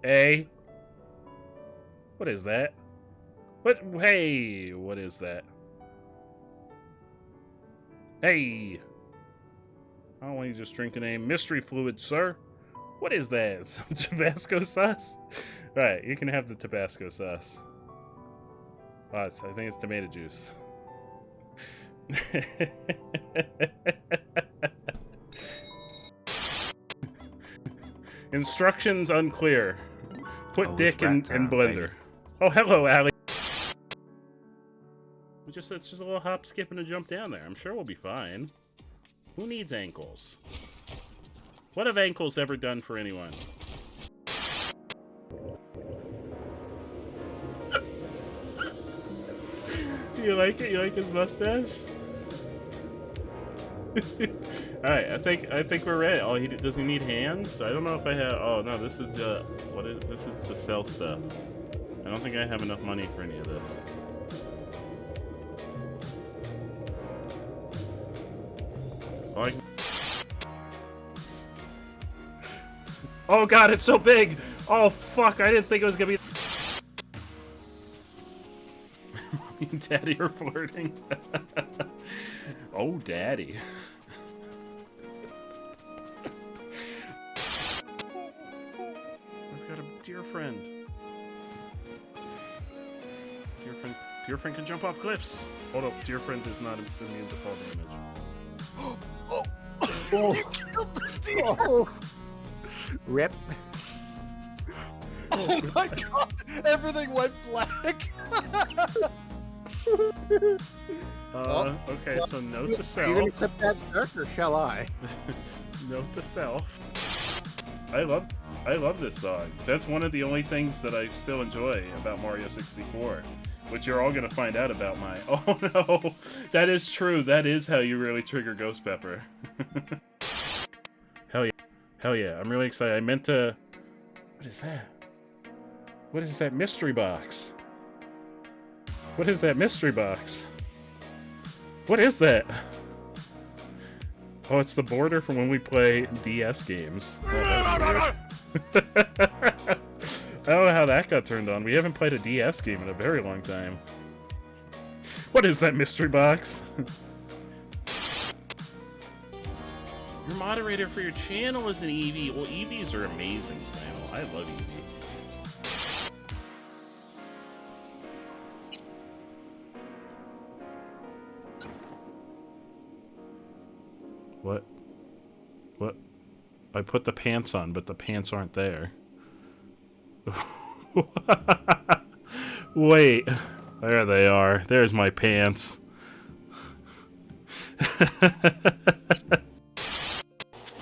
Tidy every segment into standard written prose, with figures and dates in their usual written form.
Hey. What is that? What? Hey, what is that? Hey. I don't want you just drinking a mystery fluid, sir. What is that? Some Tabasco sauce? Alright, you can have the Tabasco sauce. Oh, I think it's tomato juice. Instructions unclear. Put dick in blender. Baby. Oh, hello, Allie. It's just a little hop, skip, and a jump down there. I'm sure we'll be fine. Who needs ankles? What have ankles ever done for anyone? You like it? You like his mustache? Alright, I think we're ready. Oh, does he need hands? I don't know if I have. Oh no, this is the this is the sell stuff. I don't think I have enough money for any of this. Oh, oh god, it's so big! Oh fuck, I didn't think it was gonna be. Me and Daddy are flirting. Oh, Daddy. I've got a dear friend. Dear friend can jump off cliffs. Hold up, dear friend is not immune to fall damage. Oh. You killed the deer! Oh. Rip. Oh my god! Everything went black! Okay, so note to self. Are you gonna clip that dirt, or shall I? Note to self. I love this song. That's one of the only things that I still enjoy about Mario 64. Which you're all gonna find out about my. Oh no! That is true. That is how you really trigger Ghost Pepper. Hell yeah. Hell yeah. I'm really excited. I meant to. What is that? What is that mystery box? What is that mystery box? What is that? Oh, it's the border from when we play DS games. Oh, I don't know how that got turned on. We haven't played a DS game in a very long time. What is that mystery box? Your moderator for your channel is an Eevee. Well, Eevees are amazing, channel. I love Eevee. What? What? I put the pants on, but the pants aren't there. Wait. There they are. There's my pants.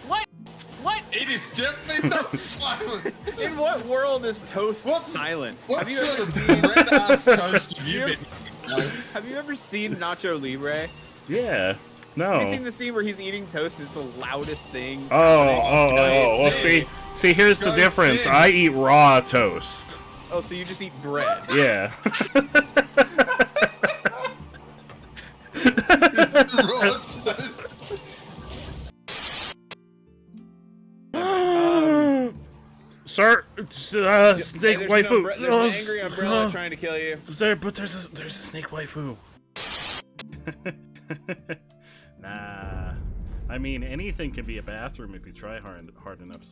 What? What? It is definitely not silent. In what world is toast silent? What sort of red-ass toast have you been? Have you ever seen Nacho Libre? Yeah. No. Have you seen the scene where he's eating toast and it's the loudest thing? Oh. Well, see, here's the difference. I eat raw toast. Oh, so you just eat bread? Yeah. Raw toast. Sir, snake waifu. There's an angry umbrella trying to kill you. But there's a snake waifu. Nah. I mean, anything can be a bathroom if you try hard enough.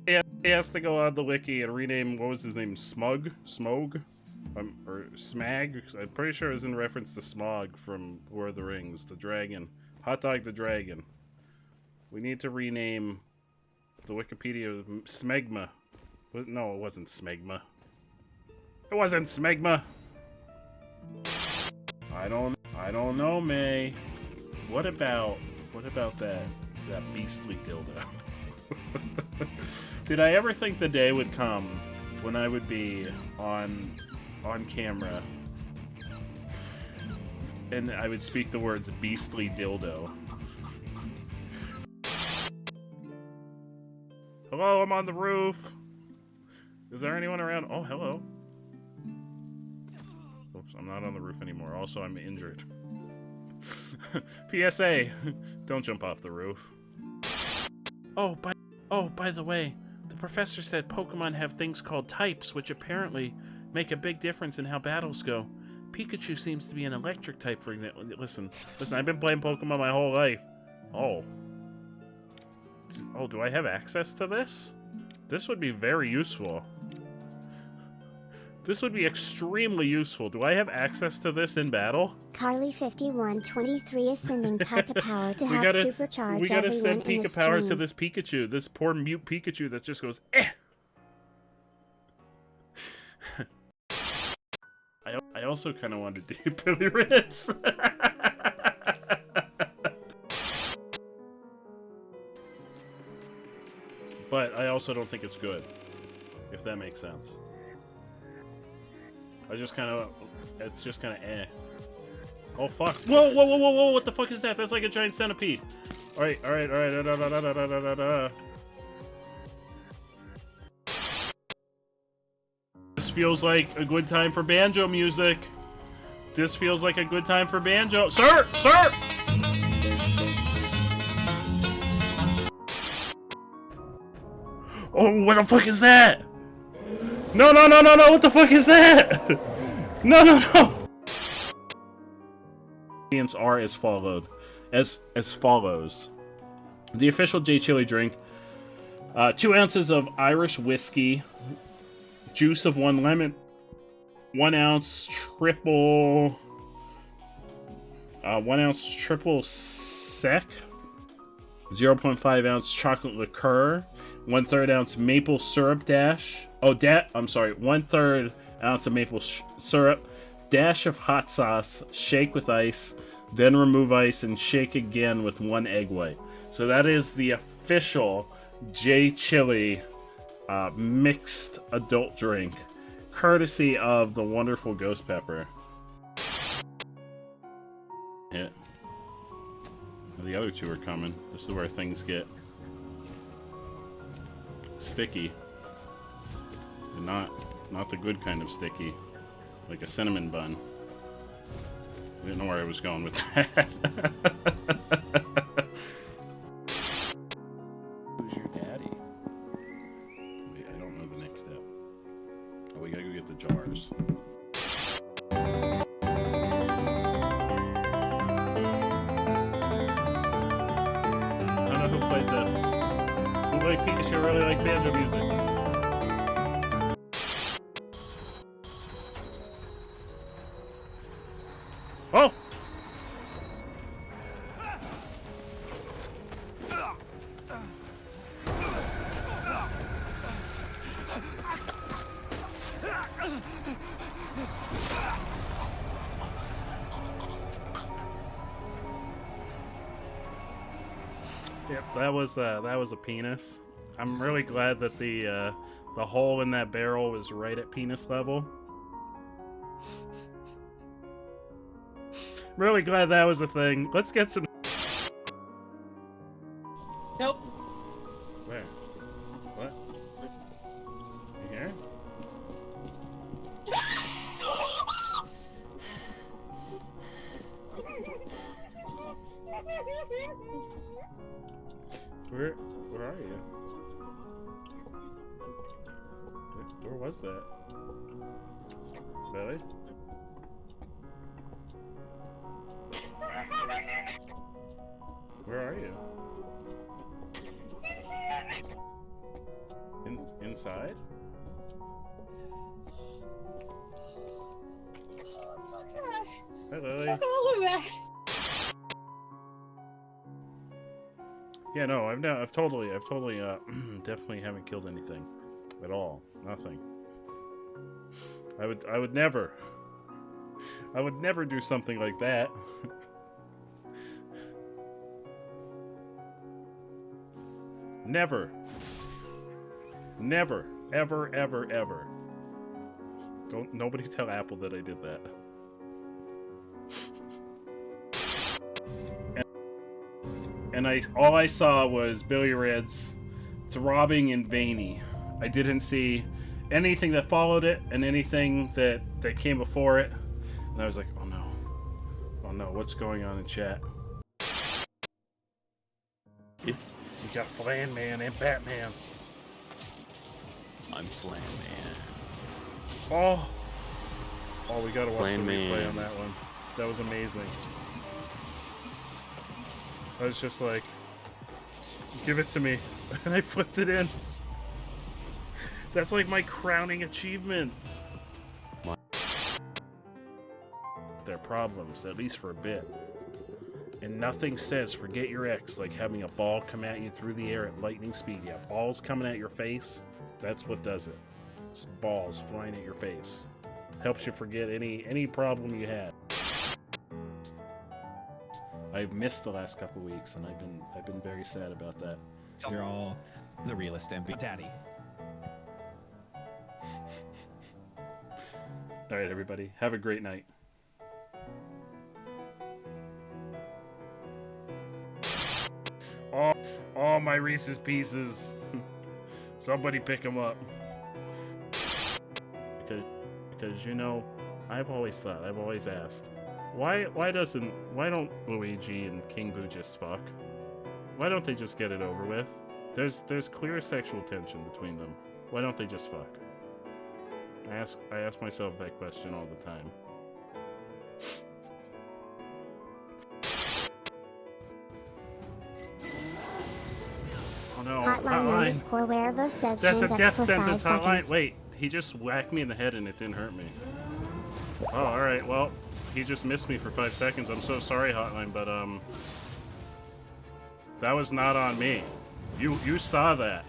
He has to go on the wiki and rename, what was his name? Smog? Or Smag? I'm pretty sure it was in reference to Smog from Lord of the Rings, the dragon. Hot Dog the Dragon. We need to rename the Wikipedia Smegma. No, it wasn't Smegma. It wasn't Smegma! I don't know, May. What about that beastly dildo? Did I ever think the day would come when I would be on camera and I would speak the words beastly dildo? Hello, I'm on the roof. Is there anyone around? Oh, hello. Oops, I'm not on the roof anymore. Also, I'm injured. PSA, don't jump off the roof. Oh, by the way, The professor said Pokemon have things called types, which apparently make a big difference in how battles go. Pikachu seems to be an electric type, for example. Listen, I've been playing Pokemon my whole life. Oh. Oh, do I have access to this? This would be very useful. This would be extremely useful. Do I have access to this in battle? Carly5123 is sending Pika Power to We help gotta supercharge send everyone in the Pika Power to stream. this Pikachu. This poor mute Pikachu that just goes, eh! I also kind of wanted to do Billy Ritz. But I also don't think it's good, if that makes sense. It's just kind of eh. Oh fuck! Whoa, whoa, whoa, whoa, whoa! What the fuck is that? That's like a giant centipede. All right, all right, all right. Da, da, da, da, da, da, da. This feels like a good time for banjo music. This feels like a good time for banjo. Sir! Sir! Oh, what the fuck is that? No, no, no, no, no, what the fuck is that? No, no, no! Ingredients are as follows. The official J Chili drink. 2 ounces of Irish whiskey. Juice of 1 lemon. 1 ounce triple... 1 ounce triple sec. 0.5 ounce chocolate liqueur. 1/3 ounce maple syrup dash. I'm sorry. 1/3 ounce of maple syrup. Dash of hot sauce. Shake with ice. Then remove ice and shake again with 1 egg white. So that is the official J Chili mixed adult drink, courtesy of the wonderful Ghost Pepper. Hit. The other 2 are coming. This is where things get sticky. And not the good kind of sticky. Like a cinnamon bun. I didn't know where I was going with that. Who's your daddy? Wait, I don't know the next step. Oh, we gotta go get the jars. I don't know who played that. Who liked Pikachu really like banjo music. Oh! Yep, that was a penis. I'm really glad that the hole in that barrel was right at penis level. Really glad that was a thing. Let's get some. Help! Where? What? You here? Where are you? Where was that? Really? Where are you? Inside? Hi, Lily. All of that. Yeah, no, I've totally, definitely haven't killed anything at all. Nothing. I would never do something like that. Never. Never. Ever, ever, ever. Nobody tell Apple that I did that. And all I saw was Billy Red's throbbing and veiny. I didn't see anything that followed it and anything that came before it. And I was like, oh no. Oh no, what's going on in chat? You got Flan Man and Batman. I'm Flan Man. Oh! Oh, we gotta watch Flan the replay Man. on that one. That was amazing. I was just like, give it to me. And I flipped it in. That's like my crowning achievement. Their problems, at least for a bit. And nothing says forget your ex like having a ball come at you through the air at lightning speed. Yeah, balls coming at your face, that's what does it. Just balls flying at your face. Helps you forget any problem you had. I've missed the last couple weeks and I've been very sad about that. You're all the realist and daddy. Alright everybody, have a great night. Oh, my Reese's Pieces. Somebody pick them up. Because you know, I've always asked, why don't Luigi and King Boo just fuck? Why don't they just get it over with? There's clear sexual tension between them. Why don't they just fuck? I ask myself that question all the time. Oh no, Hotline _Wervo says that's a hands up death for sentence 5 hotline. seconds. Wait, he just whacked me in the head and it didn't hurt me. Oh, alright, well, he just missed me for 5 seconds. I'm so sorry, hotline, but, that was not on me. You saw that.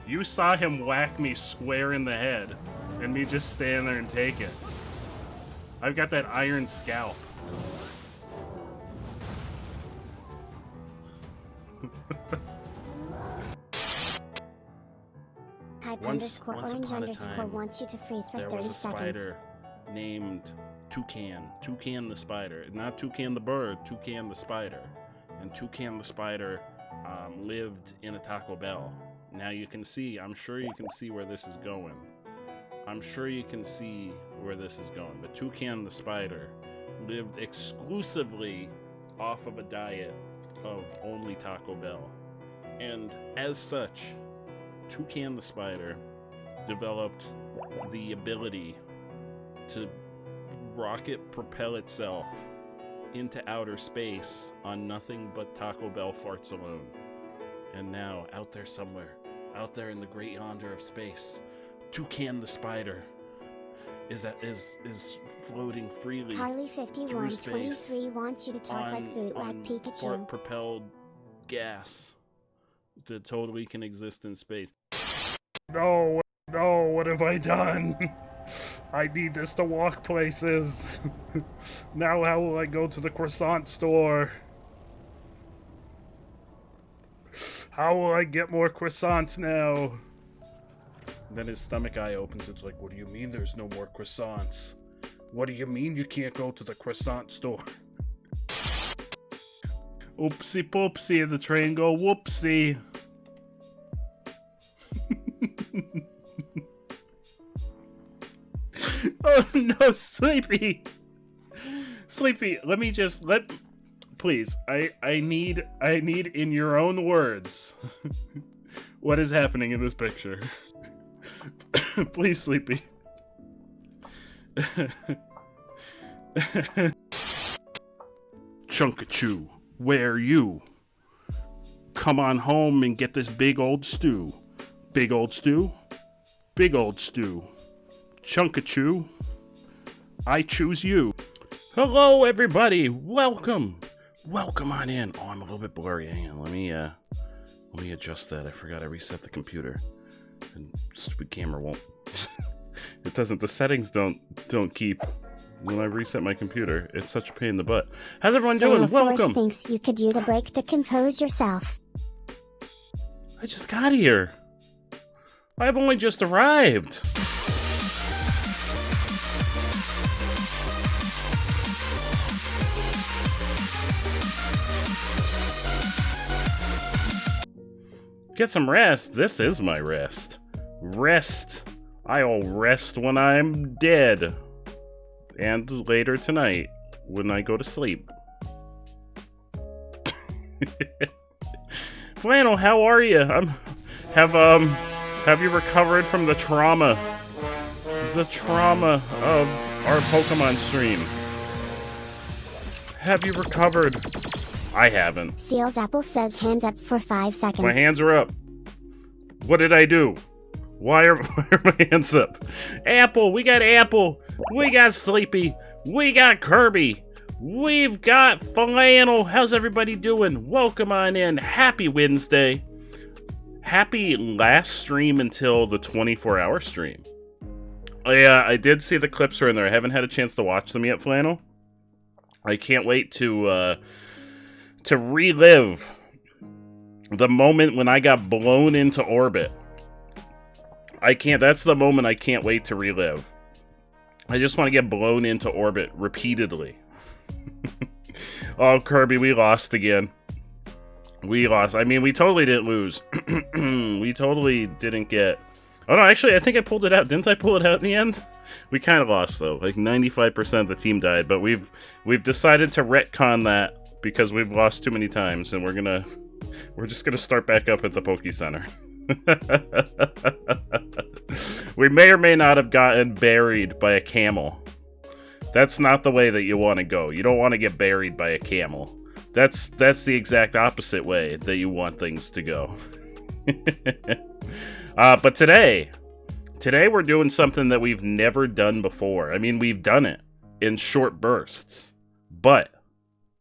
You saw him whack me square in the head, and me just stand there and take it. I've got that iron scalp. Type Once _orange upon a _ time, wants you to freeze for there 30 was a seconds. spider named Toucan. Toucan the spider. Not Toucan the bird, Toucan the spider. And Toucan the spider lived in a Taco Bell. Now you can see, I'm sure you can see where this is going. I'm sure you can see where this is going. But Toucan the spider lived exclusively off of a diet of only Taco Bell. And as such, Toucan the spider developed the ability to rocket propel itself into outer space on nothing but Taco Bell farts alone. And now, out there somewhere, out there in the great yonder of space, Toucan the spider is floating freely Harley through space 5123 wants you to talk like bootleg Pikachu. fart-propelled gas that totally can exist in space. No, what have I done? I need this to walk places. Now how will I go to the croissant store? How will I get more croissants now? And then his stomach eye opens. It's like, what do you mean there's no more croissants? What do you mean you can't go to the croissant store? Oopsie poopsie, the train go whoopsie. Oh no, Sleepy! Sleepy, please, I need in your own words what is happening in this picture. Please, Sleepy. Chunkachu, where you? Come on home and get this big old stew. Big old stew? Big old stew. Chunkachu, I choose you. Hello, everybody. Welcome. Welcome on in. Oh, I'm a little bit blurry. Hang on. Let me adjust that. I forgot I reset the computer. And stupid camera won't. It doesn't. The settings don't keep when I reset my computer. It's such a pain in the butt. How's everyone doing? Welcome. Thinks you could use a break to compose yourself. I just got here. I've only just arrived. Get some rest. This is my rest. Rest. I'll rest when I'm dead. And later tonight, when I go to sleep. Flannel, how are you? Have you recovered from the trauma? The trauma of our Pokemon stream. Have you recovered? I haven't. Seals Apple says hands up for 5 seconds. My hands are up. What did I do? Why are my hands up? Apple, we got Apple. We got Sleepy. We got Kirby. We've got Flannel. How's everybody doing? Welcome on in. Happy Wednesday. Happy last stream until the 24-hour stream. Oh, yeah, I did see the clips are in there. I haven't had a chance to watch them yet, Flannel. I can't wait to relive the moment when I got blown into orbit. That's the moment I can't wait to relive. I just want to get blown into orbit repeatedly. Oh, Kirby, we lost again. We lost. I mean, we totally didn't lose. We totally didn't get... Oh, no, actually, I think I pulled it out. Didn't I pull it out in the end? We kind of lost, though. Like, 95% of the team died. But we've decided to retcon that because we've lost too many times. And we're just gonna start back up at the Poke Center. We may or may not have gotten buried by a camel. That's not the way that you want to go. You don't want to get buried by a camel. That's the exact opposite way that you want things to go. But today we're doing something that we've never done before. I mean, we've done it in short bursts. But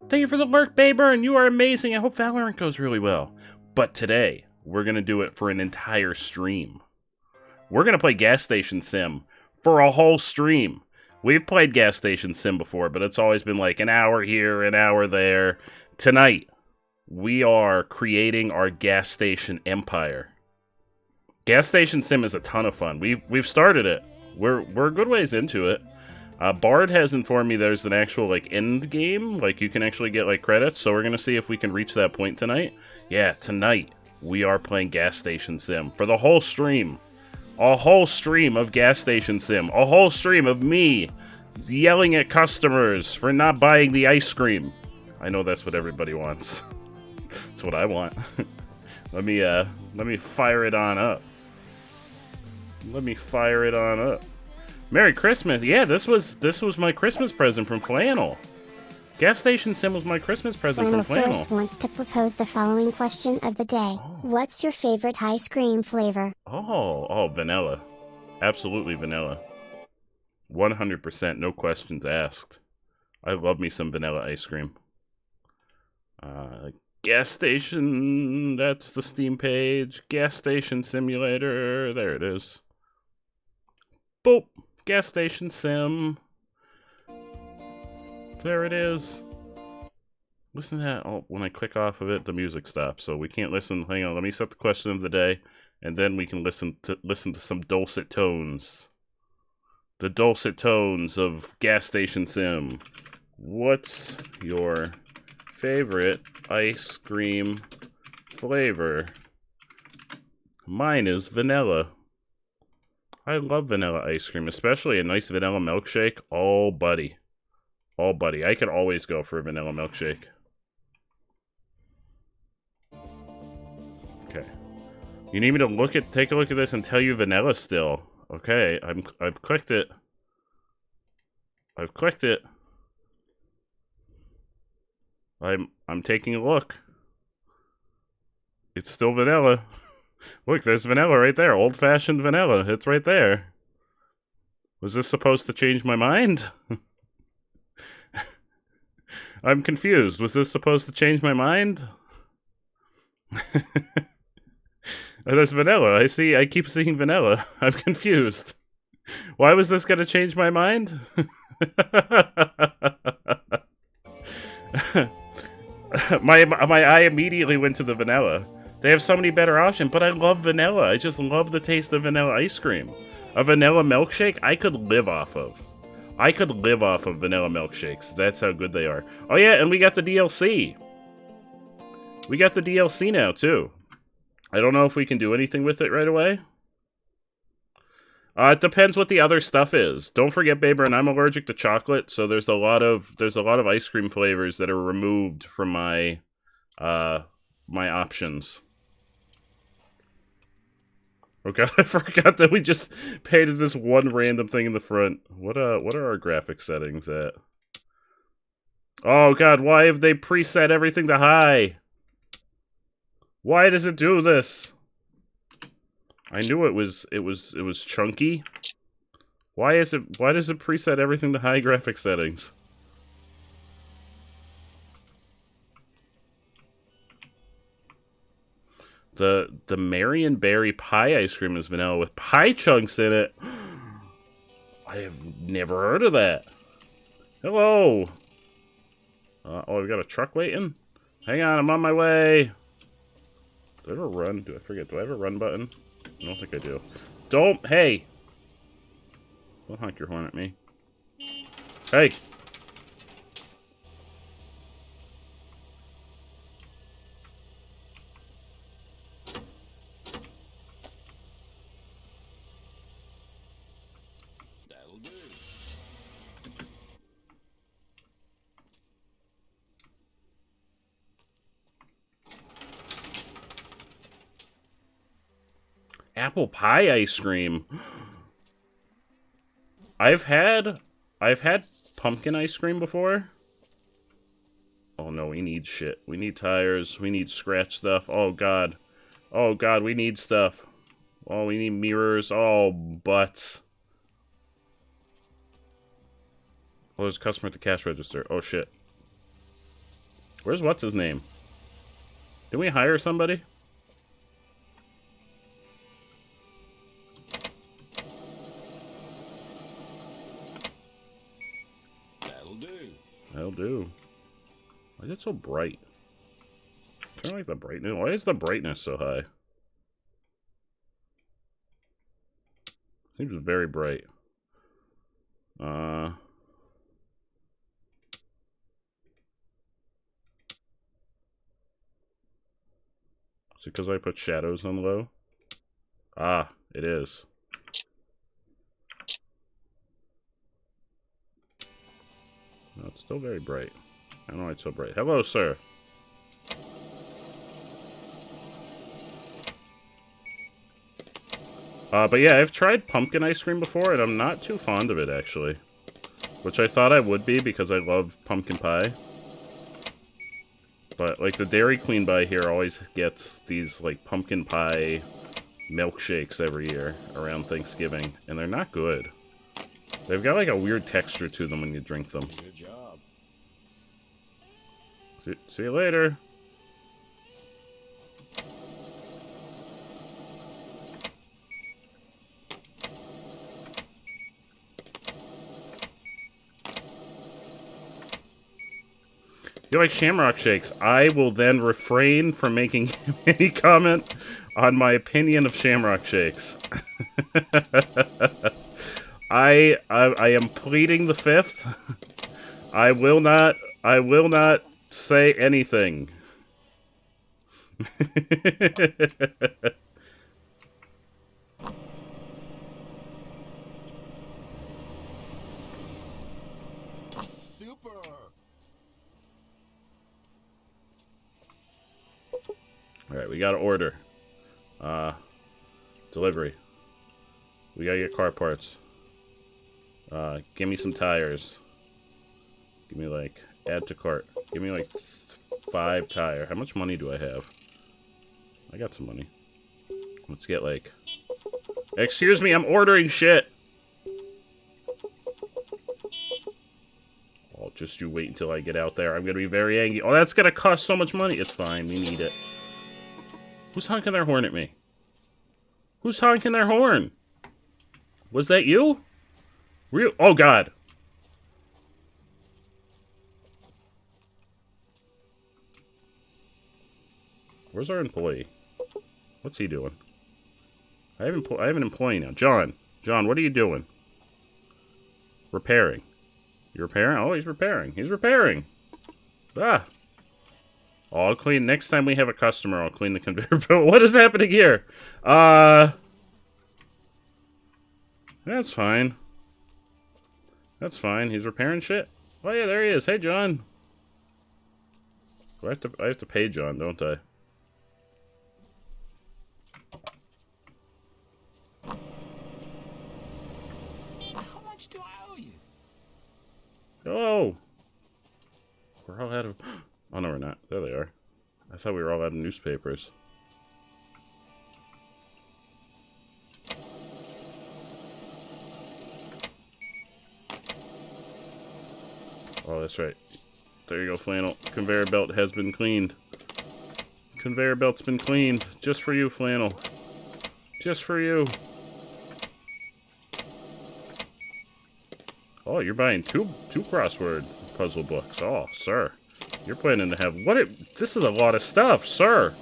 thank you for the lurk, Bayburn. You are amazing. I hope Valorant goes really well. But today, we're going to do it for an entire stream. We're going to play Gas Station Sim for a whole stream. We've played Gas Station Sim before, but it's always been like an hour here, an hour there. Tonight, we are creating our gas station empire. Gas Station Sim is a ton of fun. We've started it. We're a good ways into it. Bard has informed me there's an actual like end game, like you can actually get like credits. So we're gonna see if we can reach that point tonight. Yeah, tonight we are playing Gas Station Sim for the whole stream. A whole stream of Gas Station Sim. A whole stream of me yelling at customers for not buying the ice cream. I know that's what everybody wants. That's what I want. Let me fire it on up. Let me fire it on up. Merry Christmas. Yeah, this was my Christmas present from Flannel. Gas Station Sim was my Christmas present from Flannel. Flannel wants to propose the following question of the day. Oh. What's your favorite ice cream flavor? Oh, vanilla. Absolutely vanilla. 100%, no questions asked. I love me some vanilla ice cream. Gas Station, that's the Steam page. Gas Station Simulator, there it is. Boop, Gas Station Sim. There it is. Listen to that. Oh, when I click off of it, the music stops, so we can't listen. Hang on, let me set the question of the day, and then we can listen to some dulcet tones. The dulcet tones of Gas Station Sim. What's your favorite ice cream flavor? Mine is vanilla. I love vanilla ice cream, especially a nice vanilla milkshake. Oh, buddy. Oh, buddy. I could always go for a vanilla milkshake. Okay. You need me to take a look at this and tell you vanilla still. Okay, I've clicked it. I've clicked it. I'm taking a look. It's still vanilla. Look, there's vanilla right there. Old-fashioned vanilla. It's right there. Was this supposed to change my mind? I'm confused. Was this supposed to change my mind? There's vanilla. I keep seeing vanilla. I'm confused. Why was this gonna change my mind? my eye immediately went to the vanilla. They have so many better options, but I love vanilla. I just love the taste of vanilla ice cream. A vanilla milkshake I could live off of. I could live off of vanilla milkshakes. That's how good they are. Oh yeah, and we got the DLC. We got the DLC now, too. I don't know if we can do anything with it right away. It depends what the other stuff is. Don't forget, Baber, I'm allergic to chocolate, so there's a lot of ice cream flavors that are removed from my my options. Oh god, I forgot that we just painted this one random thing in the front. What are our graphic settings at? Oh god, why have they preset everything to high? Why does it do this? I knew it was chunky. Why does it preset everything to high graphic settings? The Marion Berry pie ice cream is vanilla with pie chunks in it. I have never heard of that. Hello. Oh, we got a truck waiting? Hang on, I'm on my way. Do I have a run? I forget. Do I have a run button? I don't think I do. Don't. Hey. Don't honk your horn at me. Hey. That'll do. Apple pie ice cream. I've had pumpkin ice cream before. Oh no, we need shit. We need tires. We need scratch stuff. Oh god. Oh god, we need stuff. Oh, we need mirrors. Oh, butts. Oh, there's a customer at the cash register. Oh shit. Where's what's his name? Didn't we hire somebody? That'll do. Why is it so bright? I don't like the brightness. Why is the brightness so high? Seems very bright. Is it because I put shadows on low? Ah, it is. No, it's still very bright. I don't know why it's so bright. Hello, sir. But yeah, I've tried pumpkin ice cream before, and I'm not too fond of it, actually. Which I thought I would be, because I love pumpkin pie. But, like, the Dairy Queen buy here always gets these, like, pumpkin pie milkshakes every year around Thanksgiving, and they're not good. They've got, like, a weird texture to them when you drink them. Good job. See you later. You like Shamrock Shakes? I will then refrain from making any comment on my opinion of Shamrock Shakes. I am pleading the fifth. I will not say anything. Super. Alright, we gotta order. Delivery. We gotta get car parts. Give me some tires. Give me, like, add to cart. Give me, like, 5 tire. How much money do I have? I got some money. Let's get, like... Excuse me, I'm ordering shit! Oh, just you wait until I get out there. I'm gonna be very angry. Oh, that's gonna cost so much money. It's fine, we need it. Who's honking their horn at me? Who's honking their horn? Was that you? Real? Oh, God. Where's our employee? What's he doing? I have an employee now. John. John, what are you doing? Repairing. You repairing? Oh, he's repairing. He's repairing. Ah. Oh, I'll clean. Next time we have a customer, I'll clean the conveyor belt. What is happening here? That's fine. That's fine. He's repairing shit. Oh yeah, there he is. Hey, John. I have to pay John, don't I? do I owe you? Oh! We're all out of... Oh, no, we're not. There they are. I thought we were all out of newspapers. Oh, that's right. There you go, Flannel. Conveyor belt has been cleaned. Conveyor belt's been cleaned. Just for you, Flannel. Just for you. Oh, you're buying two crossword puzzle books. Oh, sir. You're planning to have... This is a lot of stuff, sir.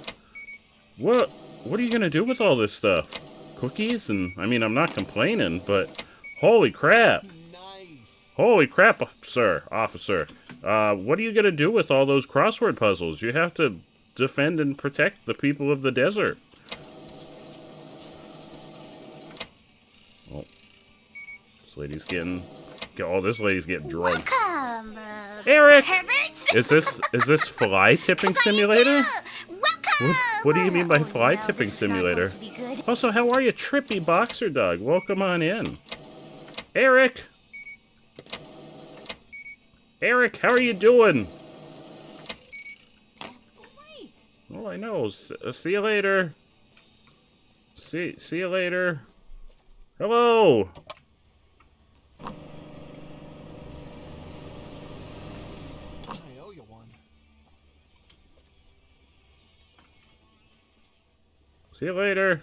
What are you gonna do with all this stuff? Cookies? And, I mean, I'm not complaining, but... Holy crap. Nice. Holy crap, sir. Officer. What are you gonna do with all those crossword puzzles? You have to defend and protect the people of the desert. Oh. This lady's getting... Oh, this lady's getting drunk. Welcome, Eric! perverts. Is this fly tipping simulator? Welcome. What do you mean by Oh, fly no, tipping this is not going simulator? to be good. Also, how are you, trippy boxer dog? Welcome on in. Eric! Eric, how are you doing? That's great. Oh, I know. See you later. See you later. Hello! I owe you one. See you later.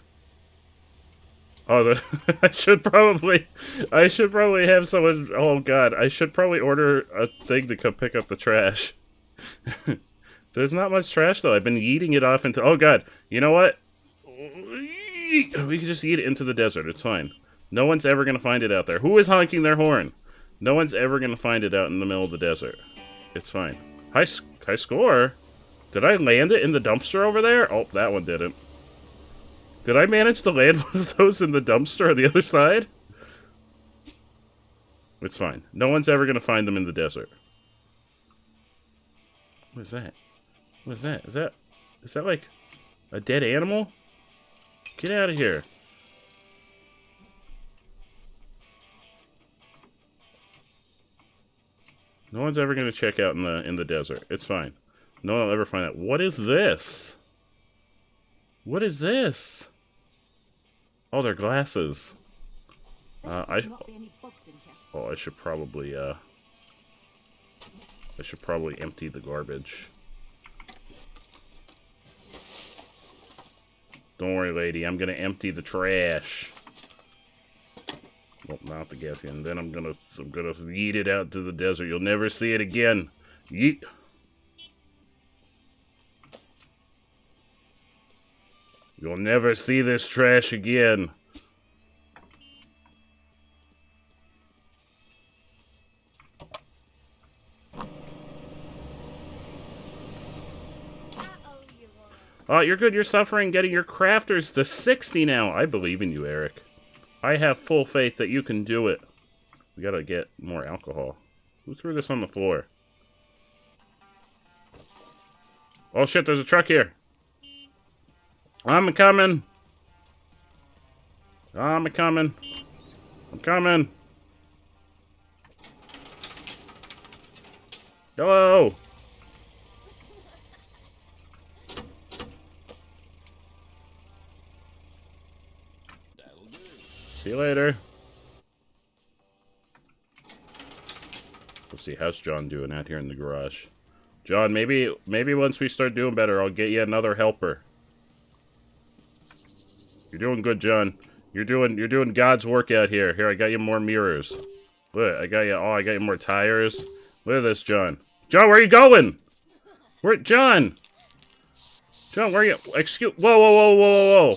Oh, I should probably have someone. Oh God, I should probably order a thing to come pick up the trash. There's not much trash though. I've been yeeting it off into. Oh God, you know what? We can just yeet it into the desert. It's fine. No one's ever gonna find it out there. Who is honking their horn? No one's ever gonna find it out in the middle of the desert. It's fine. High score. Did I land it in the dumpster over there? Oh, that one didn't. Did I manage to land one of those in the dumpster on the other side? It's fine. No one's ever gonna find them in the desert. What is that? What is that? Is that like a dead animal? Get out of here. No one's ever gonna check out in the desert. It's fine. No one will ever find out. What is this? What is this? Oh, they're glasses. I should probably empty the garbage. Don't worry, lady. I'm gonna empty the trash. Well, not the gas can. Then I'm gonna yeet it out to the desert. You'll never see it again. Yeet. You'll never see this trash again. Oh, you're good. You're suffering getting your crafters to 60 now. I believe in you, Eric. I have full faith that you can do it. We gotta get more alcohol. Who threw this on the floor? Oh shit, there's a truck here. I'm coming. I'm coming. I'm coming. Hello. See you later. Let's see, how's John doing out here in the garage? John, maybe once we start doing better, I'll get you another helper. You're doing good, John. You're doing God's work out here. Here, I got you more mirrors. Look, I got you more tires. Look at this, John. John, where are you going? John, where are you? Excuse. Whoa.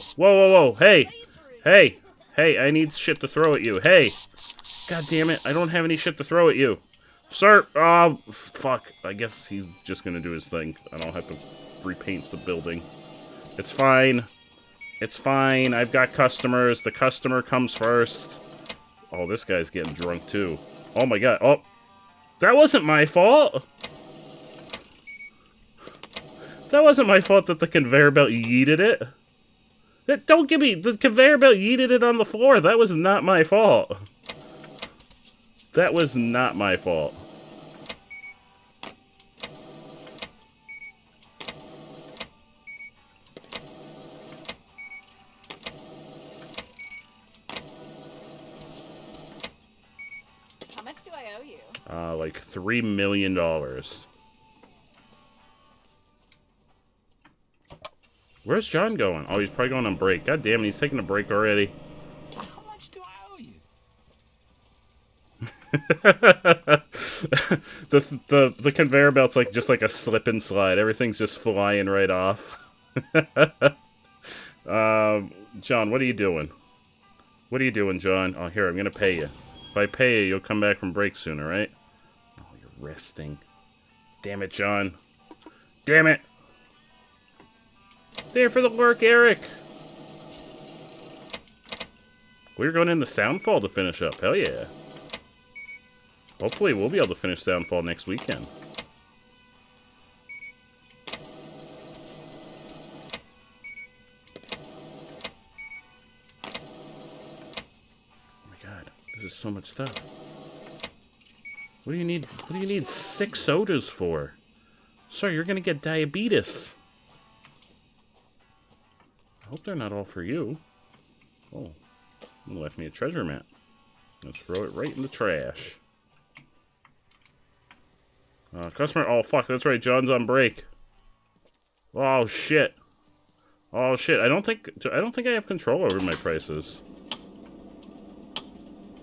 Hey, I need shit to throw at you. Hey. God damn it, I don't have any shit to throw at you. Sir, fuck. I guess he's just gonna do his thing. I don't have to repaint the building. It's fine. It's fine. I've got customers. The customer comes first. Oh, this guy's getting drunk, too. Oh, my God. Oh. That wasn't my fault. That wasn't my fault that the conveyor belt yeeted it. Don't give me... The conveyor belt yeeted it on the floor. That was not my fault. That was not my fault. How much do I owe you? Like $3 million. Where's John going? Oh, he's probably going on break. God damn it, he's taking a break already. How much do I owe you? the conveyor belt's like just like a slip and slide. Everything's just flying right off. John, what are you doing? What are you doing, John? Oh, here, I'm gonna pay you. If I pay you, you'll come back from break sooner, right? Oh, you're resting. Damn it, John. Damn it! There for the work, Eric! We're going into Soundfall to finish up. Hell yeah. Hopefully we'll be able to finish Soundfall next weekend. Oh my god, this is so much stuff. What do you need 6 sodas for? Sir, you're gonna get diabetes. I hope they're not all for you. Oh, you left me a treasure map. Let's throw it right in the trash. Customer. Oh fuck, that's right. John's on break. Oh shit. Oh shit. I don't think I have control over my prices.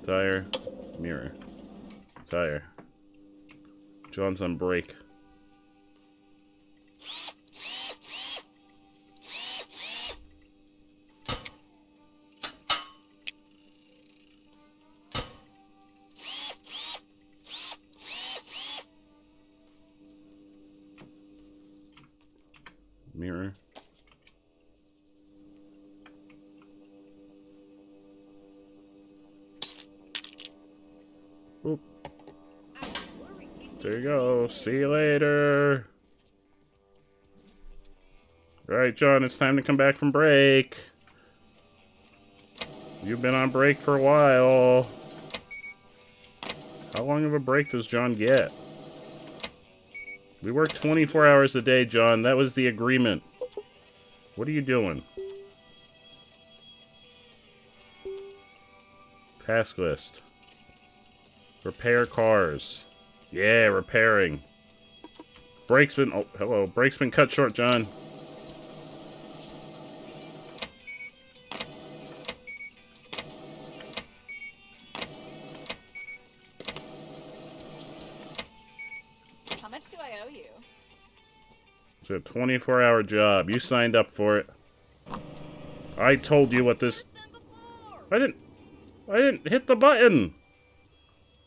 Tire, mirror, tire. John's on break. Mirror. Oop. There you go. See you later. Alright, John, it's time to come back from break. You've been on break for a while. How long of a break does John get? We work 24 hours a day, John. That was the agreement. What are you doing? Task list. Repair cars. Yeah, repairing. Brake's been... Oh, hello. Brake's been cut short, John. How much do I owe you? It's a 24-hour job. You signed up for it. I told you what this... I didn't hit the button.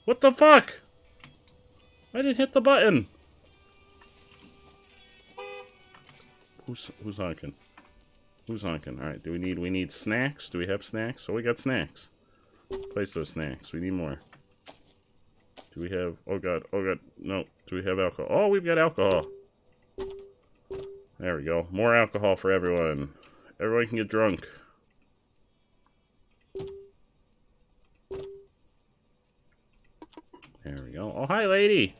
What the fuck? I didn't hit the button. Who's honking? Who's honking? Alright, we need snacks? Do we have snacks? Oh, we got snacks. Place those snacks. We need more. Do we have... Oh god, no. Do we have alcohol? Oh, we've got alcohol. There we go. More alcohol for everyone. Everyone can get drunk. There we go. Oh, hi, lady.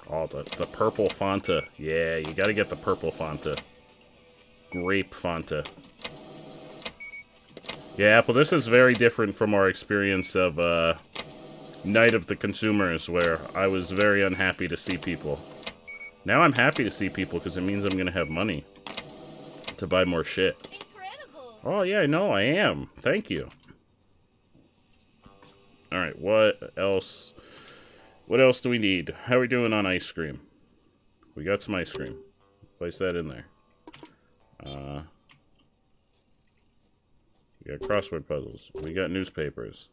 Oh, the purple Fanta. Yeah, you gotta get the purple Fanta. Grape Fanta. Yeah, Apple, this is very different from our experience of Night of the Consumers, where I was very unhappy to see people. Now I'm happy to see people because it means I'm gonna have money to buy more shit. Incredible. Oh, yeah, I know, I am. Thank you. Alright, what else? What else do we need? How are we doing on ice cream? We got some ice cream. Place that in there. We got crossword puzzles. We got newspapers.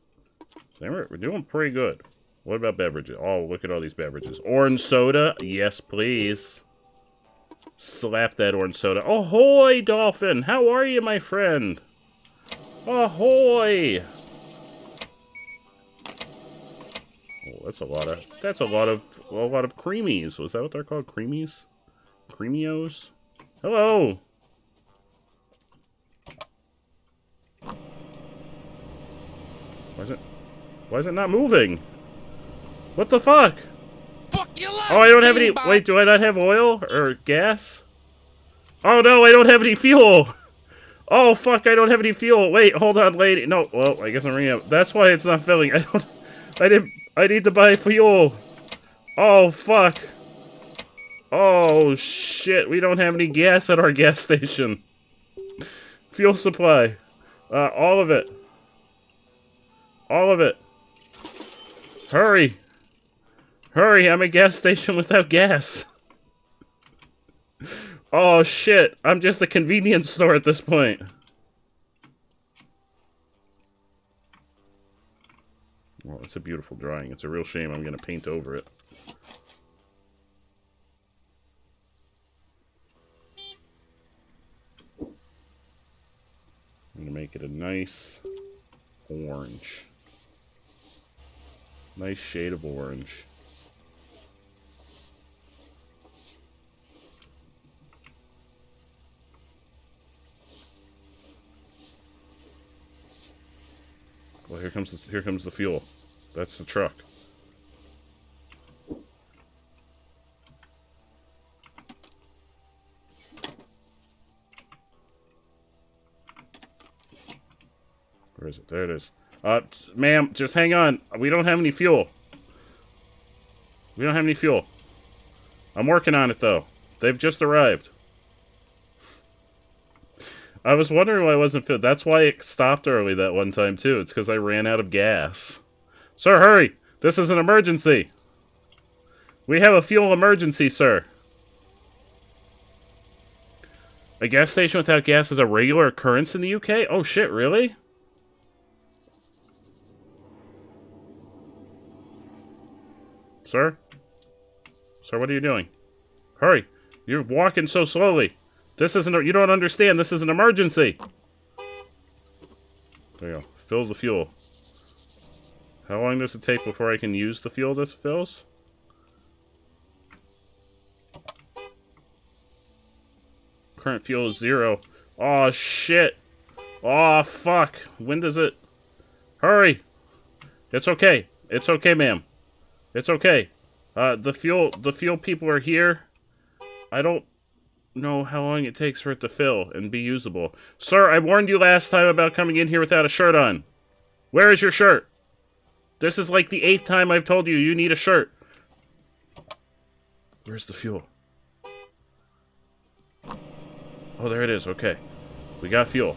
We're doing pretty good. What about beverages? Oh, look at all these beverages. Orange soda? Yes, please. Slap that orange soda. Ahoy, Dolphin! How are you, my friend? Ahoy! Oh, that's a lot of Well, a lot of creamies. Was that what they're called? Creamies? Creamios? Hello! Why is it not moving? What the fuck? Fuck your life, Oh, I don't have any. Bebop. Wait, do I not have oil or gas? Oh no, I don't have any fuel. Oh fuck, I don't have any fuel. Wait, hold on, lady. No, well, I guess I'm ringing up. That's why it's not filling. I need to buy fuel. Oh fuck. Oh shit, we don't have any gas at our gas station. Fuel supply. All of it. All of it. Hurry. Hurry, I'm a gas station without gas. Oh shit, I'm just a convenience store at this point. Well, it's a beautiful drawing. It's a real shame I'm gonna paint over it. I'm gonna make it a nice orange. Nice shade of orange. Well, here comes the fuel. That's the truck. Where is it? There it is. Ma'am, just hang on. We don't have any fuel. We don't have any fuel. I'm working on it, though. They've just arrived. I was wondering why I wasn't filled. That's why it stopped early that one time, too. It's because I ran out of gas. Sir, hurry! This is an emergency! We have a fuel emergency, sir. A gas station without gas is a regular occurrence in the UK? Oh, shit, really? Sir? Sir, what are you doing? Hurry! You're walking so slowly. This isn't a, you don't understand. This is an emergency. There you go. Fill the fuel. How long does it take before I can use the fuel this fills? Current fuel is 0. Oh, shit. Oh, fuck. When does it... Hurry. It's okay. It's okay, ma'am. It's okay. The fuel people are here. I don't know how long it takes for it to fill and be usable. Sir, I warned you last time about coming in here without a shirt on. Where is your shirt? This is like the 8th time I've told you you need a shirt. Where's the fuel? Oh, there it is. Okay. We got fuel.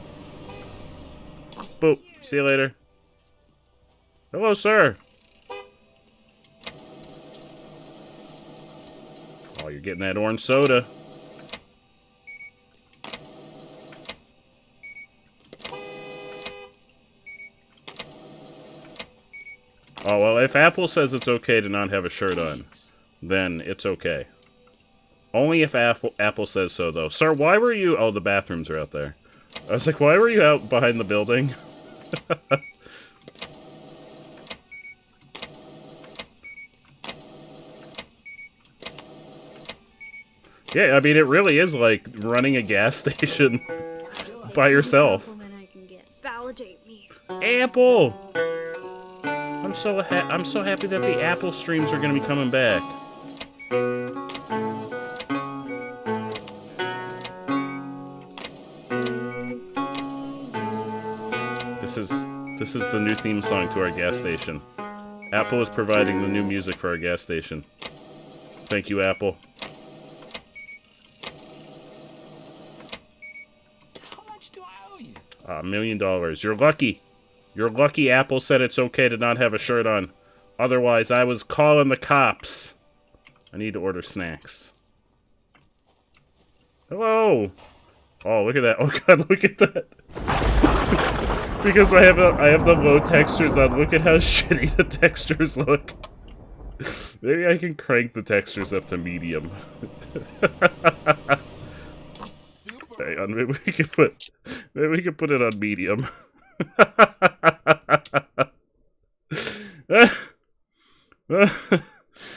Boop. See you later. Hello, sir. Oh, you're getting that orange soda. Oh, well, if Apple says it's okay to not have a shirt on, then it's okay. Only if Apple says so, though. Sir, why were you... Oh, the bathrooms are out there. I was like, why were you out behind the building? Yeah, I mean, it really is like running a gas station by yourself. Validate me. Apple! I'm so happy that the Apple streams are going to be coming back. This is the new theme song to our gas station. Apple is providing the new music for our gas station. Thank you, Apple. How much do I owe you? $1 million. You're lucky. You're lucky Apple said it's okay to not have a shirt on. Otherwise, I was calling the cops. I need to order snacks. Hello. Oh, look at that. Oh god, look at that. Because I have the low textures on. Look at how shitty the textures look. Maybe I can crank the textures up to medium. Hang on, maybe we can put it on medium.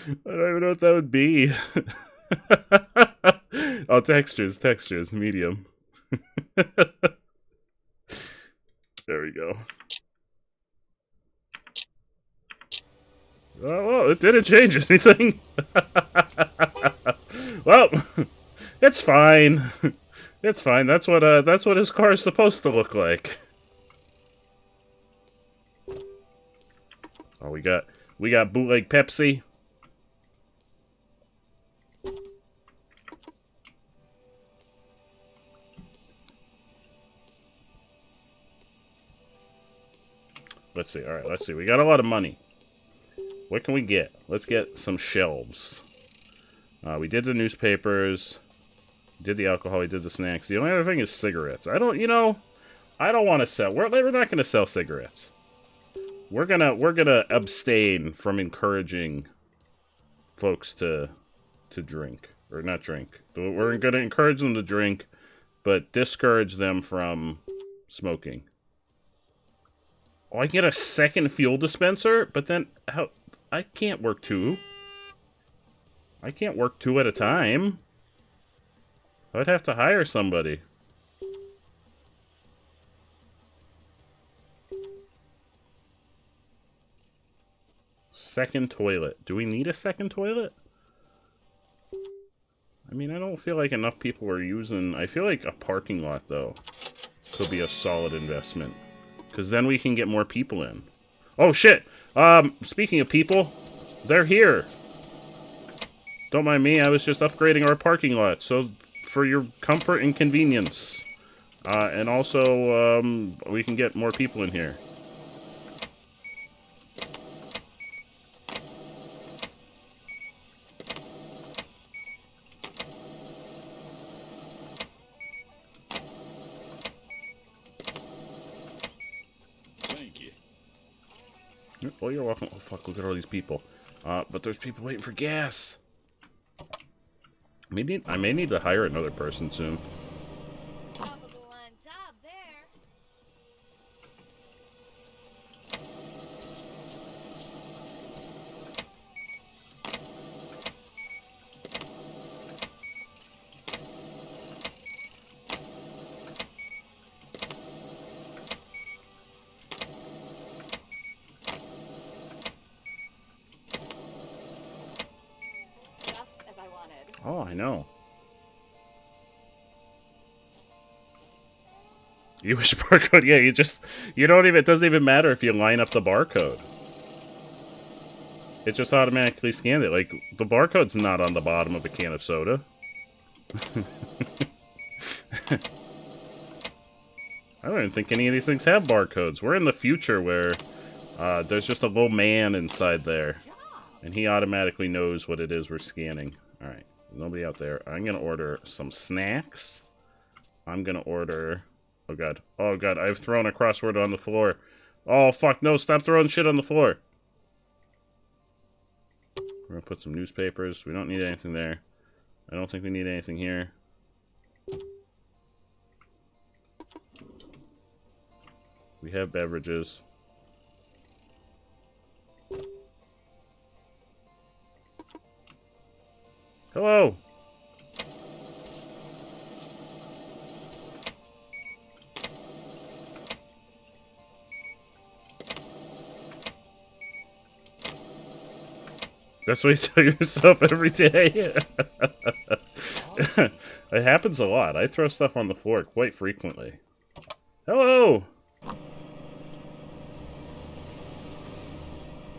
I don't even know what that would be. Oh, textures, medium. There we go. Oh, well, it didn't change anything. Well, it's fine. It's fine. That's what his car is supposed to look like. Oh, we got bootleg Pepsi. Let's see. All right, let's see. We got a lot of money. What can we get? Let's get some shelves. We did the newspapers. We did the alcohol. We did the snacks. The only other thing is cigarettes. I don't want to sell. We're not going to sell cigarettes. We're gonna abstain from encouraging folks to drink, or not drink. We're gonna encourage them to drink, but discourage them from smoking. Oh, I get a second fuel dispenser, but then how? I can't work two. I can't work two at a time. I'd have to hire somebody. Second toilet. Do we need a second toilet? I mean, I don't feel like enough people are using... I feel like a parking lot, though, could be a solid investment. Because then we can get more people in. Oh, shit! Speaking of people, they're here. Don't mind me, I was just upgrading our parking lot. So, for your comfort and convenience. And also, we can get more people in here. Oh, you're welcome. Oh, fuck, look at all these people. But there's people waiting for gas. I may need to hire another person soon. Top of the line job there. Just as I wanted. Oh, I know. You wish barcode? Yeah, it doesn't even matter if you line up the barcode. It just automatically scanned it. Like, the barcode's not on the bottom of a can of soda. I don't even think any of these things have barcodes. We're in the future where there's just a little man inside there. And he automatically knows what it is we're scanning. Alright, nobody out there. I'm going to order some snacks. I'm going to order... Oh god. Oh god, I've thrown a crossword on the floor. Oh fuck, no, stop throwing shit on the floor. We're going to put some newspapers. We don't need anything there. I don't think we need anything here. We have beverages. Hello! That's what you tell yourself every day. It happens a lot. I throw stuff on the floor quite frequently. Hello!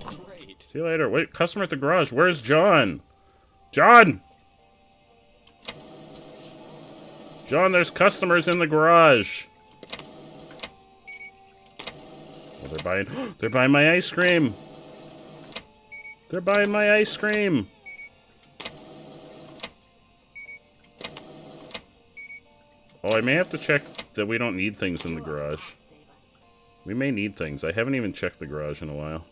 Great. See you later. Wait, customer at the garage. Where's John? John! John, there's customers in the garage. Oh, they're buying my ice cream. They're buying my ice cream. Oh, I may have to check that we don't need things in the garage. We may need things. I haven't even checked the garage in a while.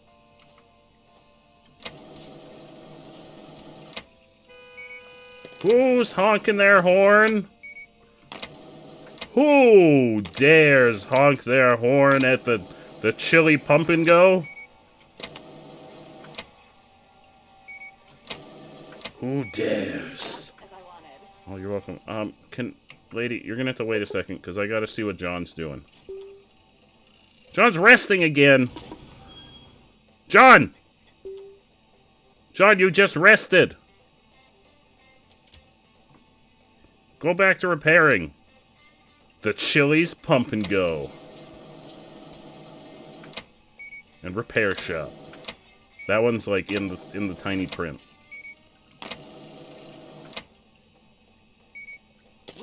Who's honking their horn? Who dares honk their horn at the chili pump and go? Who dares? As I wanted. Oh, you're welcome. Lady, you're gonna have to wait a second, because I gotta see what John's doing. John's resting again! John! John, you just rested! Go back to repairing. The Chili's Pump and Go. And repair shop. That one's like in the tiny print.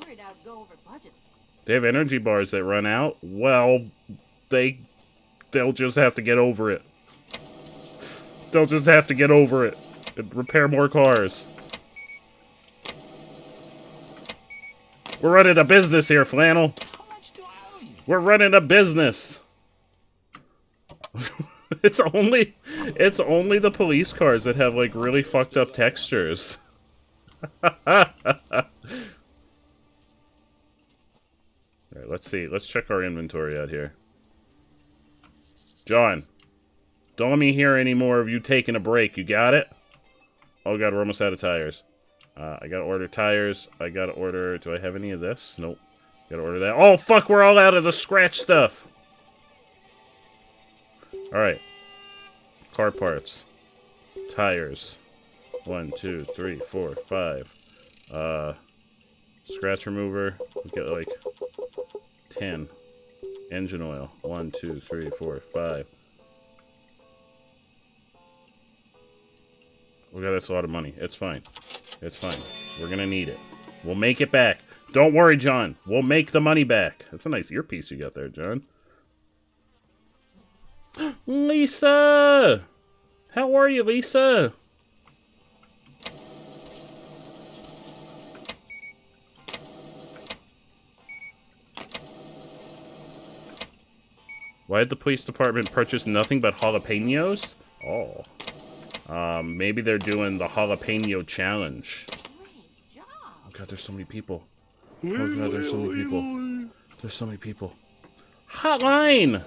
Worried I'd go over budget. They have energy bars that run out. Well, they'll just have to get over it. They'll just have to get over it and repair more cars. We're running a business here, Flannel. How much do I owe you? We're running a business. It's only the police cars that have like really fucked up textures. Alright, let's see. Let's check our inventory out here. John, don't let me hear any more of you taking a break. You got it? Oh god, we're almost out of tires. I gotta order tires. I gotta order... Do I have any of this? Nope. Gotta order that. Oh, fuck, we're all out of the scratch stuff. Alright. Car parts. Tires. 1, 2, 3, 4, 5. Scratch remover. We get like 10. Engine oil. 1, 2, 3, 4, 5. Okay, that's a lot of money. It's fine. It's fine. We're gonna need it. We'll make it back. Don't worry, John. We'll make the money back. That's a nice earpiece you got there, John. Lisa! How are you, Lisa? Why did the police department purchase nothing but jalapenos? Oh. Maybe they're doing the jalapeno challenge. Oh god, there's so many people. Oh god, there's so many people. There's so many people. Hotline!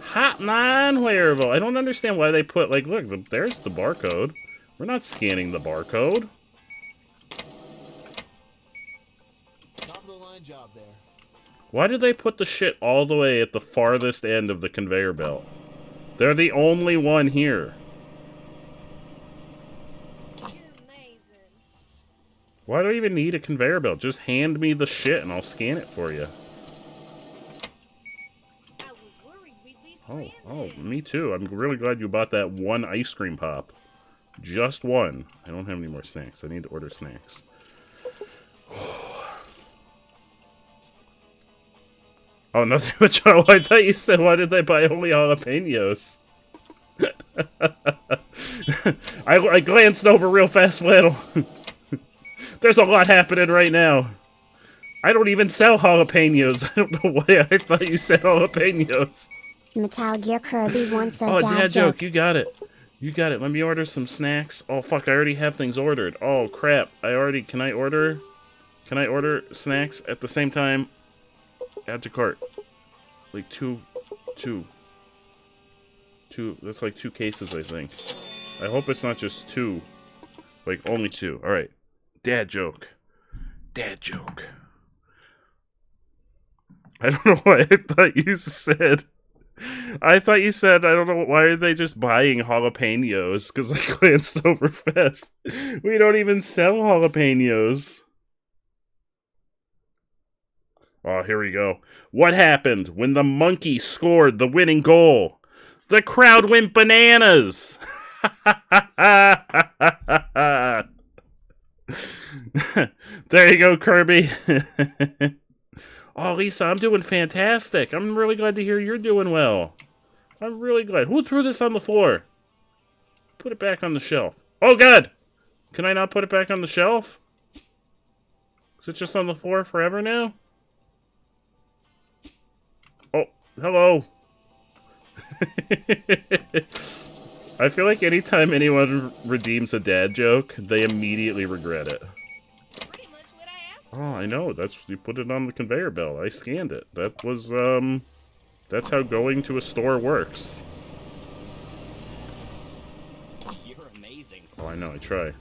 Hotline Wearable. I don't understand why they put, like, look, there's the barcode. We're not scanning the barcode. Top of the line job there. Why did they put the shit all the way at the farthest end of the conveyor belt? They're the only one here. Why do I even need a conveyor belt? Just hand me the shit and I'll scan it for you. Oh, me too. I'm really glad you bought that one ice cream pop. Just one. I don't have any more snacks. I need to order snacks. Oh, nothing but Joe. I thought you said, why did they buy only jalapenos? I glanced over real fast, Flannel. There's a lot happening right now. I don't even sell jalapenos. I don't know why I thought you said jalapenos. Metal Gear Kirby wants a Oh, dad dad joke. joke. You got it. You got it. Let me order some snacks. Oh, fuck. I already have things ordered. Oh, crap. Can I order snacks at the same time? Add to cart. Like two. That's like 2 cases, I think. I hope it's not just 2. Like, only 2. Alright. Dad joke. Dad joke. I don't know why I thought you said... I don't know, why are they just buying jalapenos? Because I glanced over fast. We don't even sell jalapenos. Oh, here we go. What happened when the monkey scored the winning goal? The crowd went bananas! There you go, Kirby. Oh, Lisa, I'm doing fantastic. I'm really glad to hear you're doing well. I'm really glad. Who threw this on the floor? Put it back on the shelf. Oh, God! Can I not put it back on the shelf? Is it just on the floor forever now? Oh, hello. I feel like anytime anyone redeems a dad joke, they immediately regret it. Pretty much what I asked. Oh, I know. You put it on the conveyor belt. I scanned it. That was, that's how going to a store works. You're amazing. Oh, I know. I try.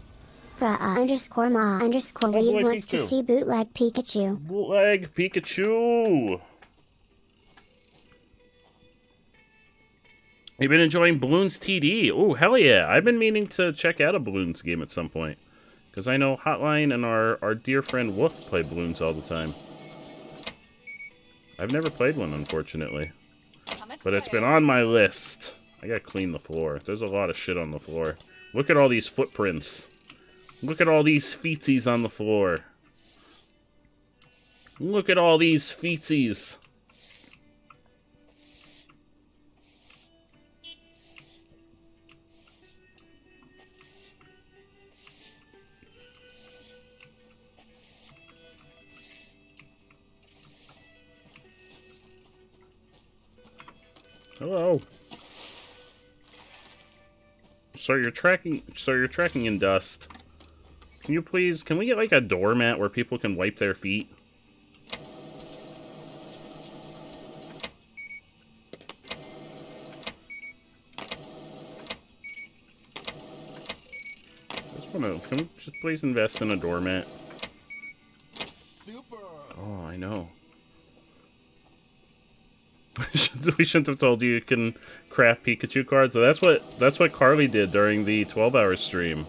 Underscore ma underscore read boy, wants to Pikachu. see bootleg Pikachu. Bootleg Pikachu. You've been enjoying Balloons TD. Oh, hell yeah. I've been meaning to check out a Balloons game at some point. Because I know Hotline and our dear friend Wolf play Balloons all the time. I've never played one, unfortunately. But it's been on my list. I gotta clean the floor. There's a lot of shit on the floor. Look at all these footprints. Look at all these feetsies on the floor. Look at all these feetsies. Hello. So you're tracking in dust. Can you please, can we get like a doormat where people can wipe their feet? Can we just please invest in a doormat? Super. Oh, I know. We shouldn't have told you can craft Pikachu cards. So that's what Carly did during the 12-hour stream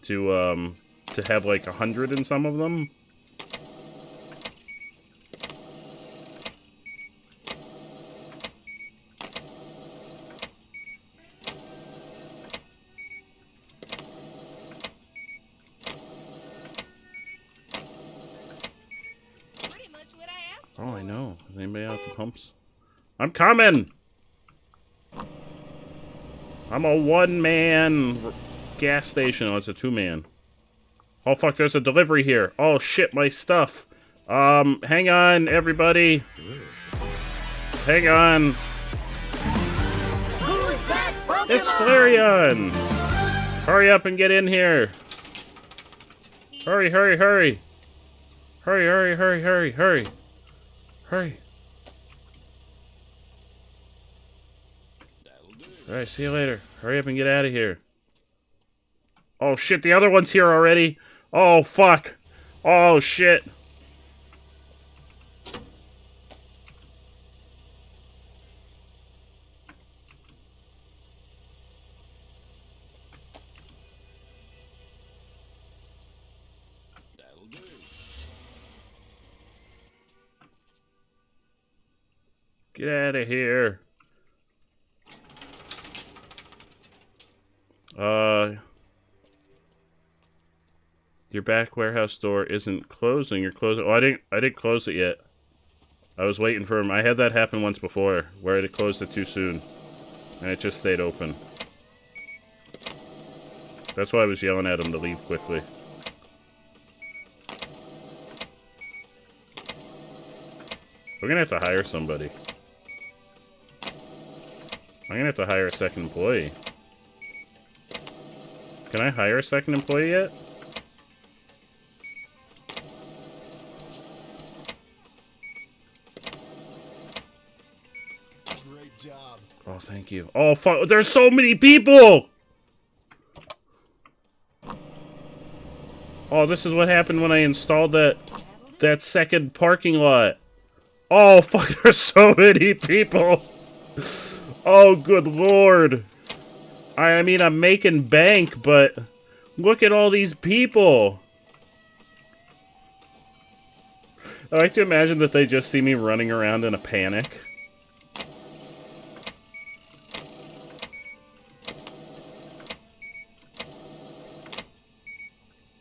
to have like 100 in some of them. Pretty much what I asked. Oh, I know. Is anybody out the pumps? I'm coming! I'm a one-man gas station. Oh, it's a two-man. Oh, fuck, there's a delivery here. Oh, shit, my stuff. Hang on, everybody. Hang on. It's Flareon! Hurry up and get in here. Hurry, hurry, hurry. Hurry, hurry, hurry, hurry, hurry. Hurry. Alright, see you later. Hurry up and get out of here. Oh shit, the other one's here already. Oh fuck. Oh shit. Get out of here. Your back warehouse door isn't closing. You're closing. Oh, I didn't close it yet. I was waiting for him. I had that happen once before, where I closed it too soon, and it just stayed open. That's why I was yelling at him to leave quickly. We're gonna have to hire somebody. I'm gonna have to hire a second employee. Can I hire a second employee yet? Great job. Oh, thank you. Oh, fuck. There's so many people! Oh, this is what happened when I installed that second parking lot. Oh, fuck. There's so many people. Oh, good lord. I mean, I'm making bank, but look at all these people. I like to imagine that they just see me running around in a panic.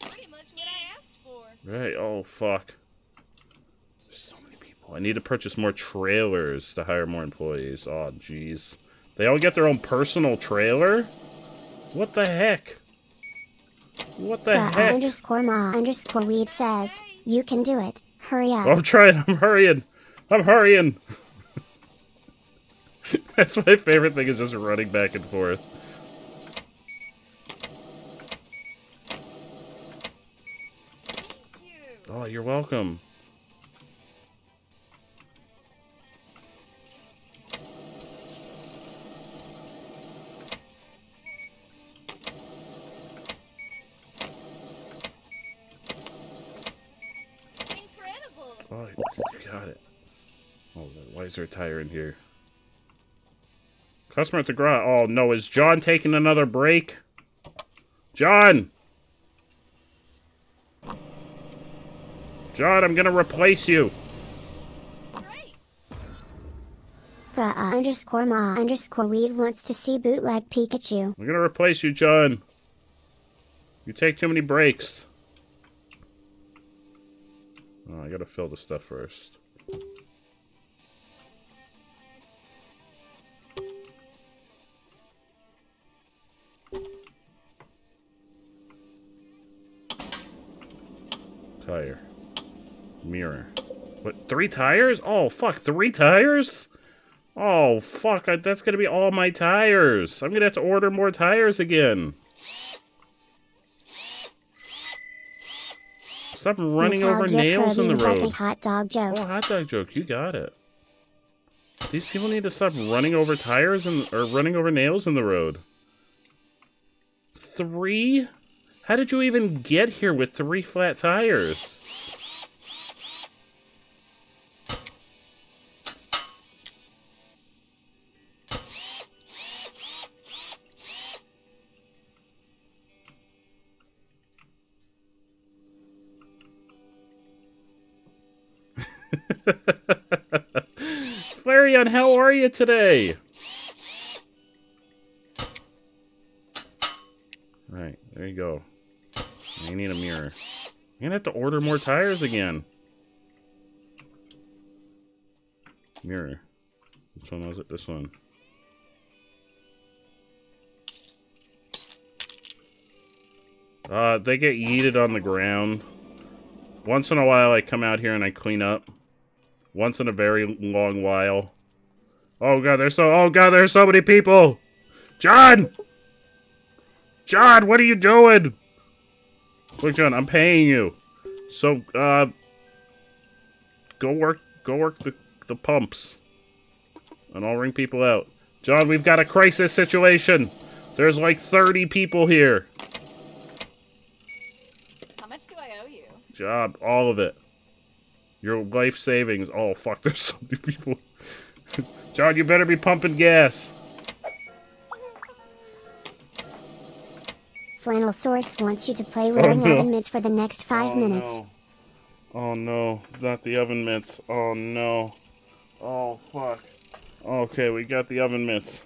Pretty much what I asked for. Right, oh, fuck. There's so many people. I need to purchase more trailers to hire more employees. Oh, jeez. They all get their own personal trailer? What the heck? What the heck? Underscore ma underscore weed says, you can do it. Hurry up. I'm trying. I'm hurrying. I'm hurrying. That's my favorite thing, is just running back and forth. Oh, you're welcome. Oh, got it. Oh, why is there a tire in here? Customer at the garage. Oh, no. Is John taking another break? John! John, I'm gonna replace you. Bruh_ma_weed wants to see bootleg Pikachu. I'm gonna replace you, John. You take too many breaks. Oh, I gotta fill the stuff first. Tire. Mirror. What, 3 tires? Oh, fuck, 3 tires? Oh, fuck, that's gonna be all my tires. I'm gonna have to order more tires again. Stop running over nails in the road. Hot dog joke. Oh, hot dog joke, you got it. These people need to stop running over tires or running over nails in the road. 3? How did you even get here with 3 flat tires? Flareon, how are you today? Right, there you go. You need a mirror. You're gonna have to order more tires again. Mirror. Which one was it? This one. They get yeeted on the ground. Once in a while I come out here and I clean up. Once in a very long while. Oh god, there's so many people! John! John, what are you doing? Look, John, I'm paying you. So, go work the pumps. And I'll ring people out. John, we've got a crisis situation. There's like 30 people here. How much do I owe you? John, all of it. Your life savings. Oh, fuck, there's so many people. John, you better be pumping gas. Flannel Source wants you to play Roaring Oven Mitts for the next 5 minutes. No. Oh no, not the oven mitts. Oh no. Oh fuck. Okay, we got the oven mitts.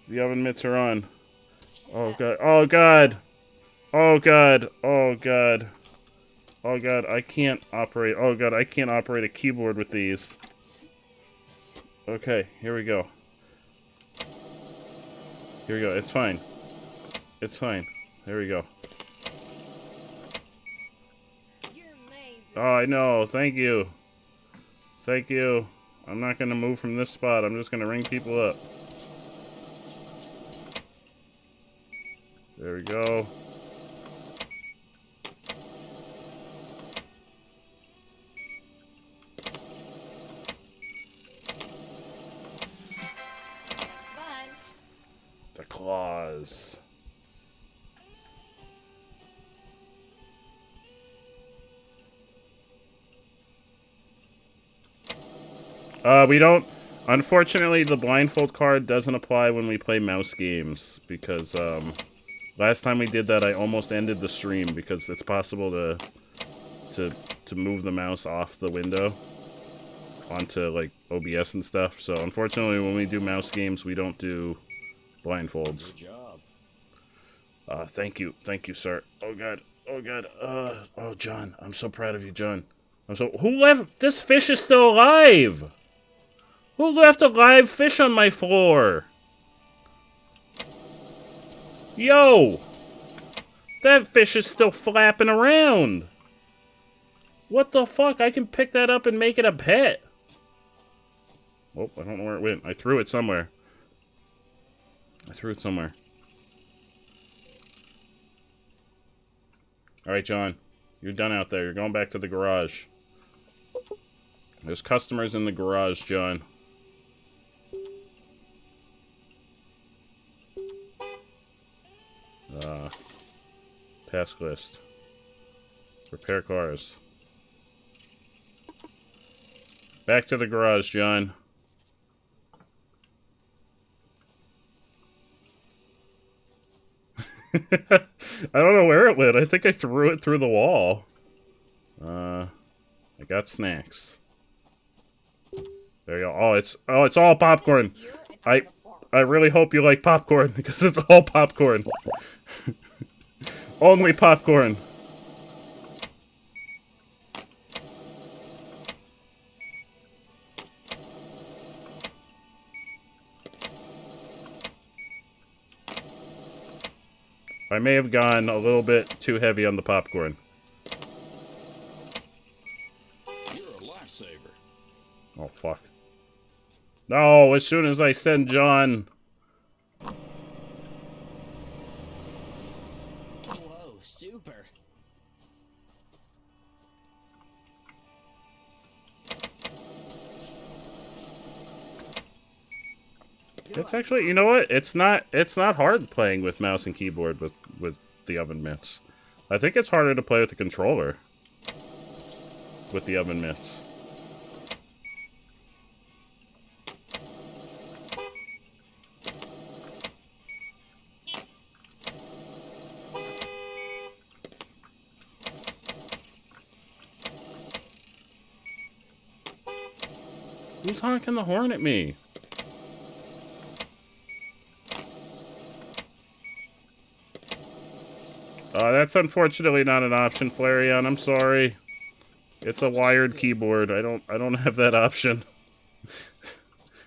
The oven mitts are on. Oh god. Oh god. Oh god. Oh god. Oh god, I can't operate. Oh god, I can't operate a keyboard with these. Okay, here we go. Here we go. It's fine. It's fine. There we go. You're amazing. Oh, I know. Thank you. Thank you. I'm not going to move from this spot. I'm just going to ring people up. There we go. Sponge. The claws. We don't... Unfortunately, the blindfold card doesn't apply when we play mouse games, because, last time we did that, I almost ended the stream, because it's possible to move the mouse off the window onto, like, OBS and stuff. So, unfortunately, when we do mouse games, we don't do blindfolds. Good job. Thank you. Thank you, sir. Oh, God. Oh, God. Oh, John. I'm so proud of you, John. Who left... This fish is still alive! Who left a live fish on my floor? Yo! That fish is still flapping around! What the fuck? I can pick that up and make it a pet! Oh, I don't know where it went. I threw it somewhere. Alright, John. You're done out there. You're going back to the garage. There's customers in the garage, John. Task list. Repair cars. Back to the garage, John. I don't know where it went. I think I threw it through the wall. I got snacks. There you go. Oh, it's all popcorn. I really hope you like popcorn because it's all popcorn. Only popcorn. I may have gone a little bit too heavy on the popcorn. You're a lifesaver. Oh, fuck. No, as soon as I send John... Whoa, super. It's actually, you know what? It's not hard playing with mouse and keyboard with the oven mitts. I think it's harder to play with the controller with the oven mitts. Who's honking the horn at me? That's unfortunately not an option, Flareon. I'm sorry. It's a wired keyboard. I don't have that option.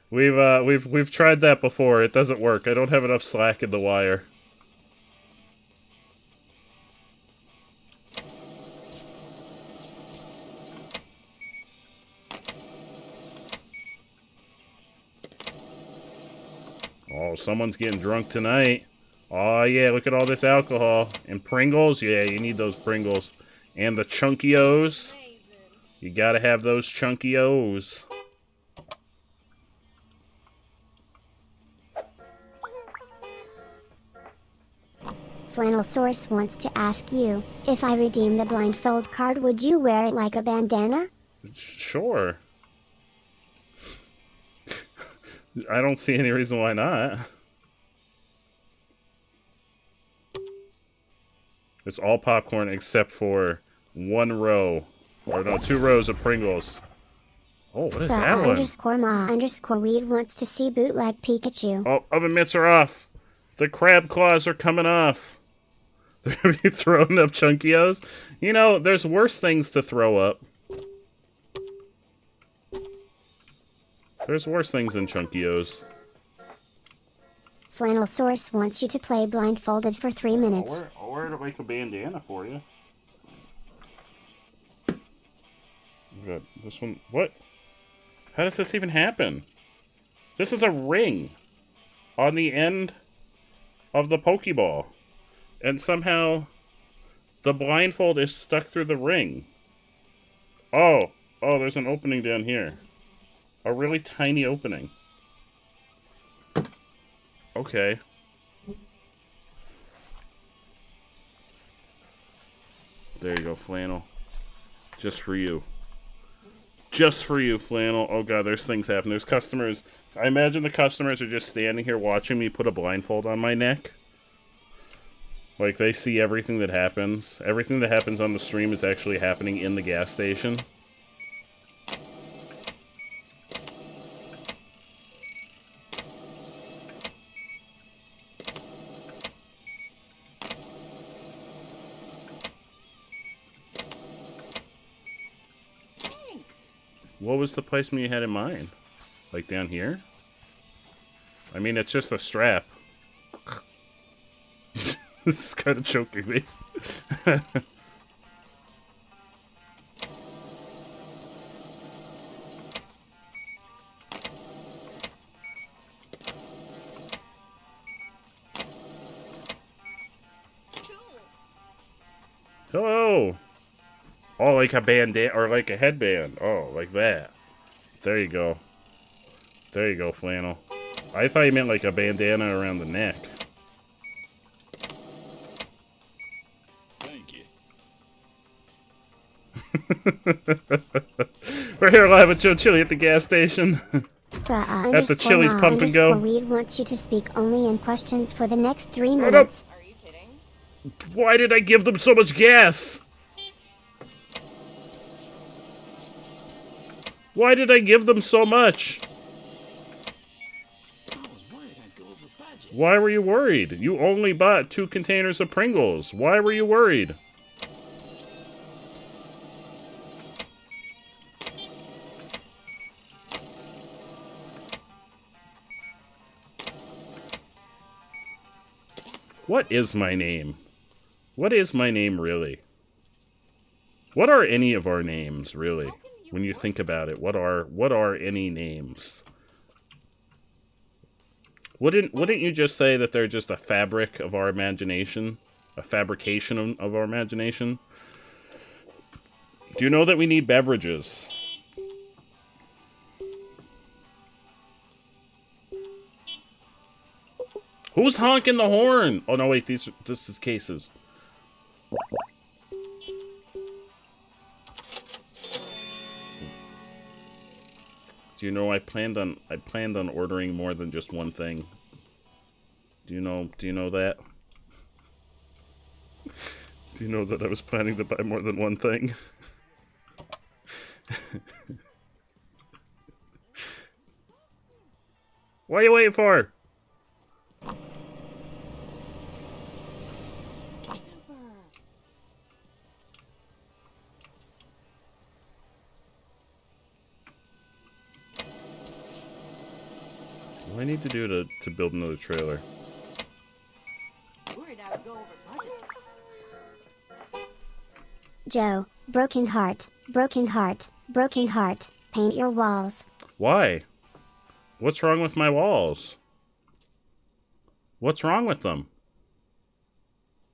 We've tried that before. It doesn't work. I don't have enough slack in the wire. Oh, someone's getting drunk tonight. Oh, yeah, look at all this alcohol. And Pringles? Yeah, you need those Pringles. And the Chunky-O's. You gotta have those Chunky-O's. Flannel Source wants to ask you, if I redeem the blindfold card, would you wear it like a bandana? Sure. I don't see any reason why not. It's all popcorn except for one row. Or no, 2 rows of Pringles. Oh, what is that one? _ma_weed wants to see bootleg Pikachu. Oh, oven mitts are off. The crab claws are coming off. They're gonna be throwing up Chunky-O's. You know, there's worse things to throw up. There's worse things than Chunky-O's. Flannel Source wants you to play blindfolded for 3 minutes. I'll wear it like a bandana for you. Good. This one, what? How does this even happen? This is a ring on the end of the Pokeball. And somehow the blindfold is stuck through the ring. Oh, there's an opening down here. A really tiny opening. Okay. There you go, Flannel. Just for you. Just for you, Flannel. Oh god, there's things happening. There's customers. I imagine the customers are just standing here watching me put a blindfold on my neck. Like, they see everything that happens. Everything that happens on the stream is actually happening in the gas station. What was the placement you had in mind? Like down here? I mean, it's just a strap. This is kind of choking me. Hello! Oh, like a bandana, or like a headband. Oh, like that. There you go. There you go, Flannel. I thought you meant like a bandana around the neck. Thank you. We're here live with Joe Chili at the gas station. At the Chili's Pump and Go. Weed wants you to speak only in questions for the next 3 Hold up. minutes. Are you kidding? Why did I give them so much gas? Why did I give them so much? Why were you worried? You only bought 2 containers of Pringles. Why were you worried? What is my name? What is my name, really? What are any of our names, really? When you think about it, what are any names? Wouldn't you just say that they're just a fabric of our imagination? A fabrication of our imagination? Do you know that we need beverages? Who's honking the horn? Oh no, wait, this is cases. Do you know I planned on ordering more than just one thing? Do you know that? Do you know that I was planning to buy more than one thing? What are you waiting for? What do I need to do to build another trailer? Worried I would go over budget. Joe, broken heart, broken heart, broken heart. Paint your walls. Why? What's wrong with my walls? What's wrong with them?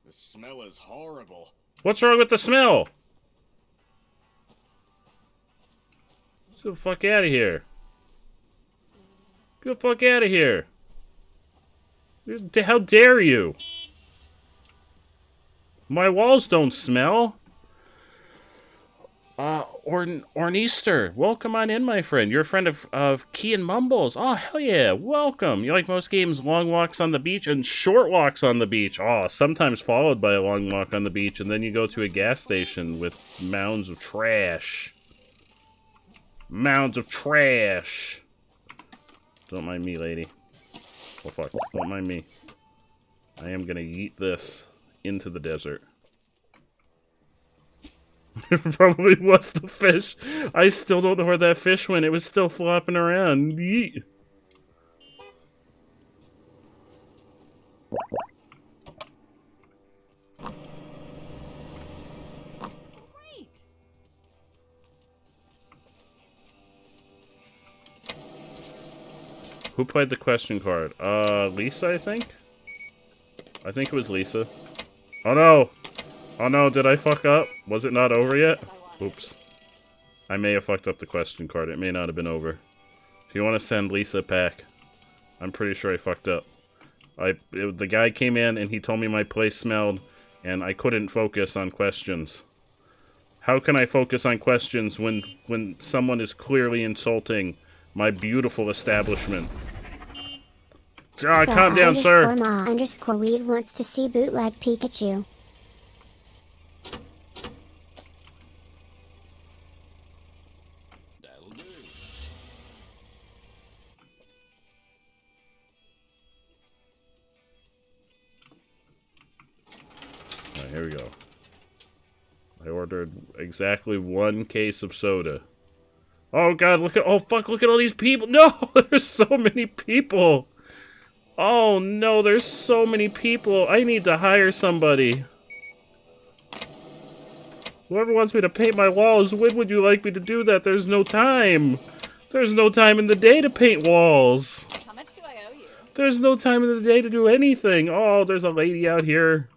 The smell is horrible. What's wrong with the smell? Get the fuck out of here. Get the fuck out of here. How dare you? My walls don't smell. Orneaster, welcome on in, my friend. You're a friend of Key and Mumbles. Oh, hell yeah, welcome. You like most games, long walks on the beach and short walks on the beach. Oh, sometimes followed by a long walk on the beach, and then you go to a gas station with mounds of trash. Mounds of trash. Don't mind me, lady. Oh, fuck. Don't mind me. I am gonna yeet this into the desert. It probably was the fish. I still don't know where that fish went. It was still flopping around. Yeet. Great. Who played the question card? Lisa, I think? I think it was Lisa. Oh no! Oh no, did I fuck up? Was it not over yet? Oops. I may have fucked up the question card. It may not have been over. If you want to send Lisa a pack, I'm pretty sure I fucked up. The guy came in and he told me my place smelled, and I couldn't focus on questions. How can I focus on questions when someone is clearly insulting my beautiful establishment? Ah, calm down, sir. _ Weed wants to see bootleg Pikachu. That'll do. Alright, here we go. I ordered exactly 1 case of soda. Oh god, look at all these people. No, there's so many people. Oh no, there's so many people. I need to hire somebody. Whoever wants me to paint my walls, when would you like me to do that? There's no time. There's no time in the day to paint walls. How much do I owe you? There's no time in the day to do anything. Oh, there's a lady out here.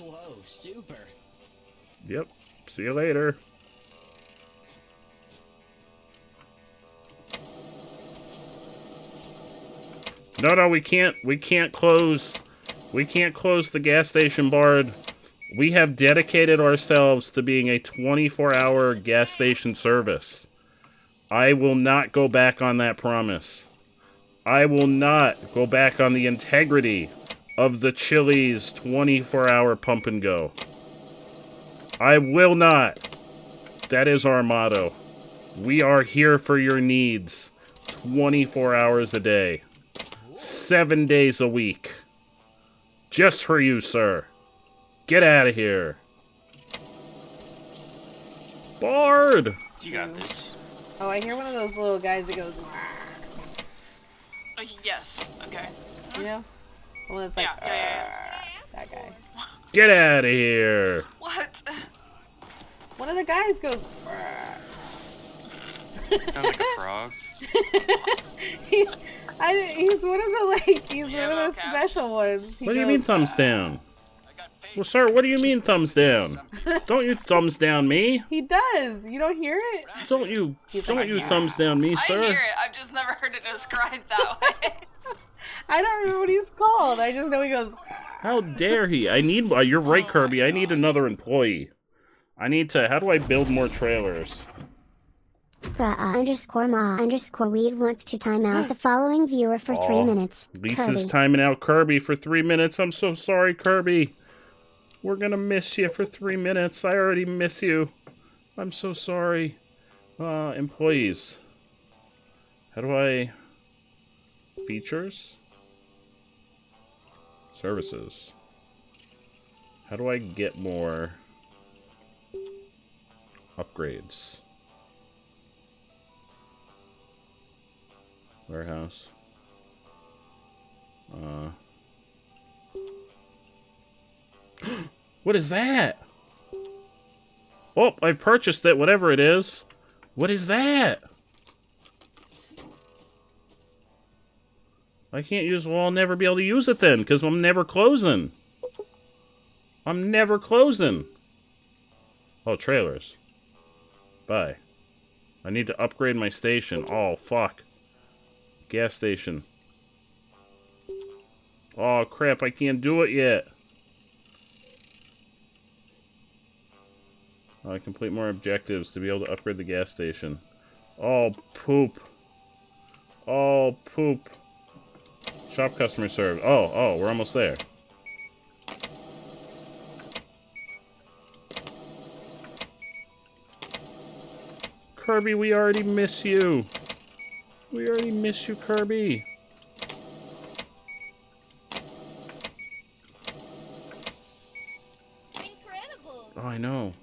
Whoa, super. Yep. See you later. No, we can't close. We can't close the gas station, Bard. We have dedicated ourselves to being a 24-hour gas station service. I will not go back on that promise. I will not go back on the integrity of the Chili's 24-hour pump and go. I will not. That is our motto. We are here for your needs 24 hours a day. 7 days a week. Just for you, sir. Get out of here. Bard! You got this. Oh, I hear one of those little guys that goes, Yes. Okay. you know? The one that's like, Yeah. that guy. Get out of here. What? One of the guys goes, Sounds like a frog. he's one of the, like, he's one of the special ones. He What do you goes, mean thumbs down? Well, sir, what do you mean thumbs down? Don't you thumbs down me? He does. You don't hear it? Don't you thumbs down me, I sir? hear it. I've just never heard it described that way. I don't remember what he's called. I just know he goes, How dare he? I need... you're right, Kirby. I need another employee. I need to... How do I build more trailers? _ma_weed wants to time out the following viewer for 3 minutes. Lisa's Kirby. timing out Kirby for 3 minutes. I'm so sorry, Kirby. We're gonna miss you for 3 minutes. I already miss you. I'm so sorry. Employees. How do I... Features? Services. How do I get more... upgrades? Warehouse. What is that? Oh, I purchased it, whatever it is. What is that? I can't use... Well, I'll never be able to use it then, because I'm never closing. I'm never closing. Oh, trailers. Bye. I need to upgrade my station. Oh, fuck. Gas station. Oh, crap, I can't do it yet. I complete more objectives to be able to upgrade the gas station. Oh, poop. Oh, poop. Shop customer served. Oh, we're almost there. Kirby, we already miss you. We already miss you, Kirby. Incredible. Oh, I know.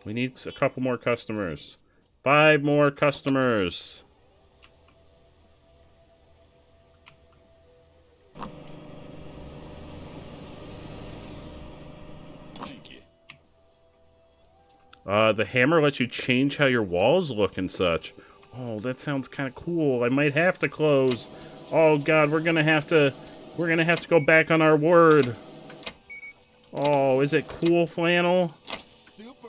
We need a couple more customers. 5 more customers. Thank you. The hammer lets you change how your walls look and such. Oh, that sounds kind of cool. I might have to close. Oh God, we're gonna have to go back on our word. Oh, is it cool, Flannel? Super.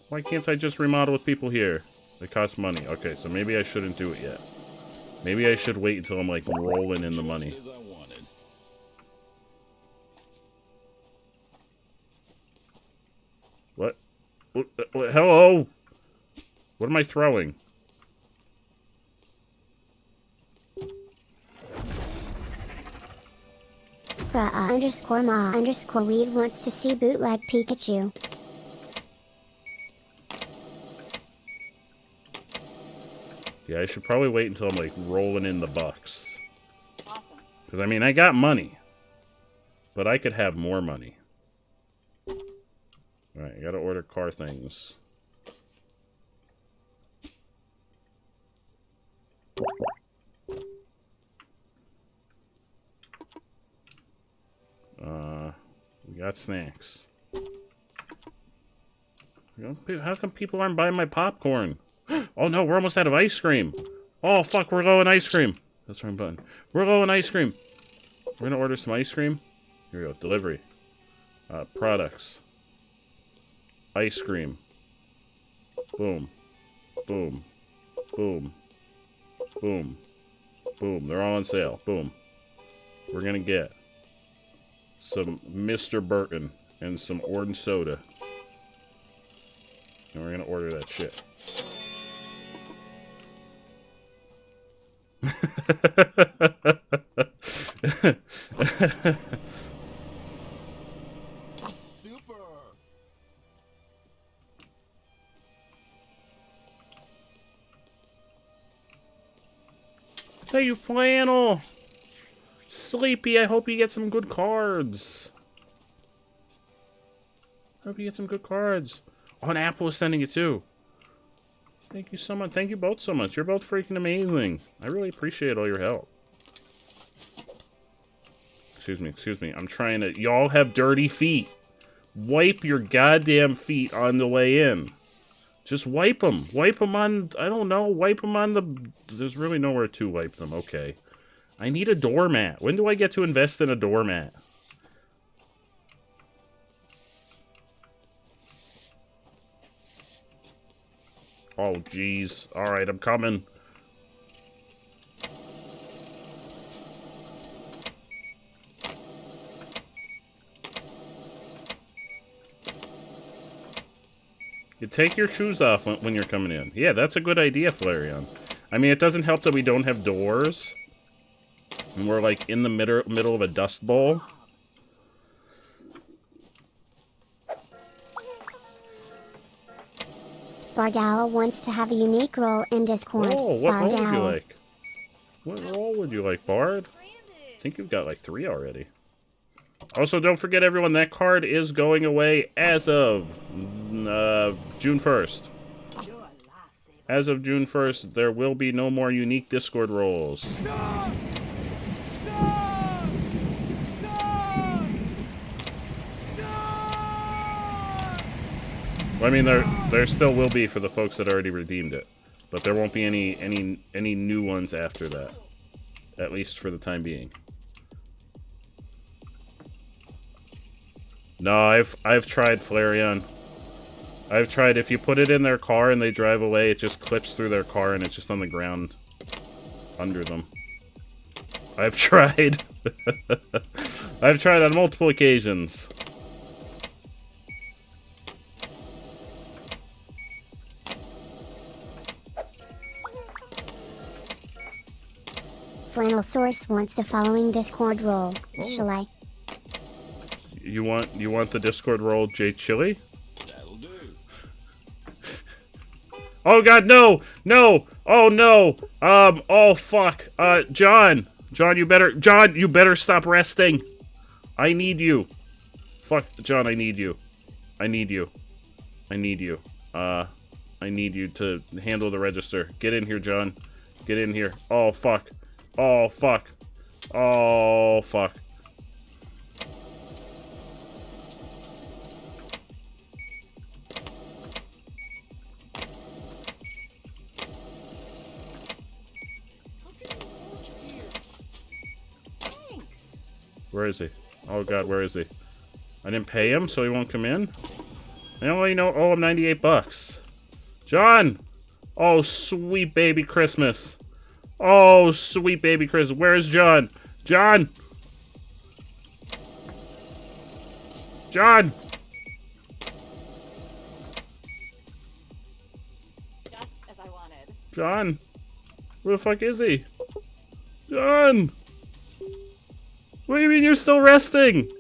Why can't I just remodel with people here? It costs money. Okay, so maybe I shouldn't do it yet. Maybe I should wait until I'm like rolling in the money. Just as I wanted. What? Hello? What am I throwing? _ma_weed wants to see bootleg Pikachu. Yeah, I should probably wait until I'm like rolling in the bucks. Awesome. Because I mean, I got money. But I could have more money. Alright, I gotta order car things. We got snacks. How come people aren't buying my popcorn? Oh no, we're almost out of ice cream. Oh fuck, we're low on ice cream. That's the wrong button. We're low on ice cream. We're gonna order some ice cream. Here we go, delivery. Products. Ice cream. Boom. Boom. Boom. Boom. Boom. They're all on sale. Boom. We're gonna get some Mr. Burton and some orange soda. And we're gonna order that shit. Super. Hey, you flannel! Sleepy, I hope you get some good cards. Hope you get some good cards. Oh, and Apple is sending it too. Thank you so much. Thank you both so much. You're both freaking amazing. I really appreciate all your help. Excuse me, excuse me. I'm trying to... Y'all have dirty feet. Wipe your goddamn feet on the way in. Just wipe them. Wipe them on... I don't know. Wipe them on the... There's really nowhere to wipe them. Okay. I need a doormat. When do I get to invest in a doormat? Oh, jeez. Alright, I'm coming. You take your shoes off when you're coming in. Yeah, that's a good idea, Flareon. I mean, it doesn't help that we don't have doors. And we're, like, in the middle of a dust bowl. Bardal wants to have a unique role in Discord. Oh, what role would you Bardal. like? What role would you like, Bard? I think you've got, like, 3 already. Also, don't forget, everyone, that card is going away as of June 1st. As of June 1st, there will be no more unique Discord roles. Well, I mean, there still will be for the folks that already redeemed it, but there won't be any new ones after that, at least for the time being. No, I've tried Flareon. I've tried. If you put it in their car and they drive away, it just clips through their car and it's just on the ground under them. I've tried. I've tried on multiple occasions. Flannel Source wants the following Discord role. Oh. Shall I? You want the Discord role, J Chili? That'll do. Oh God, no, no, oh no, oh fuck, John, you better stop resting. I need you. Fuck, John, I need you. I need you. I need you. I need you to handle the register. Get in here, John. Get in here. Oh fuck. Oh fuck. Oh fuck. Where is he? Oh God, where is he? I didn't pay him, so he won't come in? I only owe him 98 bucks. John! Oh, sweet baby Christmas. Oh, sweet baby Christmas. Where's John? John! John! Just as I wanted. John! Where the fuck is he? John! What do you mean you're still resting?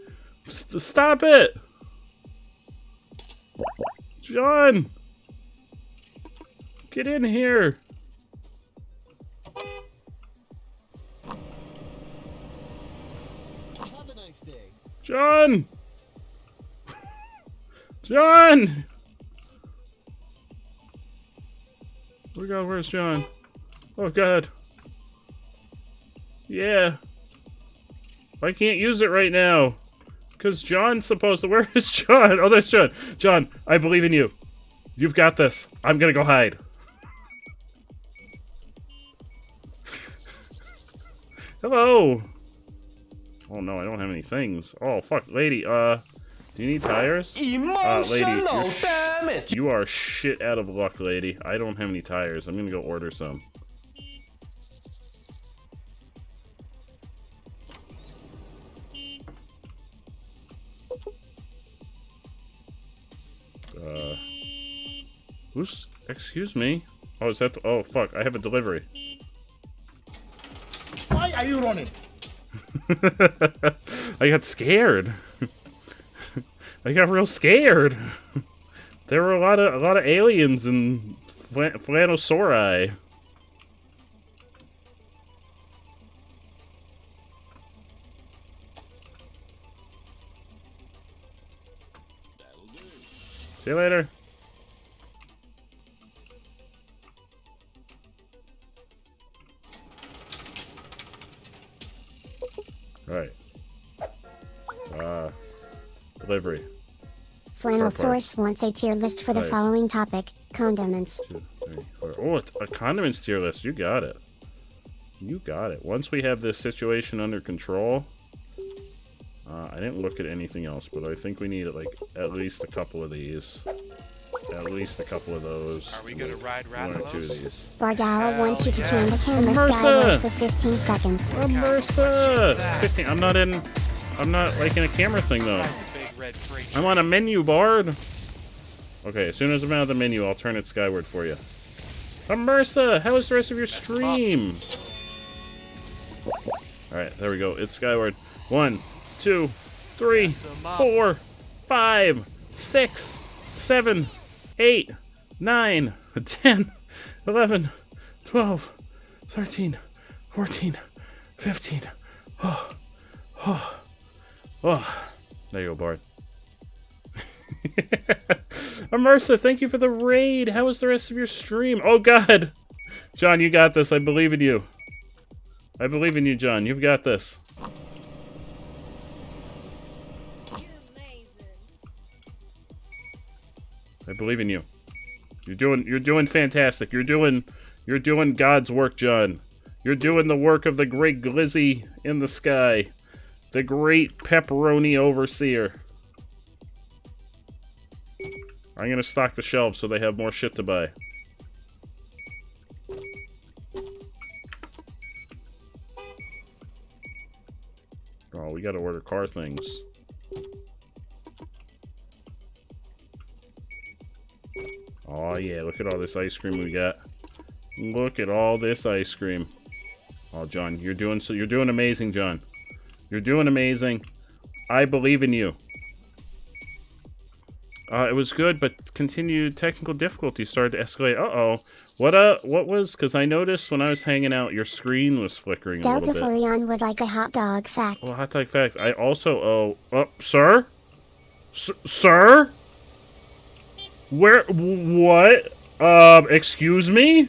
Stop it! John! Get in here! Have a nice day. John! John! Oh God, where's John? Oh God. Yeah. I can't use it right now. Because John's supposed to... Where is John? Oh, there's John. John, I believe in you. You've got this. I'm gonna go hide. Hello. Oh no, I don't have any things. Oh, fuck, lady. Do you need tires? Emotional lady, damage. you are shit out of luck, lady. I don't have any tires. I'm gonna go order some. Who's... Excuse me? Oh, is that... Oh, fuck. I have a delivery. Why are you running? I got scared. I got real scared. There were a lot of aliens and flanosauri. See you later. All right. Delivery. Flannelsaurus wants a tier list for the Right. following topic: condiments. 2, 3, 4. Oh, it's a condiments tier list. You got it. You got it. Once we have this situation under control, I didn't look at anything else, but I think we need like at least a couple of these. At least a couple of those. Are we gonna ride One or two of Rathalos? these. Bardala wants you to turn the yes. camera Mercer! skyward for 15 seconds. Mercer! 15. I'm not like in a camera thing though. Big red freight I'm on a menu, Bard. Okay, as soon as I'm out of the menu, I'll turn it skyward for you. Mercer, how was the rest of your stream? Alright, there we go. It's skyward. 1, 2, 3, 4, 5, 6, 7, 8, 9, 10, 11, 12, 13, 14, 15. Oh, oh, oh. There you go, Bard. Mercer, thank you for the raid. How was the rest of your stream? Oh, God. John, you got this. I believe in you. I believe in you, John. You've got this. I believe in you. You're doing fantastic. You're doing God's work, John. You're doing the work of the great glizzy in the sky. The great pepperoni overseer. I'm gonna stock the shelves so they have more shit to buy. Oh, we gotta order car things. Oh yeah, look at all this ice cream we got. Look at all this ice cream. Oh, John, you're doing amazing, John. You're doing amazing. I believe in you. It was good, but continued technical difficulties started to escalate. Uh-oh. What was... Because I noticed when I was hanging out, your screen was flickering a Delta little bit. Florian would like a hot dog fact. Well, hot dog fact. I also... sir? Sir? Where... What? Excuse me?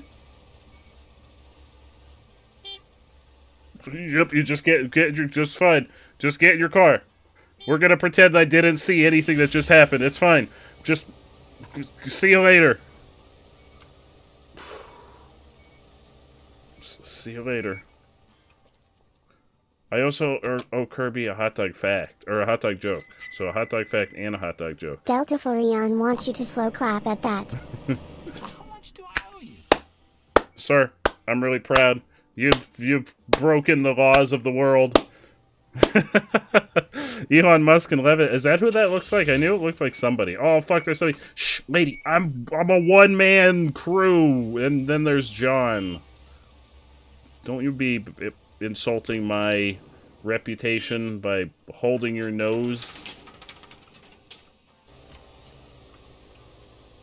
Yep, you just just fine. Just get in your car. We're gonna pretend I didn't see anything that just happened. It's fine. Just see you later. See you later. I also owe Kirby a hot dog fact, or a hot dog joke. So a hot dog fact and a hot dog joke. Delta Florian wants you to slow clap at that. Sir, I'm really proud. You've broken the laws of the world. Elon Musk and Levitt. Is that who that looks like? I knew it looked like somebody. Oh fuck, there's somebody. Shh, lady, I'm a one-man crew, and then there's John. Don't you be insulting my reputation by holding your nose.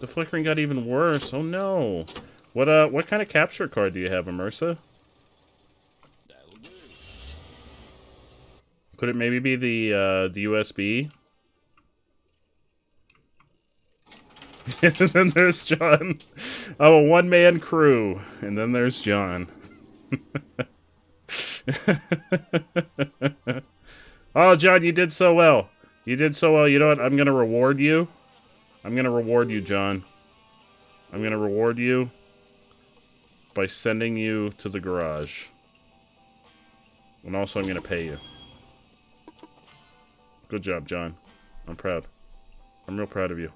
The flickering got even worse. Oh no. What kind of capture card do you have, Immersa? Could it maybe be the USB? And then there's John. Oh, a one-man crew. And then there's John. Oh, John, you did so well. You did so well. You know what? I'm going to reward you. I'm going to reward you, John. I'm going to reward you by sending you to the garage. And also, I'm going to pay you. Good job, John. I'm proud. I'm real proud of you.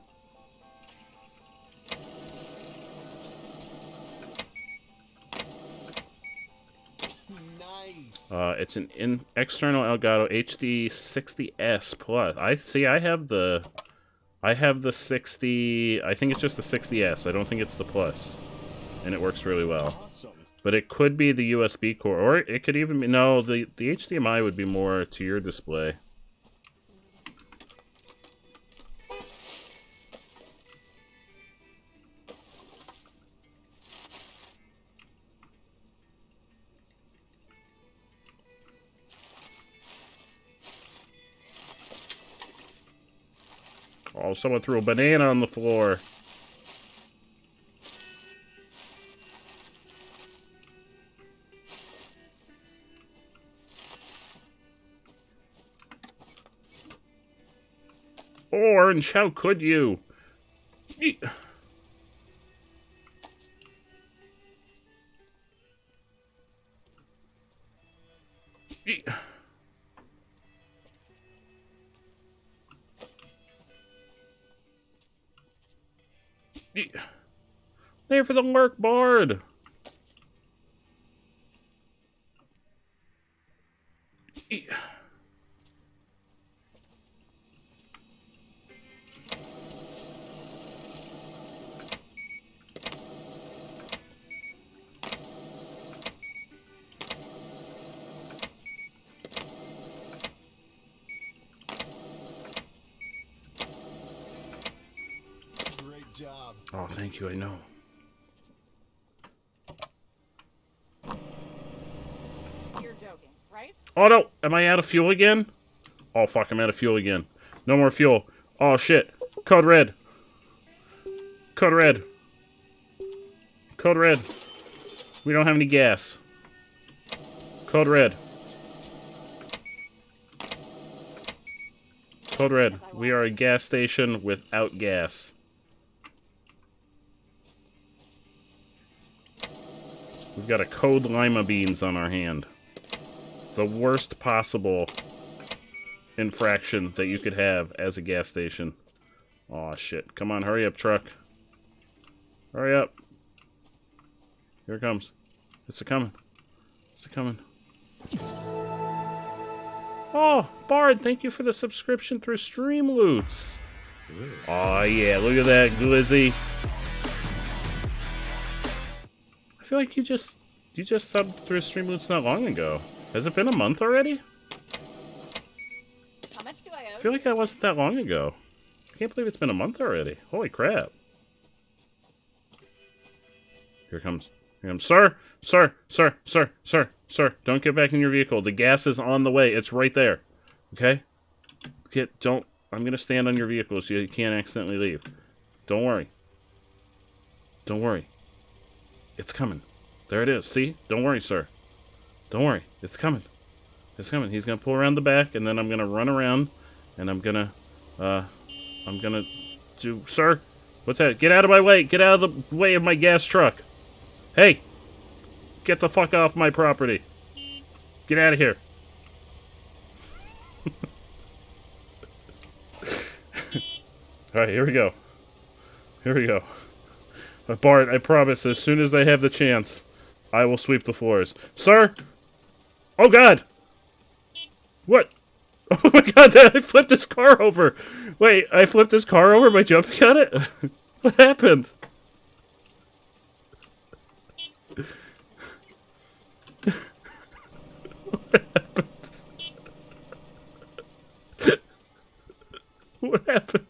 Nice. It's an external Elgato HD 60S Plus. I have the 60. I think it's just the 60S. I don't think it's the Plus, and it works really well. Awesome. But it could be the USB core, or it could even be no. The HDMI would be more to your display. Oh, someone threw a banana on the floor. Orange, how could you? Ye- Ye- Ye- There for the lurk board. Ye- Great job. Oh, thank you, I know. You're joking, right? Oh no, am I out of fuel again? Oh fuck, I'm out of fuel again. No more fuel. Oh shit. Code red. Code red. Code red. We don't have any gas. Code red. Code red. We are a gas station without gas. We've got a code lima beans on our hand. The worst possible infraction that you could have as a gas station. Aw, shit. Come on, hurry up, truck. Hurry up. Here it comes. It's a-coming. It's a-coming. Oh, Bard, thank you for the subscription through Streamloots. Aw, yeah, look at that, Glizzy. I feel like you just subbed through Streamloots not long ago. Has it been a month already? How much do I owe? I feel like that wasn't that long ago. I can't believe it's been a month already. Holy crap. Here it comes. Here it comes. Sir! Sir! Sir! Sir! Sir! Sir! Don't get back in your vehicle. The gas is on the way. It's right there. Okay? I'm gonna stand on your vehicle so you can't accidentally leave. Don't worry. Don't worry. It's coming. There it is. See? Don't worry, sir. Don't worry. It's coming. It's coming. He's gonna pull around the back, and then I'm gonna run around, and I'm gonna do... Sir? What's that? Get out of my way! Get out of the way of my gas truck! Hey! Get the fuck off my property! Get out of here! Alright, here we go. Here we go. Bart, I promise, as soon as I have the chance, I will sweep the floors. Sir! Oh god! What? Oh my god, I flipped his car over! Wait, I flipped his car over by jumping on it? What happened? What happened? What happened?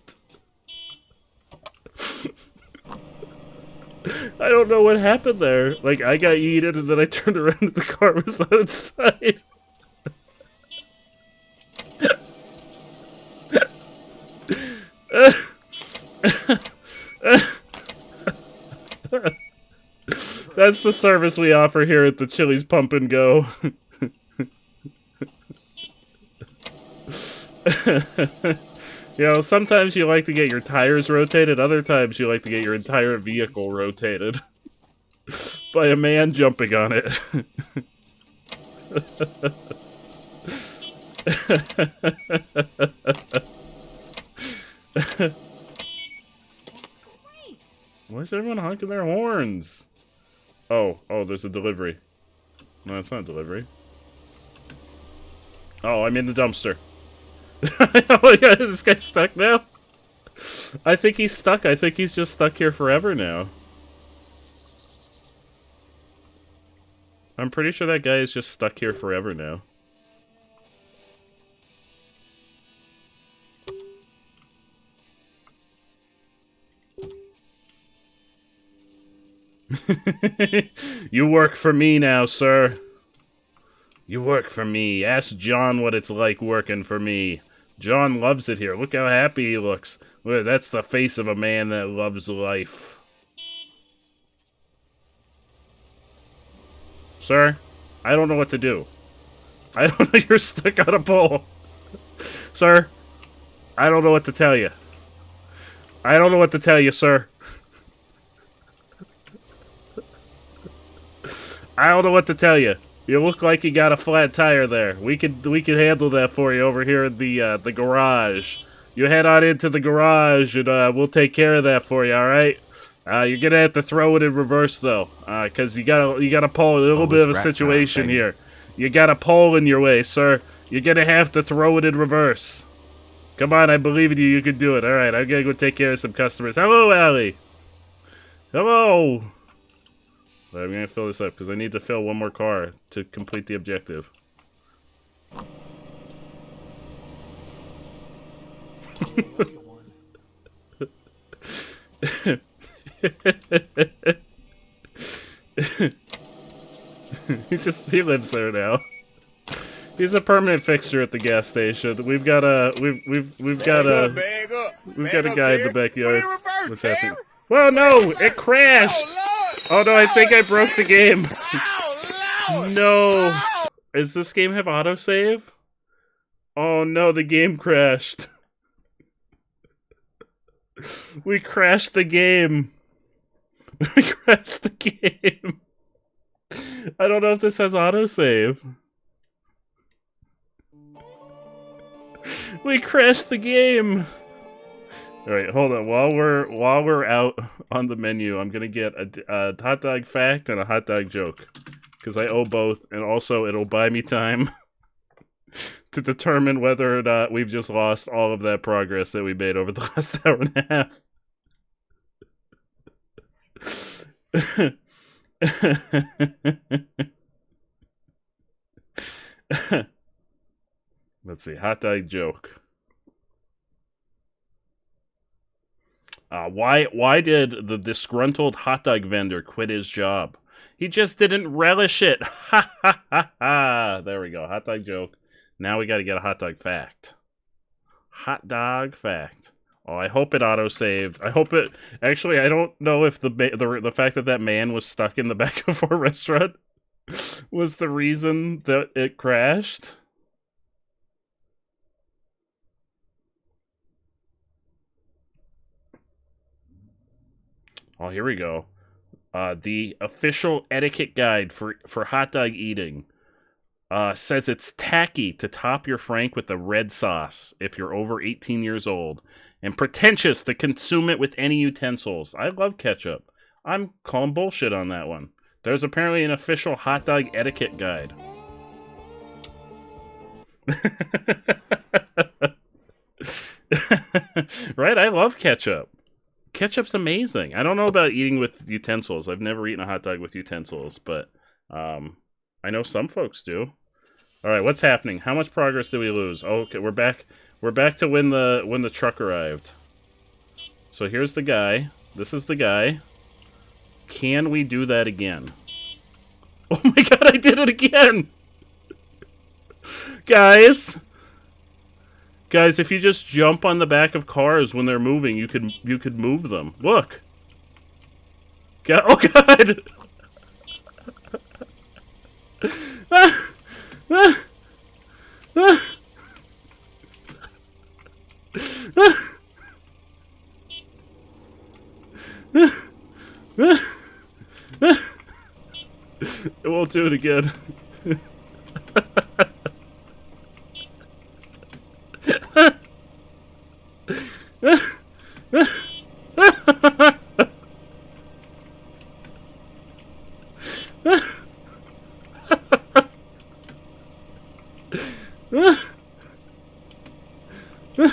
I don't know what happened there. Like, I got yeeted and then I turned around and the car was on its side. That's the service we offer here at the Chili's Pump and Go. You know, sometimes you like to get your tires rotated, other times you like to get your entire vehicle rotated. By a man jumping on it. Why is everyone honking their horns? Oh, there's a delivery. No, it's not a delivery. Oh, I'm in the dumpster. Oh my god, is this guy stuck now? I think he's stuck. I think he's just stuck here forever now. I'm pretty sure that guy is just stuck here forever now. You work for me now, sir. You work for me. Ask John what it's like working for me. John loves it here. Look how happy he looks. Look, that's the face of a man that loves life. Sir, I don't know what to do. I don't know, you're stuck on a pole. Sir, I don't know what to tell you. I don't know what to tell you, sir. I don't know what to tell you. You look like you got a flat tire there. We could handle that for you over here in the garage. You head on into the garage and we'll take care of that for you. All right. You're gonna have to throw it in reverse though, cause you got a pole. A little bit of a situation here. You got a pole in your way, sir. You're gonna have to throw it in reverse. Come on, I believe in you. You can do it. All right, I'm gonna go take care of some customers. Hello, Allie. Hello. I'm gonna fill this up because I need to fill one more car to complete the objective. He lives there now. He's a permanent fixture at the gas station. We've got a guy in the backyard. What's happening? Well, no, it crashed. Oh no, I think I broke the game. No. Does this game have autosave? Oh no, the game crashed. We crashed the game. We crashed the game. I don't know if this has autosave. We crashed the game. All right, hold on. While we're out on the menu, I'm gonna get a hot dog fact and a hot dog joke, because I owe both, and also it'll buy me time to determine whether or not we've just lost all of that progress that we made over the last hour and a half. Let's see, hot dog joke. Why did the disgruntled hot dog vendor quit his job? He just didn't relish it. Ha ha ha ha. There we go. Hot dog joke. Now we got to get a hot dog fact. Hot dog fact. Oh, I hope it auto-saved. I hope it... Actually, I don't know if the fact that that man was stuck in the back of our restaurant was the reason that it crashed. Oh, here we go. The official etiquette guide for hot dog eating says it's tacky to top your Frank with the red sauce if you're over 18 years old, and pretentious to consume it with any utensils. I love ketchup. I'm calling bullshit on that one. There's apparently an official hot dog etiquette guide. Right? I love ketchup. Ketchup's amazing. I don't know about eating with utensils. I've never eaten a hot dog with utensils, but I know some folks do. All right, what's happening? How much progress did we lose? Oh, okay, we're back. We're back to when the truck arrived. So here's the guy. This is the guy. Can we do that again? Oh my god, I did it again! Guys! Guys, if you just jump on the back of cars when they're moving, you could move them. Look. God, oh god. It won't do it again. Well.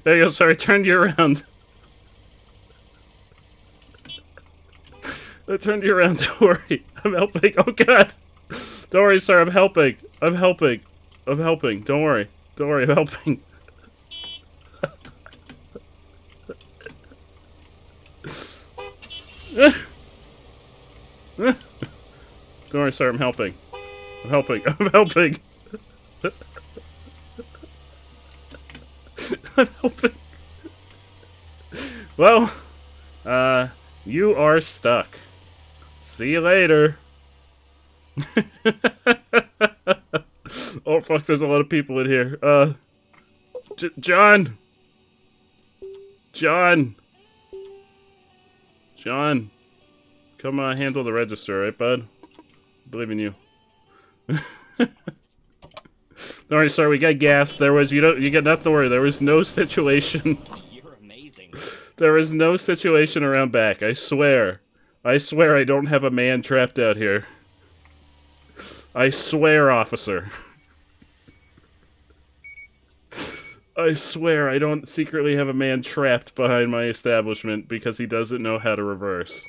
There you go, sorry, I turned you around. I turned you around, don't worry. I'm helping. Oh god! Don't worry, sir, I'm helping. I'm helping. I'm helping. Don't worry. Don't worry, I'm helping. Don't worry, sir, I'm helping. I'm helping. I'm helping. I'm helping. Well, you are stuck. See you later. Oh fuck, there's a lot of people in here. John! John! John! Come handle the register, right, bud? I believe in you. Don't worry, sir, we got gas. There was, you got nothing to worry. There was no situation. You're amazing. There was no situation around back, I swear. I swear I don't have a man trapped out here. I swear, officer. I swear I don't secretly have a man trapped behind my establishment because he doesn't know how to reverse.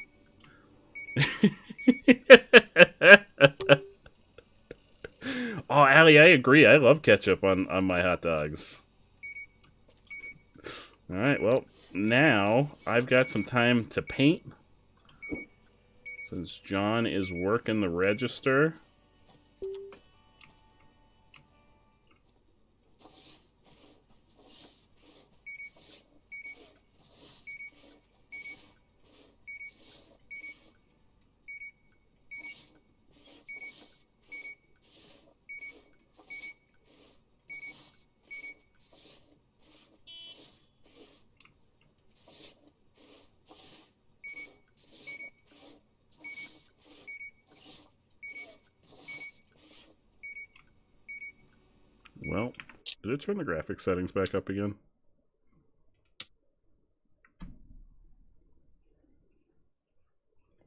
Oh, Allie, I agree. I love ketchup on my hot dogs. Alright, well, now I've got some time to paint. Since John is working the register. Well, did it turn the graphics settings back up again?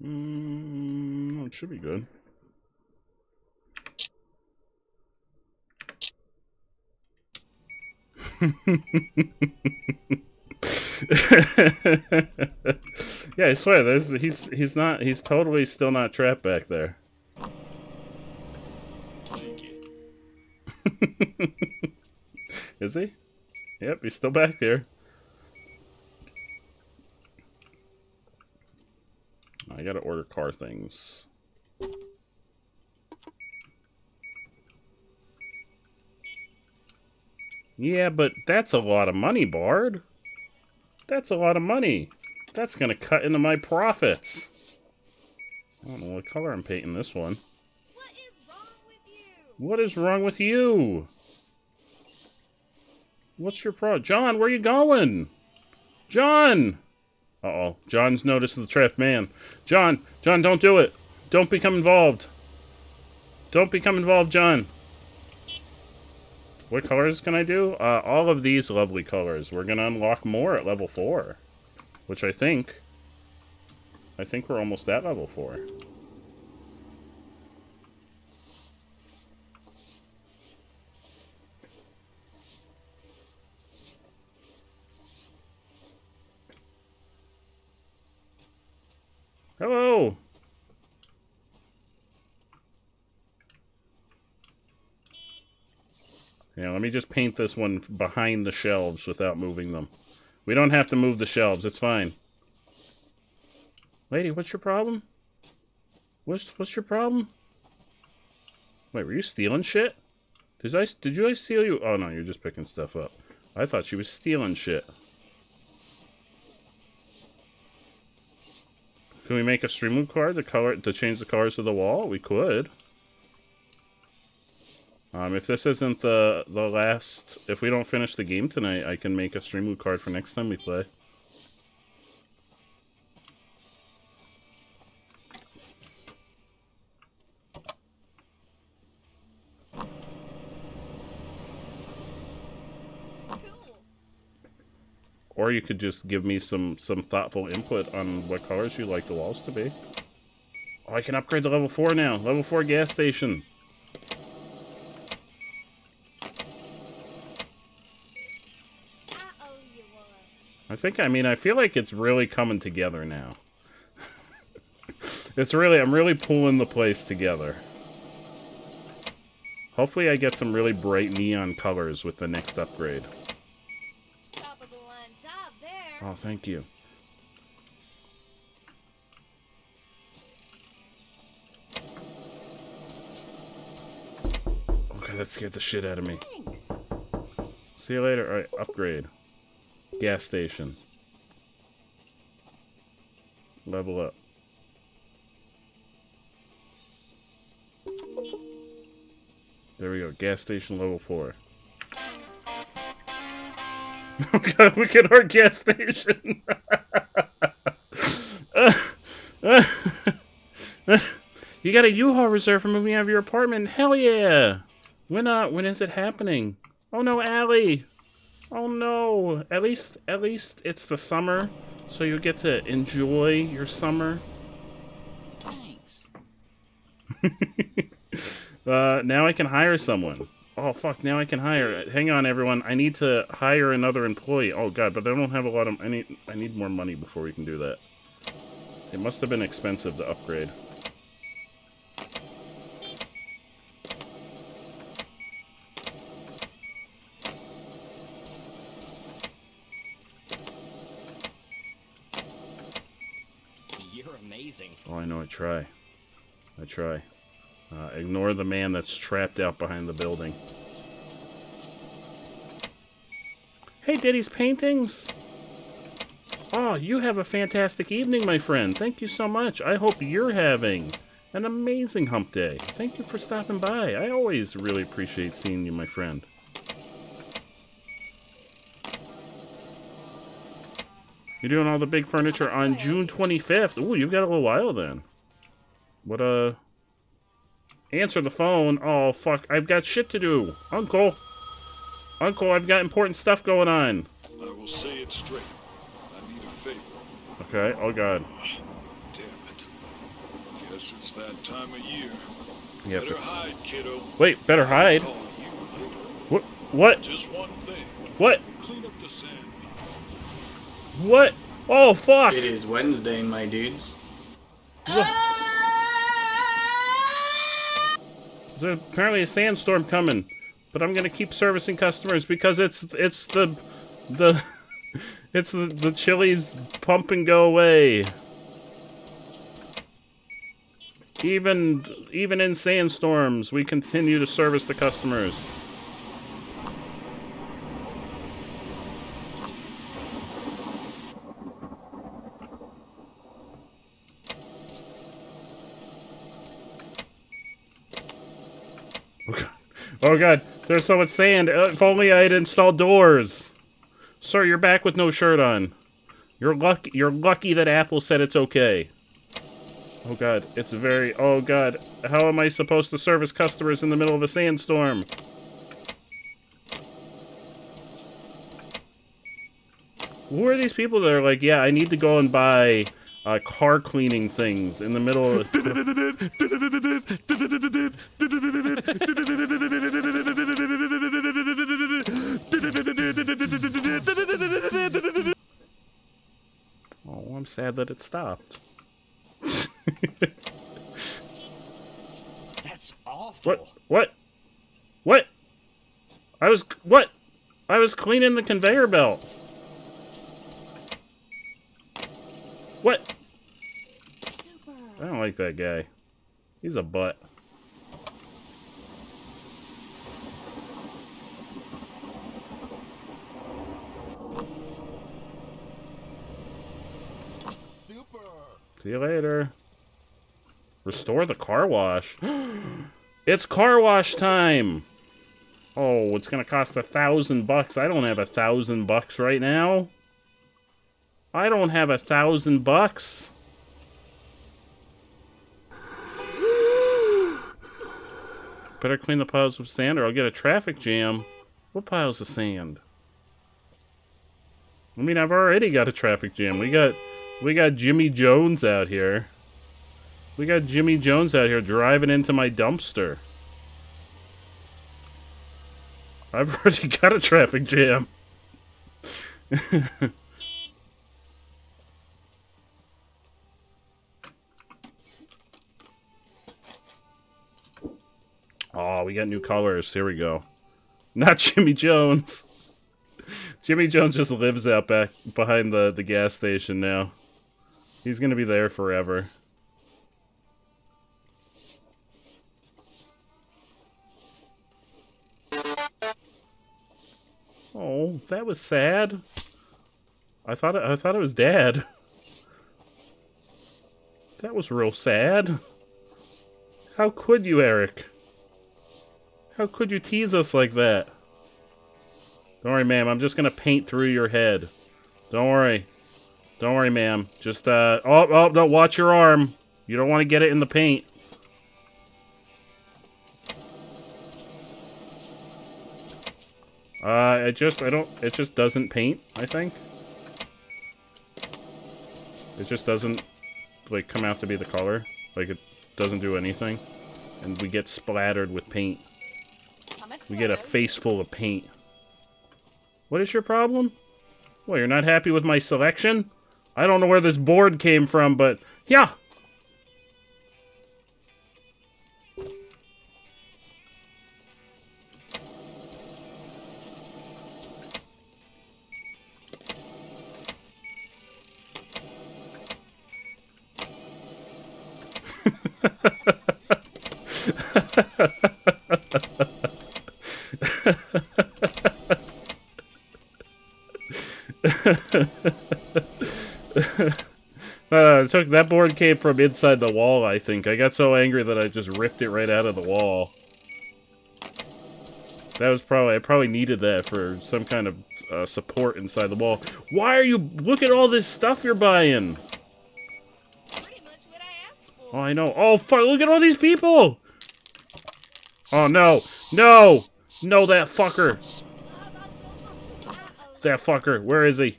No, it should be good. Yeah, I swear, he's totally still not trapped back there. Is he? Yep, he's still back there. I gotta order car things. Yeah, but that's a lot of money, Bard. That's a lot of money. That's gonna cut into my profits. I don't know what color I'm painting this one. What is wrong with you? What's your problem? John, where you going? John! Uh-oh. John's noticed the trapped man. John, don't do it. Don't become involved. Don't become involved, John. What colors can I do? All of these lovely colors. We're gonna unlock more at level 4. Which I think we're almost at level 4. Hello! Yeah, let me just paint this one behind the shelves without moving them. We don't have to move the shelves, it's fine. Lady, what's your problem? What's your problem? Wait, were you stealing shit? Did I steal you? Oh no, you're just picking stuff up. I thought she was stealing shit. Can we make a stream loop card to change the colors of the wall? We could. If this isn't the last, if we don't finish the game tonight, I can make a stream loop card for next time we play. Or you could just give me some thoughtful input on what colors you'd like the walls to be. Oh, I can upgrade to level 4 now. Level 4 gas station. I feel like it's really coming together now. I'm really pulling the place together. Hopefully I get some really bright neon colors with the next upgrade. Oh, thank you. Okay, that scared the shit out of me. See you later. Alright, upgrade. Gas station. Level up. There we go. Gas station level 4. Oh god, look at our gas station! You got a U-Haul reserved for moving out of your apartment? Hell yeah! When is it happening? Oh no, Allie! Oh no! At least it's the summer, so you'll get to enjoy your summer. Thanks. Now I can hire someone. Oh fuck, now I can hire. Hang on everyone, I need to hire another employee. Oh god, but I don't have a lot of... I need more money before we can do that. It must have been expensive to upgrade. You're amazing. Oh, I know, I try. Ignore the man that's trapped out behind the building. Hey, Diddy's Paintings! Oh, you have a fantastic evening, my friend. Thank you so much. I hope you're having an amazing hump day. Thank you for stopping by. I always really appreciate seeing you, my friend. You're doing all the big furniture on June 25th. Ooh, you've got a little while then. What, answer the phone. Oh, fuck. I've got shit to do. Uncle, I've got important stuff going on. I will say it straight. I need a favor. Okay, oh god. Damn it. Guess it's that time of year. Yep, Better hide, kiddo. Wait, better hide? I'll call you later. What? Just one thing. What? Clean up the sand piles. What? Oh, fuck! It is Wednesday, my dudes. There's apparently a sandstorm coming, but I'm gonna keep servicing customers because it's the Chili's pump and go away. Even in sandstorms, we continue to service the customers. Oh god, there's so much sand. If only I had installed doors. Sir, you're back with no shirt on. You're lucky that Apple said it's okay. Oh god, it's very... Oh god, how am I supposed to service customers in the middle of a sandstorm? Who are these people that are like, yeah, I need to go and buy car cleaning things in the middle of... Oh, I'm sad that it stopped. That's awful. What? What? I was cleaning the conveyor belt. What? I don't like that guy. He's a butt. Super. See you later. Restore the car wash. It's car wash time. Oh, it's gonna cost $1,000. I don't have $1,000 right now. I don't have $1,000. Better clean the piles of sand or I'll get a traffic jam. What piles of sand? I mean, I've already got a traffic jam. We got Jimmy Jones out here. We got Jimmy Jones out here driving into my dumpster. I've already got a traffic jam. Oh, we got new colors. Here we go. Not Jimmy Jones. Jimmy Jones just lives out back behind the gas station now. He's gonna be there forever. Oh, that was sad. I thought it was Dad. That was real sad. How could you, Eric? How could you tease us like that? Don't worry, ma'am. I'm just gonna paint through your head. Don't worry. Don't worry, ma'am. Just, oh, no, watch your arm. You don't want to get it in the paint. It just doesn't paint, I think. It just doesn't, like, come out to be the color. Like, it doesn't do anything. And we get splattered with paint. We get a face full of paint. What is your problem? Well, you're not happy with my selection? I don't know where this board came from, but yeah. That board came from inside the wall, I think. I got so angry that I just ripped it right out of the wall. That was I probably needed that for some kind of support inside the wall. Why are you... Look at all this stuff you're buying! Pretty much what I asked for. Oh, I know. Oh, fuck, look at all these people! Oh, no. No! No, that fucker! That fucker. Where is he?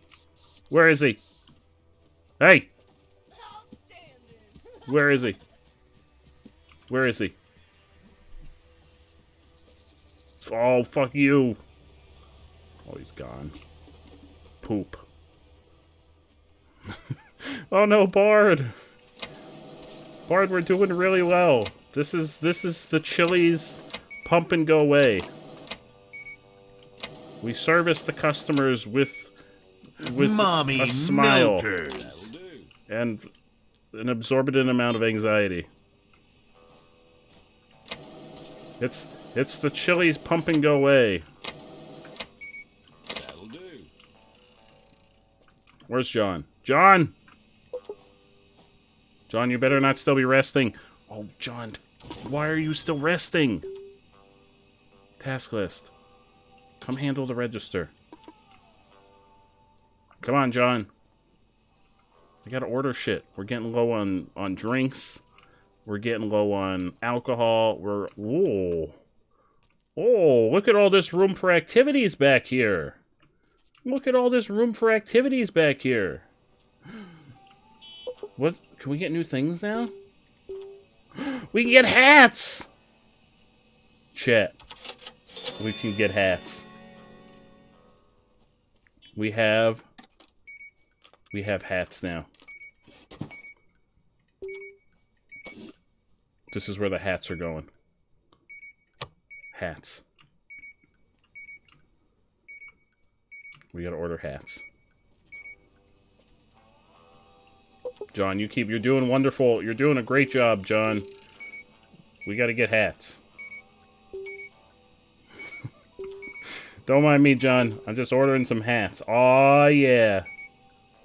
Where is he? Hey! Where is he? Where is he? Oh, fuck you. Oh, he's gone. Poop. Oh no, Bard! Bard, we're doing really well. This is the Chili's pump and go way. We service the customers with Mommy a smile milkers. and an absorbent amount of anxiety. It's the Chili's pump and go way. That'll do. Where's John? John! John, you better not still be resting. Oh, John, why are you still resting? Task list. Come handle the register. Come on, John. I gotta order shit. We're getting low on drinks. We're getting low on alcohol. Ooh. Oh, look at all this room for activities back here. Look at all this room for activities back here. What? Can we get new things now? We can get hats! Chat. We can get hats. We have hats now. This is where the hats are going. Hats. We gotta order hats. John, you're doing wonderful. You're doing a great job, John. We gotta get hats. Don't mind me, John. I'm just ordering some hats. Aw, yeah.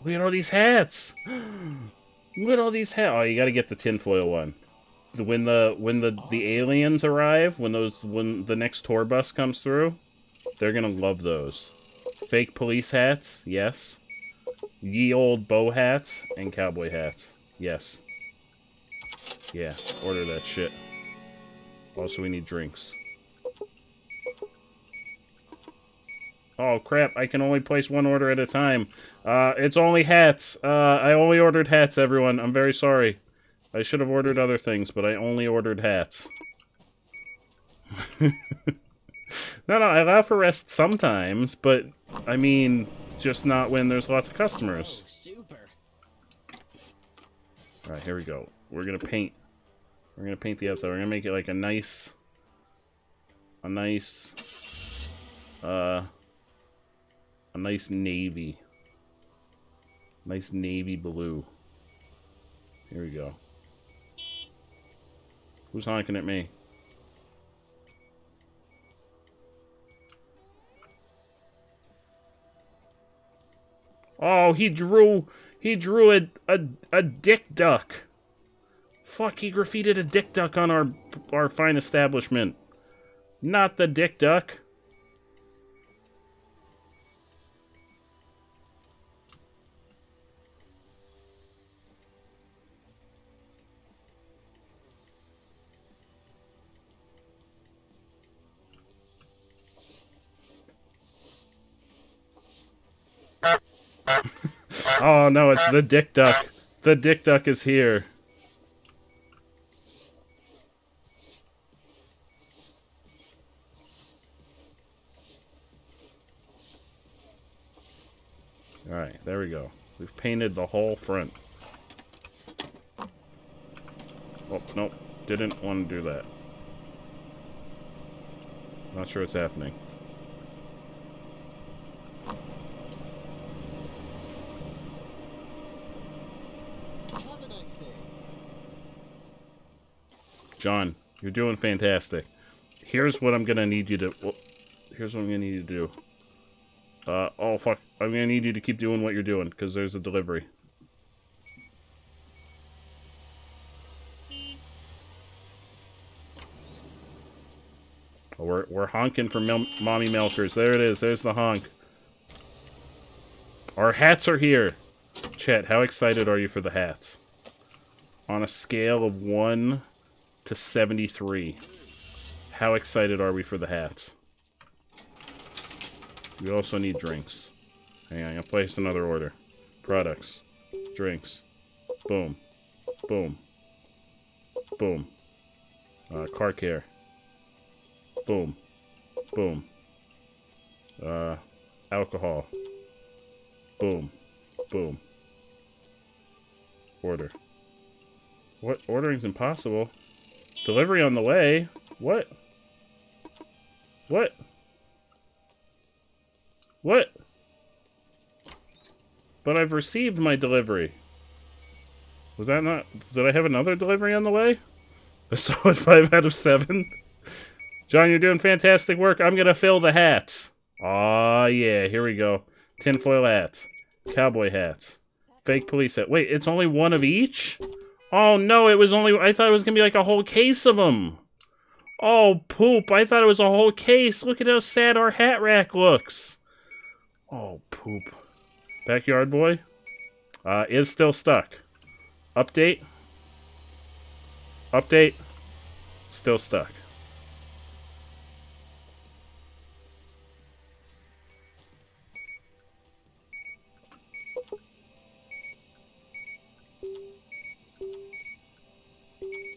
Look at all these hats. Look at all these hats. Oh, you gotta get the tinfoil one. When the aliens arrive, when the next tour bus comes through, they're gonna love those. Fake police hats, yes. Ye old bow hats and cowboy hats, yes. Yeah, order that shit. Also, we need drinks. Oh, crap. I can only place one order at a time. It's only hats. I only ordered hats, everyone. I'm very sorry. I should have ordered other things, but I only ordered hats. No, I allow for rest sometimes, but, I mean, just not when there's lots of customers. Oh, super. Alright, here we go. We're gonna paint. We're gonna paint the outside. We're gonna make it like a nice navy. Nice navy blue. Here we go. Who's honking at me? Oh, he drew a dick duck. Fuck, he graffitied a dick duck on our fine establishment. Not the dick duck. Oh no, it's the dick duck. The dick duck is here. Alright, there we go. We've painted the whole front. Oh, nope. Didn't want to do that. Not sure what's happening. John, you're doing fantastic. Here's what I'm gonna need you to... Well, here's what I'm gonna need you to do. Oh fuck. I'm gonna need you to keep doing what you're doing, because there's a delivery. Oh, we're honking for mommy milkers. There it is. There's the honk. Our hats are here. Chet, how excited are you for the hats? On a scale of 1 to 73. How excited are we for the hats? We also need drinks. Hang on, I'll place another order. Products. Drinks. Boom. Boom. Boom. Car care. Boom. Boom. Alcohol. Boom. Boom. Order. What? Ordering's impossible. Delivery on the way? What? What? What? But I've received my delivery. Was that not... Did I have another delivery on the way? A solid 5 out of 7? John, you're doing fantastic work. I'm gonna fill the hats. Aw, yeah. Here we go. Tinfoil hats. Cowboy hats. Fake police hat. Wait, it's only one of each? Oh, no, it was only... I thought it was gonna be like a whole case of them. Oh, poop. I thought it was a whole case. Look at how sad our hat rack looks. Oh, poop. Backyard boy? Is still stuck. Update? Update? Still stuck.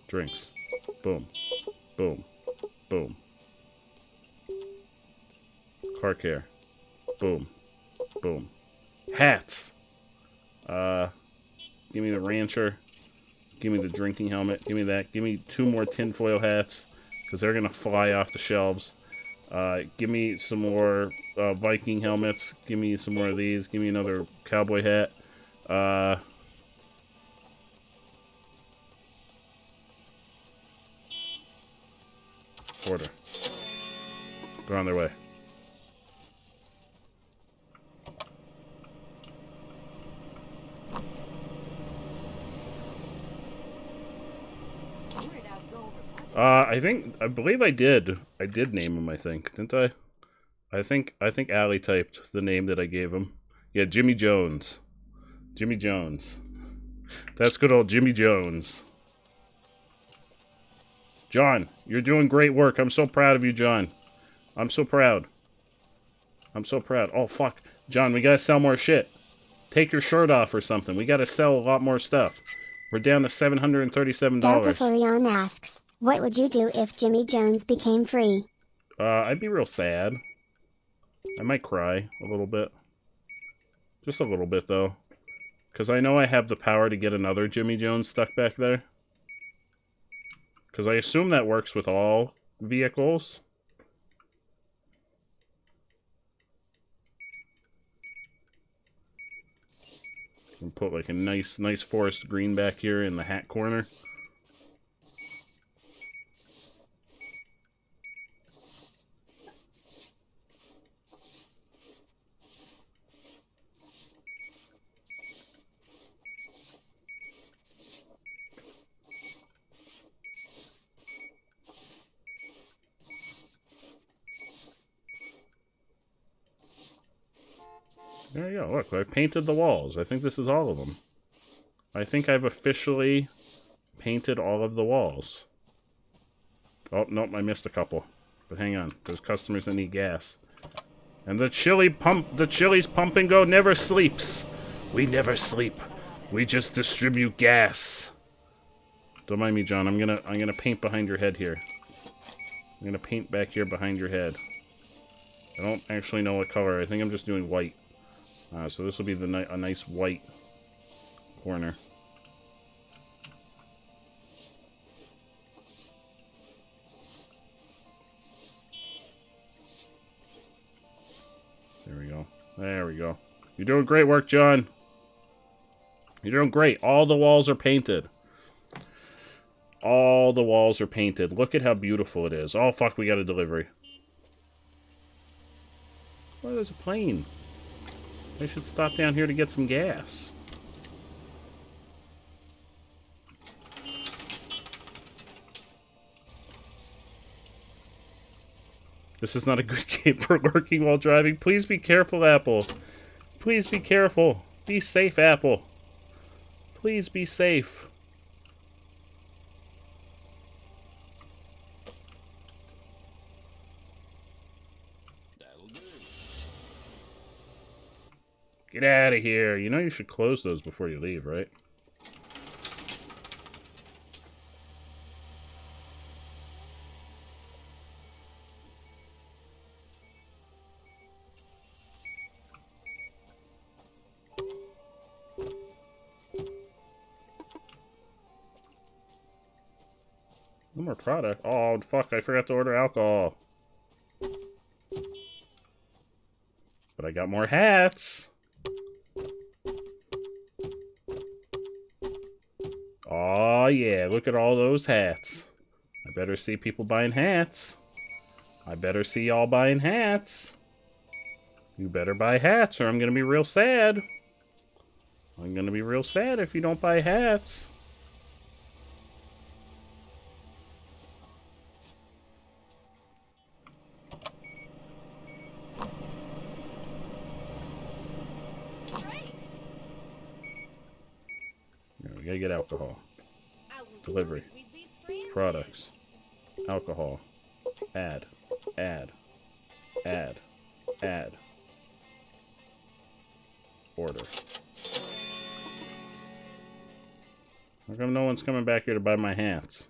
Drinks. Boom. Boom. Boom. Car care. Boom. Boom. Hats. Give me the rancher. Give me the drinking helmet. Give me that. Give me 2 more tinfoil hats, because they're going to fly off the shelves. Give me some more Viking helmets. Give me some more of these. Give me another cowboy hat. Order. They're on their way. I believe I did. I did name him, I think. Didn't I? I think Allie typed the name that I gave him. Yeah, Jimmy Jones. Jimmy Jones. That's good old Jimmy Jones. John, you're doing great work. I'm so proud of you, John. I'm so proud. I'm so proud. Oh, fuck. John, we gotta sell more shit. Take your shirt off or something. We gotta sell a lot more stuff. We're down to $737. Delta Florian asks, what would you do if Jimmy Jones became free? I'd be real sad. I might cry a little bit. Just a little bit, though. Because I know I have the power to get another Jimmy Jones stuck back there. Because I assume that works with all vehicles. And put like a nice forest green back here in the hat corner. There you go. Look, I painted the walls. I think this is all of them. I think I've officially painted all of the walls. Oh, nope, I missed a couple. But hang on. There's customers that need gas. And the Chili's pump and go never sleeps. We never sleep. We just distribute gas. Don't mind me, John. I'm gonna paint behind your head here. I'm gonna paint back here behind your head. I don't actually know what color. I think I'm just doing white. So this will be a nice white corner. There we go. There we go. You're doing great work, John. You're doing great. All the walls are painted. All the walls are painted. Look at how beautiful it is. Oh, fuck, we got a delivery. Oh, there's a plane. I should stop down here to get some gas. This is not a good game for lurking while driving. Please be careful, Apple. Please be careful. Be safe, Apple. Please be safe. Get out of here. You know you should close those before you leave, right? No more product. Oh, fuck. I forgot to order alcohol. But I got more hats. Oh yeah, look at all those hats. I better see people buying hats. I better see y'all buying hats. You better buy hats or I'm gonna be real sad. I'm gonna be real sad if you don't buy hats. We gotta get alcohol. Delivery. Products. Alcohol. Add. Add. Add. Add. Order. How come no one's coming back here to buy my hats?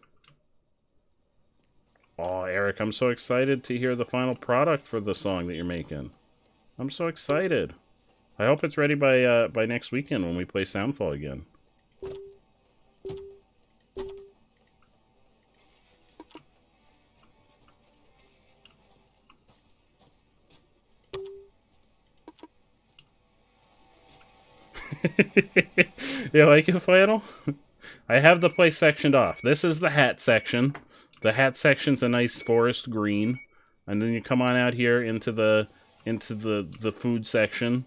Oh, Eric, I'm so excited to hear the final product for the song that you're making. I'm so excited. I hope it's ready by next weekend when we play Soundfall again. You like it, Flannel? I have the place sectioned off. This is the hat section. The hat section's a nice forest green. And then you come on out here into the food section.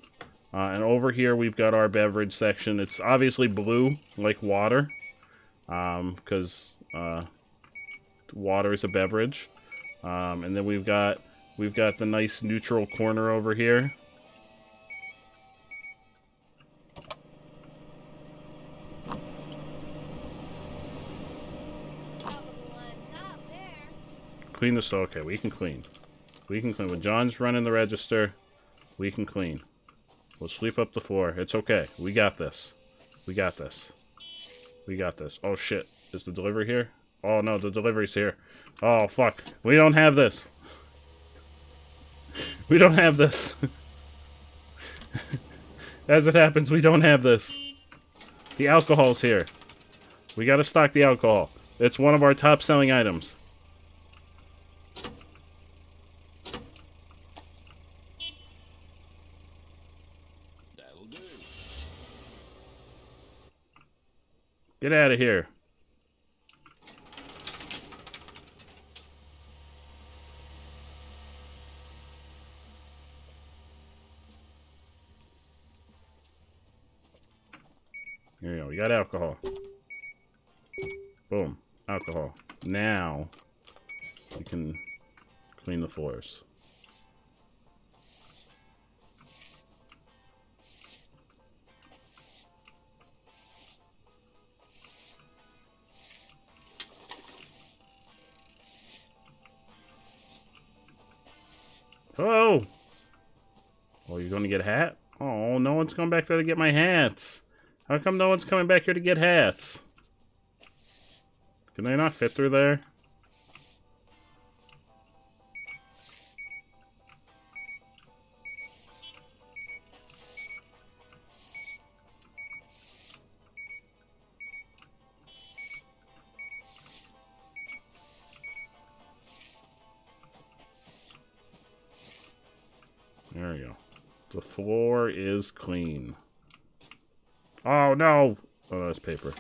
And over here we've got our beverage section. It's obviously blue, like water. Because water is a beverage. And then we've got the nice neutral corner over here. Clean the store. Okay, we can clean. We can clean. When John's running the register, We can clean. We'll sweep up the floor. It's okay. We got this. We got this. We got this. Oh, shit. Is the delivery here? Oh, no, the delivery's here. Oh, fuck. We don't have this. We don't have this. As it happens, we don't have this. The alcohol's here. We gotta stock the alcohol. It's one of our top-selling items. That'll do. Get out of here. Here we go. We got alcohol. Boom. Alcohol. Now, we can clean the floors. Oh! Oh, you're going to get a hat? Oh, no one's coming back there to get my hats. How come no one's coming back here to get hats? Can they not fit through there? There we go. The floor is clean. Oh, no! Oh, that's paper.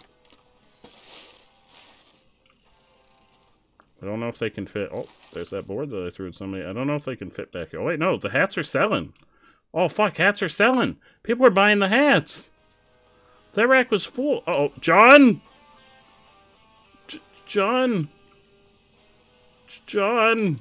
I don't know if they can fit... Oh, there's that board that I threw at somebody. I don't know if they can fit back here. Oh, wait, no. The hats are selling. Oh, fuck. Hats are selling. People are buying the hats. That rack was full. Uh-oh. John! John! John!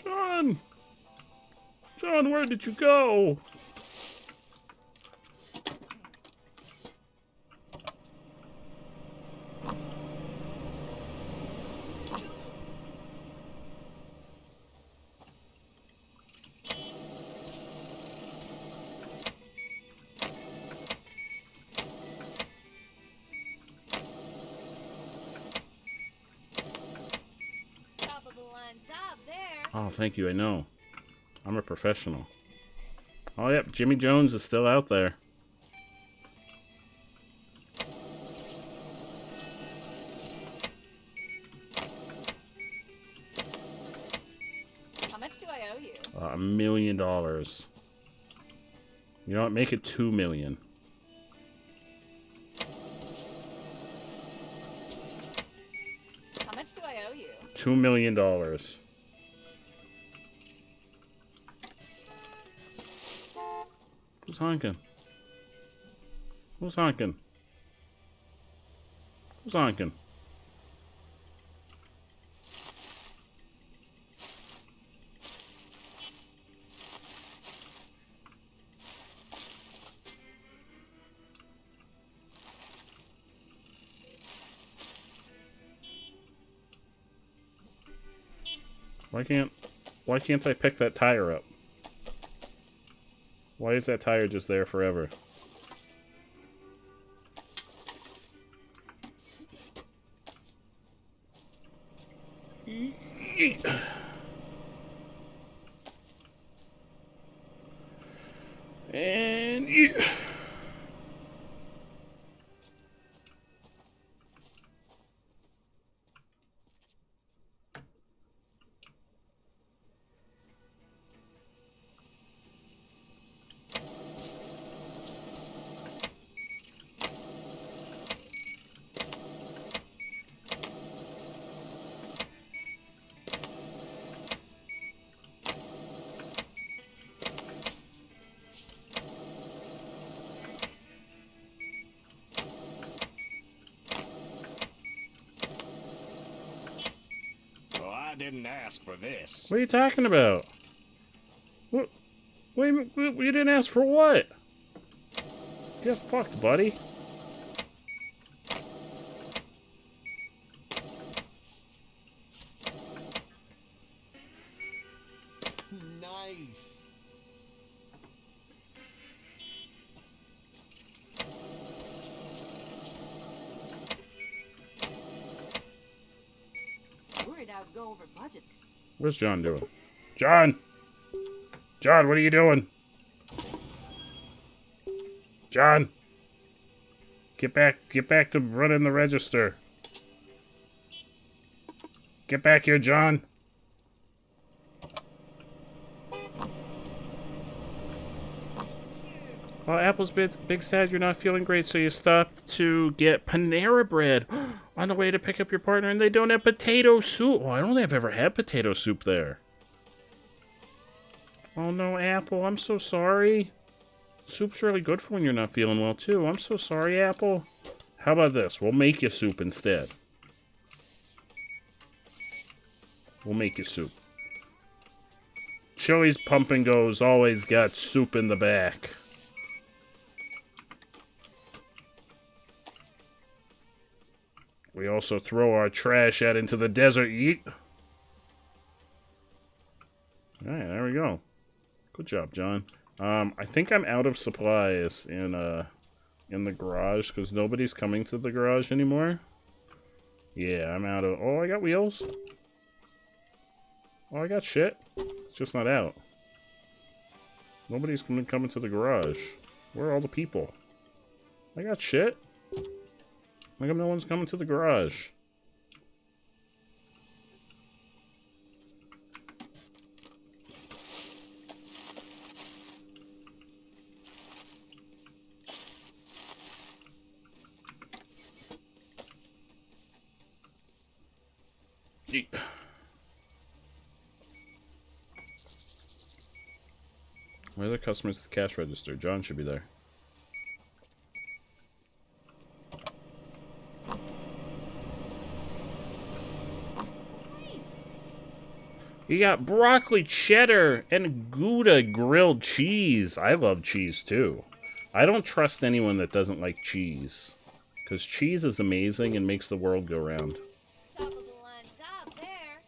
John! John, where did you go? Oh, thank you, I know. I'm a professional. Oh, yep, Jimmy Jones is still out there. How much do I owe you? $1 million. You know what? Make it $2 million. How much do I owe you? $2 million. Who's honking? Who's honking? Who's honking? Why can't I pick that tire up? Why is that tire just there forever? And didn't ask for this. What are you talking about? What? Wait, you didn't ask for what? Get fucked, buddy. Nice. Worried I'd go over budget. What's John doing? John! John, what are you doing? John! Get back to running the register. Get back here, John. Oh, Apple's big sad you're not feeling great, so you stopped to get Panera bread on the way to pick up your partner, and they don't have potato soup. Oh, I don't think I've ever had potato soup there. Oh no, Apple, I'm so sorry. Soup's really good for when you're not feeling well, too. I'm so sorry, Apple. How about this? We'll make you soup instead. We'll make you soup. Chili's Pump and Go's always got soup in the back. We also throw our trash out into the desert eat. Alright, there we go. Good job, John. I think I'm out of supplies in the garage, because nobody's coming to the garage anymore. Yeah, I'm out of... Oh, I got wheels. Oh, I got shit. It's just not out. Nobody's coming to the garage. Where are all the people? I got shit. How come no one's coming to the garage? Where are the customers at the cash register? John should be there. You got broccoli cheddar and Gouda grilled cheese. I love cheese too. I don't trust anyone that doesn't like cheese, because cheese is amazing and makes the world go round. Top of the line job there.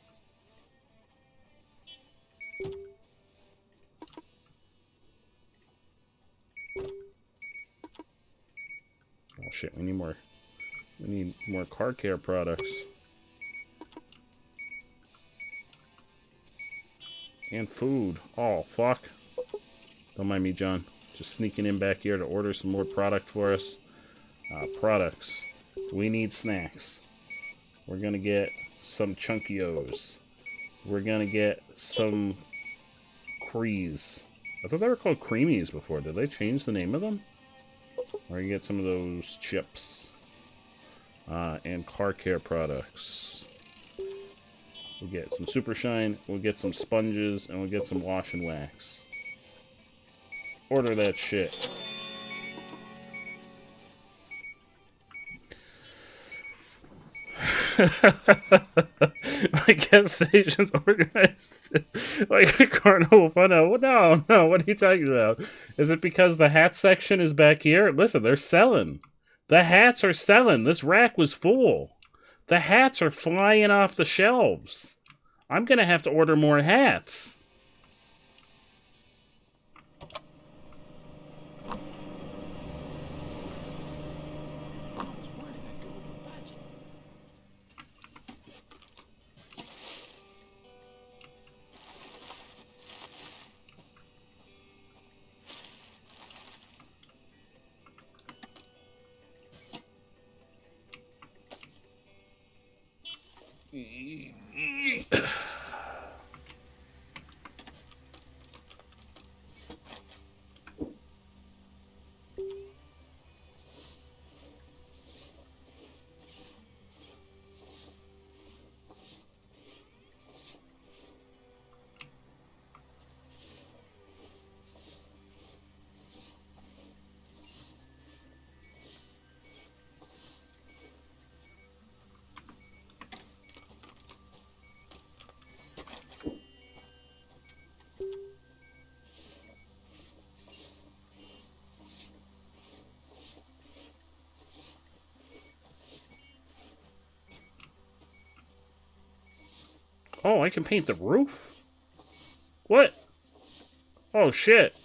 Oh shit, we need more car care products. And food. Oh, fuck. Don't mind me, John. Just sneaking in back here to order some more product for us. Products. We need snacks. We're gonna get some Chunkios. We're gonna get some Crees. I thought they were called Creamies before. Did they change the name of them? We're gonna get some of those chips. And car care products. We'll get some Super Shine, we'll get some sponges, and we'll get some wash and wax. Order that shit. My gas station's organized like a carnival fun. No, what are you talking about? Is it because the hat section is back here? Listen, they're selling. The hats are selling. This rack was full. The hats are flying off the shelves. I'm gonna have to order more hats. Oh, I can paint the roof? What? Oh, shit.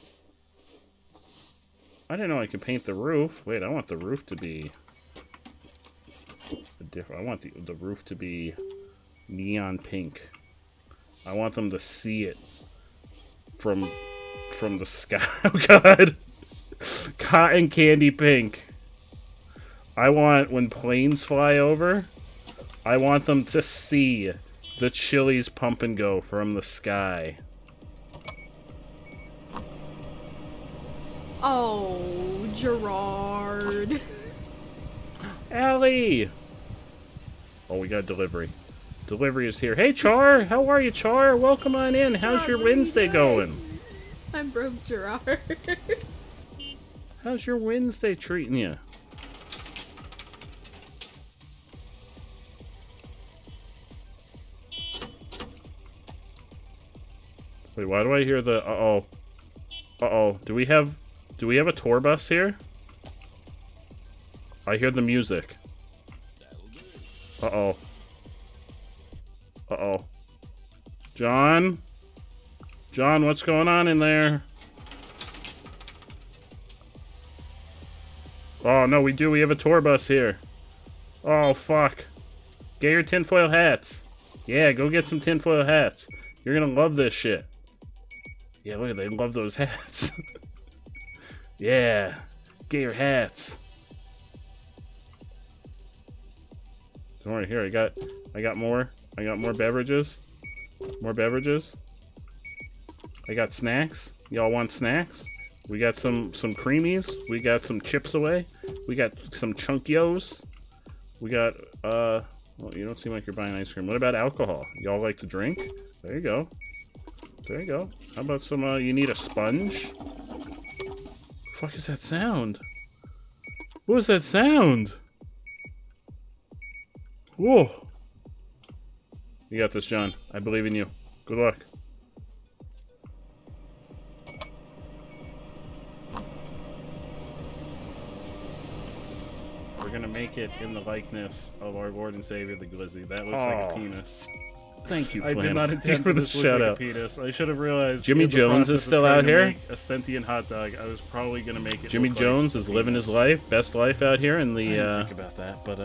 I didn't know I could paint the roof. Wait, I want the roof to be... I want the roof to be neon pink. I want them to see it from the sky. Oh, God. Cotton candy pink. I want, when planes fly over, I want them to see the Chili's Pump and Go from the sky. Oh, Gerard. Allie! Oh, we got delivery. Delivery is here. Hey, Char! How are you, Char? Welcome on in. How's your Wednesday going? I'm broke, Gerard. How's your Wednesday treating you? Wait, why do I hear the uh-oh? Uh-oh. Do we have a tour bus here? I hear the music. Uh-oh. Uh-oh. John? John, what's going on in there? Oh, no, we do. We have a tour bus here. Oh, fuck. Get your tinfoil hats. Yeah, go get some tinfoil hats. You're gonna love this shit. Yeah, look at they love those hats. Yeah. Get your hats. Don't worry, here, I got more. I got more beverages. More beverages. I got snacks. Y'all want snacks? We got some creamies. We got some Chips Away. We got some Chunkios. We got, well, you don't seem like you're buying ice cream. What about alcohol? Y'all like to drink? There you go. There you go. How about some, you need a sponge? The fuck is that sound? What was that sound? Whoa. You got this, John. I believe in you. Good luck. We're gonna make it in the likeness of our Lord and Savior, the Glizzy. That looks like a penis. Thank you, Flynn. I did not intend for this shout out. Penis. I should have realized. Jimmy Jones is still out here. A sentient hot dog. I was probably gonna make it. Jimmy Jones is living his life, best life out here in the. I didn't think about that, but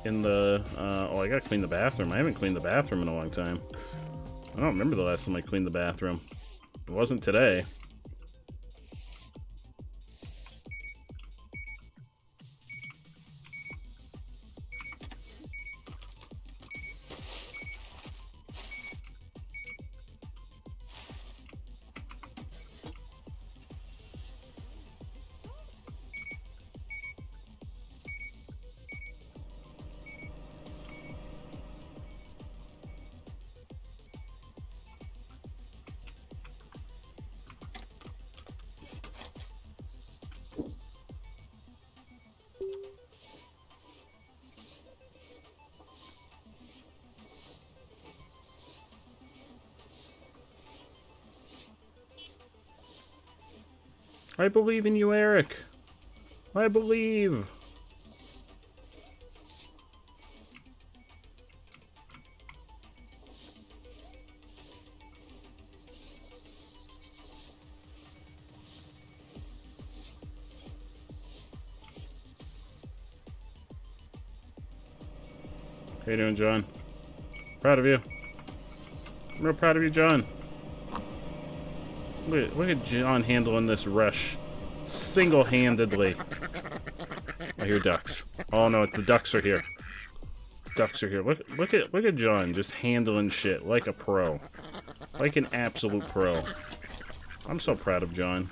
in the. Oh, I gotta clean the bathroom. I haven't cleaned the bathroom in a long time. I don't remember the last time I cleaned the bathroom. It wasn't today. I believe in you, Eric. I believe. How you doing, John? Proud of you. I'm real proud of you, John. Look at John handling this rush single-handedly. I hear ducks. Oh no, the ducks are here. Ducks are here. Look at John just handling shit like a pro, like an absolute pro. I'm so proud of John.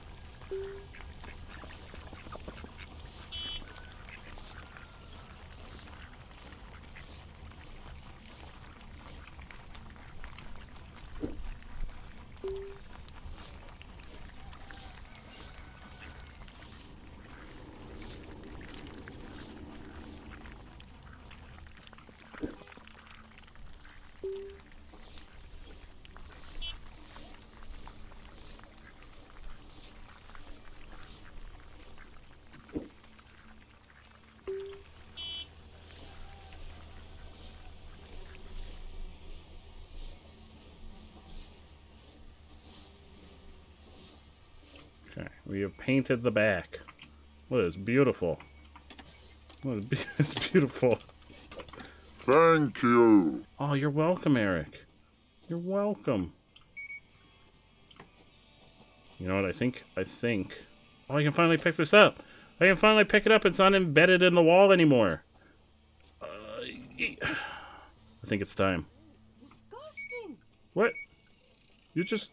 We have painted the back. Look, it's beautiful. Look, it's beautiful. Thank you. Oh, you're welcome, Eric. You're welcome. You know what? I think. Oh, I can finally pick this up. I can finally pick it up. It's not embedded in the wall anymore. I think it's time. Disgusting. What?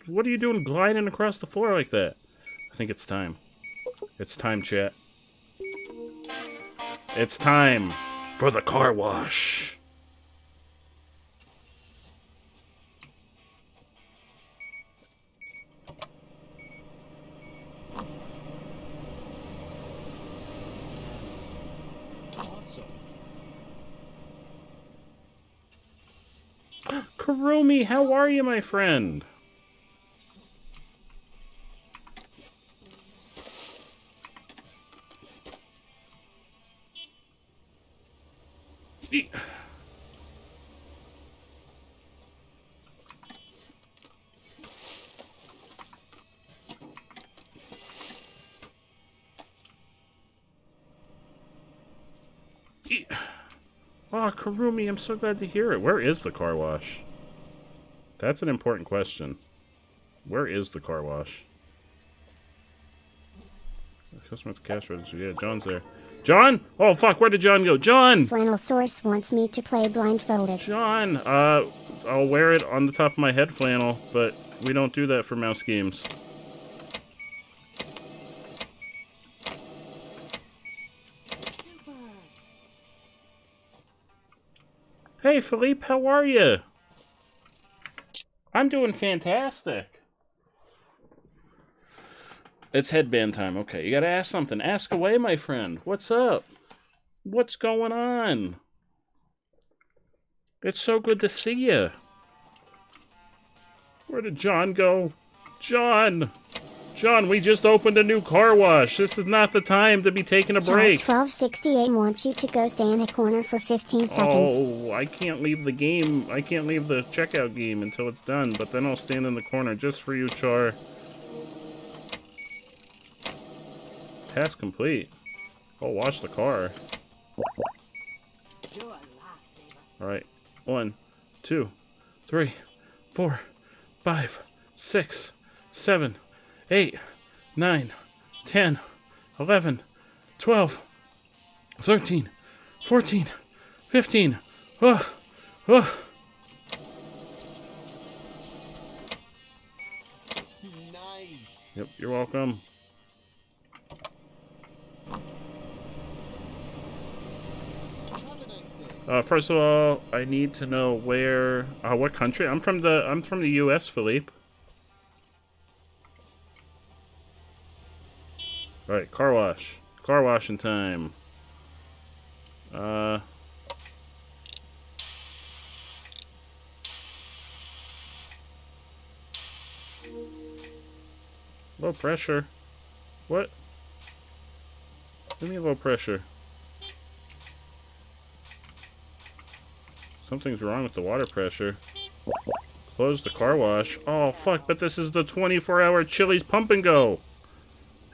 What are you doing gliding across the floor like that? I think it's time. It's time, chat. It's time for the car wash. Kurumi, how are you, my friend? Oh, Kurumi, I'm so glad to hear it. Where is the car wash? That's an important question. Where is the car wash? Customer at the cash register. Yeah, John's there. John? Oh, fuck, where did John go? John! Flannel Source wants me to play blindfolded. John! I'll wear it on the top of my head, Flannel, but we don't do that for mouse games. Hey, Philippe, how are you? I'm doing fantastic. It's headband time. Okay, you gotta ask something. Ask away, my friend. What's up? What's going on? It's so good to see you. Where did John go? John! John, we just opened a new car wash. This is not the time to be taking a break. 1268 wants you to go stay in the corner for 15 seconds. Oh, I can't leave the game. I can't leave the checkout game until it's done, but then I'll stand in the corner just for you, Char. Task complete. Oh, wash the car. Alright. 1, 2, 3, 4, 5, 6, 7, 8, 9, 10, 11, 12, 13, 14, 15. Oh, oh. Nice. Yep, you're welcome. First of all, I need to know where, what country. I'm from the U.S., Philippe. All right, car wash. Car washing time. Low pressure. What? What do you mean low pressure? Something's wrong with the water pressure. Close the car wash. Oh, fuck, but this is the 24-hour Chili's Pump and Go.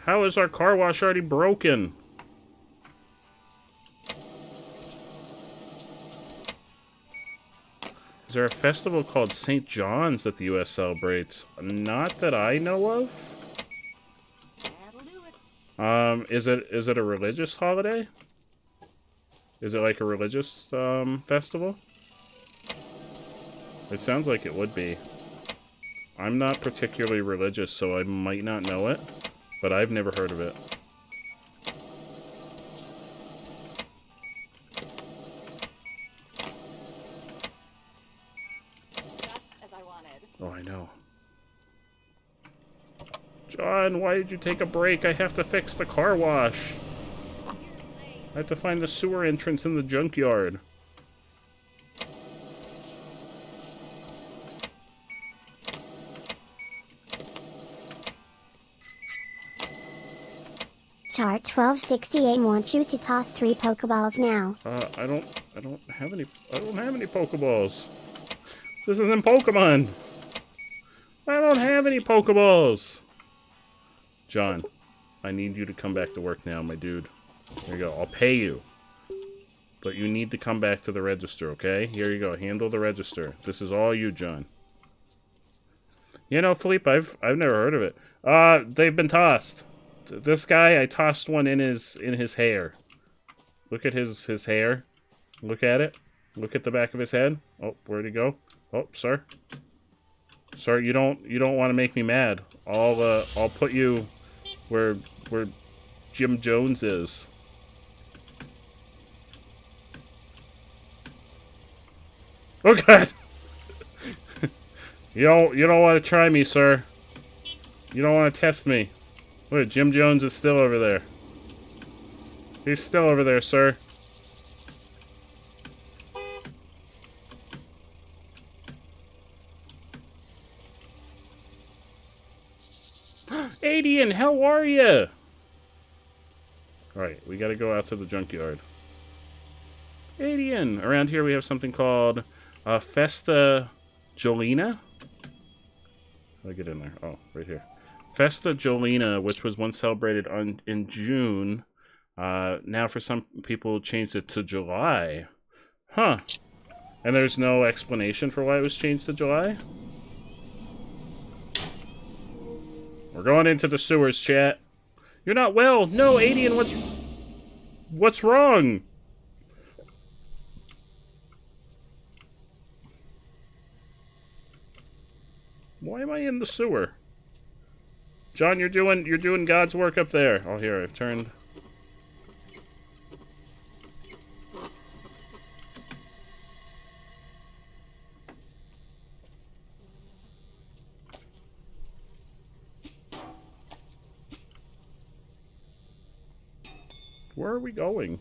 How is our car wash already broken? Is there a festival called St. John's that the U.S. celebrates? Not that I know of. Is it a religious holiday? Is it like a religious festival? It sounds like it would be. I'm not particularly religious, so I might not know it, but I've never heard of it. Just as I wanted. Oh, I know. John, why did you take a break? I have to fix the car wash. I have to find the sewer entrance in the junkyard. Chart 1268 wants you to toss 3 Pokeballs now. I don't have any Pokeballs. This isn't Pokemon. I don't have any Pokeballs. John, I need you to come back to work now, my dude. There you go. I'll pay you. But you need to come back to the register, okay? Here you go. Handle the register. This is all you, John. You know, Philippe, I've never heard of it. They've been tossed. This guy, I tossed one in his hair. Look at his hair. Look at it. Look at the back of his head. Oh, where'd he go? Oh, sir. Sir, you don't want to make me mad. I'll put you where Jim Jones is. Oh God! You don't want to try me, sir. You don't want to test me. Look, Jim Jones is still over there. He's still over there, sir. Adian, how are you? Alright, we gotta go out to the junkyard. Adian! Around here we have something called Festa Jolina. How do I get in there? Oh, right here. Festa Jolina, which was once celebrated in June. Now for some people changed it to July. Huh. And there's no explanation for why it was changed to July? We're going into the sewers, chat. You're not well. No, Adian, what's wrong? Why am I in the sewer? John, you're doing God's work up there. Oh, here, I've turned. Where are we going?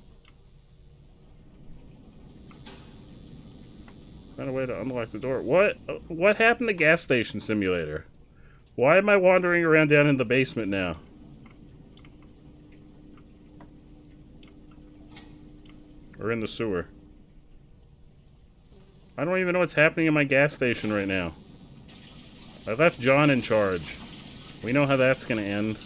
Find a way to unlock the door. What happened to Gas Station Simulator? Why am I wandering around down in the basement now? Or in the sewer? I don't even know what's happening in my gas station right now. I left John in charge. We know how that's gonna end.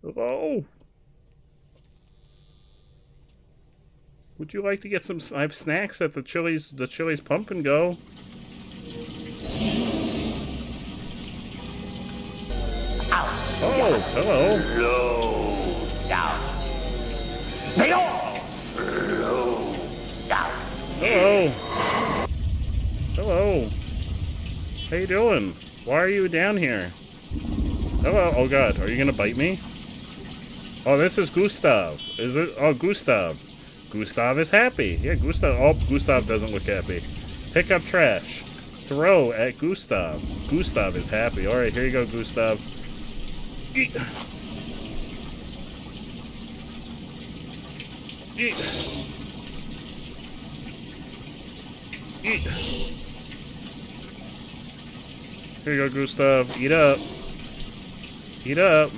Hello? Would you like to get some? I have snacks at the Chili's Pump and Go. Oh, hello. Low down. Low down. Hello. Hello. How you doing? Why are you down here? Hello. Oh God, are you gonna bite me? Oh, this is Gustav. Is it? Oh, Gustav. Gustav is happy. Yeah, Gustav. Oh, Gustav doesn't look happy. Pick up trash. Throw at Gustav. Gustav is happy. All right, here you go, Gustav. Eat. Eat. Eat. Here you go, Gustav. Eat up. Eat up.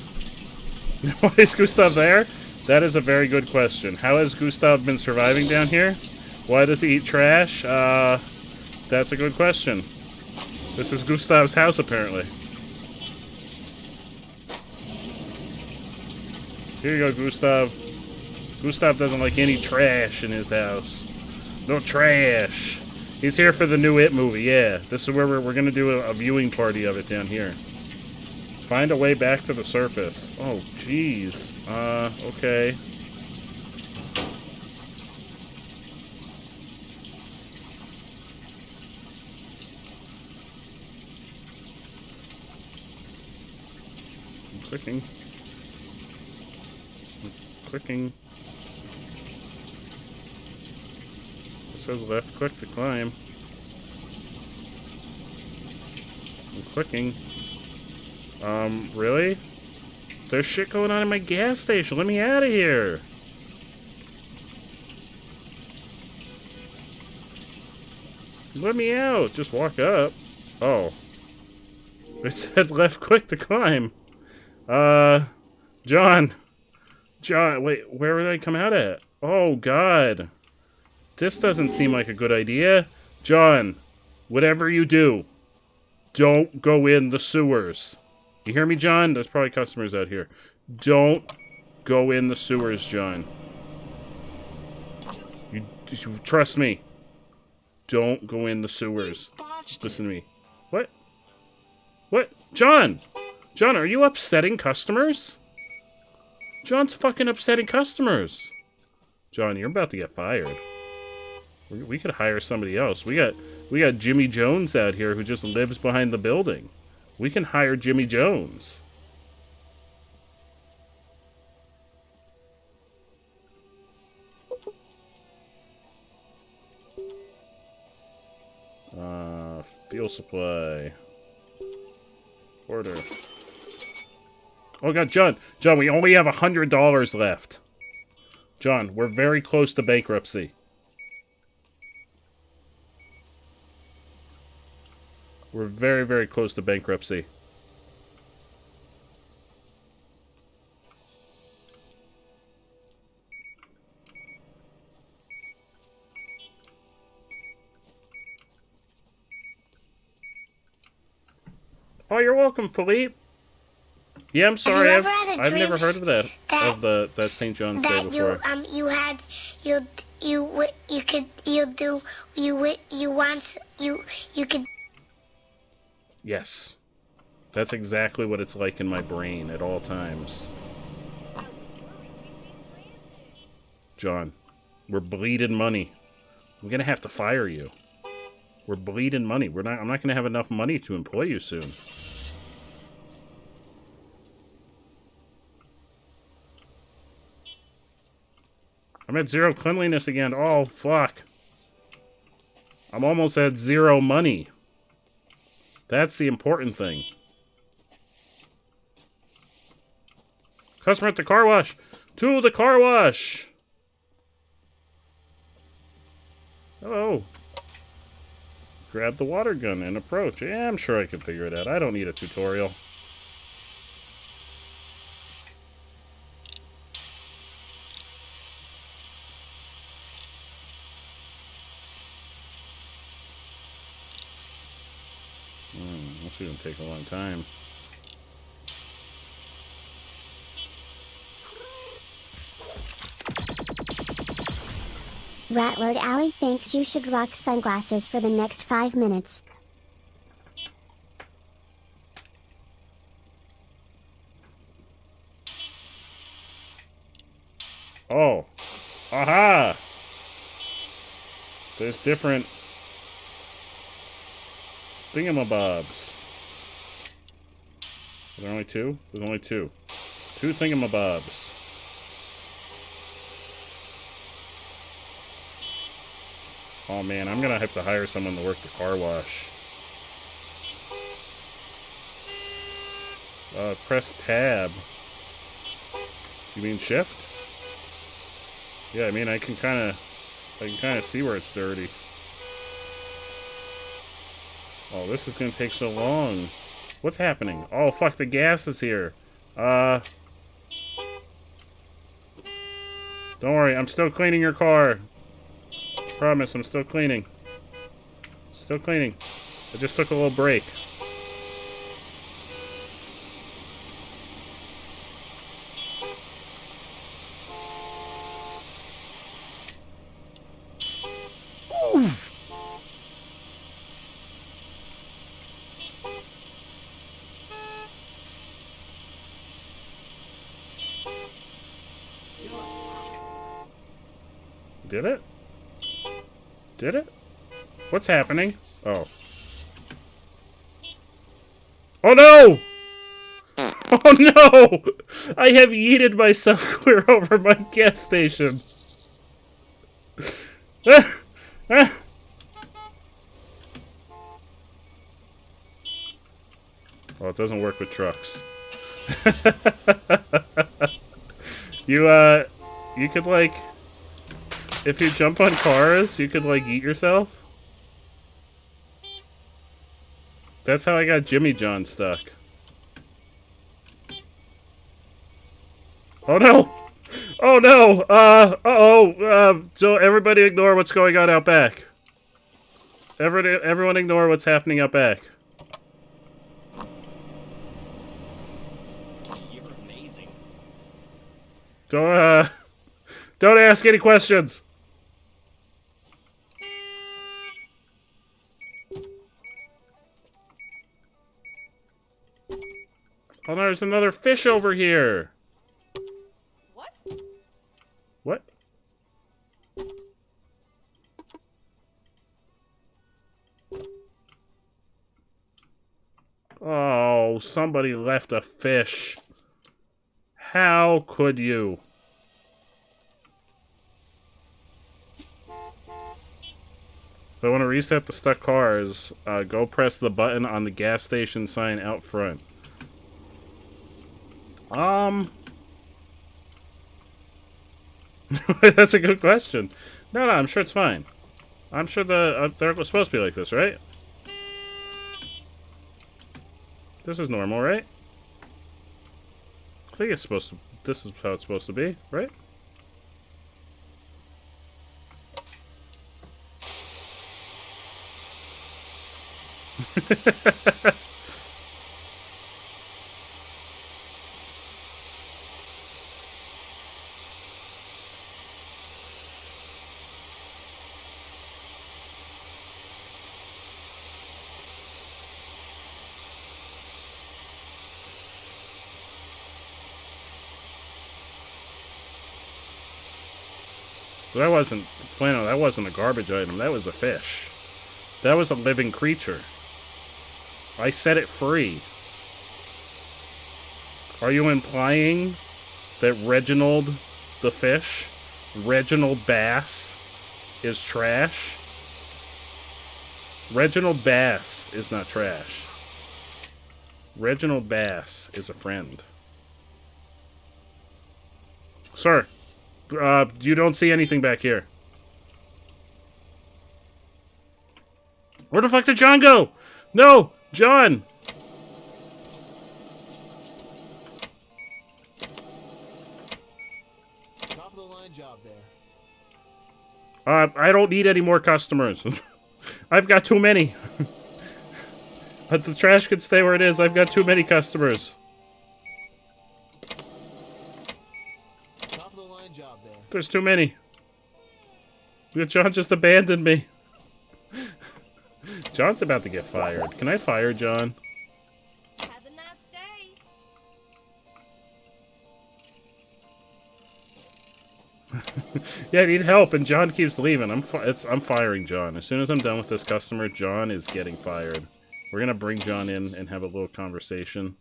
Why is Gustav there? That is a very good question. How has Gustav been surviving down here? Why does he eat trash? That's a good question. This is Gustav's house, apparently. Here you go, Gustav. Gustav doesn't like any trash in his house. No trash. He's here for the new It movie, yeah. This is where we're going to do a viewing party of it down here. Find a way back to the surface. Oh, jeez. Okay. I'm clicking. Clicking. It says left click to climb. I'm clicking. Really? There's shit going on in my gas station. Let me out of here. Let me out. Just walk up. Oh. It said left click to climb. John. John, wait, where would I come out at? Oh, God. This doesn't seem like a good idea. John, whatever you do, don't go in the sewers. You hear me, John? There's probably customers out here. Don't go in the sewers, John. You trust me. Don't go in the sewers. Listen to me. What? What? John! John, are you upsetting customers? John's fucking upsetting customers. John, you're about to get fired. We could hire somebody else. We got Jimmy Jones out here who just lives behind the building. We can hire Jimmy Jones. Fuel supply. Order. Oh God, John, we only have $100 left. John, we're very close to bankruptcy. We're very, very close to bankruptcy. Oh, you're welcome, Philippe. Yeah, I'm sorry. I've never heard of that that St. John's Day before. You could. Yes, that's exactly what it's like in my brain at all times. John, we're bleeding money. I'm gonna have to fire you. We're bleeding money. I'm not gonna have enough money to employ you soon. I'm at 0 cleanliness again. Oh, fuck. I'm almost at 0 money. That's the important thing. Customer at the car wash. To the car wash. Hello. Grab the water gun and approach. Yeah, I'm sure I can figure it out. I don't need a tutorial. This is gonna take a long time. Ratlord Alley thinks you should rock sunglasses for the next 5 minutes. Oh. Aha! There's different thingamabobs. Are there only 2? There's only 2. 2 thingamabobs. Oh man, I'm gonna have to hire someone to work the car wash. Press tab. You mean shift? Yeah, I mean I can kinda see where it's dirty. Oh, this is gonna take so long. What's happening? Oh fuck, the gas is here. Don't worry, I'm still cleaning your car. Promise, I'm still cleaning. Still cleaning. I just took a little break. Did it? Did it? What's happening? Oh. Oh no! Oh no! I have yeeted myself clear over my gas station. Well, it doesn't work with trucks. You could like... If you jump on cars, you could, like, eat yourself. That's how I got Jimmy John stuck. Oh, no! Oh no! So everybody ignore what's going on out back. Everyone ignore what's happening out back. You're amazing. Don't ask any questions. Oh, there's another fish over here. What? What? Oh, somebody left a fish. How could you? If I want to reset the stuck cars, go press the button on the gas station sign out front. That's a good question. No, I'm sure it's fine. I'm sure they're supposed to be like this, right? This is normal, right? I think it's supposed to... This is how it's supposed to be, right? That wasn't... Flannel, that wasn't a garbage item. That was a fish. That was a living creature. I set it free. Are you implying that Reginald the fish, Reginald Bass, is trash? Reginald Bass is not trash. Reginald Bass is a friend. Sir, you don't see anything back here. Where the fuck did John go? No! John! Top of the line job there. I don't need any more customers. I've got too many. But the trash can stay where it is. I've got too many customers. Top of the line job there. There's too many. John just abandoned me. John's about to get fired. Can I fire John? Have a nice day. Yeah, I need help, and John keeps leaving. I'm firing John. As soon as I'm done with this customer, John is getting fired. We're gonna bring John in and have a little conversation.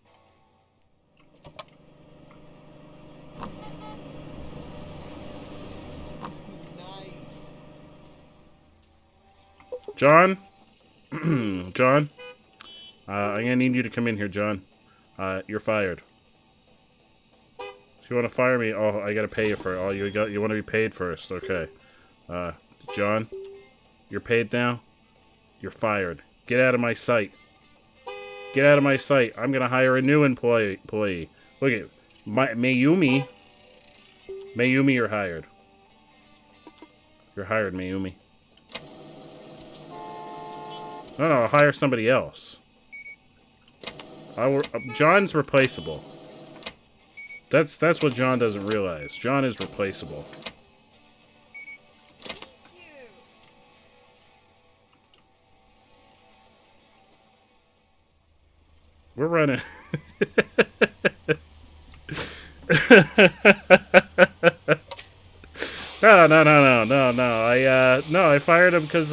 Nice. John? John? I'm gonna need you to come in here, John. You're fired. If you want to fire me, oh, I gotta pay you for it. Oh, you want to be paid first, okay. John? You're paid now? You're fired. Get out of my sight. Get out of my sight. I'm gonna hire a new employee. Look at Mayumi. Mayumi, you're hired. You're hired, Mayumi. No, I'll hire somebody else. John's replaceable. That's what John doesn't realize. John is replaceable. We're running. No. I fired him because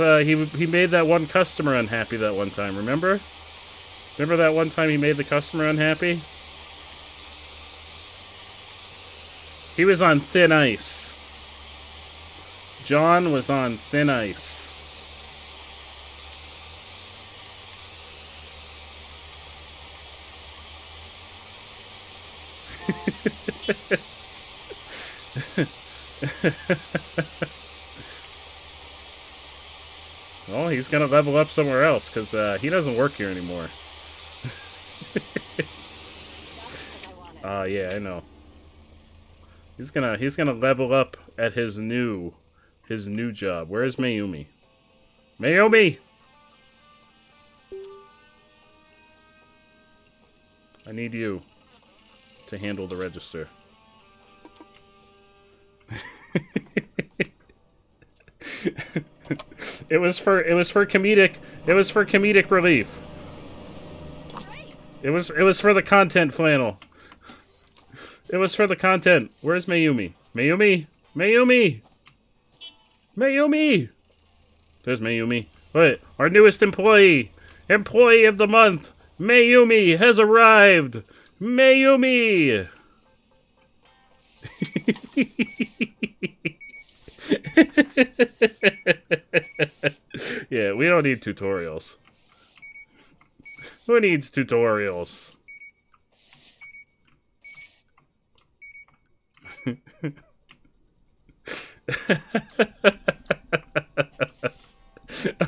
he made that one customer unhappy that one time. Remember? Remember that one time he made the customer unhappy? He was on thin ice. John was on thin ice. Well, he's gonna level up somewhere else because he doesn't work here anymore. Yeah, I know. He's gonna level up at his new job. Where's Mayumi? Mayumi! I need you to handle the register. It was for comedic relief. It was for the content, Flannel. It was for the content. Where's Mayumi? Mayumi! Mayumi! Mayumi! There's Mayumi. What? Our newest employee! Employee of the month! Mayumi has arrived! Mayumi! Yeah, we don't need tutorials. Who needs tutorials?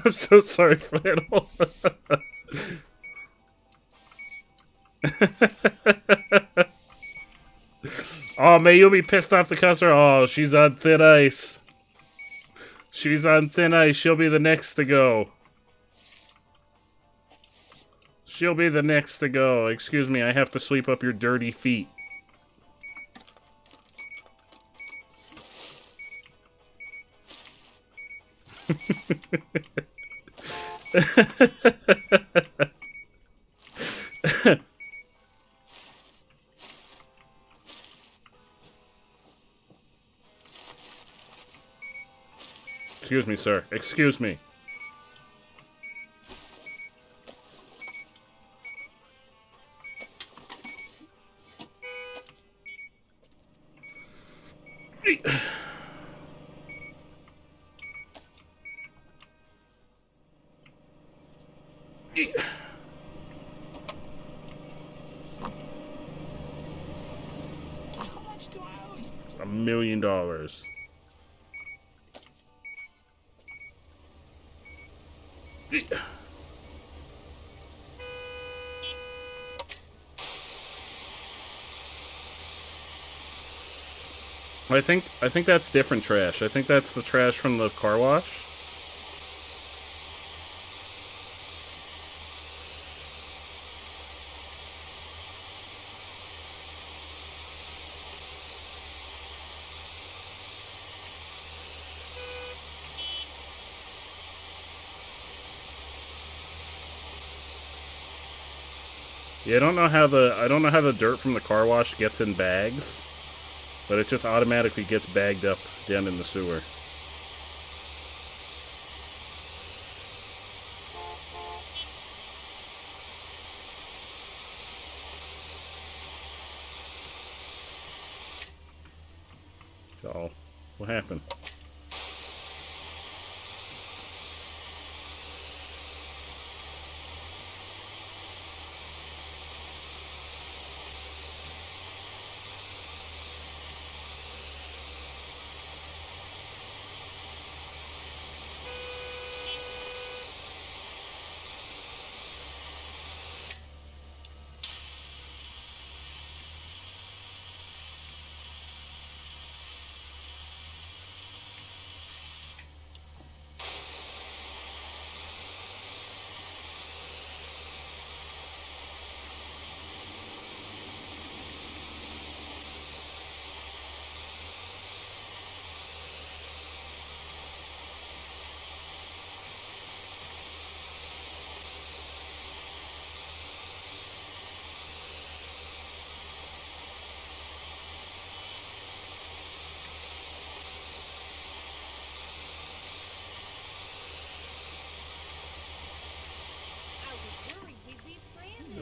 I'm so sorry, Flannel. Oh, Mayumi pissed off the customer. Oh, she's on thin ice. She's on thin ice. She'll be the next to go. She'll be the next to go. Excuse me, I have to sweep up your dirty feet. Excuse me, sir. Excuse me. $1 million. I think that's different trash. I think that's the trash from the car wash. Yeah, I don't know how the dirt from the car wash gets in bags, but it just automatically gets bagged up down in the sewer. So, what happened?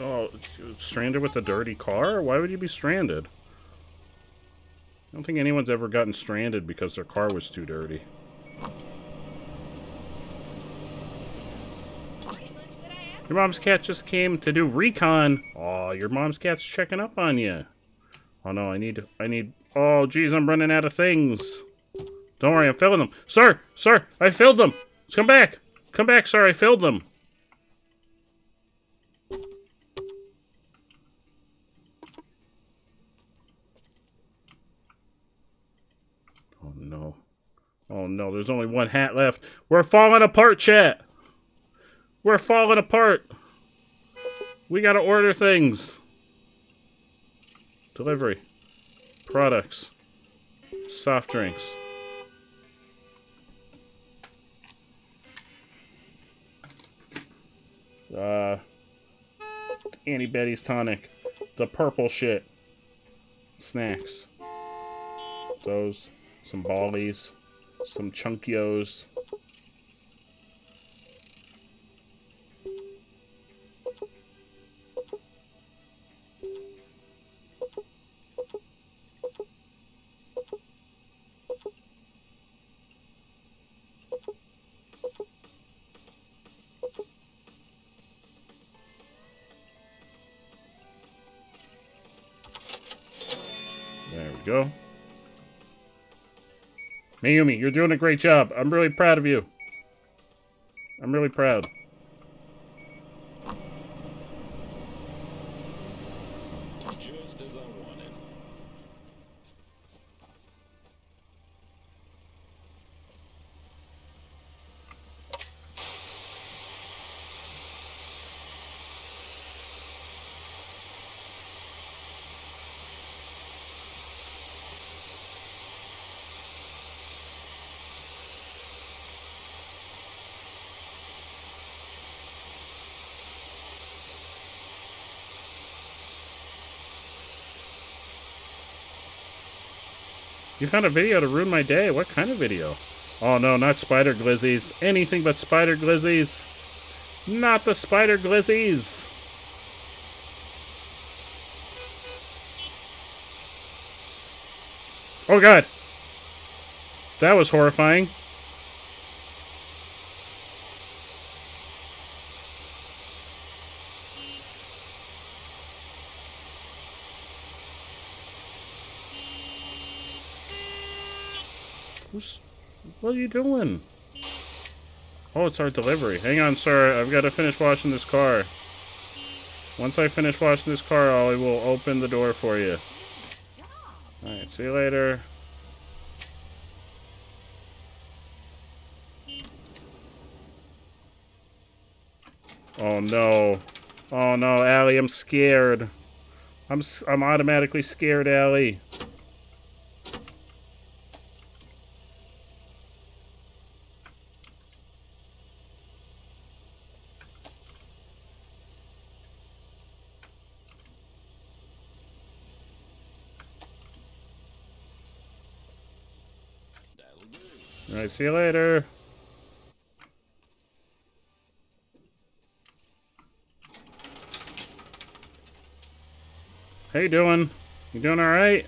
Oh, stranded with a dirty car? Why would you be stranded? I don't think anyone's ever gotten stranded because their car was too dirty. Your mom's cat just came to do recon. Oh, your mom's cat's checking up on you. Oh no, I need, oh geez, I'm running out of things. Don't worry, I'm filling them. Sir, I filled them. Come back, sir, I filled them. no, there's only one hat left. We're falling apart, chat. We're falling apart. We gotta order things. Delivery. Products. Soft drinks. Auntie Betty's tonic. The purple shit. Snacks. Those. Some ballies. Some chunkios. There we go. Mayumi, you're doing a great job. I'm really proud of you. I'm really proud. Just as I wanted. You found a video to ruin my day. What kind of video? Oh no, not spider glizzies. Anything but spider glizzies. Not the spider glizzies. Oh god. That was horrifying. What are you doing? Oh, it's our delivery. Hang on, sir. I've got to finish washing this car. Once I finish washing this car, I will open the door for you. Alright, see you later. Oh no. Oh no, Allie, I'm scared. I'm automatically scared, Allie. Alright, see you later. How you doing? You doing alright?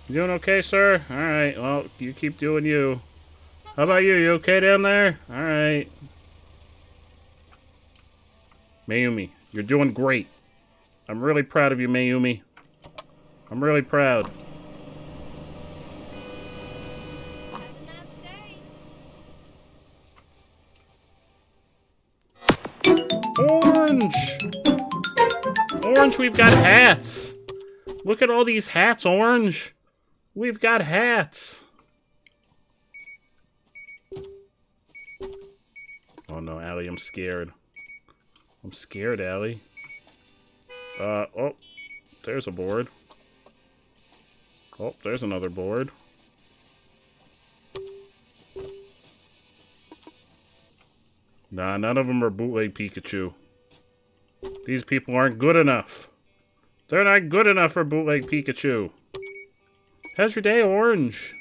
You doing okay, sir? Alright, well, you keep doing you. How about you? You okay down there? Alright. Mayumi, you're doing great. I'm really proud of you, Mayumi. I'm really proud. Orange! Orange, we've got hats! Look at all these hats, Orange! We've got hats! Oh no, Allie, I'm scared. I'm scared, Allie. Oh, there's a board. Oh, there's another board. Nah, none of them are bootleg Pikachu. These people aren't good enough. They're not good enough for bootleg Pikachu. How's your day, Orange?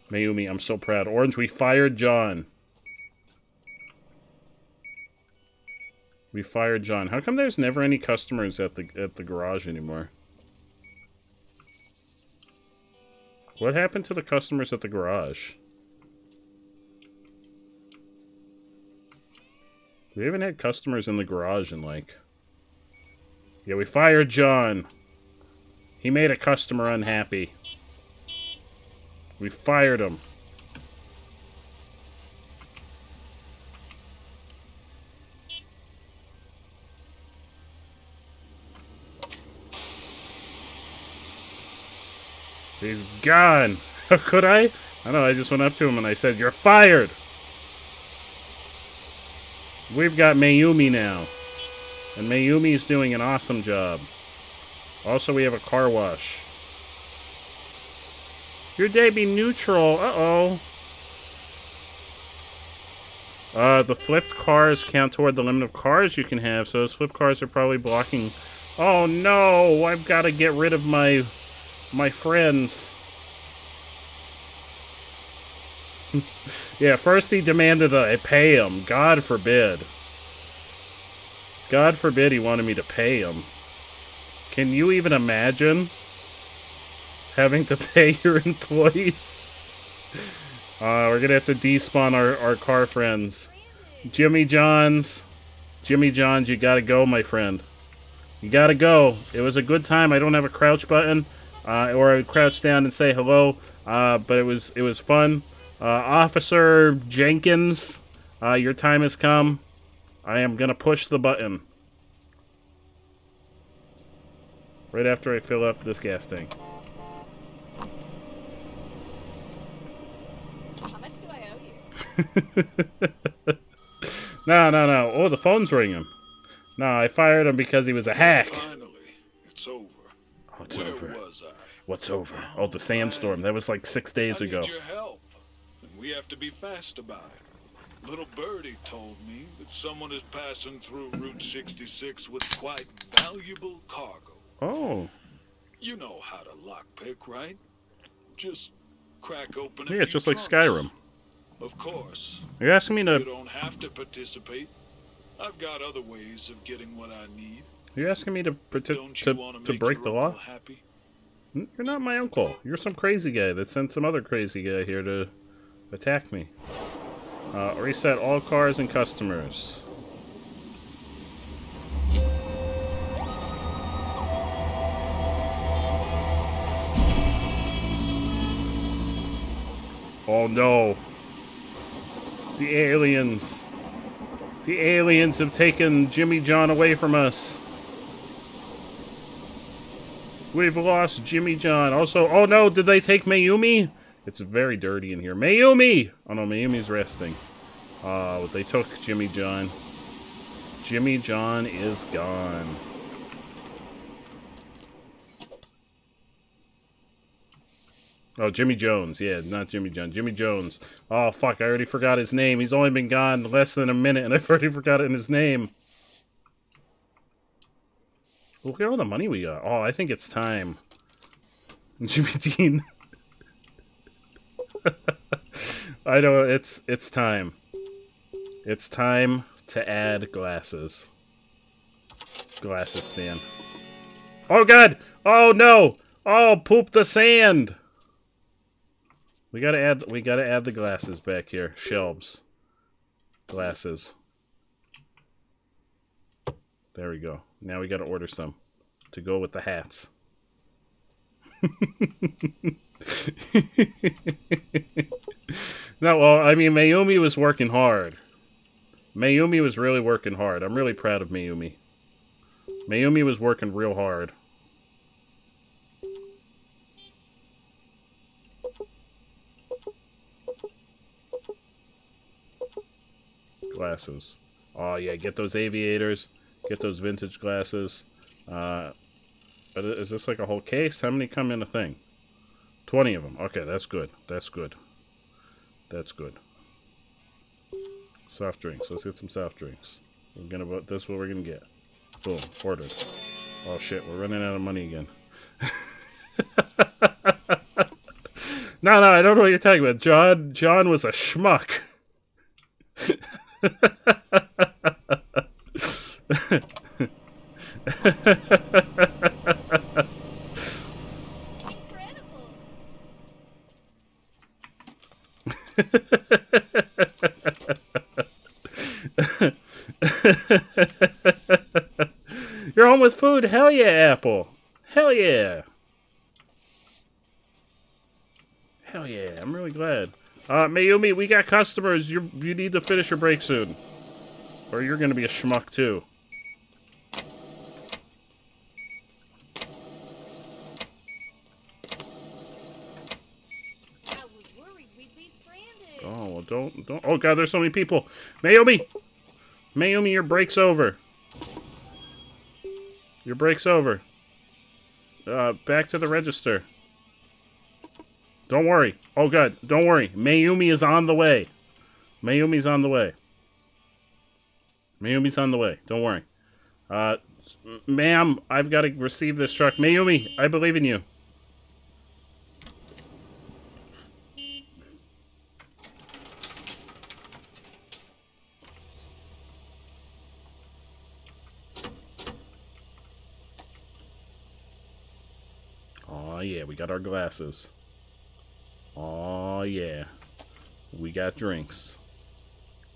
Mayumi, I'm so proud. Orange, we fired John. We fired John. How come there's never any customers at the garage anymore? What happened to the customers at the garage? We haven't had customers in the garage in like... Yeah, we fired John. He made a customer unhappy. We fired him. He's gone. Could I? I know, I just went up to him and I said, "You're fired!" We've got Mayumi now. And Mayumi's doing an awesome job. Also, we have a car wash. Your day be neutral. Uh-oh. The flipped cars count toward the limit of cars you can have, so those flipped cars are probably blocking... Oh no! I've got to get rid of my friends. Yeah, first he demanded that I pay him. God forbid. God forbid he wanted me to pay him. Can you even imagine having to pay your employees? We're gonna have to despawn our car friends. Jimmy Johns, you gotta go, my friend. You gotta go. It was a good time. I don't have a crouch button, or I would crouch down and say hello. But it was fun. Officer Jenkins, your time has come. I am gonna push the button right after I fill up this gas tank. How much do I owe you? No. Oh, the phone's ringing. No, I fired him because he was a hack. Finally, it's over. Oh, it's Where over. was I? What's over? Oh, the sandstorm. That was like 6 days I ago. need your help, and we have to be fast about it. Little Birdie told me that someone is passing through Route 66 with quite valuable cargo. Oh. You know how to lockpick, right? Just crack open a Yeah, few it's just like trunks. Skyrim. Of course. You're asking me You to... don't have to participate. I've got other ways of getting what I need. You're asking me to break the law? Happy? You're not my uncle. You're some crazy guy that sent some other crazy guy here to attack me. Reset all cars and customers. Oh no. The aliens. The aliens have taken Jimmy John away from us. We've lost Jimmy John. Also, oh no, did they take Mayumi? It's very dirty in here. Mayumi! Oh no, Mayumi's resting. They took Jimmy John. Jimmy John is gone. Oh, Jimmy Jones. Yeah, not Jimmy John. Jimmy Jones. Oh, fuck, I already forgot his name. He's only been gone less than a minute, and I've already forgotten his name. Look at all the money we got. Oh, I think it's time. Jimmy Dean. I know, it's time. It's time to add glasses. Glasses stand. Oh, God! Oh, no! Oh, poop the sand! We gotta add the glasses back here. Shelves. Glasses. There we go. Now we gotta order some to go with the hats. No, well, I mean, Mayumi was working hard. Mayumi was really working hard. I'm really proud of Mayumi. Mayumi was working real hard. Glasses. Oh, yeah, get those aviators. Get those vintage glasses. But is this like a whole case? How many come in a thing? 20 of them. Okay, that's good. That's good. That's good. Soft drinks. Let's get some soft drinks. We're gonna vote. This is what we're gonna get. Boom. Ordered. Oh shit, we're running out of money again. No, I don't know what you're talking about. John was a schmuck. You're home with food? Hell yeah, Apple. Hell yeah. Hell yeah, I'm really glad. Mayumi, we got customers. You need to finish your break soon. Or you're gonna be a schmuck too. don't. Oh god, there's so many people. Mayumi! Mayumi, your break's over. Your break's over. Back to the register. Don't worry. Oh god, don't worry. Mayumi is on the way. Mayumi's on the way. Mayumi's on the way. Don't worry. Ma'am, I've got to receive this truck. Mayumi, I believe in you. Oh yeah, we got our glasses. Oh yeah. We got drinks.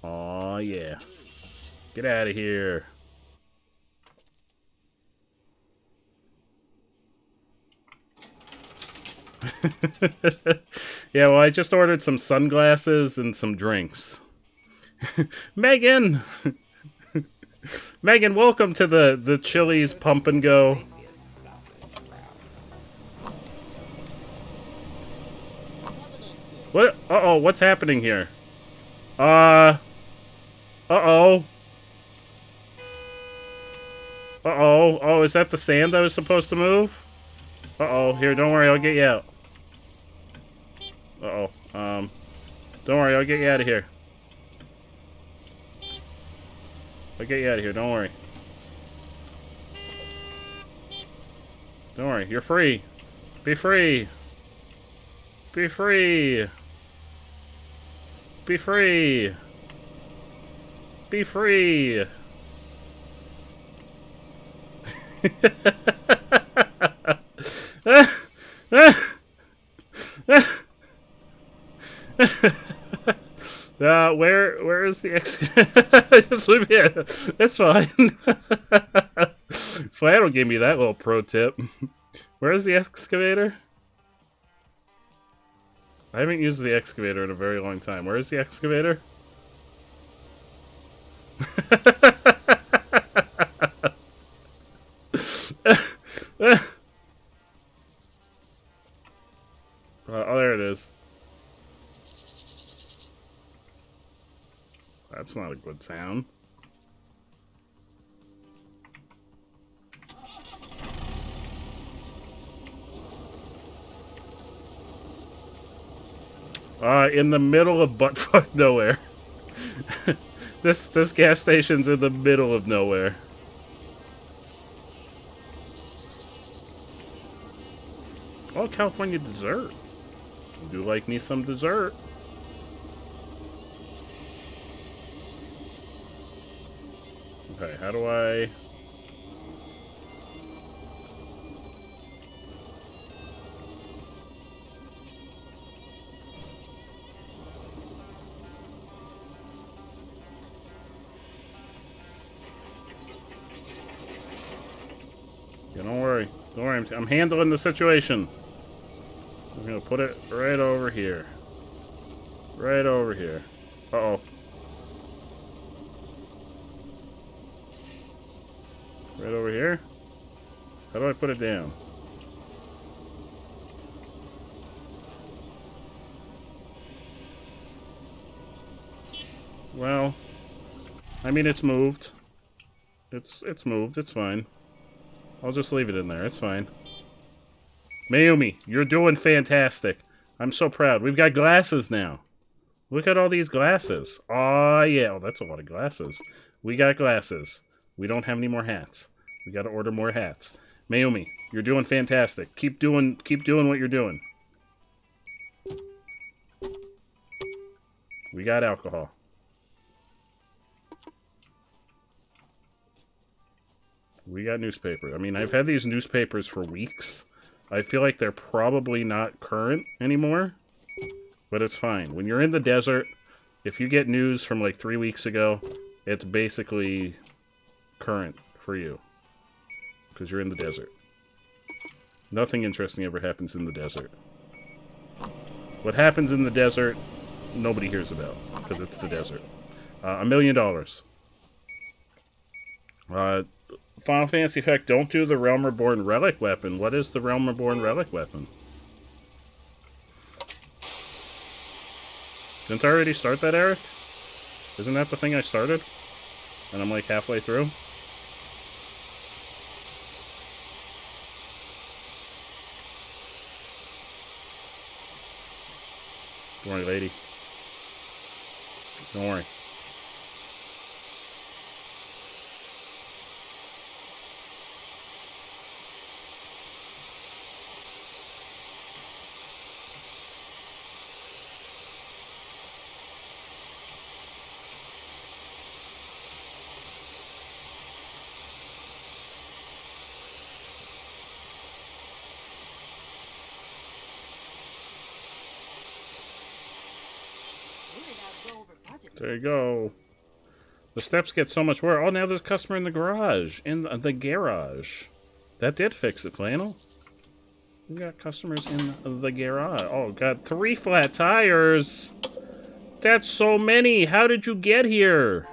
Oh yeah. Get out of here. Yeah, well, I just ordered some sunglasses and some drinks. Megan! Megan, welcome to the Chili's Pump and Go. What? Uh-oh, what's happening here? Uh-oh. Uh-oh. Oh, is that the sand I was supposed to move? Uh-oh, here, don't worry, I'll get you out. Uh-oh, don't worry, I'll get you out of here. I'll get you out of here, don't worry. Don't worry, you're free. Be free. Be free. Be free. Be free. Where is the just leave it. That's fine. Flannel gave me that little pro tip. Where is the excavator? I haven't used the excavator in a very long time. Where is the excavator? Oh, there it is. That's not a good sound. In the middle of buttfuck nowhere. This gas station's in the middle of nowhere. Oh, California dessert. I do like me some dessert. Okay, how do I... Yeah, don't worry. Don't worry, I'm handling the situation. I'm gonna put it right over here. Right over here. Uh-oh. Right over here? How do I put it down? Well, I mean, it's moved. It's moved. It's fine. I'll just leave it in there. It's fine. Mayumi, you're doing fantastic. I'm so proud. We've got glasses now. Look at all these glasses. Aw, yeah. Oh, that's a lot of glasses. We got glasses. We don't have any more hats. We got to order more hats. Mayumi, you're doing fantastic. Keep doing what you're doing. We got alcohol. We got newspaper. I mean, I've had these newspapers for weeks. I feel like they're probably not current anymore. But it's fine. When you're in the desert, if you get news from like 3 weeks ago, it's basically current for you. Because you're in the desert. Nothing interesting ever happens in the desert. What happens in the desert, nobody hears about. Because it's the desert. $1 million. Final Fantasy Effect, don't do the Realm Reborn Relic weapon. What is the Realm Reborn Relic weapon? Didn't I already start that, Eric? Isn't that the thing I started? And I'm like halfway through? Don't worry, lady. Don't worry. There you go. The steps get so much worse. Oh, now there's a customer in the garage. In the garage. That did fix it, Flannel. We got customers in the garage. Oh, got 3 flat tires. That's so many. How did you get here?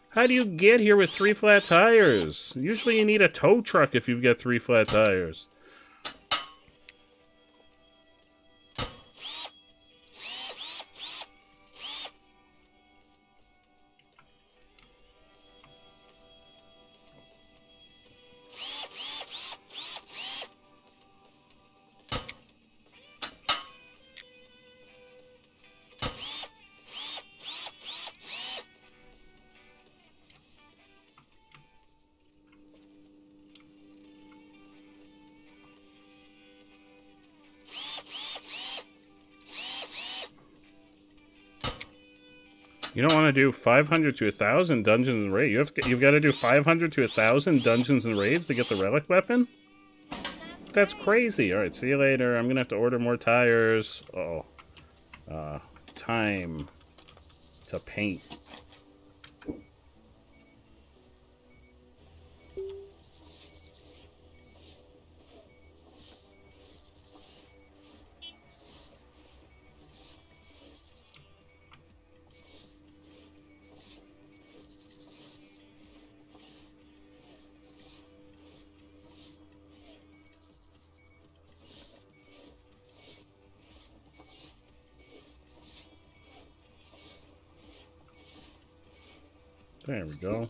How do you get here with 3 flat tires? Usually you need a tow truck if you've got 3 flat tires. You don't want to do 500 to 1,000 dungeons and raids. You've got to do 500 to 1,000 dungeons and raids to get the relic weapon? That's crazy. Alright, see you later. I'm going to have to order more tires. Uh-oh. Time to paint. There we go.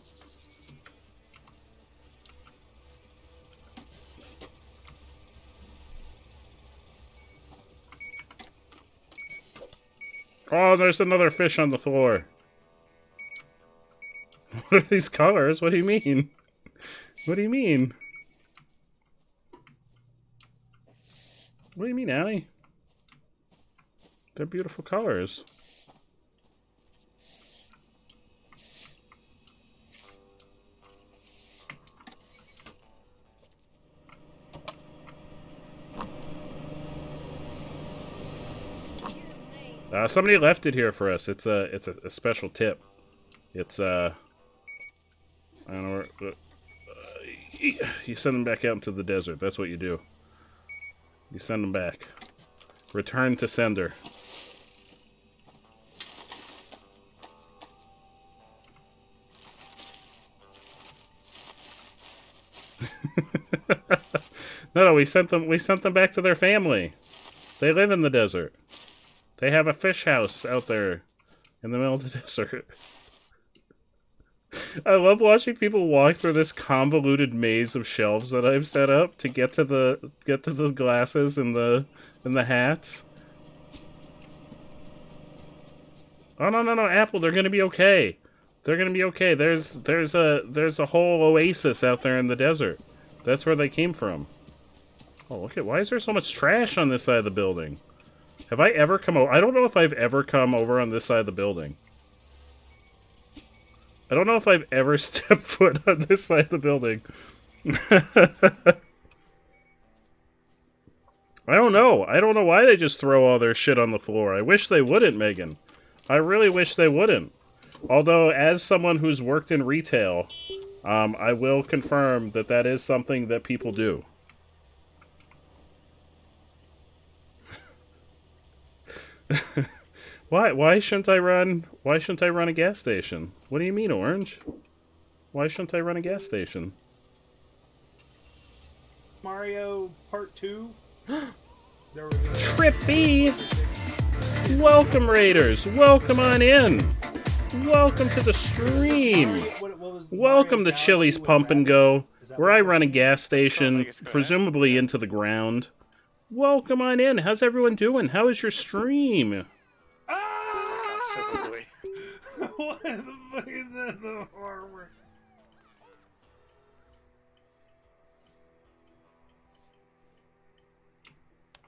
Oh, there's another fish on the floor. What are these colors? What do you mean? What do you mean? What do you mean, Allie? They're beautiful colors. Somebody left it here for us. It's a special tip. It's I don't know where, you send them back out into the desert. That's what you do. You send them back. Return to sender. No, we sent them back to their family. They live in the desert. They have a fish house out there in the middle of the desert. I love watching people walk through this convoluted maze of shelves that I've set up to get to the glasses and the hats. Oh no, Apple, they're gonna be okay. They're gonna be okay. There's a whole oasis out there in the desert. That's where they came from. Oh, look at, why is there so much trash on this side of the building? Have I ever come over? I don't know if I've ever come over on this side of the building. I don't know if I've ever stepped foot on this side of the building. I don't know. I don't know why they just throw all their shit on the floor. I wish they wouldn't, Megan. I really wish they wouldn't. Although, as someone who's worked in retail, I will confirm that that is something that people do. Why shouldn't I run a gas station? What do you mean, Orange? Why shouldn't I run a gas station? Mario Part 2. Trippy! Welcome, Raiders. Welcome on in. Welcome to the stream. Welcome to Chili's Pump and Go, where I run a gas station, presumably into the ground. Welcome on in. How's everyone doing? How is your stream? What the fuck is that? The horror.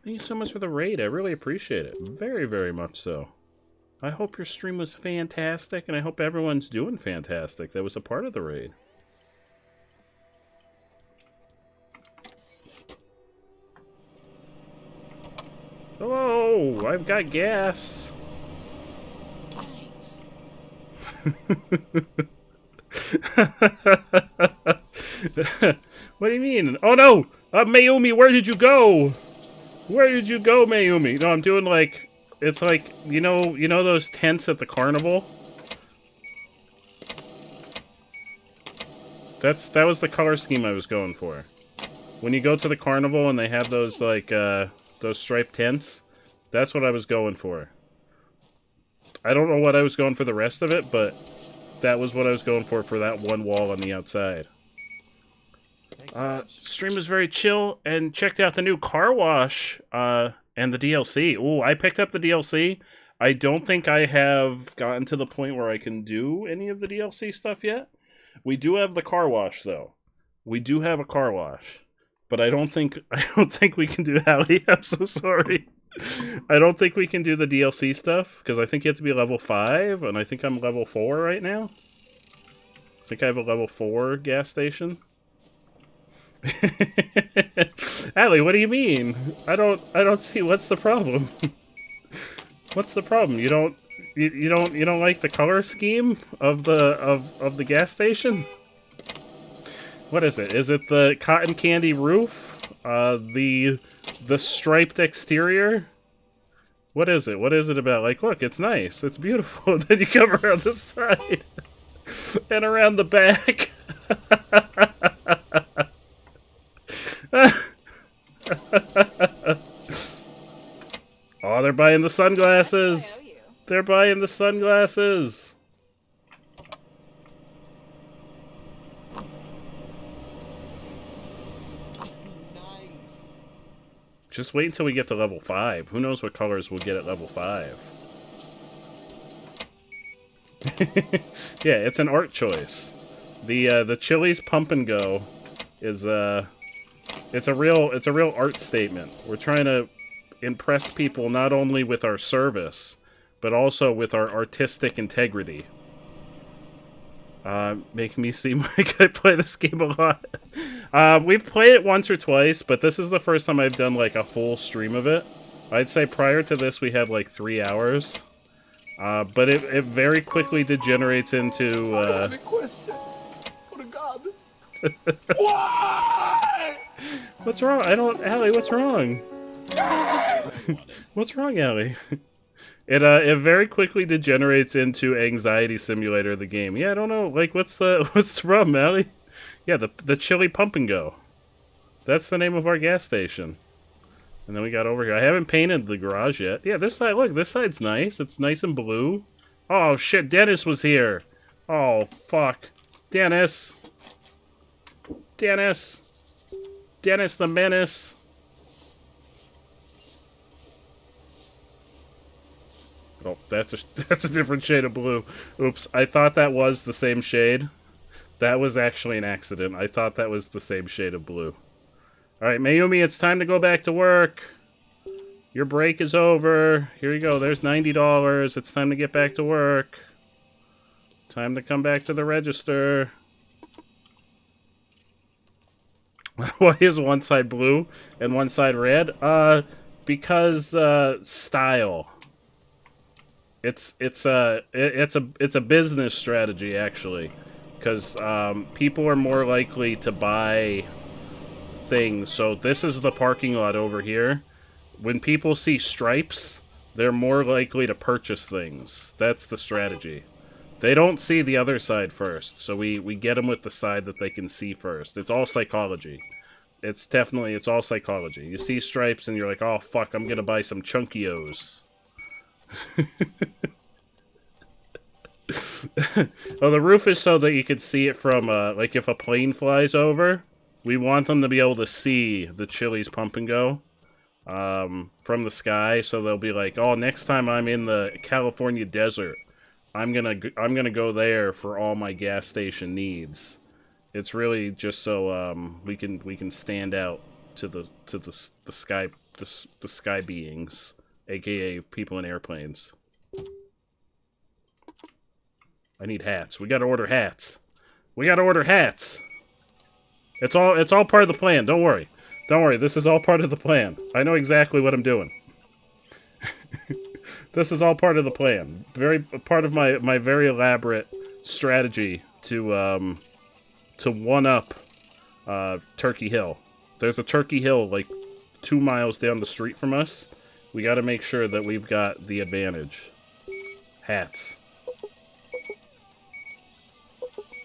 Thank you so much for the raid. I really appreciate it. Very, very much so. I hope your stream was fantastic, and I hope everyone's doing fantastic that was a part of the raid. Oh, I've got gas. What do you mean? Oh no! Mayumi, where did you go? Where did you go, Mayumi? No, I'm doing like, it's like, you know those tents at the carnival? That was the color scheme I was going for. When you go to the carnival and they have those like those striped tents, that's what I was going for. I don't know what I was going for the rest of it, but that was what I was going for that one wall on the outside. Stream was very chill, and checked out the new car wash and the DLC. Ooh, I picked up the DLC. I don't think I have gotten to the point where I can do any of the DLC stuff yet. We do have the car wash, though. We do have a car wash, but I don't think we can do Hallie. I'm so sorry. I don't think we can do the DLC stuff because I think you have to be level 5, and I think I'm level 4 right now. I think I have a level 4 gas station. Allie, what do you mean? I don't see what's the problem. What's the problem? You don't like the color scheme of the gas station? What is it? Is it the cotton candy roof? The striped exterior? What is it? What is it about? Like, look, it's nice. It's beautiful. Then you come around the side and around the back. Oh, they're buying the sunglasses. They're buying the sunglasses. Nice. Just wait until we get to level 5. Who knows what colors we'll get at level 5. Yeah, it's an art choice. The Chili's Pump and Go is it's a real art statement. We're trying to impress people not only with our service, but also with our artistic integrity. Make me seem like I play this game a lot. We've played it once or twice, but this is the first time I've done like a full stream of it. I'd say prior to this we had like 3 hours. But it very quickly degenerates into I have a question. For God. Why? What's wrong? Allie, what's wrong? What's wrong, Allie? It very quickly degenerates into Anxiety Simulator, the game. Yeah, I don't know. Like, what's the problem, Allie? Yeah, the Chili Pump and Go. That's the name of our gas station. And then we got over here. I haven't painted the garage yet. Yeah, this side. Look, this side's nice. It's nice and blue. Oh shit, Dennis was here. Oh fuck, Dennis. Dennis the Menace. Oh, that's a different shade of blue. Oops, I thought that was the same shade. That was actually an accident. I thought that was the same shade of blue. Alright, Mayumi, it's time to go back to work. Your break is over. Here you go, there's $90. It's time to get back to work. Time to come back to the register. Why is one side blue and one side red? Because style. It's a business strategy actually, because people are more likely to buy things. So this is the parking lot over here. When people see stripes, they're more likely to purchase things. That's the strategy. They don't see the other side first, so we get them with the side that they can see first. It's all psychology. It's all psychology. You see stripes and you're like, oh fuck, I'm gonna buy some Chunkios. Oh, the roof is so that you can see it from, like, if a plane flies over, we want them to be able to see the Chili's Pump and Go from the sky, so they'll be like, oh, next time I'm in the California desert, I'm gonna go there for all my gas station needs. It's really just so we can stand out to the sky beings, aka people in airplanes. I need hats. We gotta order hats. We gotta order hats. It's all part of the plan. Don't worry. Don't worry. This is all part of the plan. I know exactly what I'm doing. This is all part of the plan. Part of my very elaborate strategy to one up Turkey Hill. There's a Turkey Hill like 2 miles down the street from us. We got to make sure that we've got the advantage. Hats.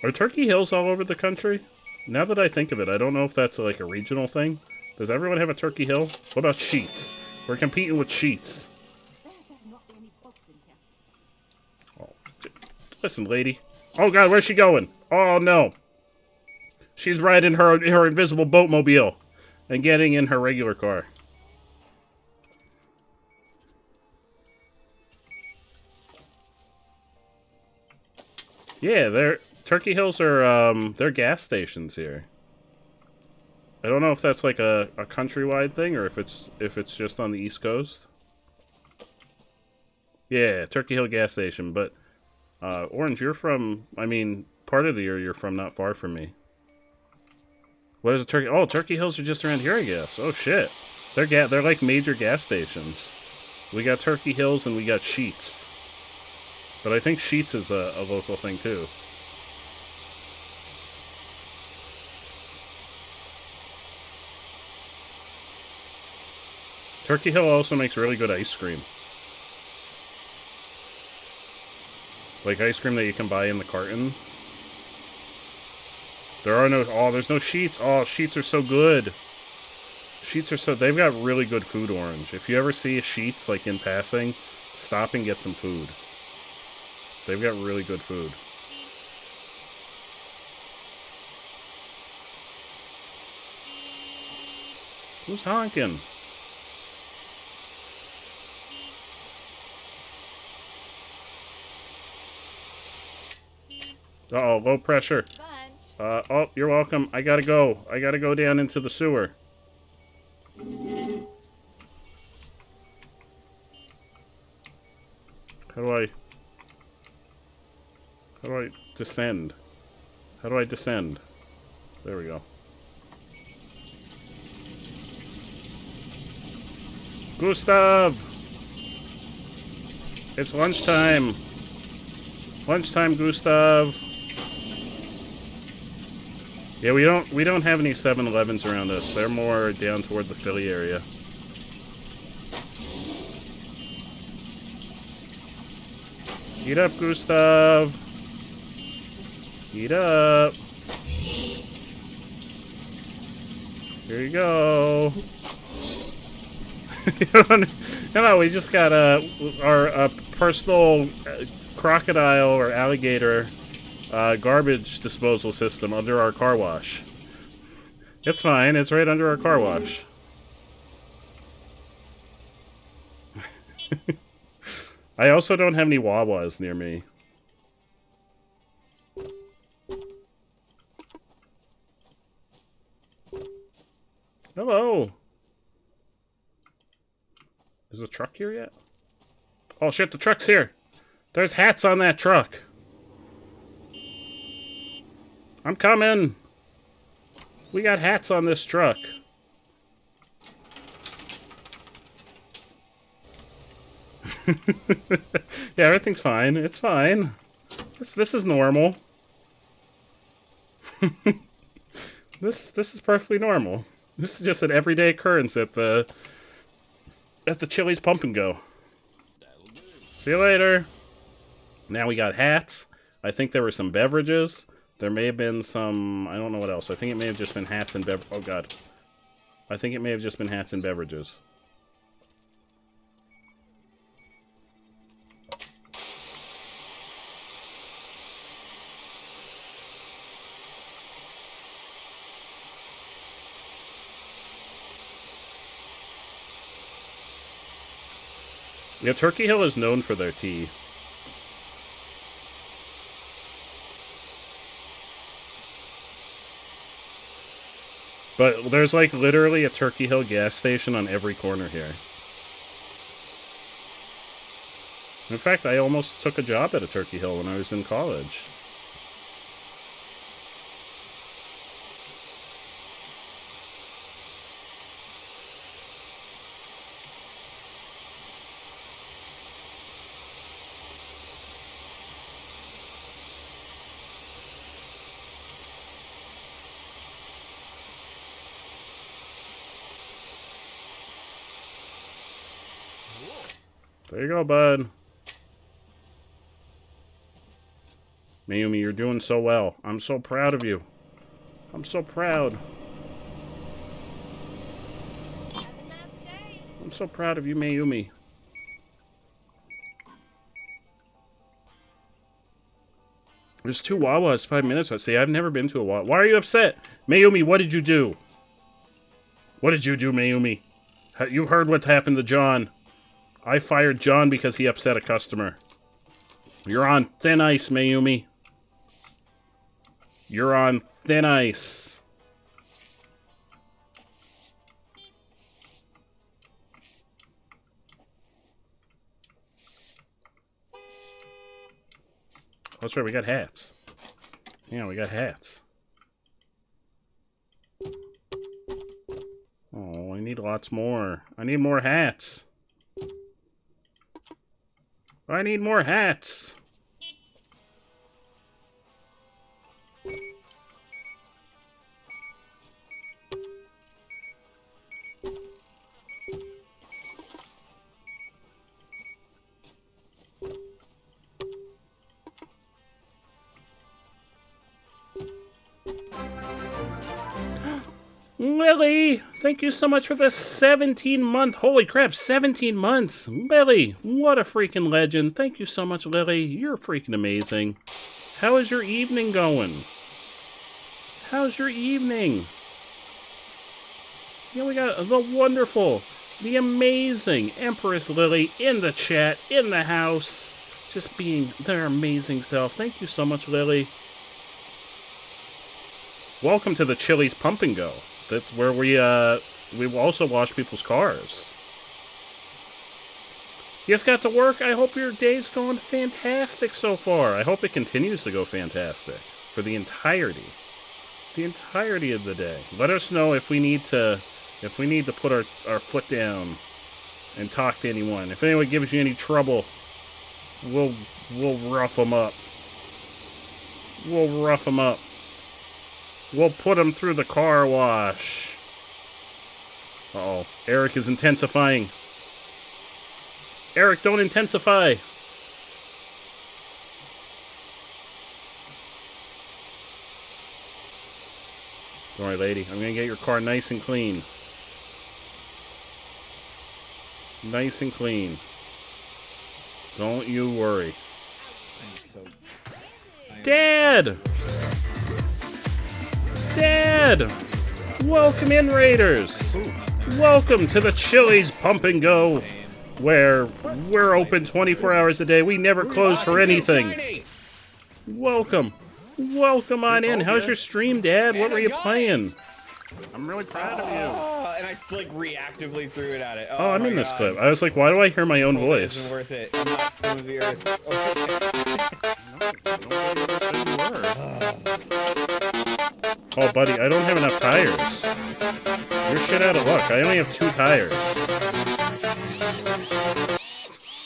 Are Turkey Hills all over the country? Now that I think of it, I don't know if that's like a regional thing. Does everyone have a Turkey Hill? What about Sheets? We're competing with Sheets. Oh, listen, lady. Oh god, where's she going? Oh no. She's riding her invisible boatmobile and getting in her regular car. Yeah, Turkey Hills are they're gas stations here. I don't know if that's like a countrywide thing or if it's just on the East Coast. Yeah, Turkey Hill gas station, but Orange, you're from, I mean, part of the year you're from not far from me. What is a Turkey? Oh, Turkey Hills are just around here, I guess. Oh shit. They're like major gas stations. We got Turkey Hills and we got Sheets. But I think Sheets is a local thing too. Turkey Hill also makes really good ice cream. Like ice cream that you can buy in the carton. There's no Sheets. Oh, Sheets are so good. They've got really good food, Orange. If you ever see a Sheets, like in passing, stop and get some food. They've got really good food. Who's honking? Uh-oh, low pressure. Oh, you're welcome. I gotta go. I gotta go down into the sewer. How do I descend? How do I descend? There we go. Gustav! It's lunchtime. Lunchtime, Gustav. Yeah, we don't have any 7-Elevens around us. They're more down toward the Philly area. Eat up, Gustav. Eat up. Here you go. No, we just got our personal crocodile or alligator garbage disposal system under our car wash. It's fine. It's right under our car wash. I also don't have any Wawas near me. Hello. Is the truck here yet? Oh shit, the truck's here. There's hats on that truck. I'm coming. We got hats on this truck. Yeah, everything's fine. It's fine. This is normal. This is perfectly normal. This is just an everyday occurrence at the Chili's Pump and Go. See you later. Now we got hats. I think there were some beverages. There may have been some, I don't know what else. I think it may have just been hats and oh god. I think it may have just been hats and beverages. Yeah, Turkey Hill is known for their tea. But there's like literally a Turkey Hill gas station on every corner here. In fact, I almost took a job at a Turkey Hill when I was in college. There you go, bud. Mayumi, you're doing so well. I'm so proud of you. I'm so proud. I'm so proud of you, Mayumi. There's 2 Wawas, 5 minutes. I see, I've never been to a Wawa. Why are you upset? Mayumi, what did you do? What did you do, Mayumi? You heard what happened to John. I fired John because he upset a customer. You're on thin ice, Mayumi. You're on thin ice. That's right, we got hats. Yeah, we got hats. Oh, I need lots more. I need more hats. I need more hats. Lily, thank you so much for the 17-month. Holy crap, 17 months. Lily, what a freaking legend. Thank you so much, Lily. You're freaking amazing. How is your evening going? How's your evening? Yeah, we got the wonderful, the amazing Empress Lily in the chat, in the house, just being their amazing self. Thank you so much, Lily. Welcome to the Chili's Pump and Go. That's where we also wash people's cars. You just got to work. I hope your day's going fantastic so far. I hope it continues to go fantastic for the entirety of the day. Let us know if we need to put our foot down and talk to anyone. If anyone gives you any trouble, we'll rough them up. We'll rough them up. We'll put him through the car wash. Uh-oh. Eric is intensifying. Eric, don't intensify. Don't worry, lady. I'm going to get your car nice and clean. Nice and clean. Don't you worry. Dad! Dad! Welcome in, Raiders! Welcome to the Chili's Pump and Go, where we're open 24 hours a day. We never close for anything. Welcome. Welcome on in. How's your stream, Dad? What were you playing? I'm really proud of you. And I like reactively threw it at it. Oh, I'm in this clip. I was like, why do I hear my own voice? Isn't worth it. I'm not scum of the earth. Oh, buddy, I don't have enough tires. You're shit out of luck. I only have 2 tires.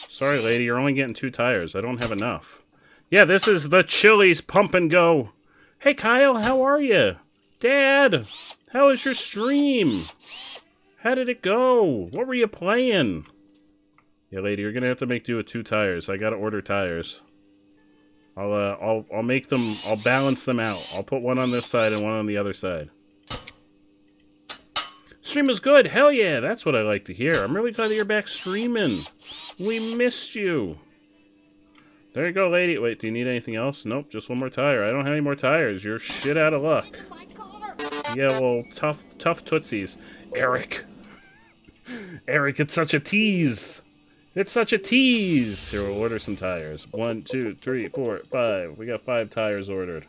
Sorry, lady, you're only getting 2 tires. I don't have enough. Yeah, this is the Chili's Pump and Go. Hey, Kyle, how are you? Dad, how was your stream? How did it go? What were you playing? Yeah, lady, you're gonna have to make do with 2 tires. I gotta order tires. I'll make them, I'll balance them out. I'll put one on this side and one on the other side. Stream was good. Hell yeah, that's what I like to hear. I'm really glad that you're back streaming. We missed you. There you go, lady. Wait, do you need anything else? Nope, just 1 more tire. I don't have any more tires. You're shit out of luck. Yeah, well, tough tootsies. Eric. Eric, it's such a tease. It's such a tease. Here, we'll order some tires. 1, 2, 3, 4, 5. We got 5 tires ordered.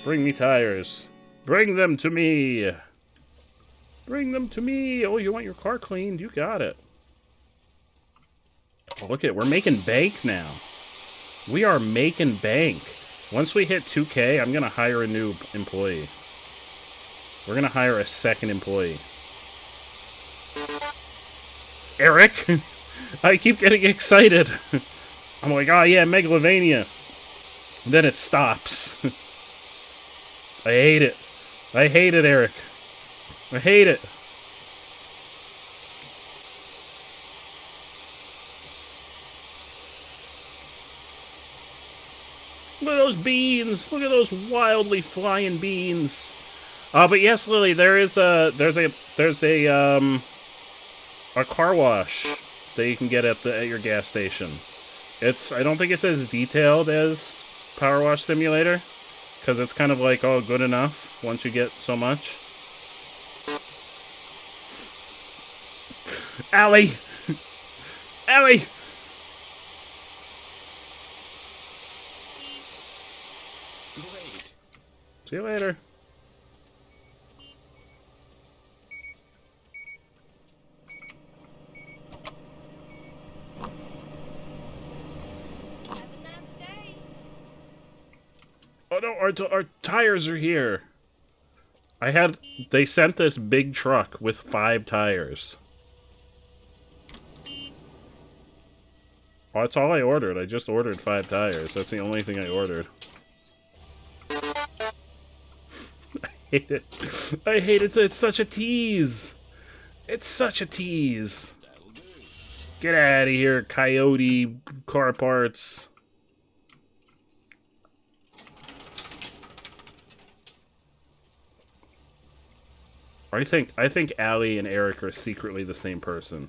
Bring me tires. Bring them to me. Bring them to me. Oh, you want your car cleaned? You got it. Oh, look at it. We're making bank now. We are making bank. Once we hit 2K, I'm going to hire a new employee. We're going to hire a second employee. Eric! I keep getting excited. I'm like, oh yeah, Megalovania. And then it stops. I hate it. I hate it, Eric. I hate it. Look at those beans. Look at those wildly flying beans. But yes, Lily, there's a car wash that you can get at your gas station. I don't think it's as detailed as Power Wash Simulator, because it's kind of like, oh, good enough once you get so much. Allie! Allie! Great. See you later. Oh no, our tires are here. They sent this big truck with 5 tires. Oh, that's all I ordered. I just ordered 5 tires. That's the only thing I ordered. I hate it. I hate it. It's such a tease. It's such a tease. Get out of here, Coyote Car Parts. I think Allie and Eric are secretly the same person.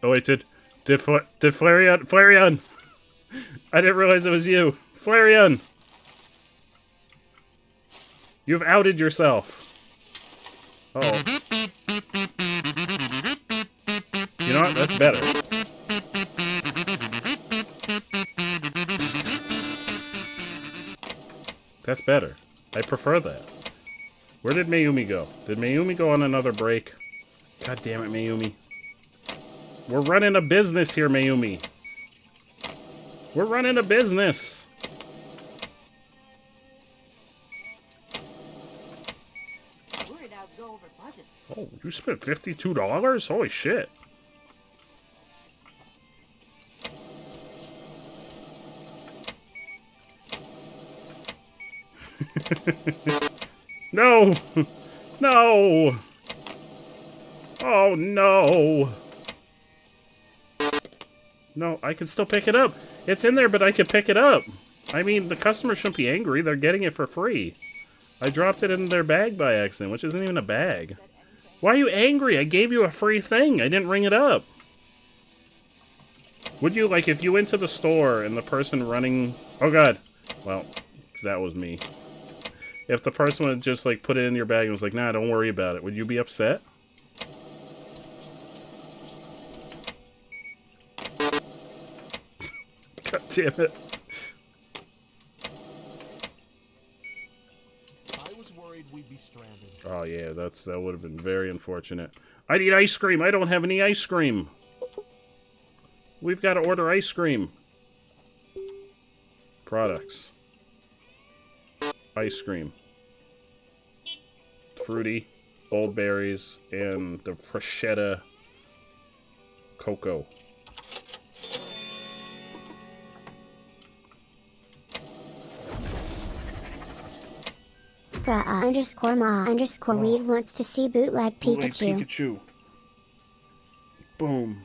Oh wait, did Flareon? I didn't realize it was you. Flareon! You've outed yourself. Uh-oh. You know what? That's better. That's better. I prefer that. Where did Mayumi go? Did Mayumi go on another break? God damn it, Mayumi. We're running a business here, Mayumi. We're running a business. Worried I'd go over budget. Oh, you spent $52? Holy shit. No! No! Oh, no! No, I can still pick it up. It's in there, but I can pick it up. I mean, the customer shouldn't be angry. They're getting it for free. I dropped it in their bag by accident, which isn't even a bag. Why are you angry? I gave you a free thing. I didn't ring it up. Would you, like, if you went to the store and the person running... Oh, God. Well, that was me. If the person would just, like, put it in your bag and was like, nah, don't worry about it, would you be upset? God damn it. I was worried we'd be stranded. Oh yeah, that would have been very unfortunate. I need ice cream. I don't have any ice cream. We've got to order ice cream. Products. Ice cream. Fruity, bold berries, and the Freshetta cocoa. Bruh underscore ma underscore weed wants to see bootleg Bootleg Pikachu. Pikachu. Boom.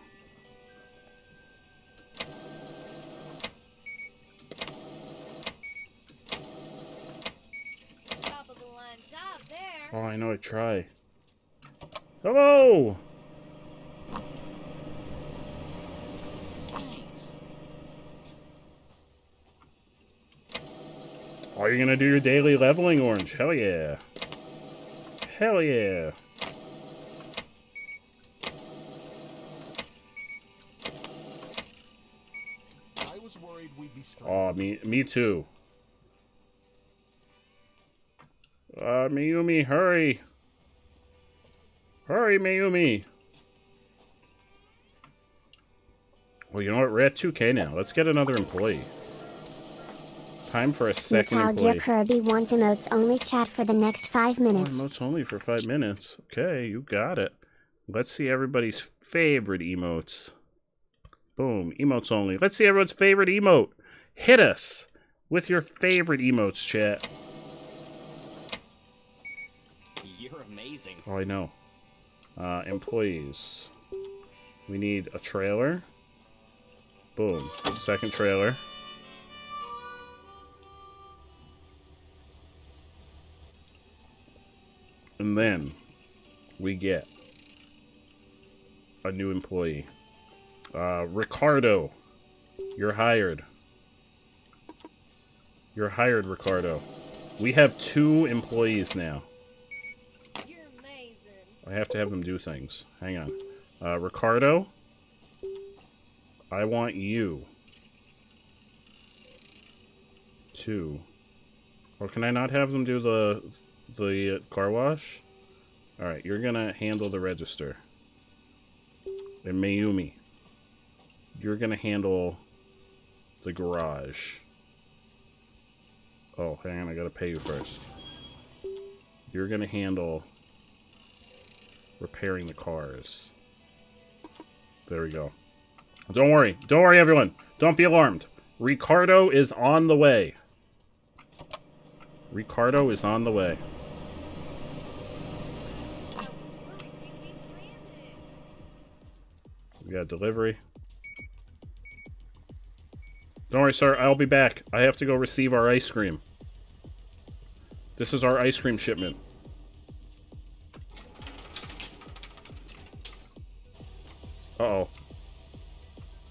Top of the line job there. Oh, I know. I try. Hello. Are you gonna do your daily leveling, Orange? Hell yeah. Hell yeah. I was worried we'd be stranded. Oh, me too. Mayumi, hurry. Hurry, Mayumi. Well, you know what? We're at 2K now. Let's get another employee. Time for a second Metal employee. Gear Kirby wants emotes only chat for the next 5 minutes. Emotes only for 5 minutes. Okay, you got it. Let's see everybody's favorite emotes. Boom, emotes only. Let's see everyone's favorite emote. Hit us with your favorite emotes, chat. You're amazing. Oh, I know. Employees. We need a trailer. Boom. Second trailer. And then we get a new employee. Ricardo. You're hired. You're hired, Ricardo. We have 2 employees now. You're amazing. I have to have them do things. Hang on. Ricardo, I want you to... Or can I not have them do the car wash? Alright, you're gonna handle the register. And Mayumi, you're gonna handle the garage. Oh, hang on, I gotta pay you first. You're gonna handle repairing the cars. There we go. Don't worry. Don't worry, everyone. Don't be alarmed. Ricardo is on the way. Ricardo is on the way. We got delivery. Don't worry, sir. I'll be back. I have to go receive our ice cream. This is our ice cream shipment. Uh-oh.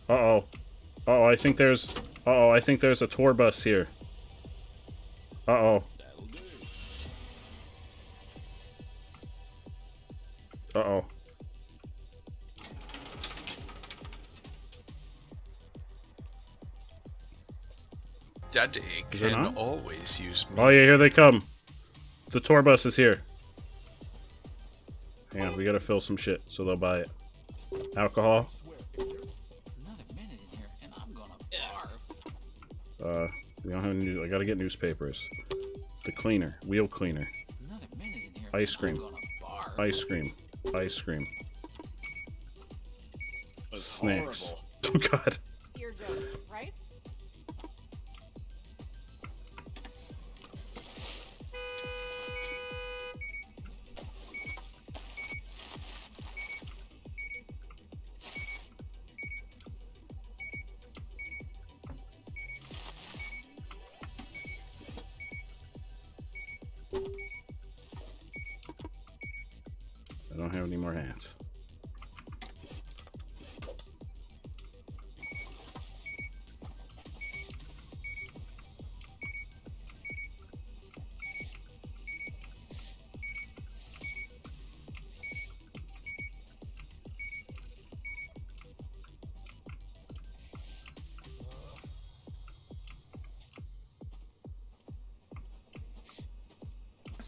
Uh-oh. Uh-oh, I think there's... Uh-oh, I think there's a tour bus here. Uh-oh. Uh-oh. Daddy can always use me. Oh yeah, here they come. The tour bus is here. Hang on, we gotta fill some shit, so they'll buy it. Alcohol. We don't have any. I gotta get newspapers. The cleaner, wheel cleaner. Ice cream. Ice cream. Ice cream. Snacks. Oh god. You're joking, right? I don't have any more hats.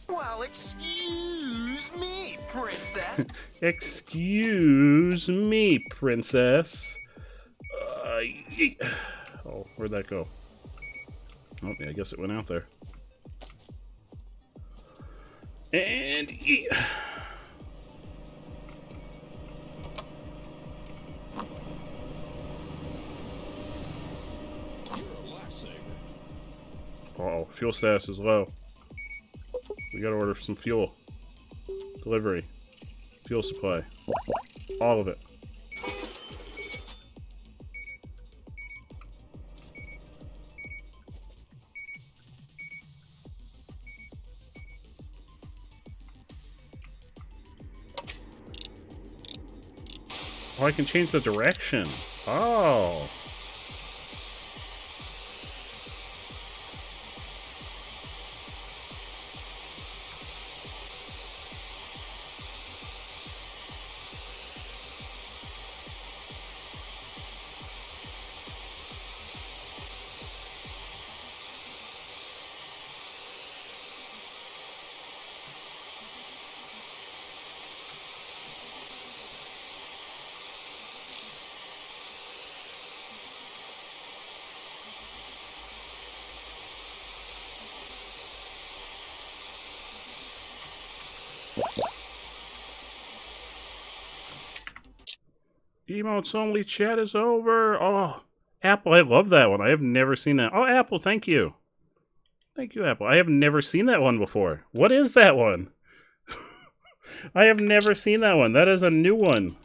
Well, excuse me, princess. Excuse me, princess. Oh, where'd that go? Oh, yeah, I guess it went out there. And uh-oh, fuel status is low. We gotta order some fuel. Delivery. Fuel supply. All of it. Oh, I can change the direction. Oh. Emotes only chat is over. Oh, Apple, I love that one. I have never seen that. Oh, Apple, thank you. Thank you, Apple. I have never seen that one before. What is that one? I have never seen that one. That is a new one.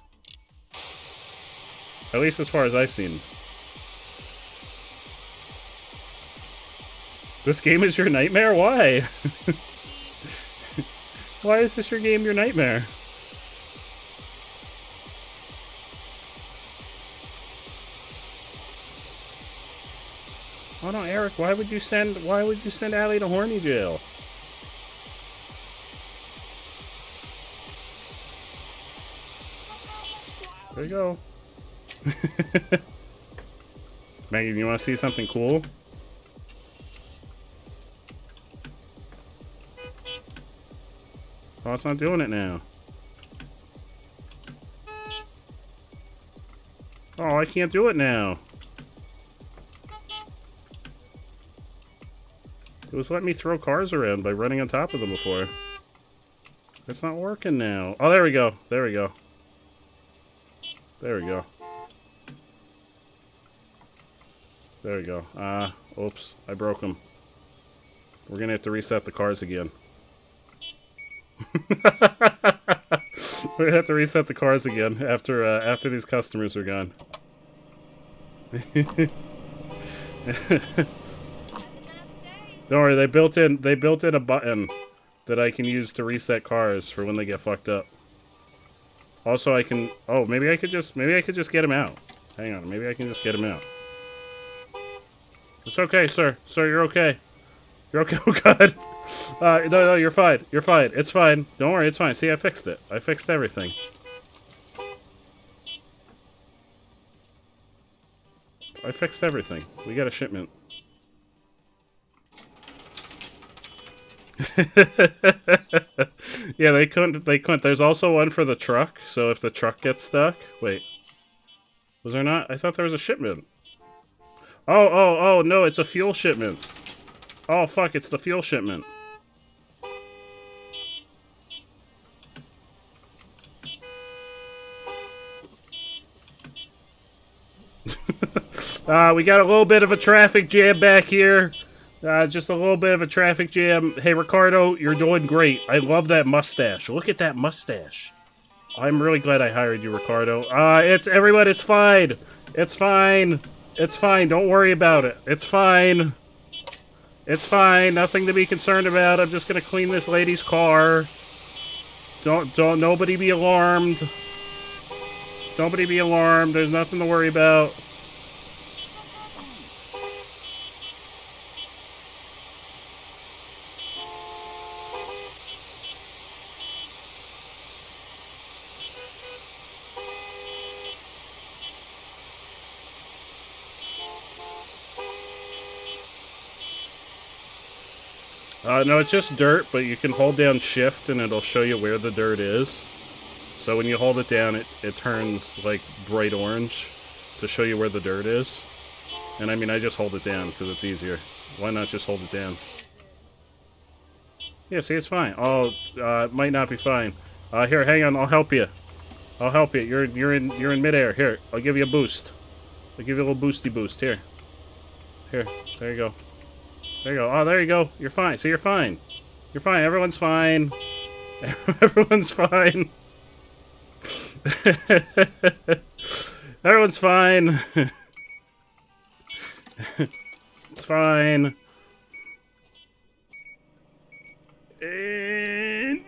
At least as far as I've seen. This game is your nightmare? Why? Why is this your game your nightmare? Oh no, Eric, why would you send Allie to horny jail? There you go. Megan, you want to see something cool? Oh, it's not doing it now. Oh, I can't do it now. It was letting me throw cars around by running on top of them before. It's not working now. Oh, there we go. There we go. There we go. There we go. Oops. I broke them. We're gonna have to reset the cars again. We're gonna have to reset the cars again after these customers are gone. Don't worry, they built in a button that I can use to reset cars for when they get fucked up. Also, I can. Oh, maybe I could just get him out. Hang on, maybe I can just get him out. It's okay, sir. Sir, you're okay. You're okay. Oh God. No, you're fine. You're fine. It's fine. Don't worry, it's fine. See, I fixed it. I fixed everything. I fixed everything. We got a shipment. Yeah, they couldn't. There's also one for the truck, so if the truck gets stuck... Wait. Was there not? I thought there was a shipment. Oh, no, it's a fuel shipment. Oh, fuck, it's the fuel shipment. We got a little bit of a traffic jam back here. Just a little bit of a traffic jam. Hey, Ricardo, you're doing great. I love that mustache. Look at that mustache. I'm really glad I hired you, Ricardo. It's everyone. It's fine. It's fine. It's fine. Don't worry about it. It's fine. It's fine. Nothing to be concerned about. I'm just gonna clean this lady's car. Don't. Nobody be alarmed. Nobody be alarmed. There's nothing to worry about. No, it's just dirt, but you can hold down shift and it'll show you where the dirt is. So when you hold it down, it turns like bright orange to show you where the dirt is. And I mean, I just hold it down because it's easier. Why not just hold it down? Yeah, see, it's fine. Oh, it might not be fine. Here, hang on, I'll help you. I'll help you. You're in midair. Here, I'll give you a boost. I'll give you a little boosty boost. Here. Here, there you go. There you go. Oh, there you go. You're fine. See, you're fine. You're fine. Everyone's fine. Everyone's fine. Everyone's fine. It's fine. And...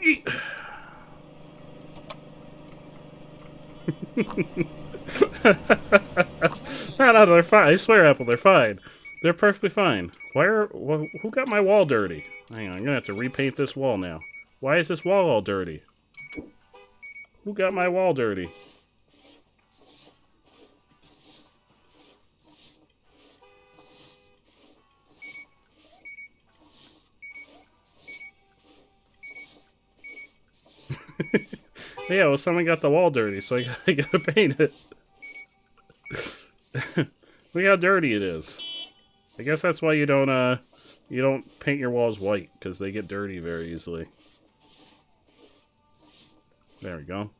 no, they're fine. I swear, Apple, they're fine. They're perfectly fine. Who got my wall dirty? Hang on, I'm gonna have to repaint this wall now. Why is this wall all dirty? Who got my wall dirty? Yeah, well, someone got the wall dirty, so I gotta paint it. Look how dirty it is. I guess that's why you don't paint your walls white, because they get dirty very easily. There we go.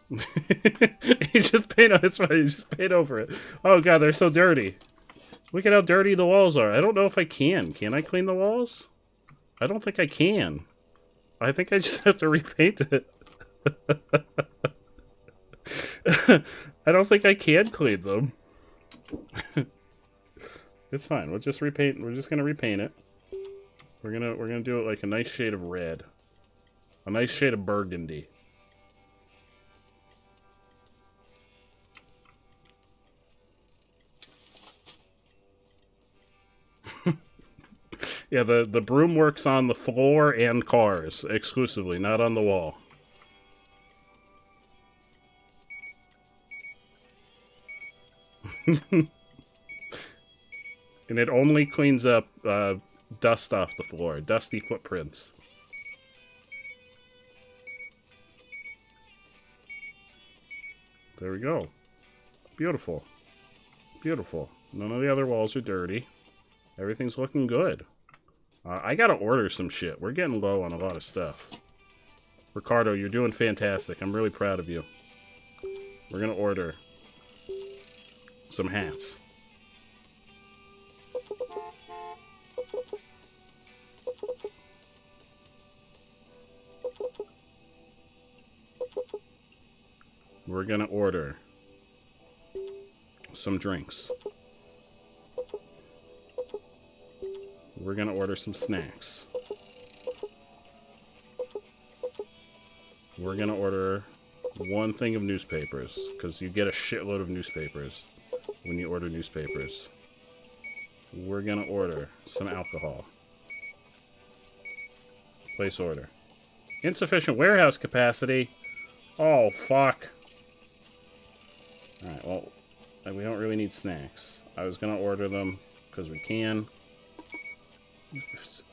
You just paint. It's fine. You just paint over it. Oh god, they're so dirty. Look at how dirty the walls are. I don't know if I can. Can I clean the walls? I don't think I can. I think I just have to repaint it. I don't think I can clean them. It's fine. We'll just repaint. We're just gonna repaint it. We're gonna do it like a nice shade of red, a nice shade of burgundy. Yeah, the broom works on the floor and cars exclusively, not on the wall. And it only cleans up dust off the floor, dusty footprints. There we go. Beautiful. Beautiful. None of the other walls are dirty. Everything's looking good. I gotta order some shit. We're getting low on a lot of stuff. Ricardo, you're doing fantastic. I'm really proud of you. We're gonna order some hats. We're gonna order some drinks. We're gonna order some snacks. We're gonna order one thing of newspapers, because you get a shitload of newspapers when you order newspapers. We're gonna order some alcohol. Place order. Insufficient warehouse capacity. Oh, fuck. Alright, well, we don't really need snacks. I was gonna order them, because we can.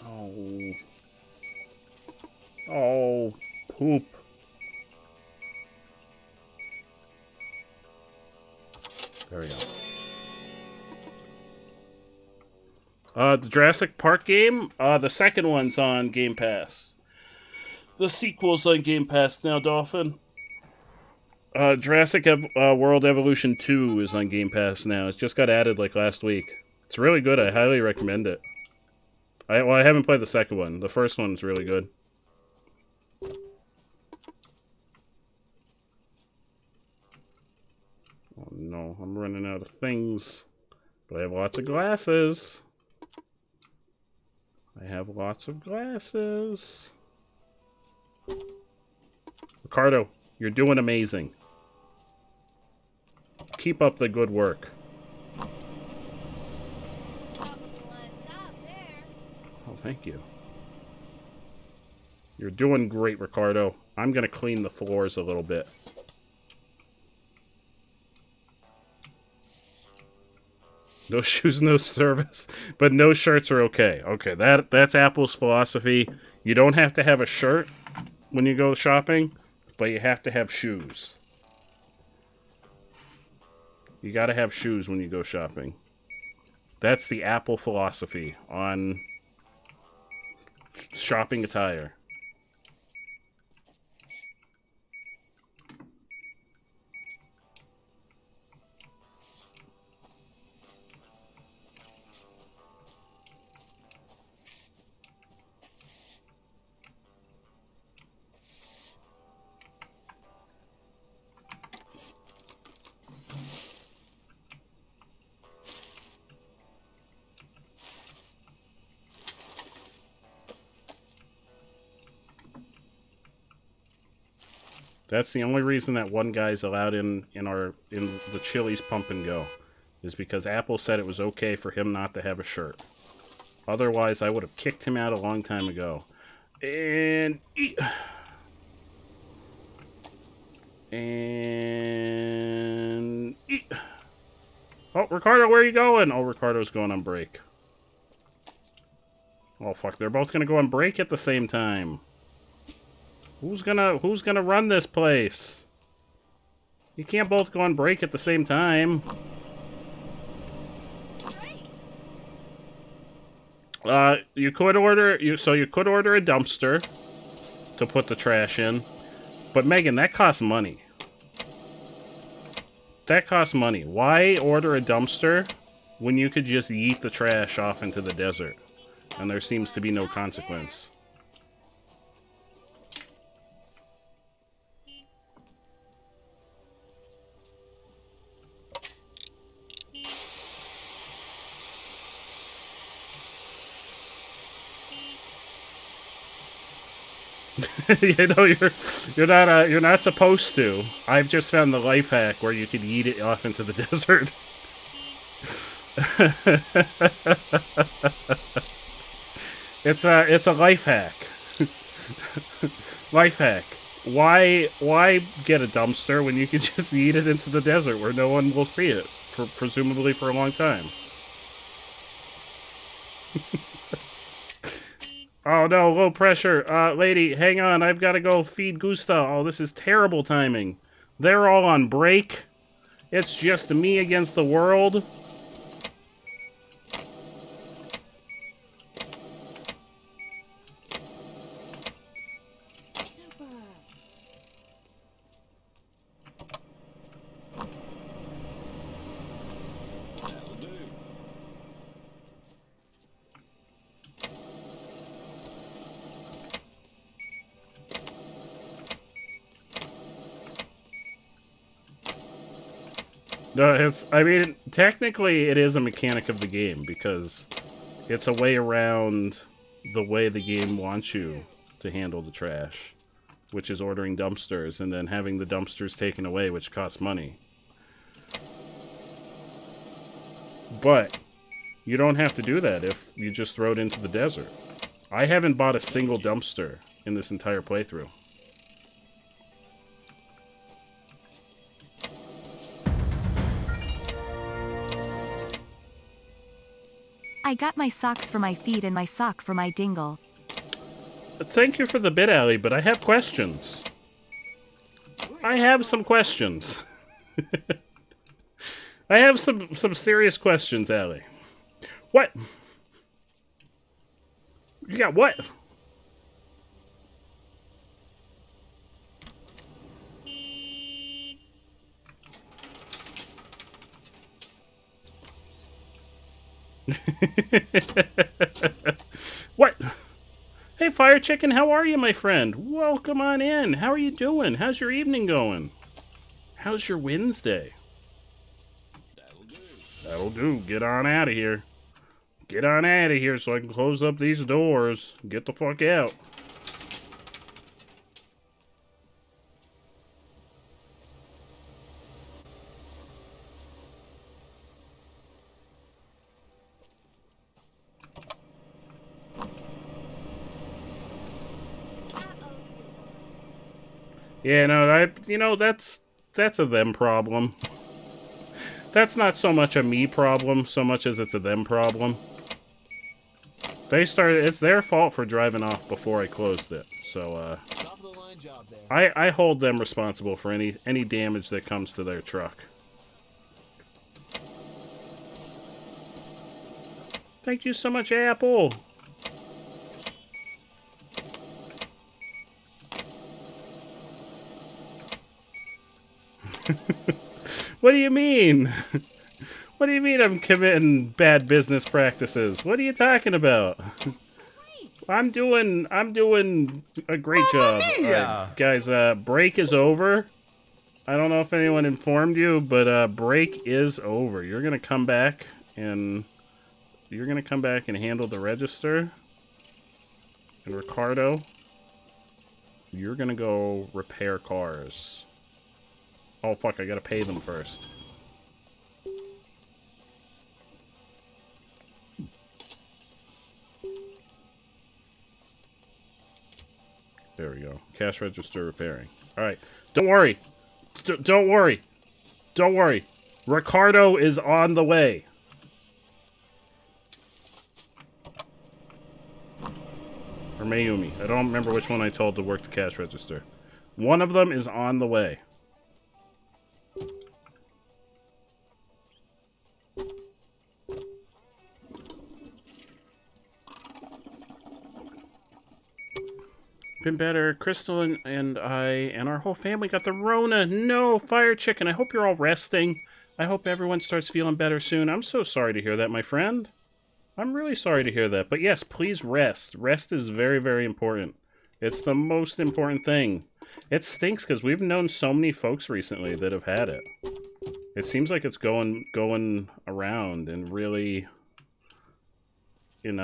Oh. Oh, poop. There we go. The Jurassic Park game? The second one's on Game Pass. The sequel's on Game Pass now, Dolphin. Jurassic World Evolution 2 is on Game Pass now. It just got added like last week. It's really good. I highly recommend it. I haven't played the second one. The first one's really good. Oh no, I'm running out of things. But I have lots of glasses. I have lots of glasses. Ricardo, you're doing amazing. Keep up the good work. Oh, thank you. You're doing great, Ricardo. I'm gonna clean the floors a little bit. No shoes, no service, but no shirts are okay. Okay, that's Apple's philosophy. You don't have to have a shirt when you go shopping, but you have to have shoes. You gotta have shoes when you go shopping. That's the Apple philosophy on shopping attire. That's the only reason that one guy's allowed in the Chili's Pump and Go, is because Apple said it was okay for him not to have a shirt. Otherwise, I would have kicked him out a long time ago. And oh, Ricardo, where are you going? Oh, Ricardo's going on break. Oh fuck, they're both gonna go on break at the same time. Who's gonna run this place? You can't both go on break at the same time. You could order a dumpster to put the trash in, but Megan, that costs money. That costs money. Why order a dumpster when you could just yeet the trash off into the desert and there seems to be no consequence? You know, you're not supposed to. I've just found the life hack where you can eat it off into the desert. It's a life hack. Life hack. Why get a dumpster when you can just eat it into the desert where no one will see it, presumably for a long time? Oh no, low pressure. Lady, hang on, I've got to go feed Gusta. Oh, this is terrible timing. They're all on break. It's just me against the world. No, I mean, technically it is a mechanic of the game because it's a way around the way the game wants you to handle the trash, which is ordering dumpsters and then having the dumpsters taken away, which costs money. But you don't have to do that if you just throw it into the desert. I haven't bought a single dumpster in this entire playthrough. I got my socks for my feet and my sock for my dingle. Thank you for the bit, Allie, but I have questions. I have some questions. I have some serious questions, Allie. What? You got what? What? Hey, Fire Chicken, how are you, my friend? Welcome on in. How are you doing? How's your evening going? How's your Wednesday? That'll do. Get on out of here. Get on out of here so I can close up these doors. Get the fuck out. Yeah, no, that's a them problem. That's not so much a me problem, so much as it's a them problem. It's their fault for driving off before I closed it. So, I hold them responsible for any damage that comes to their truck. Thank you so much, Apple. What do you mean? What do you mean I'm committing bad business practices? What are you talking about? I'm doing a great job. Guys, break is over. I don't know if anyone informed you, but break is over. You're gonna come back and handle the register. And Ricardo, You're gonna go repair cars. Oh, fuck, I gotta pay them first. There we go. Cash register repairing. Alright. Don't worry. Don't worry. Don't worry. Ricardo is on the way. Or Mayumi. I don't remember which one I told to work the cash register. One of them is on the way. Been better. Crystal and I and our whole family got the Rona. No, Fire Chicken. I hope you're all resting. I hope everyone starts feeling better soon. I'm so sorry to hear that, my friend. I'm really sorry to hear that. But yes, please rest. Rest is very, very important. It's the most important thing. It stinks because we've known so many folks recently that have had it. It seems like it's going around and really in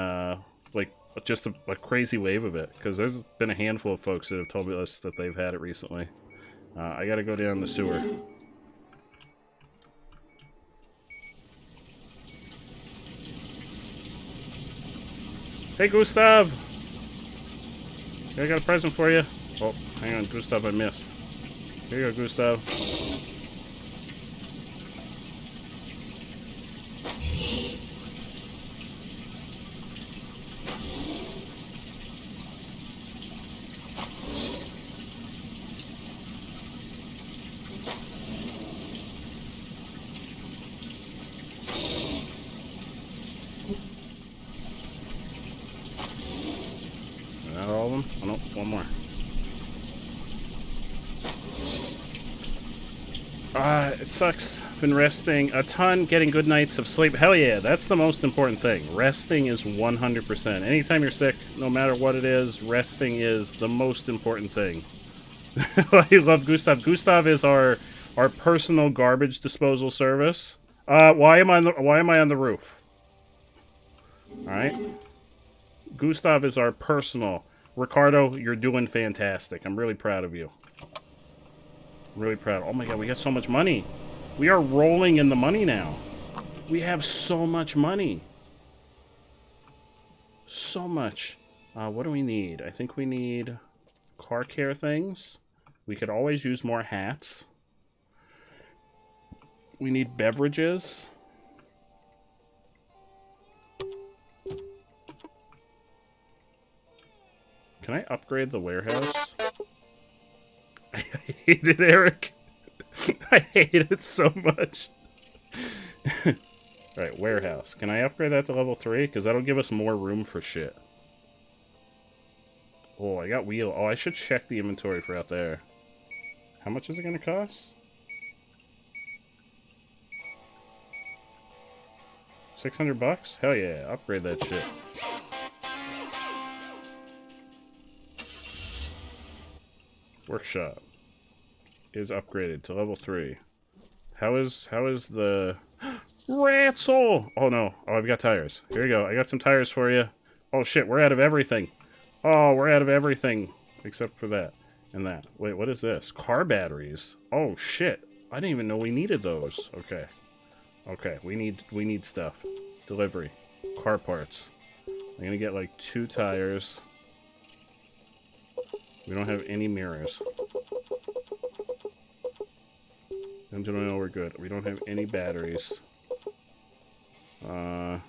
like just a crazy wave of it, because there's been a handful of folks that have told us that they've had it recently. I gotta go down the sewer. Hey, Gustav! I got a present for you. Oh, hang on, Gustav, I missed. Here you go, Gustav. One more. It sucks. Been resting a ton, getting good nights of sleep. Hell yeah, that's the most important thing. Resting is 100%. Anytime you're sick, no matter what it is, resting is the most important thing. I love Gustav. Gustav is our personal garbage disposal service. Why am I on the roof? All right. Gustav is our personal. Ricardo, you're doing fantastic. I'm really proud of you. Really proud. Oh my god, we got so much money. We are rolling in the money now. We have so much money. So much. What do we need? I think we need car care things. We could always use more hats. We need beverages. Can I upgrade the warehouse? I hate it, Eric. I hate it so much. Alright, warehouse. Can I upgrade that to level 3? Because that'll give us more room for shit. Oh, I got wheel. Oh, I should check the inventory for out there. How much is it going to cost? 600 bucks? Hell yeah, upgrade that shit. Workshop is upgraded to level 3. How is the Ratzel? Oh no. Oh, I've got tires. Here you go. I got some tires for you. Oh shit, we're out of everything. Oh, we're out of everything except for that and that. Wait, what is this? Car batteries. Oh shit. I didn't even know we needed those. Okay. Okay, we need stuff. Delivery. Car parts. I'm gonna get like 2 tires. We don't have any mirrors. And no, we're good. We don't have any batteries. Okay.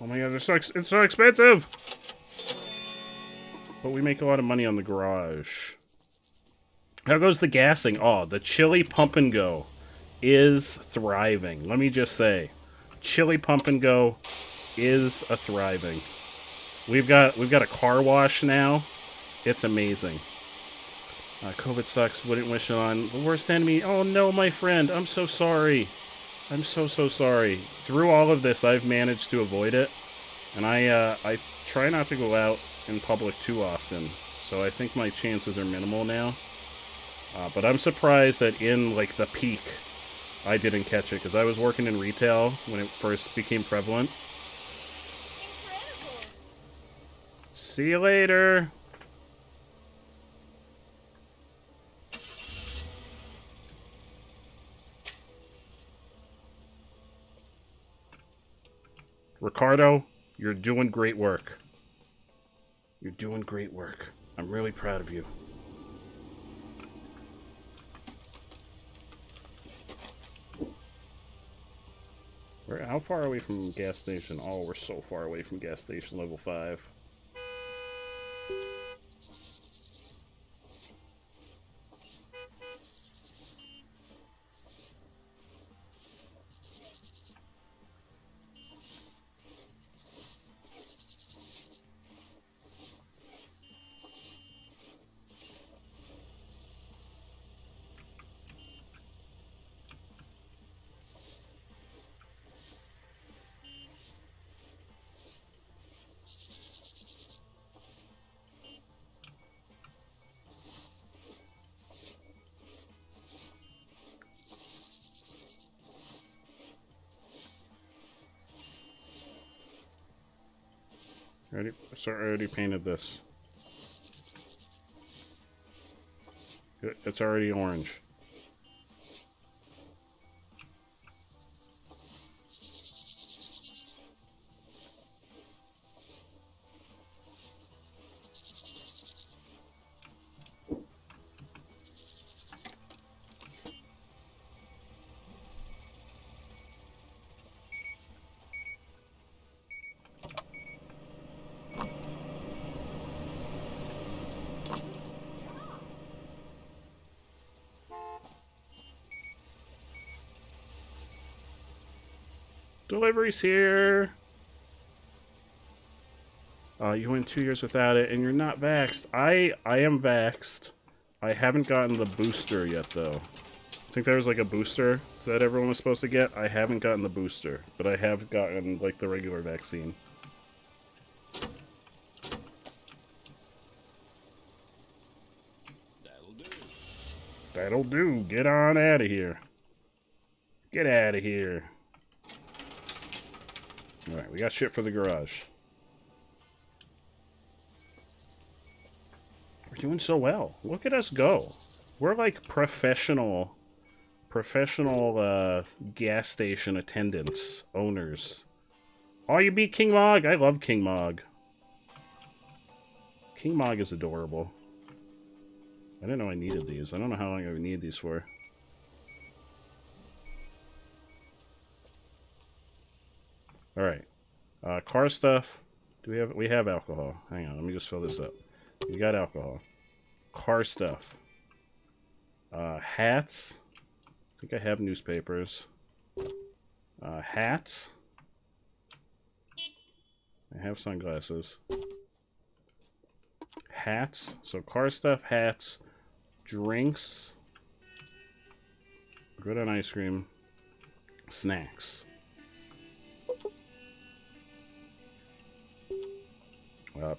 Oh my god, it's so expensive! But we make a lot of money on the garage. How goes the gassing? Oh, the Chili Pump and Go is thriving. Let me just say. Chili Pump and Go is a thriving. We've got a car wash now. It's amazing. COVID sucks. Wouldn't wish it on. The worst enemy. Oh no, my friend. I'm so sorry. I'm so sorry. Through all of this, I've managed to avoid it, and I try not to go out in public too often. So I think my chances are minimal now. But I'm surprised that in like the peak, I didn't catch it because I was working in retail when it first became prevalent. See you later. Ricardo, you're doing great work. You're doing great work. I'm really proud of you. How far away from gas station? Oh, we're so far away from gas station level 5. I already painted this. It's already orange. Delivery's here. You went 2 years without it, and you're not vaxxed. I am vaxxed. I haven't gotten the booster yet, though. I think there was like a booster that everyone was supposed to get. I haven't gotten the booster, but I have gotten like the regular vaccine. That'll do. That'll do. Get on out of here. Get out of here. Alright, we got shit for the garage. We're doing so well. Look at us go. We're like professional gas station attendants, owners. Oh, you beat King Mog? I love King Mog. King Mog is adorable. I didn't know I needed these. I don't know how long I would need these for. Alright. Car stuff. We have alcohol. Hang on, let me just fill this up. We got alcohol. Car stuff. Hats. I think I have newspapers. Hats. I have sunglasses. Hats. So car stuff, hats, drinks. Good on ice cream. Snacks.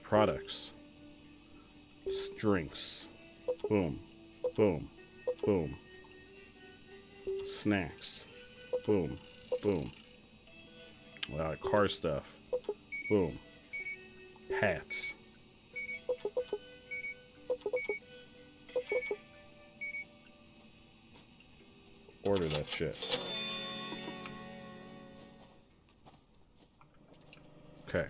Products. Drinks. Boom. Boom. Boom. Snacks. Boom. Boom. Car stuff. Boom. Hats. Order that shit. Okay.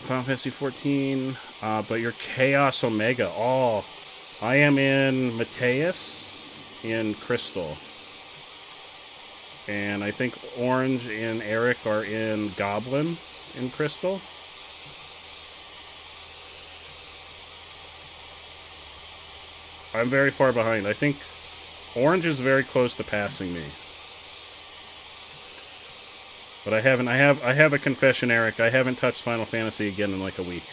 Final Fantasy 14, but you're Chaos Omega. Oh, I am in Mateus in Crystal. And I think Orange and Eric are in Goblin in Crystal. I'm very far behind. I think Orange is very close to passing me. But I have a confession, Eric. I haven't touched Final Fantasy again in like a week.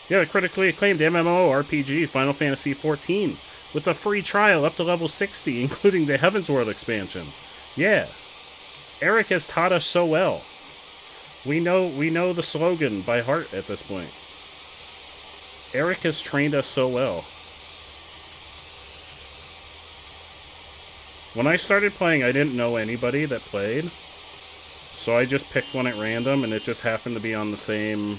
Yeah, the critically acclaimed MMO RPG Final Fantasy 14 with a free trial up to level 60, including the Heaven's World expansion. Yeah. Eric has taught us so well. We know the slogan by heart at this point. Eric has trained us so well. When I started playing, I didn't know anybody that played. So I just picked one at random, and it just happened to be on the same,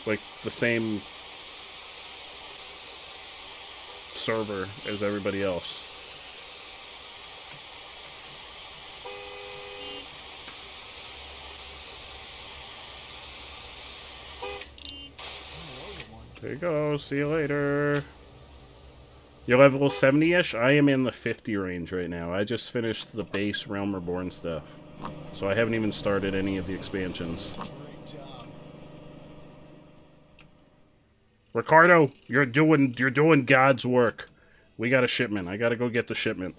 like, the same server as everybody else. There you go. See you later. You're level 70-ish? I am in the 50 range right now. I just finished the base Realm Reborn stuff. So I haven't even started any of the expansions. Ricardo, you're doing God's work. We got a shipment. I gotta go get the shipment.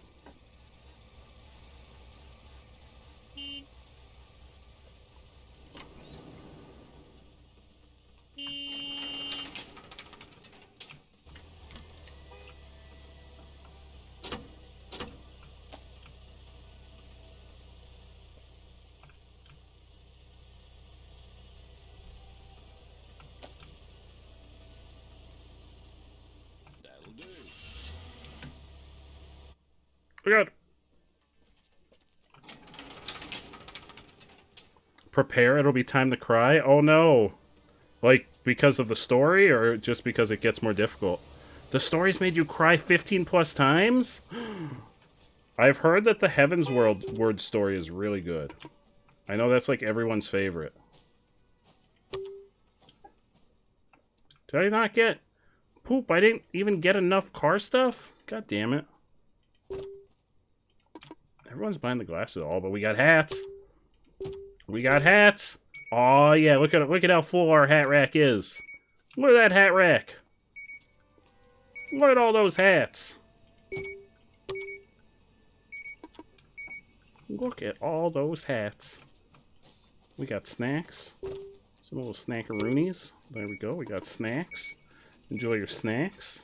Good. Prepare, it'll be time to cry? Oh no. Like, because of the story, or just because it gets more difficult? The story's made you cry 15 plus times? I've heard that the Heaven's Word story is really good. I know that's like everyone's favorite. Did I not get... Poop, I didn't even get enough car stuff? God damn it. Everyone's buying the glasses all, but we got hats. We got hats. Oh yeah, look at how full our hat rack is. Look at that hat rack. Look at all those hats. Look at all those hats. We got snacks. Some little snackaroonies. There we go. We got snacks. Enjoy your snacks.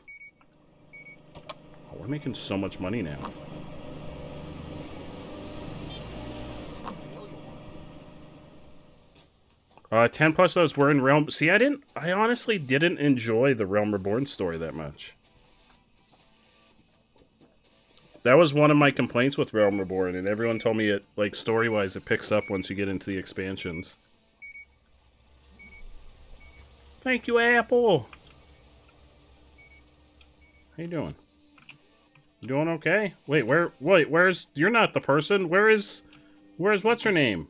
Oh, we're making so much money now. 10 plus those were in Realm... See, I honestly didn't enjoy the Realm Reborn story that much. That was one of my complaints with Realm Reborn, and everyone told me it, like, story-wise, it picks up once you get into the expansions. Thank you, Apple! How you doing? You doing okay? Wait, where's... You're not the person. Where's what's her name?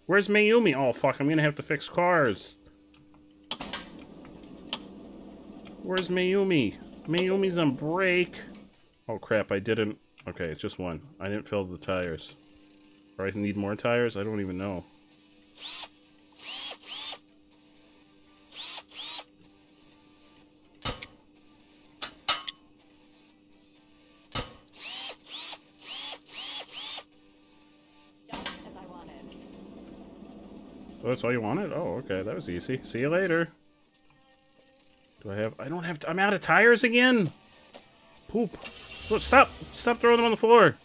Where's Mayumi? Oh, fuck, I'm gonna have to fix cars. Where's Mayumi? Mayumi's on break. Oh, crap, I didn't... Okay, it's just one. I didn't fill the tires. Or I need more tires? I don't even know. Oh, that's all you wanted? Oh, okay, that was easy. See you later. Do I have... I don't have... I'm out of tires again! Poop. Oh, stop! Stop throwing them on the floor!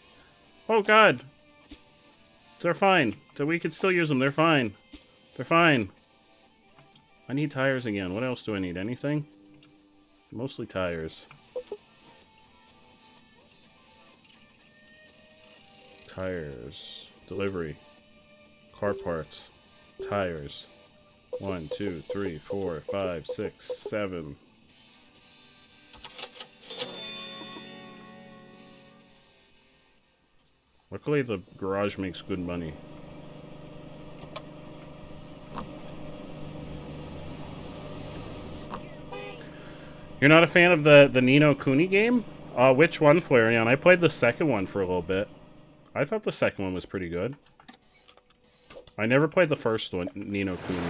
Oh, God. They're fine. We can still use them. They're fine. They're fine. I need tires again. What else do I need? Anything? Mostly tires. Tires. Delivery. Car parts. Tires. 1, 2, 3, 4, 5, 6, 7. Luckily, the garage makes good money. You're not a fan of the Ni no Kuni game? Which one, Flareon? I played the second one for a little bit. I thought the second one was pretty good. I never played the first one, Ni no Kuni.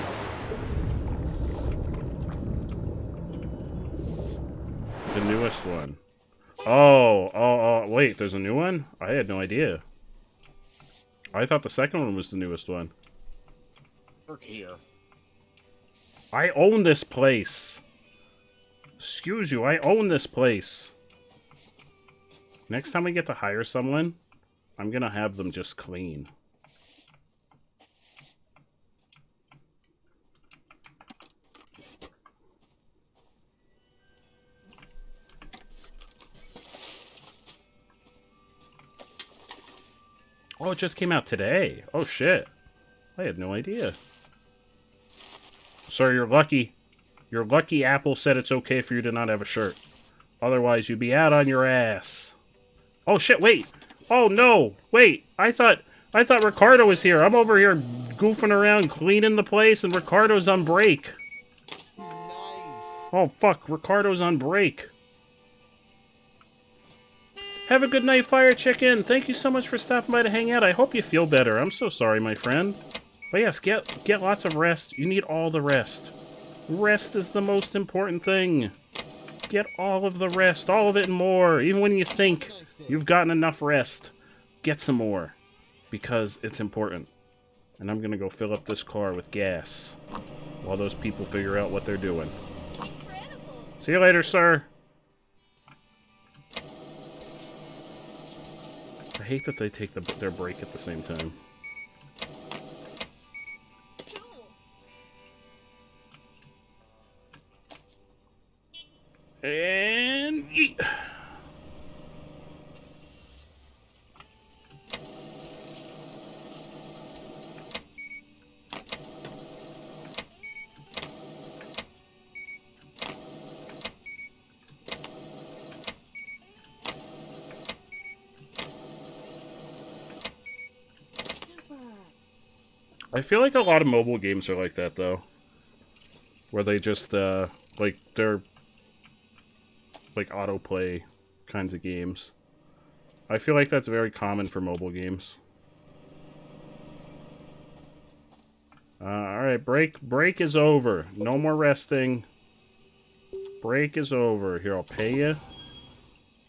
The newest one. Oh, wait, there's a new one? I had no idea. I thought the second one was the newest one. Work here. I own this place. Excuse you, I own this place. Next time we get to hire someone, I'm gonna have them just clean. Oh, it just came out today. Oh, shit. I had no idea. Sir, you're lucky. You're lucky Apple said it's okay for you to not have a shirt. Otherwise, you'd be out on your ass. Oh, shit, wait. Oh, no. Wait, I thought Ricardo was here. I'm over here goofing around, cleaning the place, and Ricardo's on break. Oh, fuck. Ricardo's on break. Have a good night, Fire Chicken. Thank you so much for stopping by to hang out. I hope you feel better. I'm so sorry, my friend. But yes, get lots of rest. You need all the rest. Rest is the most important thing. Get all of the rest. All of it and more. Even when you think you've gotten enough rest, get some more. Because it's important. And I'm gonna go fill up this car with gas while those people figure out what they're doing. See you later, sir. I hate that they take their break at the same time. And eat. I feel like a lot of mobile games are like that, though. Where they just, like, they're, like, autoplay kinds of games. I feel like that's very common for mobile games. Alright, break is over. No more resting. Break is over. Here, I'll pay you.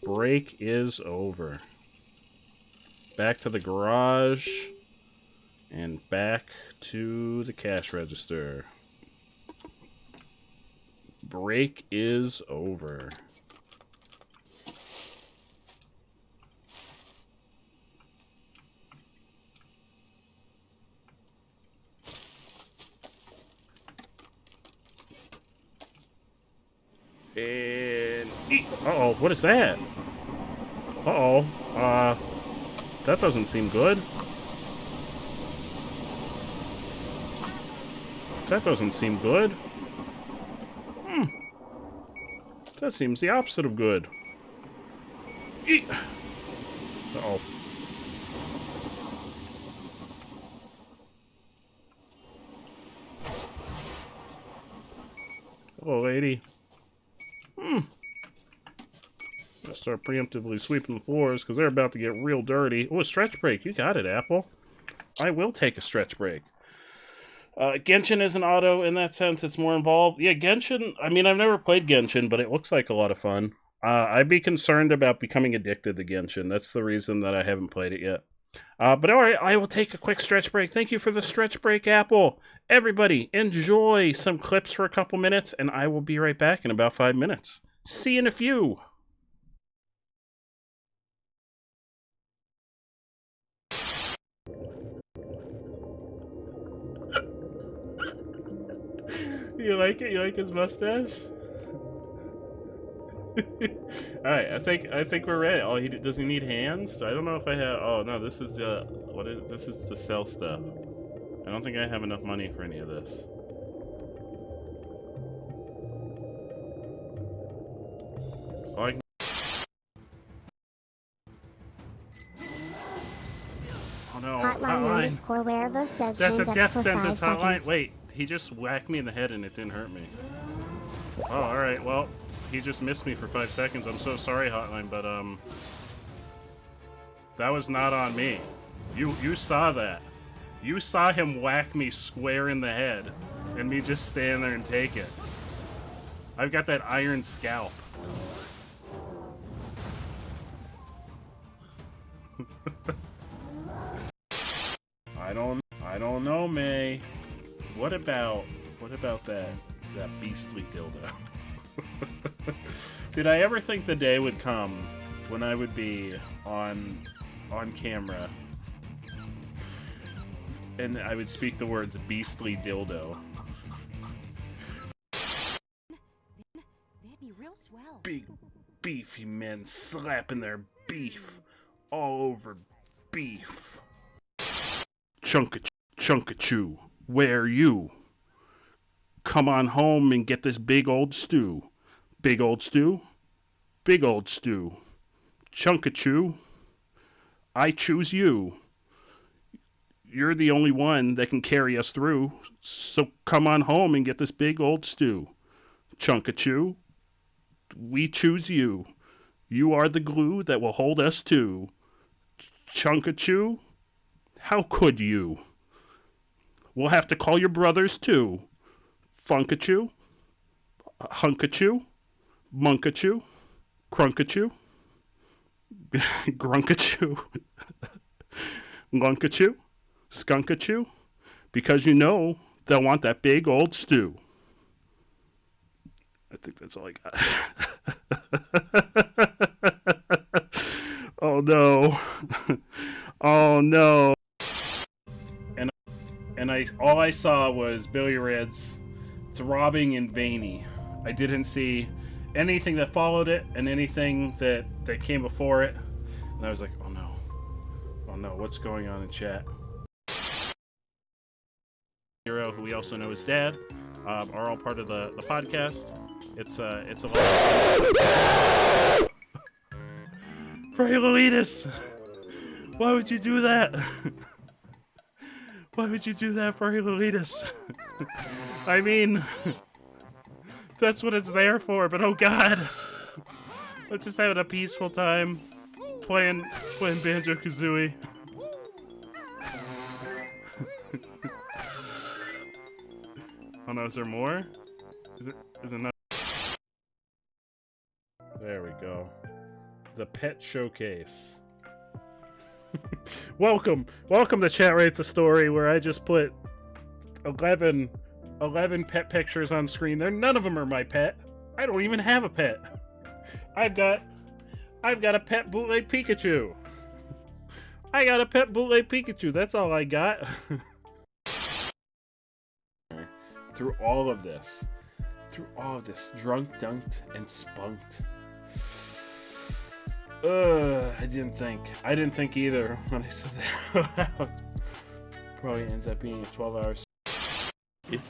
Break is over. Back to the garage. And back to the cash register. Break is over. And uh-oh, what is that? Uh-oh. That doesn't seem good. That doesn't seem good. That seems the opposite of good. Uh-oh. Hello, lady. Gonna start preemptively sweeping the floors because they're about to get real dirty. Oh, a stretch break. You got it, Apple. I will take a stretch break. Genshin is an auto in that sense. It's more involved. Yeah, Genshin, I mean, I've never played Genshin, but it looks like a lot of fun. I'd be concerned about becoming addicted to Genshin. That's the reason that I haven't played it yet. But alright, I will take a quick stretch break. Thank you for the stretch break, Apple. Everybody, enjoy some clips for a couple minutes, and I will be right back in about 5 minutes. See you in a few. You like it? You like his mustache? All right, I think we're ready. Oh, does he need hands? I don't know if I have. Oh no, this is the this is the sell stuff. I don't think I have enough money for any of this. Oh, oh no, Hotline_Wervo says that's a hands death up for sentence 5 hotline. seconds. Wait, he just whacked me in the head and it didn't hurt me. Oh, all right. Well, he just missed me for 5 seconds. I'm so sorry, hotline, but that was not on me. You saw that. You saw him whack me square in the head, and me just stand there and take it. I've got that iron scalp. I don't know, May. What about that beastly dildo? Did I ever think the day would come when I would be on camera and I would speak the words beastly dildo? They'd be real swell. Big beefy men slapping their beef all over beef. Chunkachu, where you? Come on home and get this big old stew. Big old stew? Big old stew. Chunkachu, I choose you. You're the only one that can carry us through, so come on home and get this big old stew. Chunkachu, we choose you. You are the glue that will hold us to. Chunkachu, how could you? We'll have to call your brothers too. Funkachu, Hunkachu, Munkachu, Crunkachu, Grunkachu, Lunkachu, Skunkachu, because you know they'll want that big old stew. I think that's all I got. Oh no. Oh no. And all I saw was Billy Red's throbbing and veiny. I didn't see anything that followed it and anything that came before it. And I was like, oh no. Oh no, what's going on in chat? Hero, who we also know as Dad, are all part of the podcast. It's a lot of Pray Lolitas! Why would you do that? Why would you do that, Furry Lolitas? I mean, that's what it's there for, but oh god! Let's just have a peaceful time playing Banjo-Kazooie. Oh no, is there more? Is it not? There we go. The Pet Showcase. Welcome to Chat Rates a Story, where I just put 11 pet pictures on screen. None of them are my pet. I don't even have a pet. I've got a pet bootleg Pikachu. I got a pet bootleg Pikachu. That's all I got. Through all of this, drunk, dunked, and spunked. I didn't think either when I said that. Probably ends up being 12 hours. You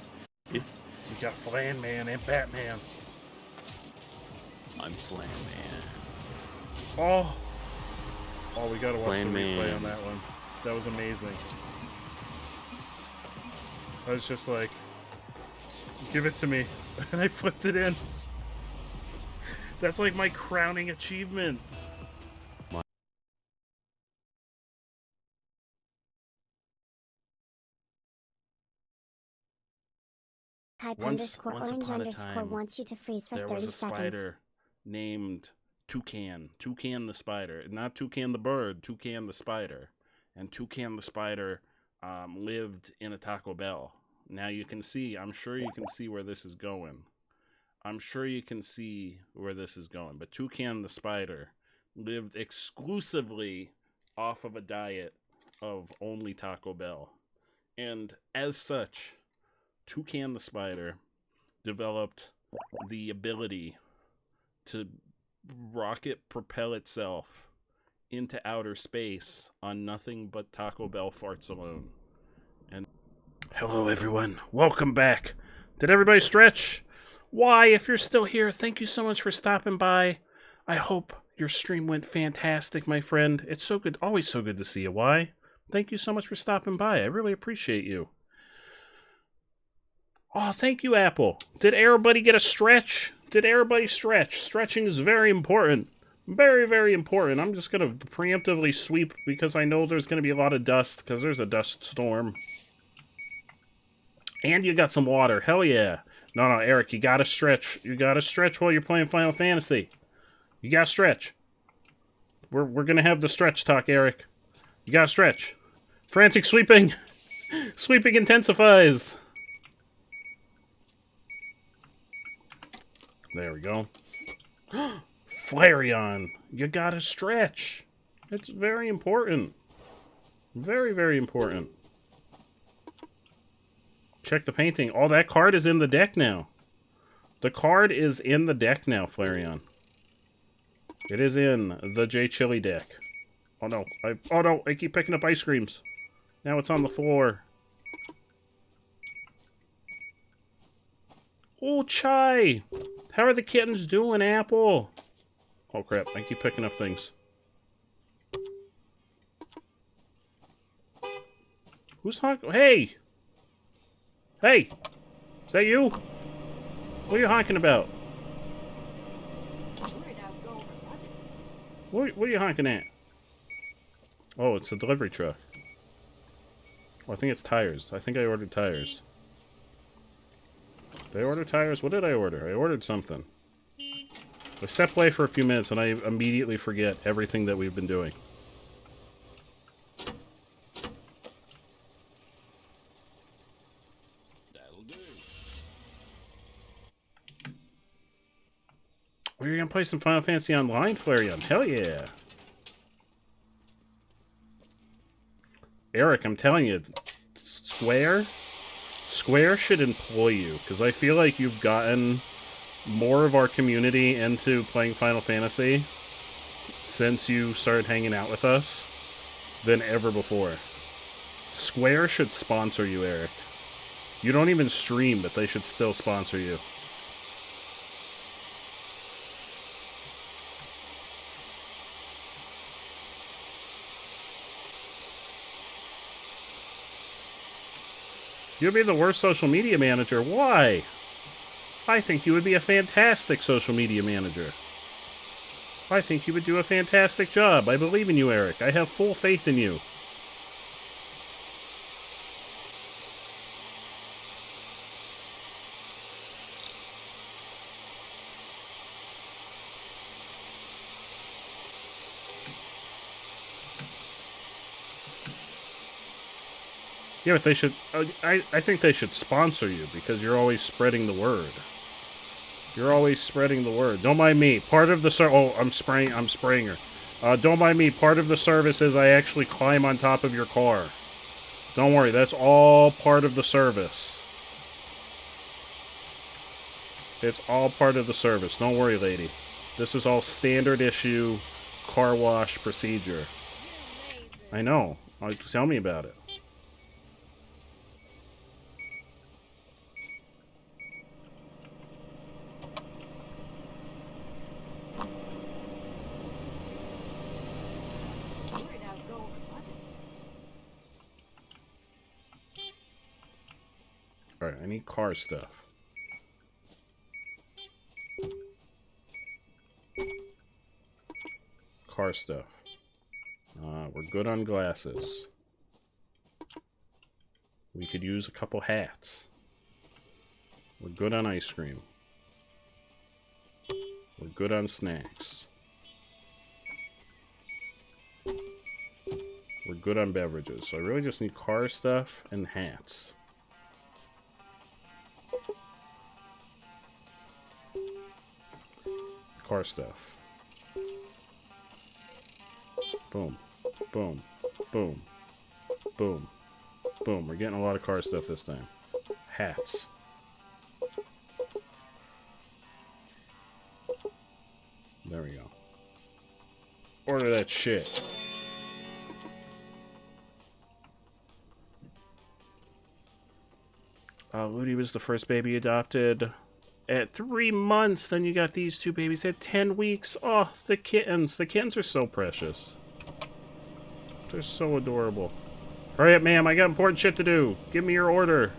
got Flan Man and Batman. I'm Flan Man. Oh, we gotta watch Flan the replay Man. on that one. That was amazing. I was just like, give it to me, and I flipped it in. That's like my crowning achievement. Type Once orange upon a time, wants you to freeze for there 30 was a seconds. spider named Toucan. Toucan the spider. Not Toucan the bird, Toucan the spider. And Toucan the spider lived in a Taco Bell. Now you can see, I'm sure you can see where this is going. But Toucan the spider lived exclusively off of a diet of only Taco Bell. And as such, Toucan the spider developed the ability to rocket propel itself into outer space on nothing but Taco Bell farts alone. And hello everyone, welcome back. Did everybody stretch? Why, if you're still here, thank you so much for stopping by. I hope your stream went fantastic, my friend. It's so good, always so good to see you. Why? Thank you so much for stopping by. I really appreciate you. Oh, thank you, Apple. Did everybody get a stretch? Did everybody stretch? Stretching is very important. Very, very important. I'm just going to preemptively sweep because I know there's going to be a lot of dust because there's a dust storm. And you got some water. Hell yeah. No, Eric, you got to stretch. You got to stretch while you're playing Final Fantasy. You got to stretch. We're going to have the stretch talk, Eric. You got to stretch. Frantic sweeping. Sweeping intensifies. There we go. Flareon, you gotta stretch. It's very important. Very, very important. Check the painting. Oh, that card is in the deck now. The card is in the deck now, Flareon. It is in the J Chili deck. Oh no, I keep picking up ice creams. Now it's on the floor. Oh, Chai! How are the kittens doing, Apple? Oh, crap. I keep picking up things. Who's honking? Hey! Hey! Is that you? What are you honking about? What are you honking at? Oh, it's a delivery truck. Oh, I think it's tires. I think I ordered tires. Did I order tires? What did I order? I ordered something. I step away for a few minutes and I immediately forget everything that we've been doing. That'll do. We're gonna play some Final Fantasy Online, Flareon. Hell yeah! Eric, I'm telling you, Square should employ you, because I feel like you've gotten more of our community into playing Final Fantasy since you started hanging out with us than ever before. Square should sponsor you, Eric. You don't even stream, but they should still sponsor you. You'd be the worst social media manager. Why? I think you would be a fantastic social media manager. I think you would do a fantastic job. I believe in you, Eric. I have full faith in you. Yeah, but they should... I think they should sponsor you, because you're always spreading the word. You're always spreading the word. Don't mind me. Part of the... Oh, I'm spraying her. Don't mind me. Part of the service is I actually climb on top of your car. Don't worry. That's all part of the service. It's all part of the service. Don't worry, lady. This is all standard issue car wash procedure. I know. Tell me about it. Alright, I need car stuff. Car stuff. We're good on glasses. We could use a couple hats. We're good on ice cream. We're good on snacks. We're good on beverages. So I really just need car stuff and hats. Car stuff. Boom. Boom. Boom. Boom. Boom. We're getting a lot of car stuff this time. Hats. There we go. Order that shit. Ludi was the first baby adopted at 3 months. Then you got these two babies at 10 weeks. Oh, the kittens. The kittens are so precious. They're so adorable. Hurry up, ma'am. I got important shit to do. Give me your order.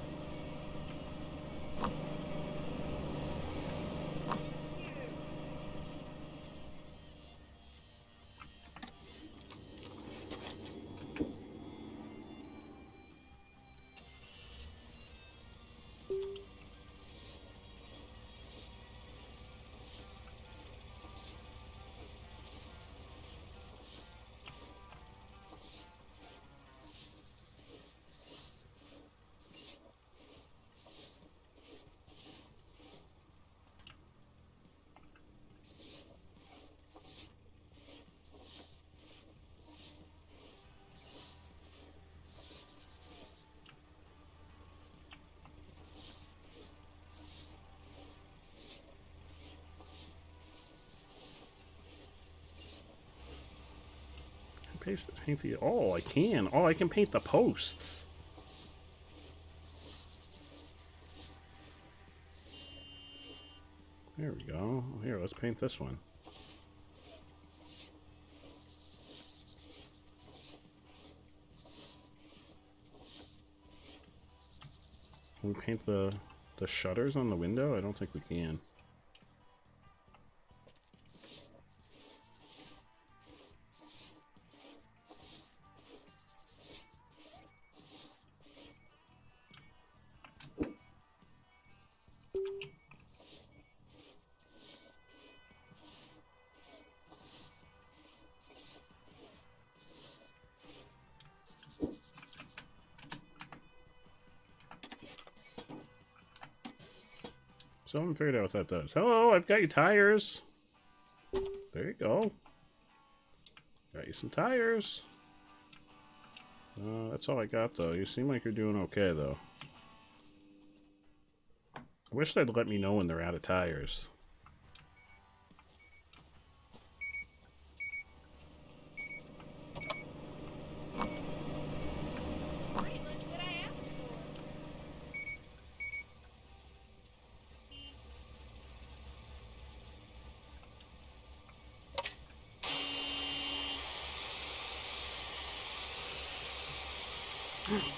paint the... Oh, I can. Oh, I can paint the posts. There we go. Here, let's paint this one. Can we paint the shutters on the window? I don't think we can. So I haven't figured out what that does. Hello, I've got your tires. There you go. Got you some tires. That's all I got, though. You seem like you're doing okay, though. I wish they'd let me know when they're out of tires.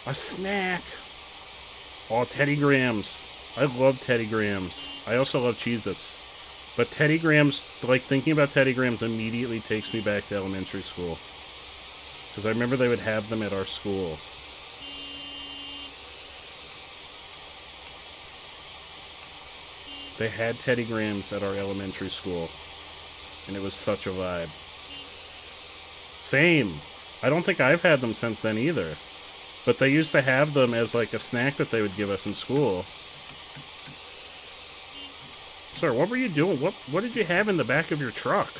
A snack! Oh, Teddy Grahams. I love Teddy Grahams. I also love Cheez-Its. But Teddy Grahams, like, thinking about Teddy Grahams immediately takes me back to elementary school. Because I remember they would have them at our school. They had Teddy Grahams at our elementary school. And it was such a vibe. Same. I don't think I've had them since then either. But they used to have them as like a snack that they would give us in school. Sir, what were you doing? What did you have in the back of your truck?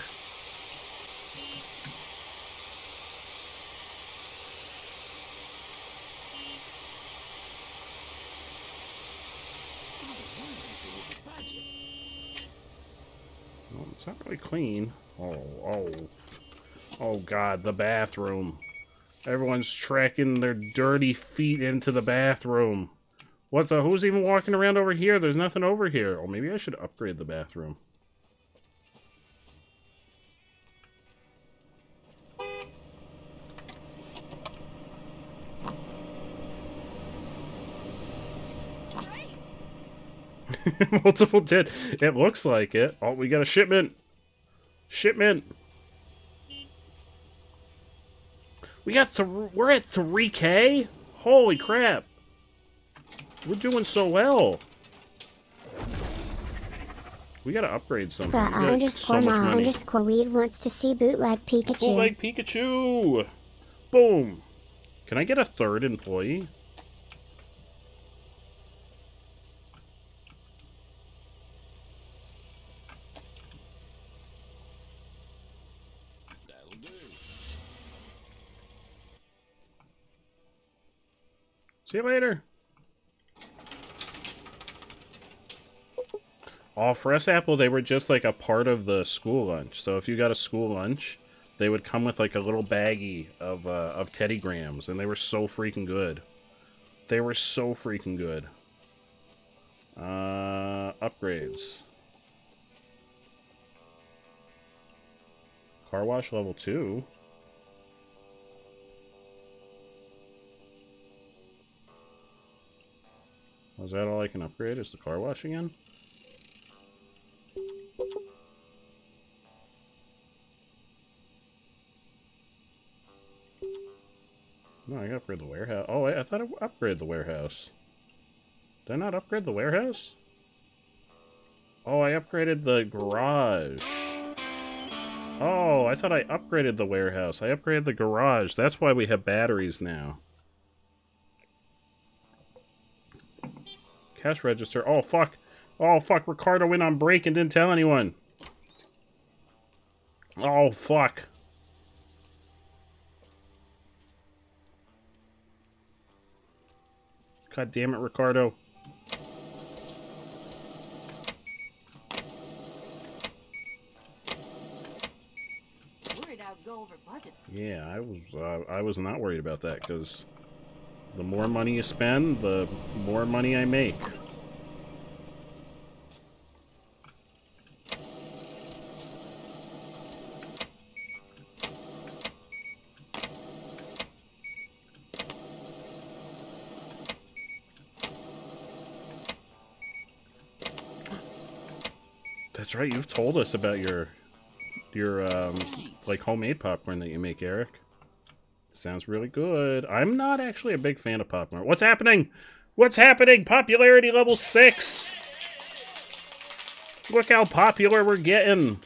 Well, it's not really clean. Oh God, the bathroom. Everyone's tracking their dirty feet into the bathroom. What the? Who's even walking around over here? There's nothing over here. Oh, maybe I should upgrade the bathroom. Multiple did. It looks like it. Oh, we got a shipment. Shipment. We got we're at 3K? Holy crap. We're doing so well. We gotta upgrade something. The underscore ma underscore weed wants to see bootleg Pikachu. Bootleg Pikachu! Boom! Can I get a third employee? See you later. Oh, for us, Apple, they were just like a part of the school lunch. So if you got a school lunch, they would come with like a little baggie of Teddy Grahams, and they were so freaking good. They were so freaking good. Upgrades. Car wash level 2. Was that all I can upgrade? Is the car wash again? No, I gotta upgrade the warehouse. Oh, I thought I upgraded the warehouse. Did I not upgrade the warehouse? Oh, I upgraded the garage. Oh, I thought I upgraded the warehouse. I upgraded the garage. That's why we have batteries now. Cash register. Oh, fuck. Oh, fuck. Ricardo went on break and didn't tell anyone. Oh, fuck. God damn it, Ricardo. Worried I'd go over budget. Yeah, I was not worried about that, because the more money you spend, the more money I make. That's right, you've told us about your like homemade popcorn that you make, Eric. Sounds really good. I'm not actually a big fan of popcorn. What's happening? What's happening? Popularity level 6! Look how popular we're getting.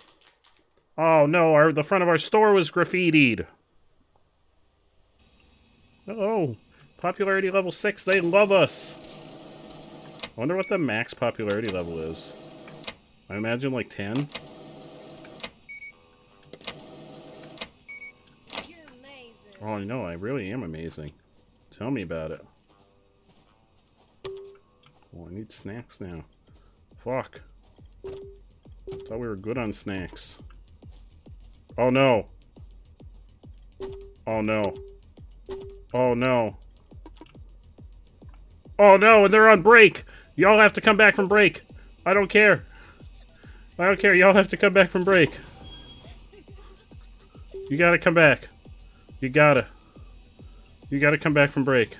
Oh no, the front of our store was graffitied. Oh, popularity level 6, they love us. I wonder what the max popularity level is. I imagine like 10. Oh, I know, I really am amazing. Tell me about it. Oh, I need snacks now. Fuck. Thought we were good on snacks. Oh no. Oh no. Oh no. Oh no, and they're on break! Y'all have to come back from break. I don't care. I don't care, y'all have to come back from break. You gotta come back. You gotta come back from break.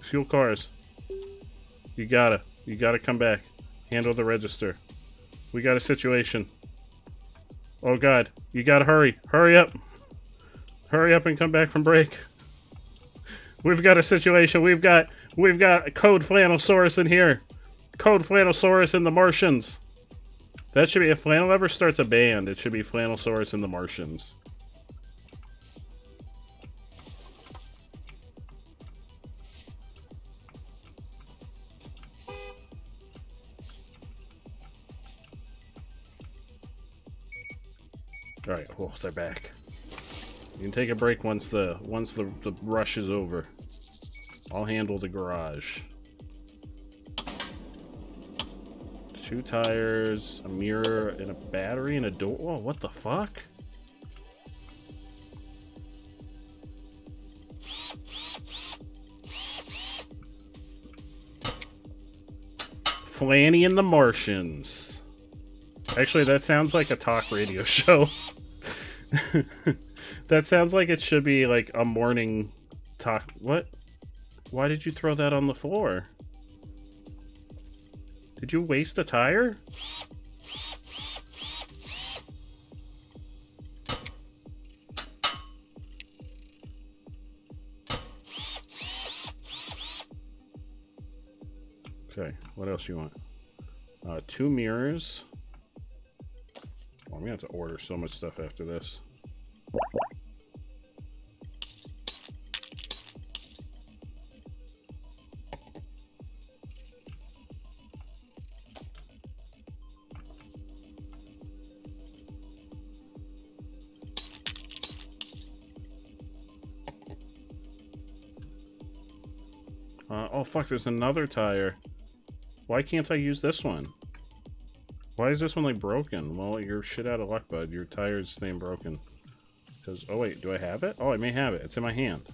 Fuel cars. You gotta come back. Handle the register. We got a situation. Oh god, you gotta hurry. Hurry up. Hurry up and come back from break. We've got a situation. We've got Code Flannelsaurus in here. Code Flannelsaurus and the Martians. That should be, if Flannel ever starts a band, it should be Flannelsaurus and the Martians. Alright, oh, they're back. You can take a break once the rush is over. I'll handle the garage. 2 tires, a mirror, and a battery, and a door. Whoa, what the fuck? Flanny and the Martians. Actually, that sounds like a talk radio show. That sounds like it should be like a morning talk. What? Why did you throw that on the floor? Did you waste a tire? Okay, what else you want? 2 mirrors. Oh, I'm gonna have to order so much stuff after this. Oh fuck, there's another tire. Why can't I use this one? Why is this one like broken? Well, you're shit out of luck, bud. Your tire's staying broken. Because, oh wait, do I have it? Oh, I may have it. It's in my hand.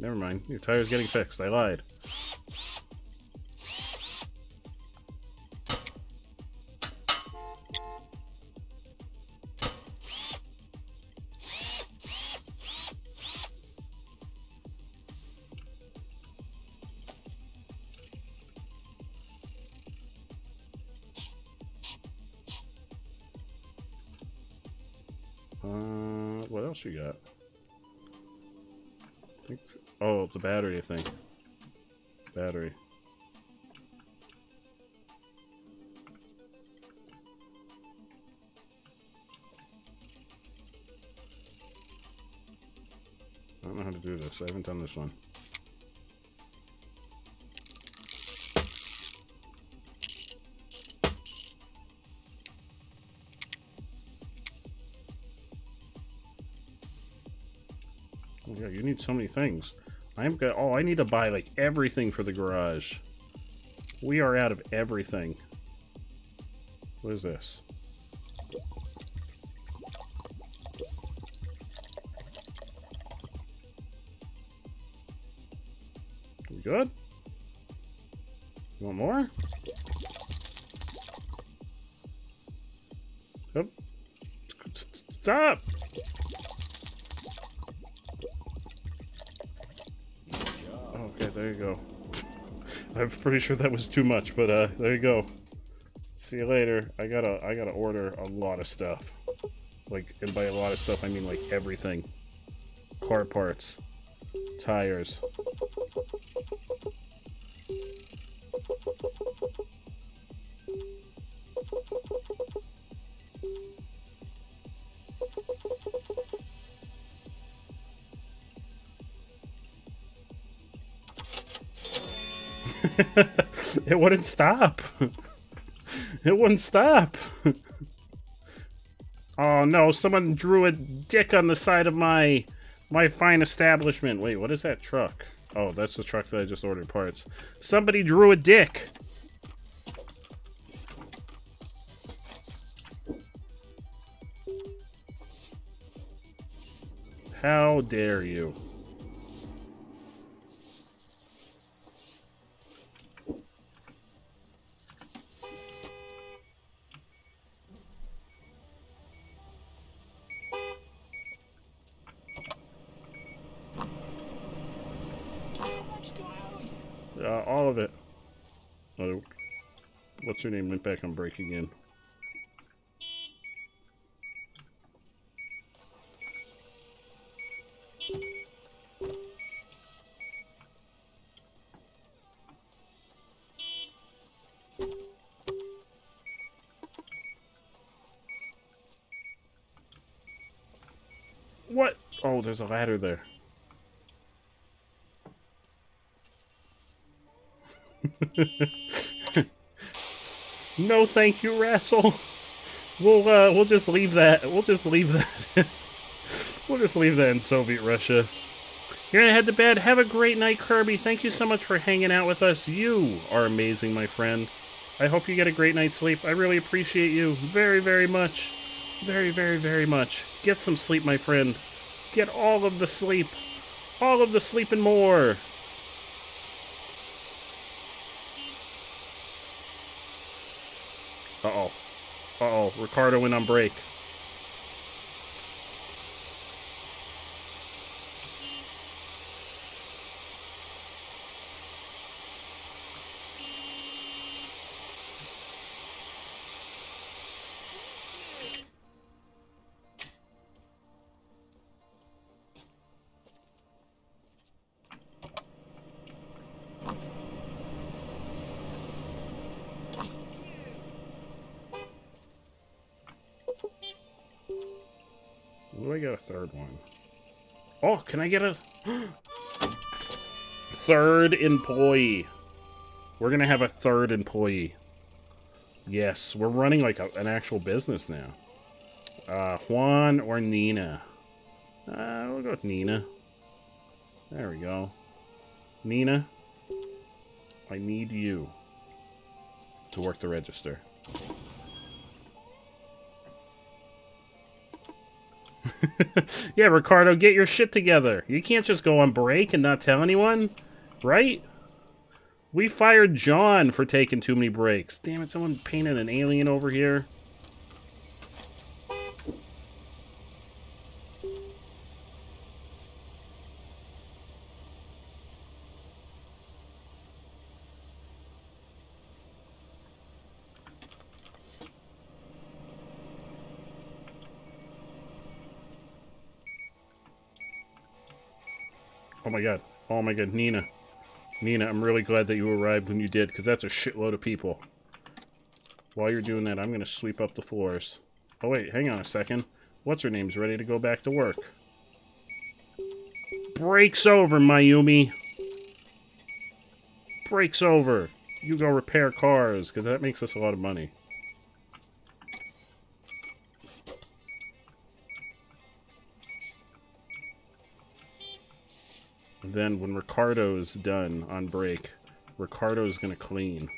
Never mind. Your tire's getting fixed. I lied. What else you got? Oh, the battery, I think. Battery. I don't know how to do this. I haven't done this one. Oh, yeah, you need so many things. I've got. Oh, I need to buy like everything for the garage. We are out of everything. What is this? good? You want more? Yep. Stop! Okay, there you go. I'm pretty sure that was too much, but there you go. See you later. I gotta order a lot of stuff. Like, and by a lot of stuff I mean like everything. Car parts, tires. It wouldn't stop. It wouldn't stop. Oh no, someone drew a dick on the side of my fine establishment. Wait, what is that truck? Oh, that's the truck that I just ordered parts. Somebody drew a dick. How dare you? All of it. Oh, what's her name? Went back on break again. What? Oh, there's a ladder there. No, thank you, Rassel. We'll just leave that. We'll just leave that. We'll just leave that in Soviet Russia. You're gonna head to bed. Have a great night, Kirby. Thank you so much for hanging out with us. You are amazing, my friend. I hope you get a great night's sleep. I really appreciate you very, very much. Very, very, very much. Get some sleep, my friend. Get all of the sleep. All of the sleep and more. Uh-oh. Uh-oh. Ricardo went on break. What do I get a third one? Oh, can I get a third employee? We're gonna have a third employee. Yes, we're running like an actual business now. Juan or Nina? We'll go with Nina. There we go. Nina, I need you to work the register. Yeah, Ricardo, get your shit together. You can't just go on break and not tell anyone, right? We fired John for taking too many breaks. Damn it, someone painted an alien over here. Oh my god. Oh my god, Nina. Nina, I'm really glad that you arrived when you did, because that's a shitload of people. While you're doing that, I'm going to sweep up the floors. Oh wait, hang on a second. What's her name's ready to go back to work? Break's over, Mayumi. Break's over. You go repair cars, because that makes us a lot of money. Then when Ricardo's done on break, Ricardo's gonna clean.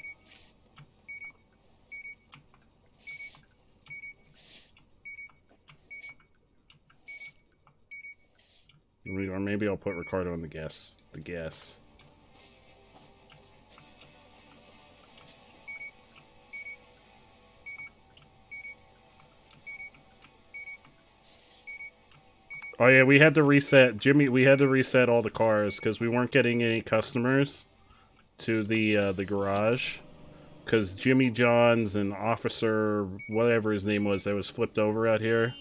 Or maybe I'll put Ricardo on the gas. Oh yeah, we had to reset Jimmy. We had to reset all the cars because we weren't getting any customers to the garage. Because Jimmy Johns and Officer whatever his name was that was flipped over out here.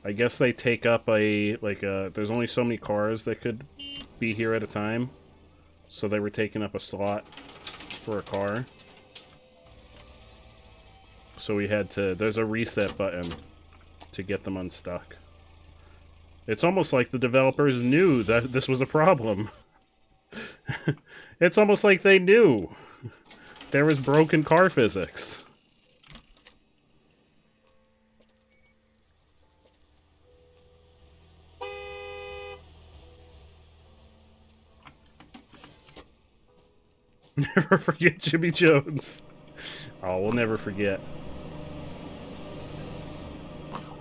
I guess they take up there's only so many cars that could be here at a time. So they were taking up a slot for a car. So we had to, there's a reset button to get them unstuck. It's almost like the developers knew that this was a problem. It's almost like they knew there was broken car physics. Never forget Jimmy Jones. Oh, we'll never forget.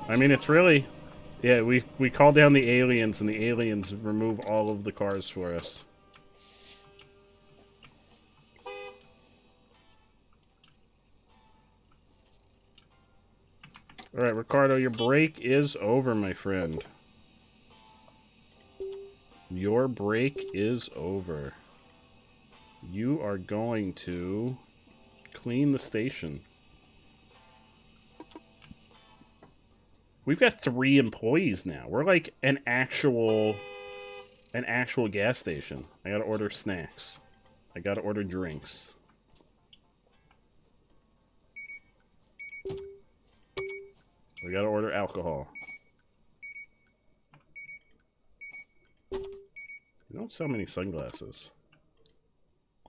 I mean, it's really... Yeah, we call down the aliens, and the aliens remove all of the cars for us. Alright, Ricardo, your break is over, my friend. Your break is over. You are going to clean the station. We've got 3 employees now. We're like an actual gas station. I gotta order snacks. I gotta order drinks. We gotta order alcohol. You don't sell many sunglasses.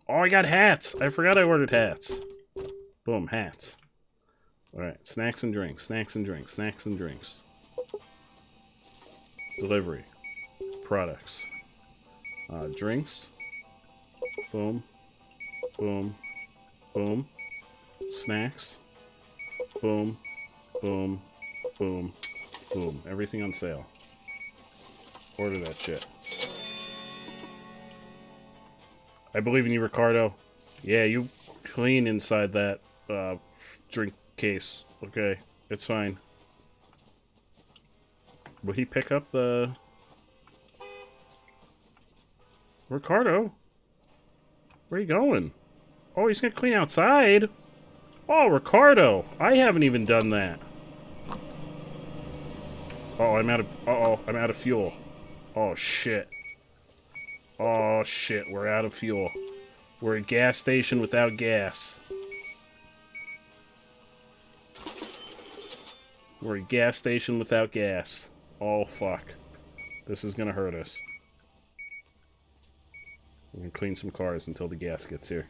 Oh, I got hats! I forgot I ordered hats. Boom, hats. Alright, snacks and drinks, snacks and drinks, snacks and drinks. Delivery. Products. Drinks. Boom. Boom. Boom. Snacks. Boom. Boom. Boom. Boom. Everything on sale. Order that shit. I believe in you, Ricardo. Yeah, you clean inside that drink case. Okay, it's fine. Will he pick up the... Ricardo? Where are you going? Oh, he's gonna clean outside? Oh, Ricardo! I haven't even done that. Oh, I'm out of... Uh-oh, I'm out of fuel. Oh, shit. Oh, shit, we're out of fuel. We're a gas station without gas. We're a gas station without gas. Oh, fuck. This is gonna hurt us. We're gonna clean some cars until the gas gets here.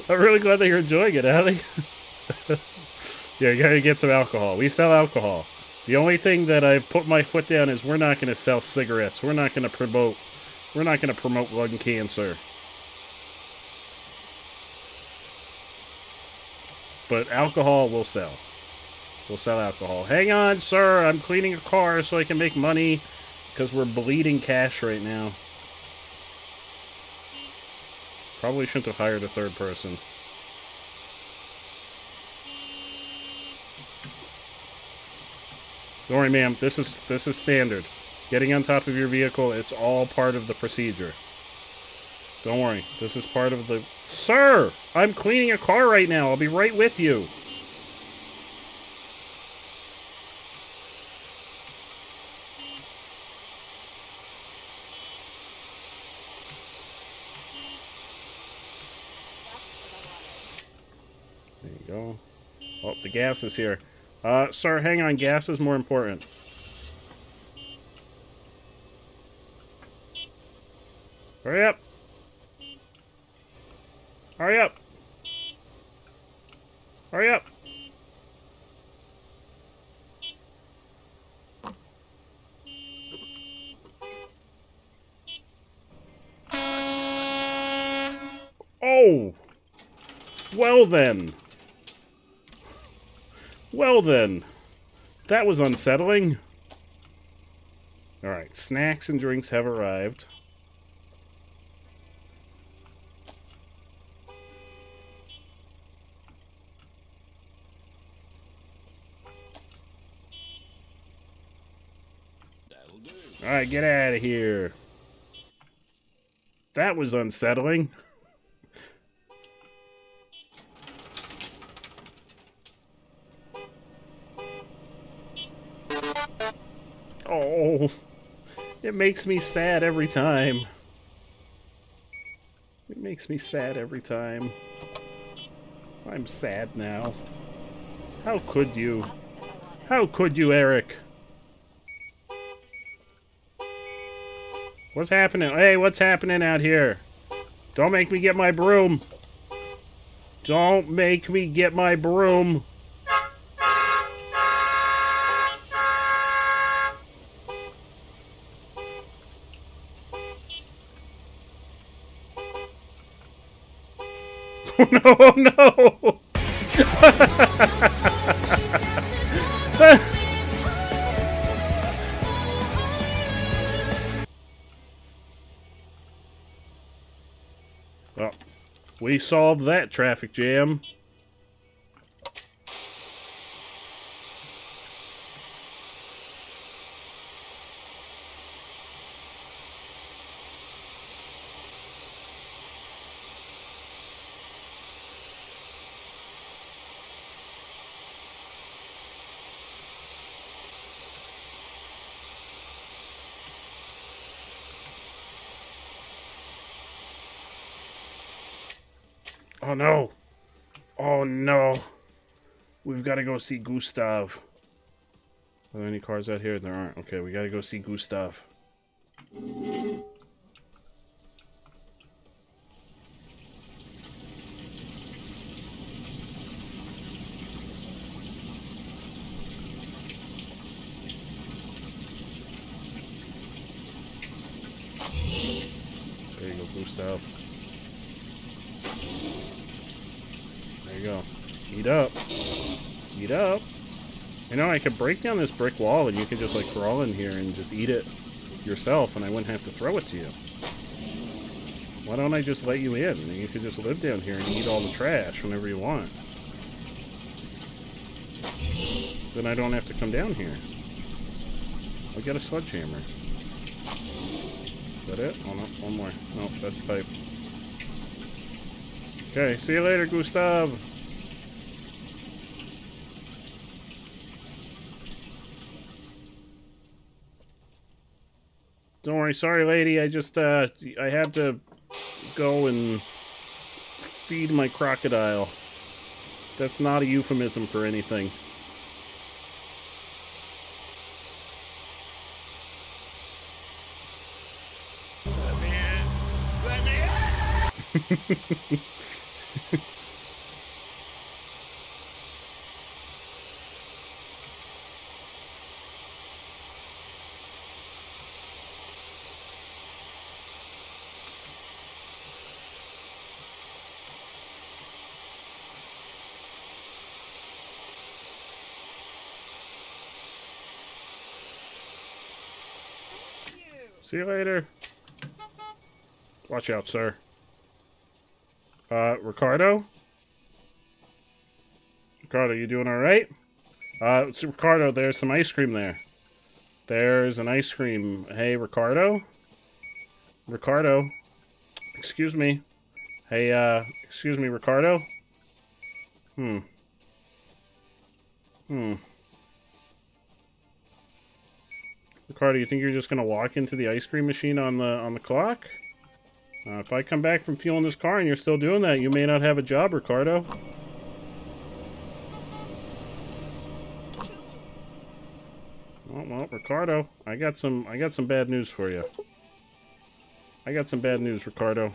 I'm really glad that you're enjoying it, Allie. Yeah, you gotta get some alcohol. We sell alcohol. The only thing that I put my foot down is we're not gonna sell cigarettes. We're not gonna promote lung cancer. But alcohol we'll sell. We'll sell alcohol. Hang on, sir. I'm cleaning a car so I can make money because we're bleeding cash right now. Probably shouldn't have hired a third person. Don't worry, ma'am. This is standard. Getting on top of your vehicle, it's all part of the procedure. Don't worry. This is part of the... Sir! I'm cleaning a car right now. I'll be right with you. There you go. Oh, the gas is here. Sir, hang on. Gas is more important. Hurry up. Hurry up. Hurry up. Oh! Well then. Well then. That was unsettling. Alright, snacks and drinks have arrived. Alright, get out of here. That was unsettling. Oh, it makes me sad every time. It makes me sad every time. I'm sad now. How could you? How could you, Eric? What's happening? Hey, what's happening out here? Don't make me get my broom. Don't make me get my broom. Oh no! Well, we solved that traffic jam. Oh no! Oh no! We've got to go see Gustav. Are there any cars out here? There aren't. Okay, we got to go see Gustav. There you go, Gustav. There you go. Eat up. Eat up. You know, I could break down this brick wall and you could just, like, crawl in here and just eat it yourself and I wouldn't have to throw it to you. Why don't I just let you in? And you could just live down here and eat all the trash whenever you want. Then I don't have to come down here. I'll get a sledgehammer. Is that it? Oh no, one more. No, that's a pipe. Okay, see you later, Gustav! Don't worry, sorry lady, I just, I had to go and feed my crocodile. That's not a euphemism for anything. Let me in! See you later. Watch out, sir. Ricardo? Ricardo, you doing alright? It's Ricardo, there's some ice cream there. There's an ice cream. Hey, Ricardo? Ricardo? Excuse me. Hey, excuse me, Ricardo? Ricardo, you think you're just gonna walk into the ice cream machine on the clock? If I come back from fueling this car and you're still doing that, you may not have a job, Ricardo. Well, Ricardo, I got some bad news for you. I got some bad news, Ricardo.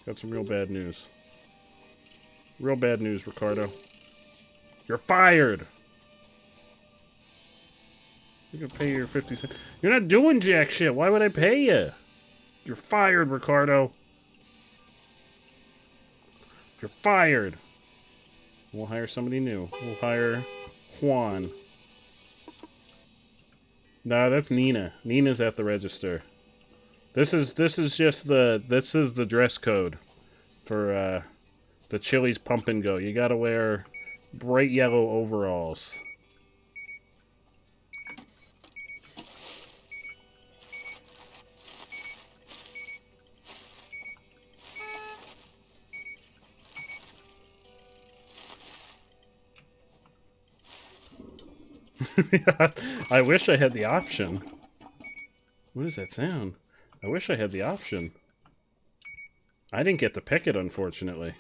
Got some real bad news. Real bad news, Ricardo. You're fired! You're gonna pay your 50 cents. You're not doing jack shit. Why would I pay you? You're fired, Ricardo. You're fired. We'll hire somebody new. We'll hire Juan. No, that's Nina. Nina's at the register. This is just the dress code for the Chili's Pump and Go. You gotta wear bright yellow overalls. I wish I had the option. What does that sound? I wish I had the option. I didn't get to pick it, unfortunately.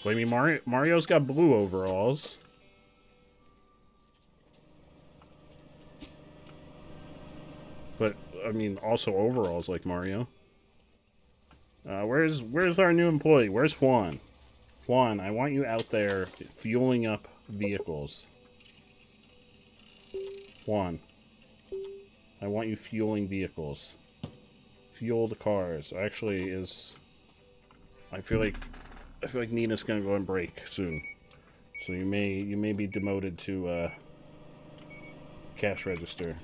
Well, I mean, Mario's got blue overalls. But, I mean, also overalls like Mario. Where's our new employee? Where's Juan? Juan, I want you out there fueling up vehicles. Juan, I want you fueling vehicles. Fuel the cars. Actually, I feel like Nina's gonna go on break soon, so you may be demoted to cash register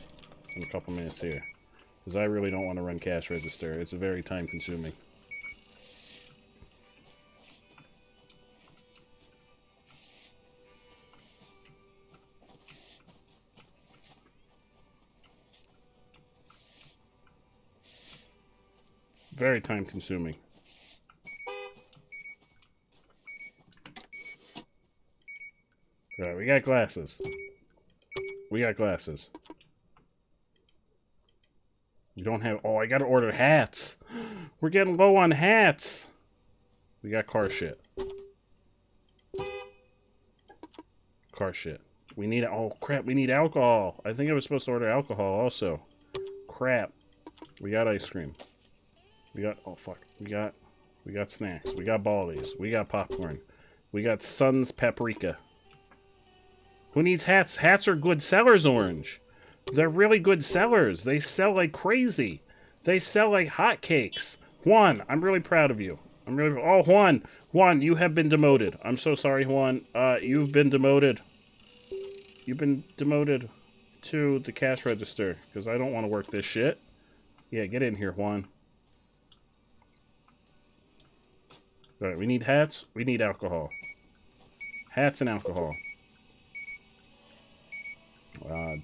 in a couple minutes here, because I really don't want to run cash register. It's very time consuming. Very time consuming. Alright, we got glasses. We got glasses. We don't have... Oh, I gotta order hats. We're getting low on hats. We got car shit. Car shit. We need... Oh, crap. We need alcohol. I think I was supposed to order alcohol also. Crap. We got ice cream. We got... Oh, fuck. We got snacks. We got ballies. We got popcorn. We got Sun's paprika. Who needs hats? Hats are good sellers, Orange. They're really good sellers. They sell like crazy. They sell like hotcakes. Juan, I'm really proud of you. I'm really... Oh, Juan, you have been demoted. I'm so sorry, Juan. You've been demoted. You've been demoted to the cash register, because I don't want to work this shit. Yeah, get in here, Juan. Alright, we need hats. We need alcohol. Hats and alcohol.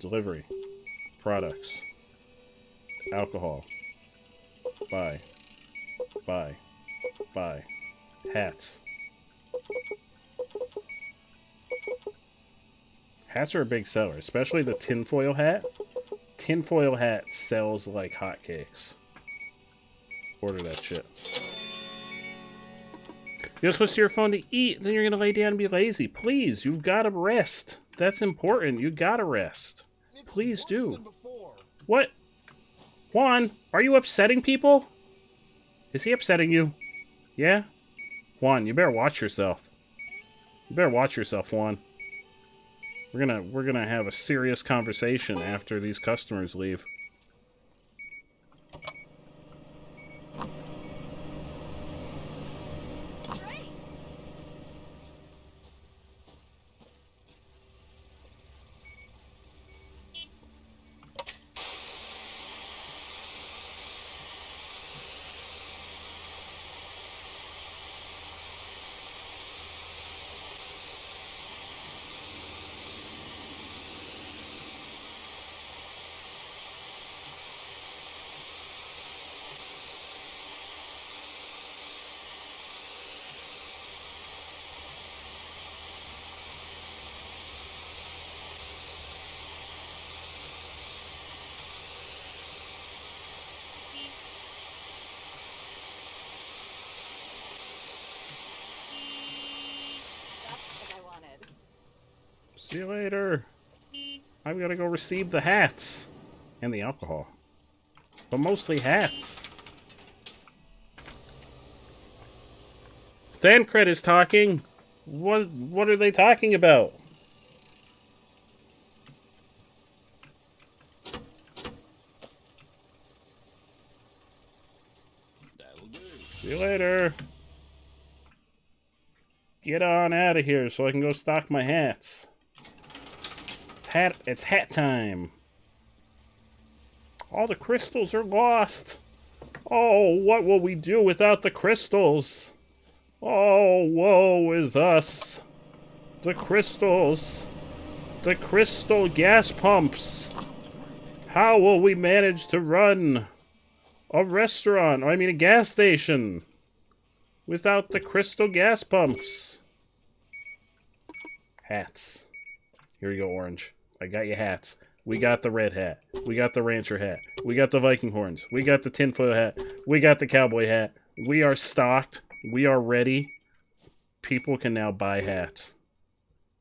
Delivery. Products. Alcohol. Buy. Buy. Buy. Hats. Hats are a big seller, especially the tinfoil hat. Tinfoil hat sells like hotcakes. Order that shit. You're supposed to your phone to eat, then you're gonna lay down and be lazy. Please, you've gotta rest. That's important. You gotta rest. Please do. What? Juan, are you upsetting people? Is he upsetting you? Yeah? Juan, you better watch yourself. You better watch yourself, Juan. We're gonna have a serious conversation after these customers leave. See you later. I'm gonna go receive the hats. And the alcohol. But mostly hats. Thancred is talking. What are they talking about? That'll do. See you later. Get on out of here so I can go stock my hats. It's hat time. All the crystals are lost. Oh, what will we do without the crystals? Oh, woe is us. The crystals. The crystal gas pumps. How will we manage to run? A restaurant. Oh, I mean a gas station. Without the crystal gas pumps. Hats. Here you go, Orange. I got you hats. We got the red hat. We got the rancher hat. We got the Viking horns. We got the tinfoil hat. We got the cowboy hat. We are stocked. We are ready. People can now buy hats.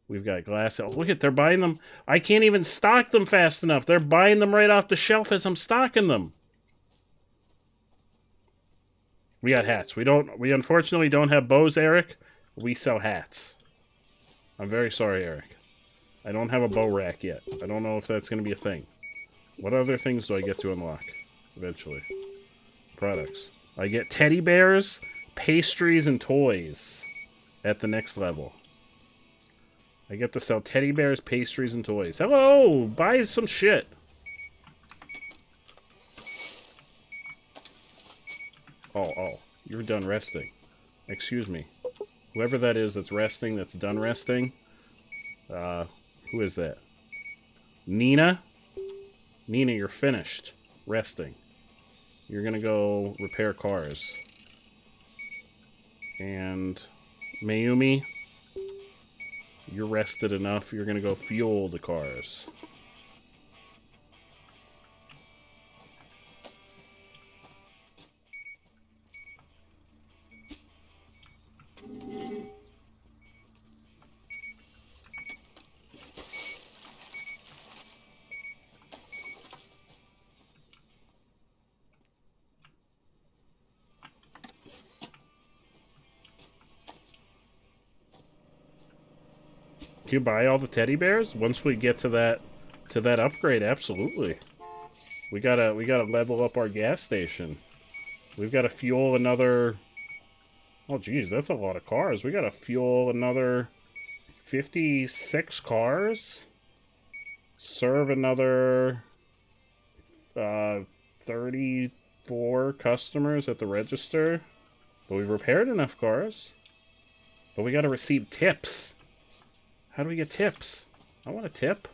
We've got glass. Oh, look at, they're buying them. I can't even stock them fast enough. They're buying them right off the shelf as I'm stocking them. We got hats. We unfortunately don't have bows, Eric. We sell hats. I'm very sorry, Eric. I don't have a bow rack yet. I don't know if that's going to be a thing. What other things do I get to unlock eventually? Products. I get teddy bears, pastries, and toys at the next level. I get to sell teddy bears, pastries, and toys. Hello! Buy some shit. Oh, you're done resting. Excuse me. Whoever that is that's resting, that's done resting. Who is that? Nina? Nina, you're finished. Resting. You're gonna go repair cars. And Mayumi, you're rested enough. You're gonna go fuel the cars. Can you buy all the teddy bears? Once we get to that upgrade, absolutely. We gotta level up our gas station. We've gotta fuel another. Oh geez, that's a lot of cars. We gotta fuel another 56 cars. Serve another 34 customers at the register. But we've repaired enough cars. But we gotta receive tips. How do we get tips? I want a tip.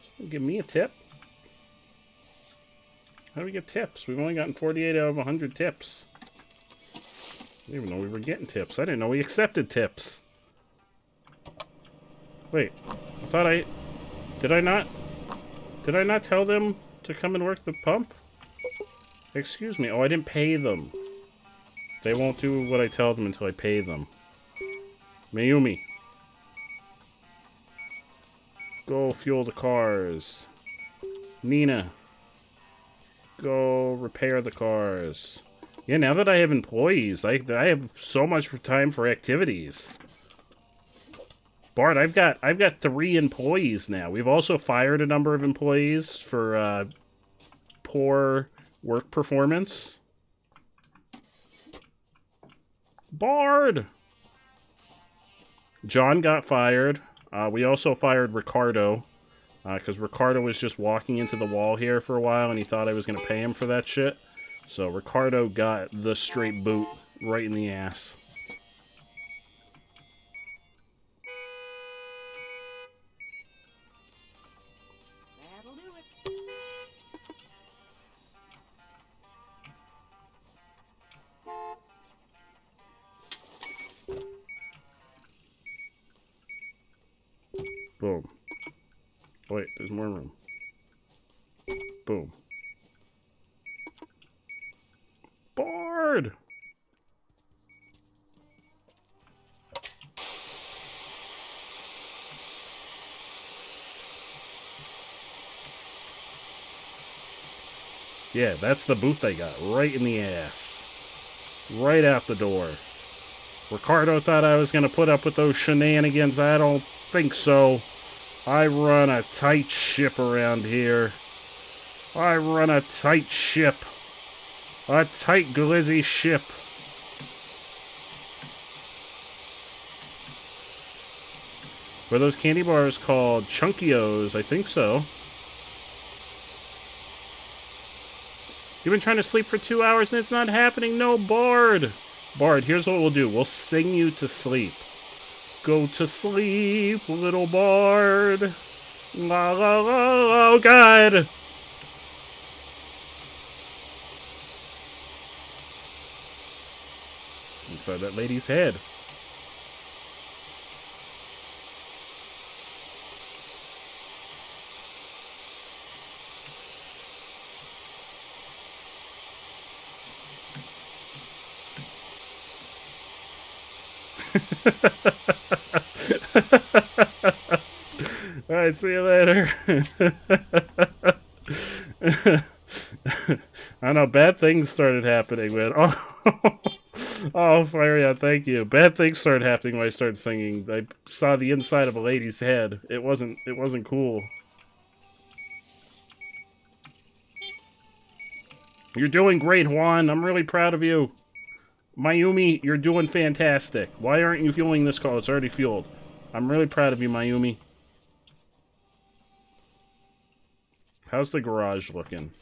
Someone give me a tip. How do we get tips? We've only gotten 48 out of 100 tips. I didn't even know we were getting tips. I didn't know we accepted tips. Wait, I thought Did I not tell them to come and work the pump? Excuse me. Oh, I didn't pay them. They won't do what I tell them until I pay them. Mayumi. Go fuel the cars. Nina. Go repair the cars. Yeah, now that I have employees, I have so much time for activities. Bart, I've got 3 employees now. We've also fired a number of employees for poor work performance. Bard! John got fired. We also fired Ricardo, because Ricardo was just walking into the wall here for a while, and he thought I was going to pay him for that shit. So Ricardo got the straight boot right in the ass. That'll do it. Boom. Wait, there's more room. Boom. Bard! Yeah, that's the boot they got. Right in the ass. Right out the door. Ricardo thought I was going to put up with those shenanigans. I don't think so. I run a tight ship around here. I run a tight ship. A tight glizzy ship. Were those candy bars called Chunkios? I think so. You've been trying to sleep for 2 hours and it's not happening? No, Bard! Bard, here's what we'll do. We'll sing you to sleep. Go to sleep, little Bard. La la la, oh God! inside that lady's head. Alright, see you later. I know, bad things started happening, man. Oh, Flareon, thank you. Bad things started happening when I started singing. I saw the inside of a lady's head. It wasn't cool. You're doing great, Juan. I'm really proud of you. Mayumi, you're doing fantastic. Why aren't you fueling this car? It's already fueled. I'm really proud of you, Mayumi. How's the garage looking?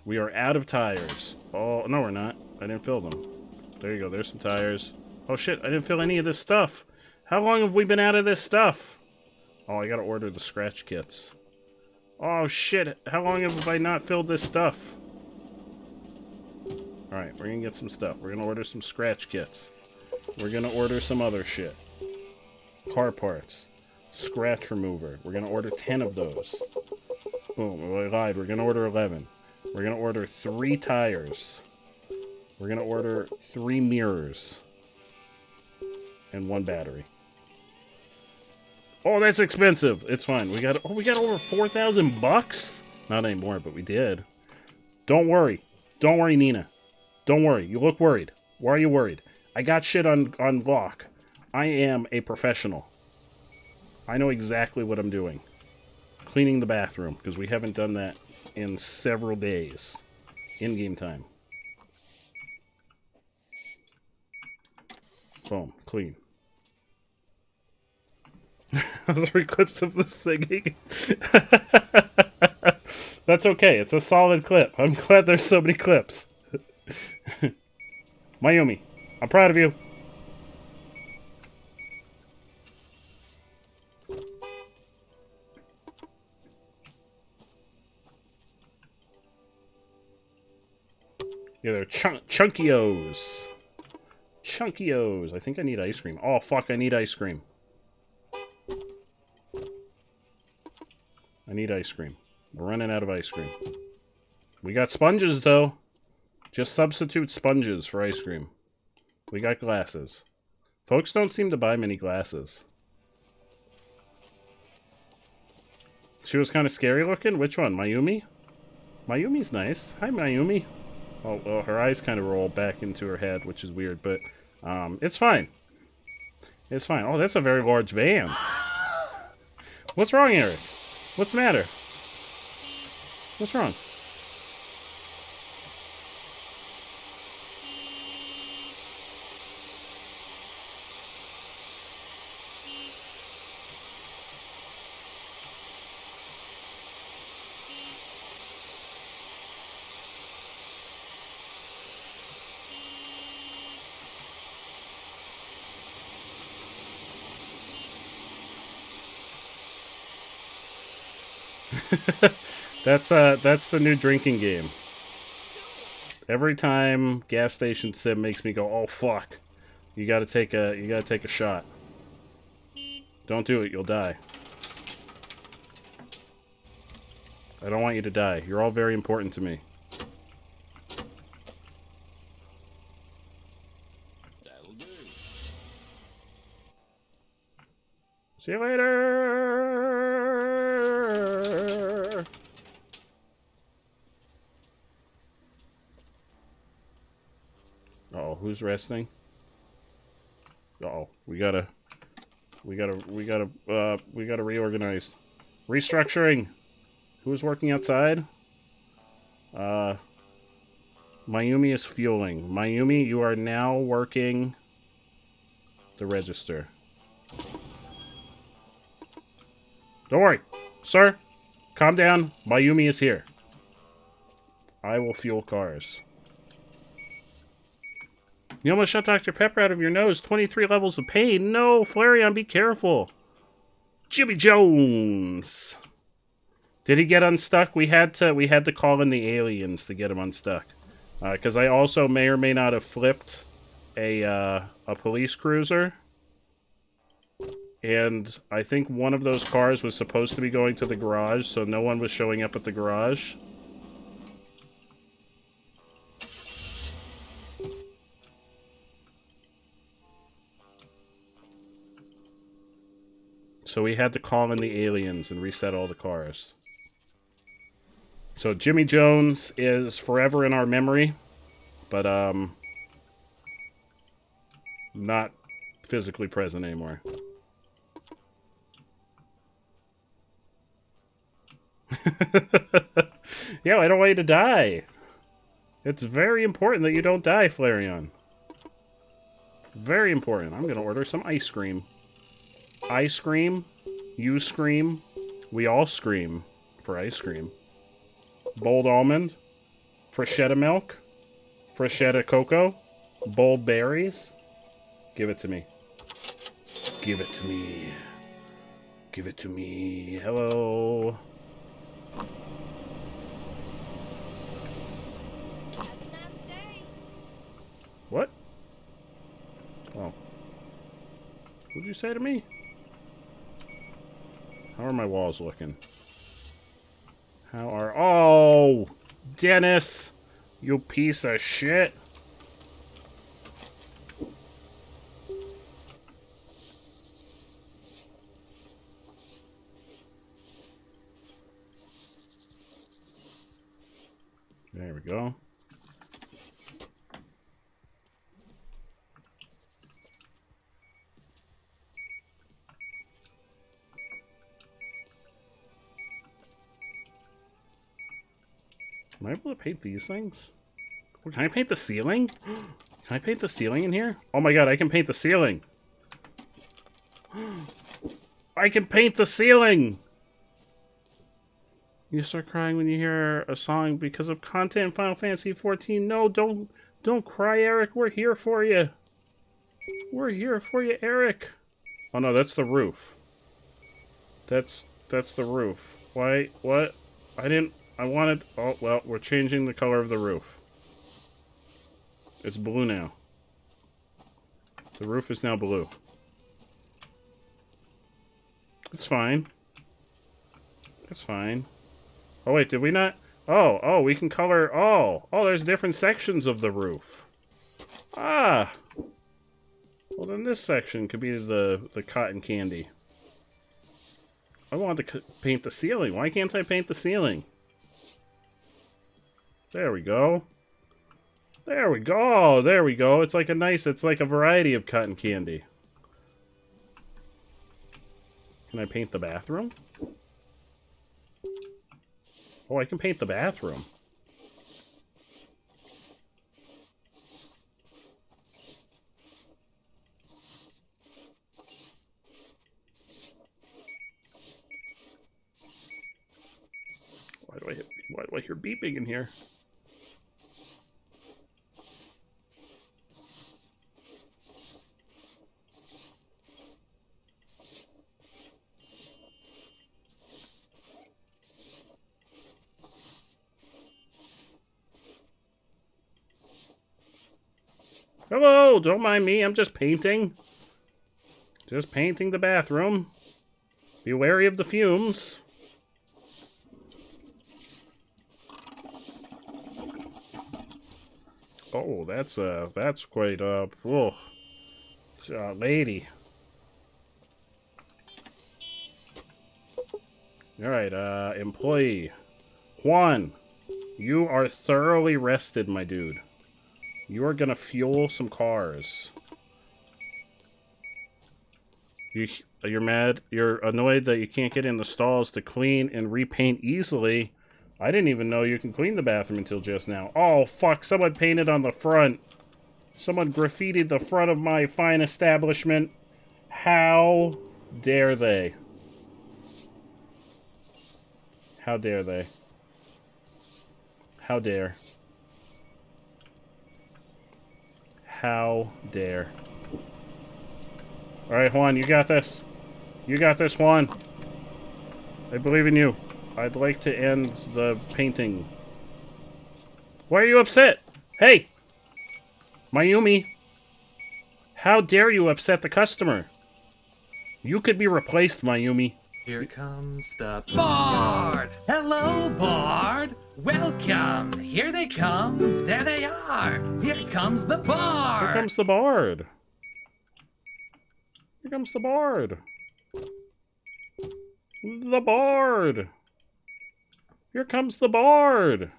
We are out of tires. Oh, no we're not. I didn't fill them. There you go, there's some tires. Oh shit, I didn't fill any of this stuff. How long have we been out of this stuff? Oh, I gotta order the scratch kits. Oh shit, how long have I not filled this stuff? Alright, we're gonna get some stuff. We're gonna order some scratch kits. We're gonna order some other shit. Car parts. Scratch remover. We're gonna order 10 of those. Boom, I lied. We're gonna order 11. We're gonna order 3 tires. We're gonna order 3 mirrors. And 1 battery. Oh, that's expensive. It's fine. We got over 4,000 bucks? Not anymore, but we did. Don't worry. Don't worry, Nina. Don't worry. You look worried. Why are you worried? I got shit on lock. I am a professional. I know exactly what I'm doing. Cleaning the bathroom, because we haven't done that in several days. In-game time. Boom. Clean. 3 clips of the singing. That's okay. It's a solid clip. I'm glad there's so many clips. Mayumi, I'm proud of you. Yeah, they're Chunkios. Chunkios. I think I need ice cream. Oh, fuck, I need ice cream. I need ice cream. We're running out of ice cream. We got sponges, though. Just substitute sponges for ice cream. We got glasses. Folks don't seem to buy many glasses. She was kind of scary looking? Which one? Mayumi? Mayumi's nice. Hi, Mayumi. Oh, well, her eyes kind of roll back into her head, which is weird, but it's fine. It's fine. Oh, that's a very large van. What's wrong, Eric? What's the matter? What's wrong? That's the new drinking game. Every time gas station sim makes me go, oh fuck, you gotta take a shot. Don't do it, you'll die. I don't want you to die. You're all very important to me. That'll do. See you later. Uh-oh, who's resting? Uh-oh, we gotta reorganize. Restructuring. Who's working outside? Mayumi is fueling. Mayumi, you are now working the register. Don't worry, sir. Calm down. Mayumi is here. I will fuel cars. You almost shot Dr. Pepper out of your nose. 23 levels of pain. No, Flareon, be careful. Jimmy Jones. Did he get unstuck? We had to call in the aliens to get him unstuck. Because I also may or may not have flipped a police cruiser. And I think one of those cars was supposed to be going to the garage, so no one was showing up at the garage. So we had to call in the aliens and reset all the cars. So Jimmy Jones is forever in our memory, but not physically present anymore. Yeah, I don't want you to die. It's very important that you don't die, Flareon. Very important. I'm gonna order some ice cream. I scream, you scream, we all scream for ice cream. Bold almond, freshetta milk, freshetta cocoa, bold berries. Give it to me. Give it to me. Give it to me. Hello. What? Oh. What'd you say to me? How are my walls looking? How are... Oh! Dennis! You piece of shit! There we go. Am I able to paint these things? Can I paint the ceiling? Can I paint the ceiling in here? Oh my god, I can paint the ceiling! I can paint the ceiling! You start crying when you hear a song because of content in Final Fantasy XIV. No, don't cry, Eric. We're here for you. We're here for you, Eric. Oh no, that's the roof. That's the roof. Why? What? I wanted... Oh, well, we're changing the color of the roof. It's blue now. The roof is now blue. It's fine. It's fine. Oh, wait, did we not... Oh, we can color... Oh, there's different sections of the roof. Ah! Well, then this section could be the cotton candy. I want to paint the ceiling. Why can't I paint the ceiling? There we go. There we go. There we go. It's like a nice... It's like a variety of cotton candy. Can I paint the bathroom? Oh, I can paint the bathroom. Why do I hear beeping in here? Hello, don't mind me, I'm just painting. Just painting the bathroom. Be wary of the fumes. Oh, that's quite, whoa. Lady. Alright, employee. Juan, you are thoroughly rested, my dude. You are gonna fuel some cars. You're mad? You're annoyed that you can't get in the stalls to clean and repaint easily. I didn't even know you can clean the bathroom until just now. Oh, fuck. Someone painted on the front. Someone graffitied the front of my fine establishment. How dare they? How dare they? How dare? How dare? Alright, Juan, you got this. You got this, Juan. I believe in you. I'd like to end the painting. Why are you upset? Hey! Mayumi! How dare you upset the customer? You could be replaced, Mayumi. Here comes the Bard! Hello, Bard! Welcome! Here they come! There they are! Here comes the Bard! Here comes the Bard! Here comes the Bard! The Bard! Here comes the Bard!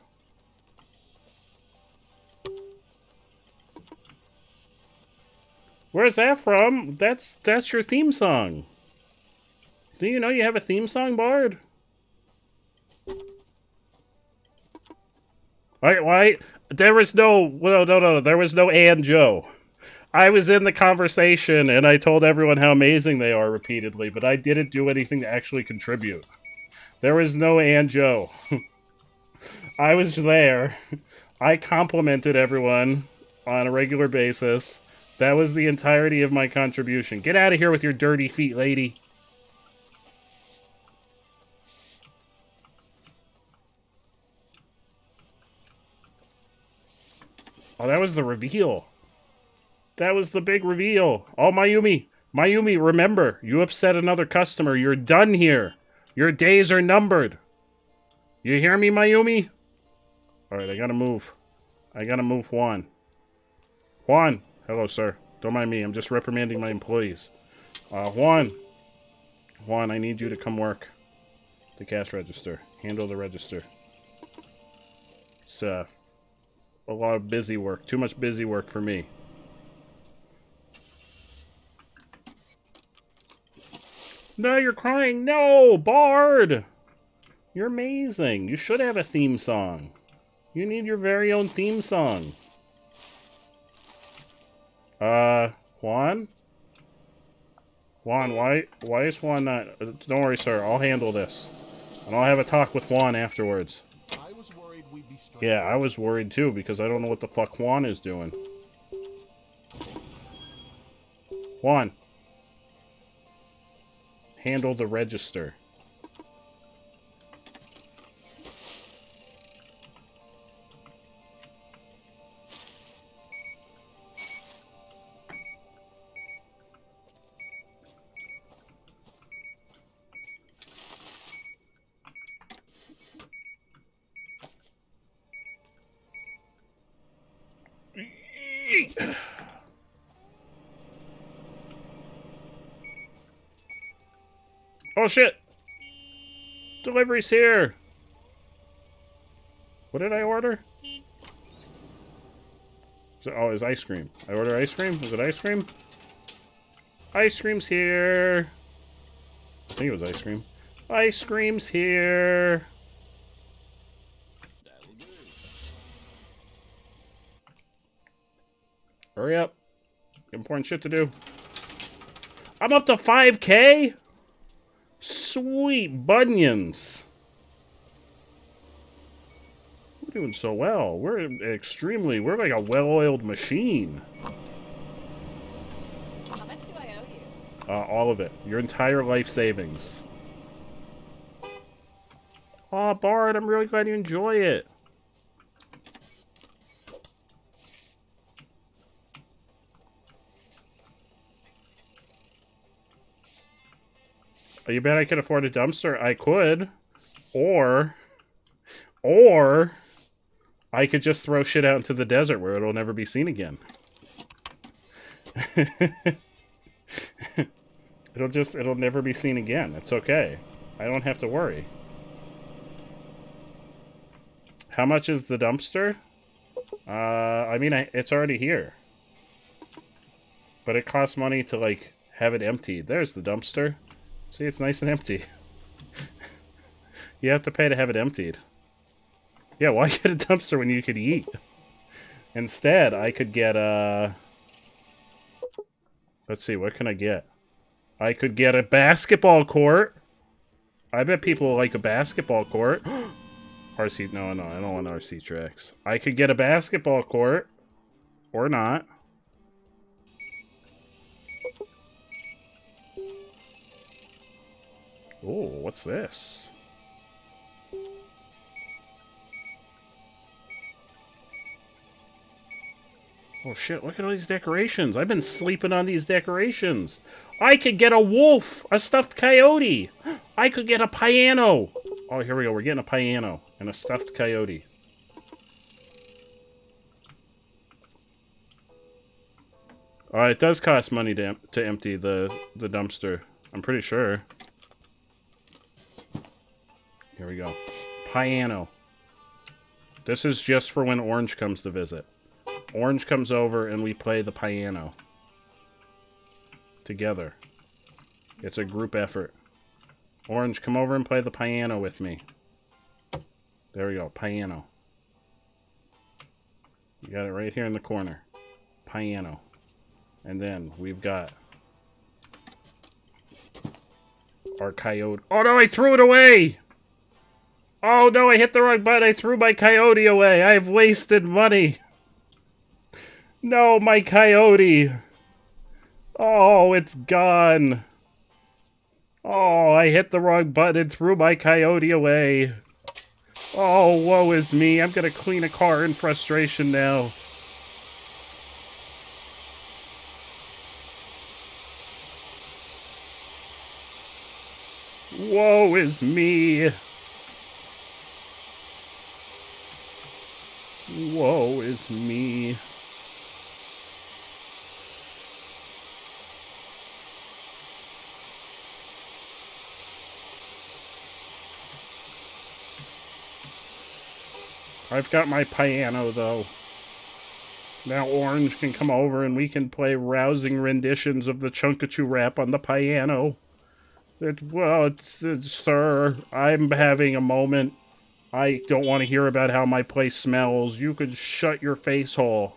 Where's that from? That's your theme song. Do you know you have a theme song, Bard? Why? There was no... No. There was no and Joe. I was in the conversation, and I told everyone how amazing they are repeatedly, but I didn't do anything to actually contribute. There was no and Joe. I was there. I complimented everyone on a regular basis. That was the entirety of my contribution. Get out of here with your dirty feet, lady. Oh, that was the reveal. That was the big reveal. Oh, Mayumi. Mayumi, remember, you upset another customer. You're done here. Your days are numbered. You hear me, Mayumi? Alright, I gotta move. I gotta move Juan. Juan. Hello, sir. Don't mind me. I'm just reprimanding my employees. Juan. Juan, I need you to come work the cash register. Handle the register. It's, a lot of busy work. Too much busy work for me. No, you're crying. No, Bard! You're amazing. You should have a theme song. You need your very own theme song. Juan? Juan, why is Juan not... Don't worry, sir. I'll handle this. And I'll have a talk with Juan afterwards. I was worried we'd be stuck. Yeah, I was worried too, because I don't know what the fuck Juan is doing. Juan. Handle the register. Oh shit! Delivery's here! What did I order? Oh, it's ice cream. I ordered ice cream? Was it ice cream? Ice cream's here! I think it was ice cream. Ice cream's here! Hurry up. Important shit to do. I'm up to 5K? Sweet bunions. We're doing so well. We're like a well-oiled machine. How much do I owe you? All of it. Your entire life savings. Aw, Bard, I'm really glad you enjoy it. Oh, you bet I could afford a dumpster? I could. Or I could just throw shit out into the desert where it'll never be seen again. It'll never be seen again. It's okay. I don't have to worry. How much is the dumpster? I mean, it's already here. But it costs money to, like, have it emptied. There's the dumpster. See, it's nice and empty. You have to pay to have it emptied. Yeah, why get a dumpster when you could eat? Instead, I could get a... Let's see, what can I get? I could get a basketball court. I bet people like a basketball court. RC, no, I don't want RC tracks. I could get a basketball court. Or not. Oh, what's this? Oh shit, look at all these decorations. I've been sleeping on these decorations. I could get a wolf, a stuffed coyote. I could get a piano. Oh, here we go. We're getting a piano and a stuffed coyote. It does cost money to empty the dumpster. I'm pretty sure. Here we go. Piano. This is just for when Orange comes to visit. Orange comes over and we play the piano. Together. It's a group effort. Orange, come over and play the piano with me. There we go. Piano. You got it right here in the corner. Piano. And then we've got our coyote. Oh no, I threw it away! Oh no, I hit the wrong button. I threw my coyote away. I've wasted money. No, my coyote. Oh, it's gone. Oh, I hit the wrong button and threw my coyote away. Oh, woe is me. I'm gonna clean a car in frustration now. Woe is me. Woe is me. I've got my piano, though. Now Orange can come over and we can play rousing renditions of the Chunkachu rap on the piano. Sir, I'm having a moment. I don't want to hear about how my place smells. You could shut your face hole.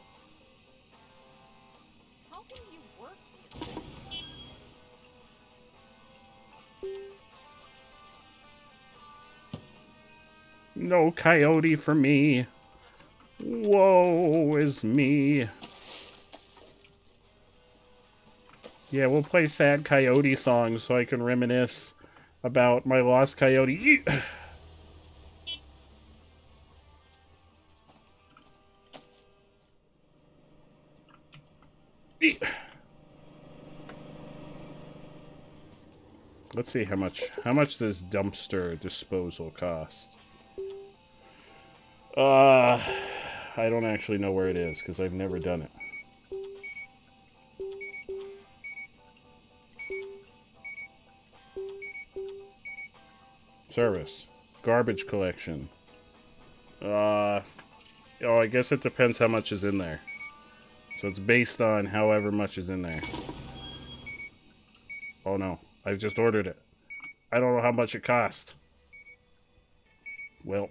No coyote for me. Woe is me. Yeah, we'll play sad coyote songs so I can reminisce about my lost coyote. Let's see how much does dumpster disposal cost? I don't actually know where it is because I've never done it. Service. Garbage collection. Oh, I guess it depends how much is in there. So it's based on however much is in there. Oh no, I just ordered it. I don't know how much it cost. Well.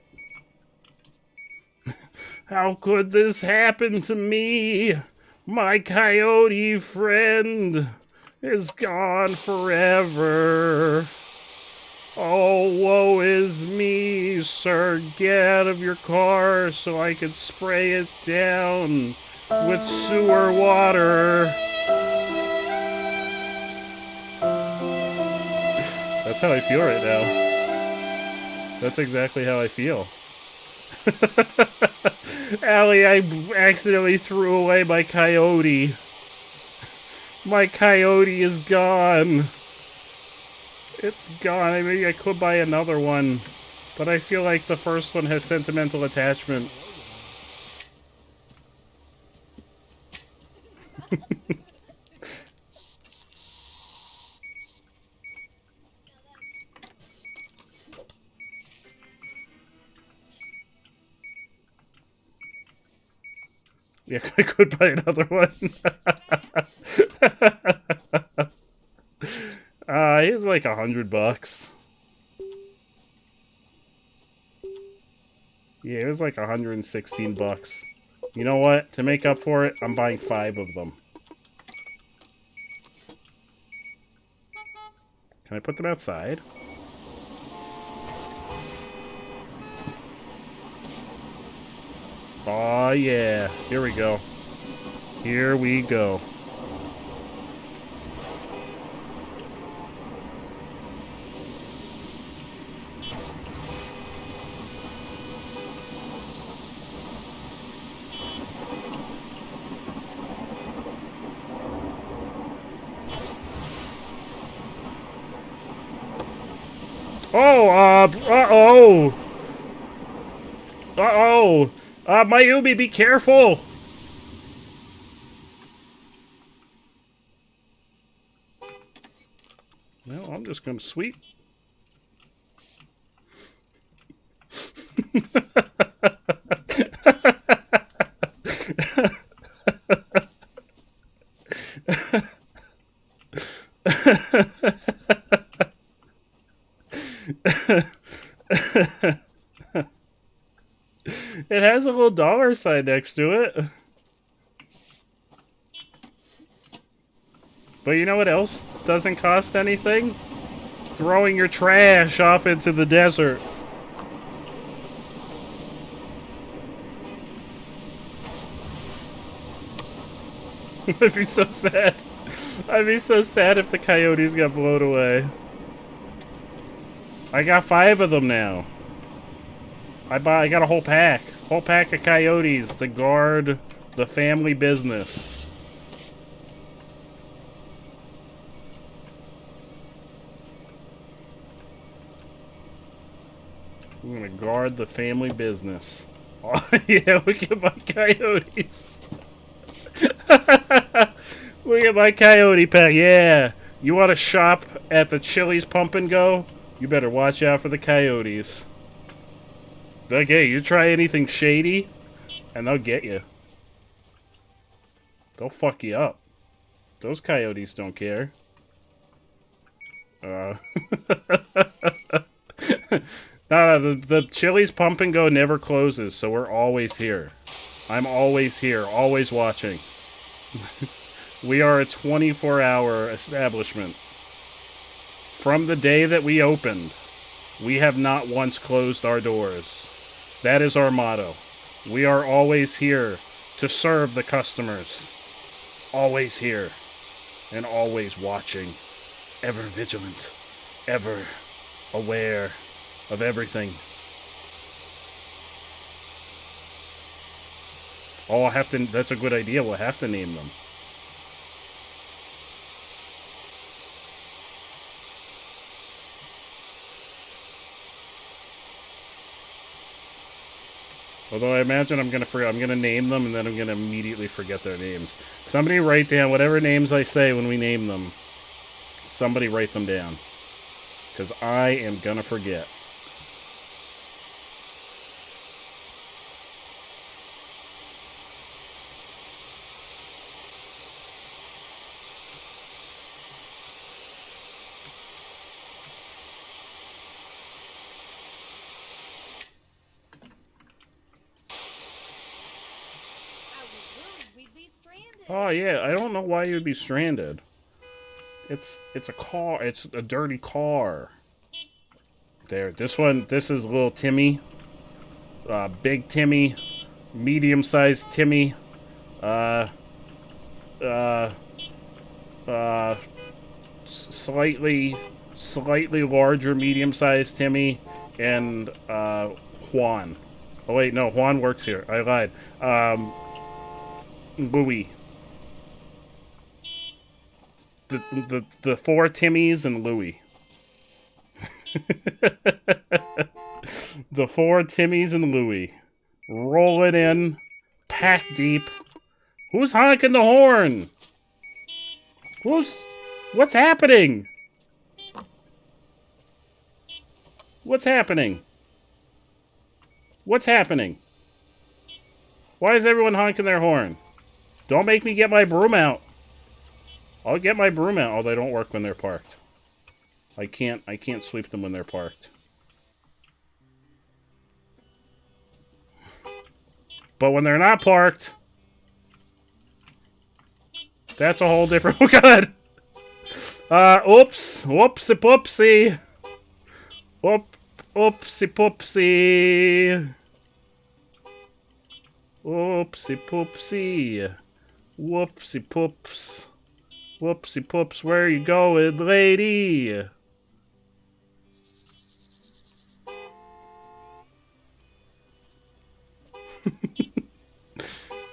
How could this happen to me? My coyote friend is gone forever. Oh, woe is me, sir. Get out of your car so I can spray it down with sewer water. That's how I feel right now. That's exactly how I feel. Allie, I accidentally threw away my coyote. My coyote is gone. It's gone. I mean, I could buy another one, but I feel like the first one has sentimental attachment. Yeah, I could buy another one. He's like $100. Yeah, it was like $116. You know what? To make up for it, I'm buying 5 of them. Can I put them outside? Oh yeah, here we go. Here we go. Oh, uh-oh. Uh-oh. Mayumi, be careful. Well, I'm just gonna sweep. It has a little dollar sign next to it. But you know what else doesn't cost anything? Throwing your trash off into the desert. I'd be so sad. I'd be so sad if the coyotes got blown away. I got 5 of them now. I got a whole pack. Whole pack of coyotes to guard the family business. I'm gonna guard the family business. Oh, yeah, look at my coyotes. Look at my coyote pack. Yeah. You want to shop at the Chili's Pump and Go? You better watch out for the coyotes. Like, hey, you try anything shady, and they'll get you. They'll fuck you up. Those coyotes don't care. No, the Chili's Pump and Go never closes, so we're always here. I'm always here, always watching. We are a 24-hour establishment. From the day that we opened, we have not once closed our doors. That is our motto. We are always here to serve the customers. Always here. And always watching. Ever vigilant. Ever aware of everything. Oh, I'll have to... That's a good idea. We'll have to name them. Although I imagine I'm gonna name them and then I'm gonna immediately forget their names. Somebody write down whatever names I say when we name them. Somebody write them down. Because I am gonna forget. Oh yeah, I don't know why you'd be stranded. It's a car. It's a dirty car. There. This is little Timmy. Big Timmy. Medium-sized Timmy. Slightly larger medium-sized Timmy. And, Juan. Oh wait, no, Juan works here. I lied. Louis. The 4 Timmys and Louis. The 4 Timmys and Louis. Rolling in. Pack deep. Who's honking the horn? What's happening? What's happening? What's happening? Why is everyone honking their horn? Don't make me get my broom out. I'll get my broom out. Oh, they don't work when they're parked. I can't sweep them when they're parked. But when they're not parked, that's a whole different... Oh, God! Oops. Whoopsie poopsie. Oopsie poopsie. Whoopsie poopsie. Whoopsie poops. Whoopsie poops, where you going, lady?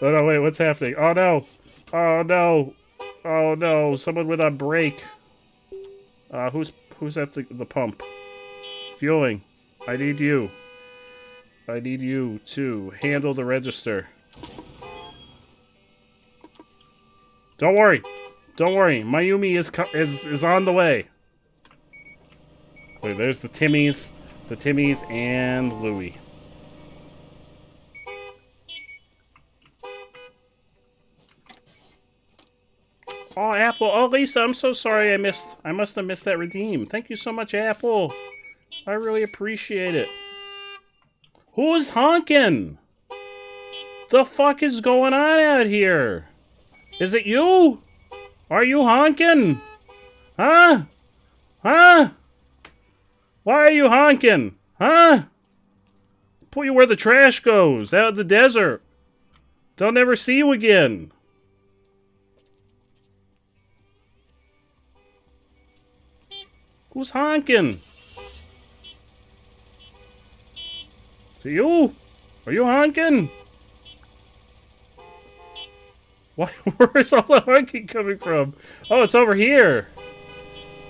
Oh no, wait, what's happening? Oh no! Oh no! Oh no, someone went on break. Who's at the pump? Fueling. I need you. I need you to handle the register. Don't worry. Don't worry. Mayumi is on the way. Wait, there's the Timmies. The Timmies and Louie. Oh, Apple. Oh, Lisa, I'm so sorry I must have missed that redeem. Thank you so much, Apple. I really appreciate it. Who's honking? The fuck is going on out here? Is it you? Are you honking? Huh? Huh? Why are you honking? Huh? Put you where the trash goes, out in the desert. Don't ever see you again. Who's honking? Is it you? Are you honking? Why? Where's all the honking coming from? Oh, it's over here.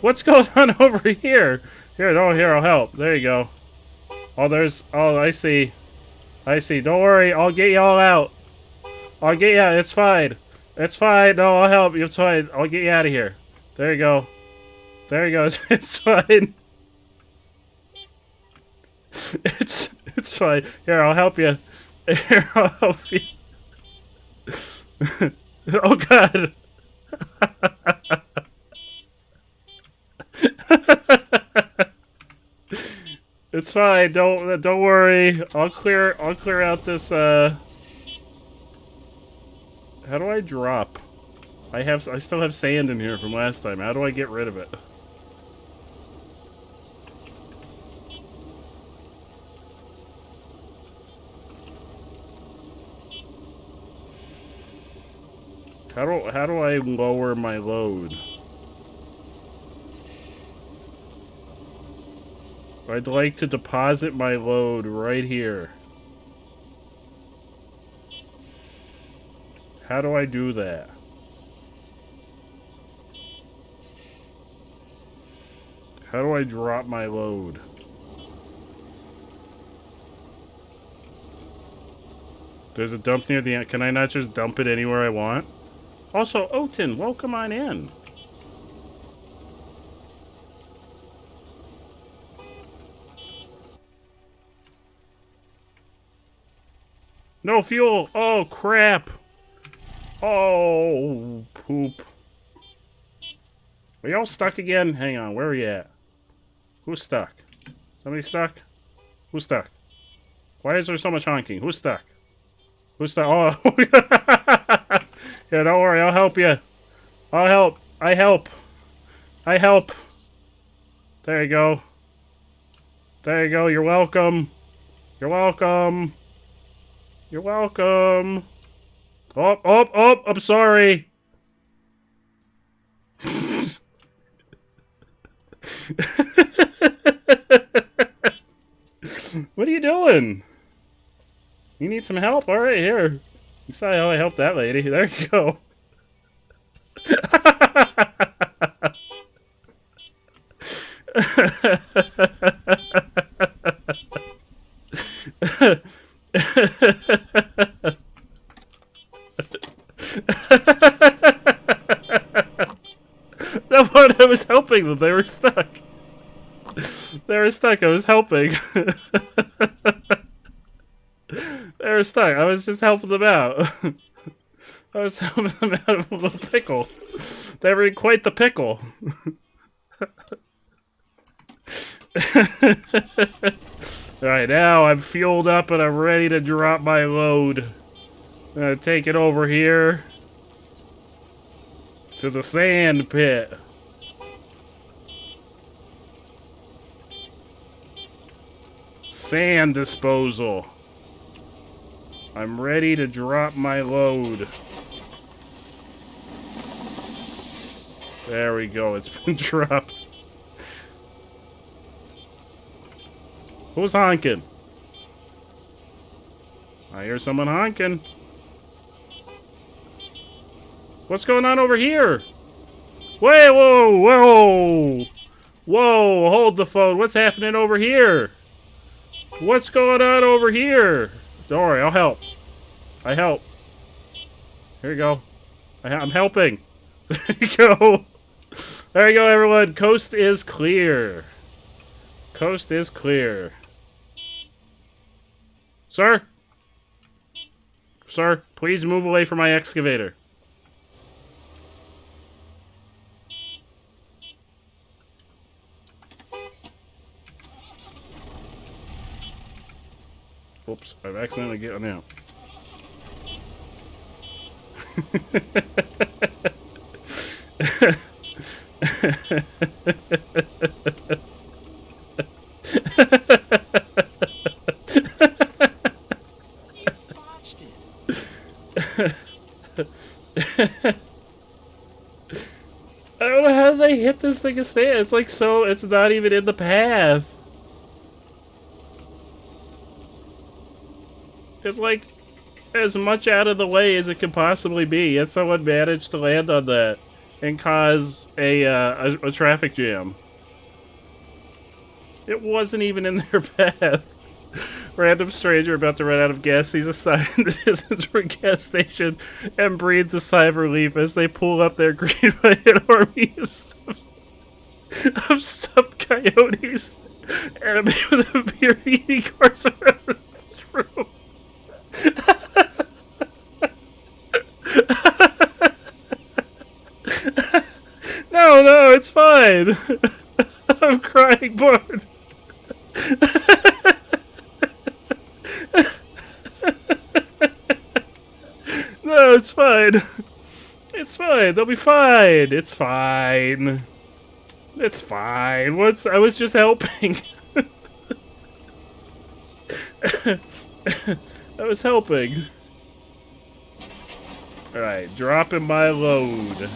What's going on over here? Here, no, here, I'll help. There you go. Oh, there's... Oh, I see. I see. Don't worry, I'll get you all out. I'll get you out. It's fine. It's fine. No, I'll help you. It's fine. I'll get you out of here. There you go. There you go. It's fine. It's fine. Here, I'll help you. Here, I'll help you. Oh, God. It's fine. Don't worry. I'll clear out this. How do I drop? I still have sand in here from last time. How do I get rid of it? How do I lower my load? I'd like to deposit my load right here. How do I do that? How do I drop my load? There's a dump near the end. Can I not just dump it anywhere I want? Also, Oten, welcome on in. No fuel! Oh, crap! Oh, poop. Are y'all stuck again? Hang on, where are you at? Who's stuck? Somebody stuck? Who's stuck? Why is there so much honking? Who's stuck? Who's stuck? Oh, yeah, don't worry, I'll help you. I'll help. I help. I help. There you go. There you go, you're welcome. You're welcome. You're welcome. Oh, I'm sorry. What are you doing? You need some help? Alright, here. You saw how I helped that lady. There you go. That part I was helping them. They were stuck. They were stuck. I was helping. They were stuck. I was just helping them out. I was helping them out of a little pickle. They were in quite the pickle. Alright, now I'm fueled up and I'm ready to drop my load. I'm gonna take it over here to the sand pit. Sand disposal. I'm ready to drop my load. There we go, it's been dropped. Who's honking? I hear someone honking. What's going on over here? Wait, whoa, whoa! Whoa, hold the phone. What's happening over here? What's going on over here? Don't worry, I'll help. I help. Here you go. I'm helping. There you go. There you go, everyone. Coast is clear. Coast is clear. Sir? Sir, please move away from my excavator. Oops, I've accidentally gotten out. I don't know how they hit this thing instead. It's like so, it's not even in the path. It's like as much out of the way as it can possibly be, yet someone managed to land on that and cause a traffic jam. It wasn't even in their path. Random stranger about to run out of gas sees a sign in the distance for a gas station and breathes a sigh of relief as they pull up their green by an army of stuffed coyotes animated with a beer eating cars around the room. No, it's fine. I'm crying bored. No, it's fine. It's fine. They'll be fine. It's fine. It's fine. I was just helping. I was helping. Alright, dropping my load.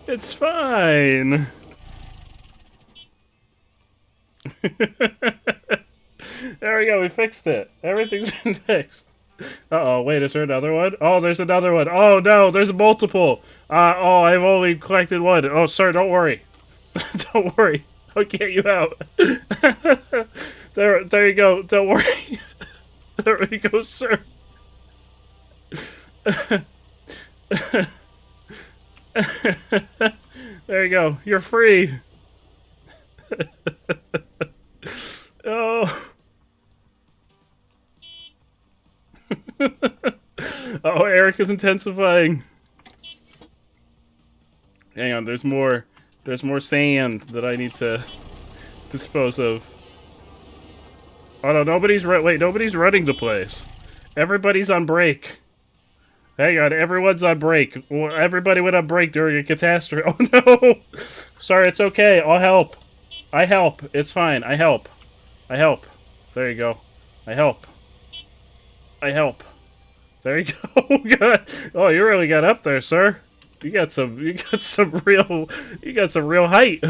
It's fine. There we go, we fixed it. Everything's been fixed. Uh-oh, wait, is there another one? Oh, there's another one. Oh, no, there's multiple. Oh, I've only collected one. Oh, sir, don't worry. Don't worry. I'll get you out. There you go. Don't worry. There you go, sir. There you go. You're free. Oh. Oh, Eric is intensifying. Hang on, there's more sand that I need to dispose of. Oh no, nobody's running the place. Everybody's on break. Hang on, everyone's on break. Everybody went on break during a catastrophe. Oh no! Sorry, it's okay. I'll help. I help. It's fine. I help. I help. There you go. I help. I help. There you go. God. Oh, you really got up there, sir. You got some real height.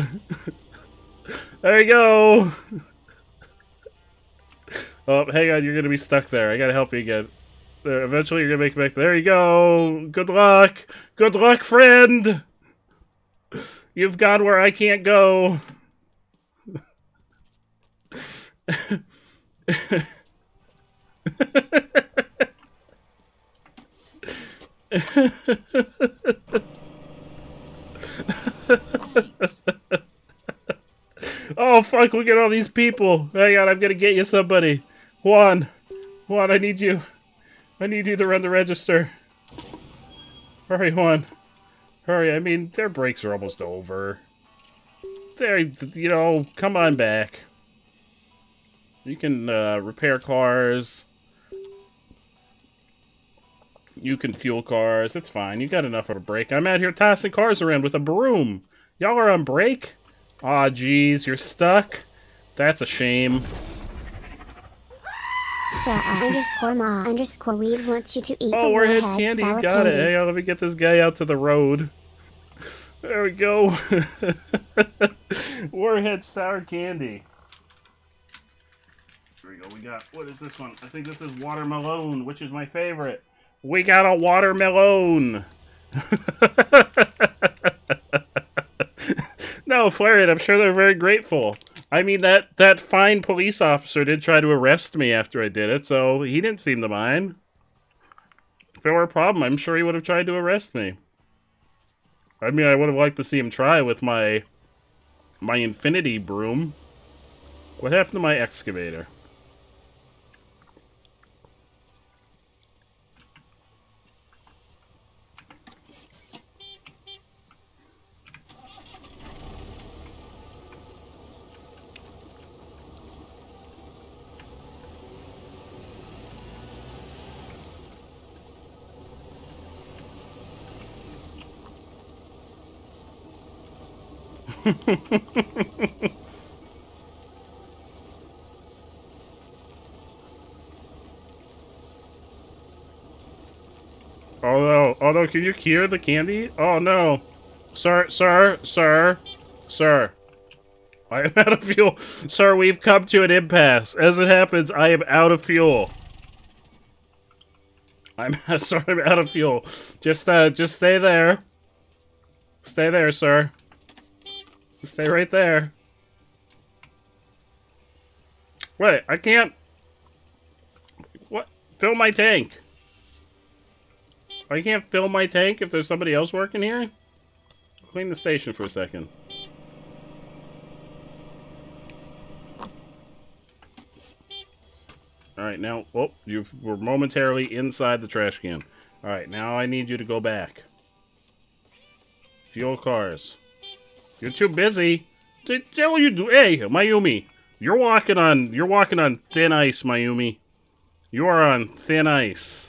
There you go. Oh, hang on, you're gonna be stuck there. I gotta help you again. There, eventually you're gonna make it back. There you go. Good luck. Good luck, friend. You've gone where I can't go. Oh fuck, look at all these people. Hang on, I'm gonna get you somebody. Juan, I need you. I need you to run the register. Hurry, Juan. Hurry, I mean, their breaks are almost over. You know, come on back. You can repair cars. You can fuel cars. It's fine. You got enough of a break. I'm out here tossing cars around with a broom. Y'all are on break? Aw, geez, you're stuck? That's a shame. _ma_weed wants you to eat oh, the Warhead's Warhead candy. sour You got it. candy. Hang on, let me get this guy out to the road. There we go. Warhead sour candy. Here we go. We got, what is this one? I think this is watermelon, which is my favorite. We got a watermelon. No, Flareon, I'm sure they're very grateful. I mean, that fine police officer did try to arrest me after I did it, so he didn't seem to mind. If there were a problem, I'm sure he would have tried to arrest me. I mean, I would have liked to see him try with my infinity broom. What happened to my excavator? Oh no, can you hear the candy? Oh no. Sir. I am out of fuel. Sir, we've come to an impasse. As it happens, I am out of fuel. I'm sorry, I'm out of fuel. Just stay there. Stay there, sir. Stay right there. Wait, I can't... What? Fill my tank. I can't fill my tank if there's somebody else working here? Clean the station for a second. Alright, now... Oh, you were momentarily inside the trash can. Alright, now I need you to go back. Fuel cars. You're too busy. What you do? Hey, Mayumi. You're walking on thin ice, Mayumi. You are on thin ice.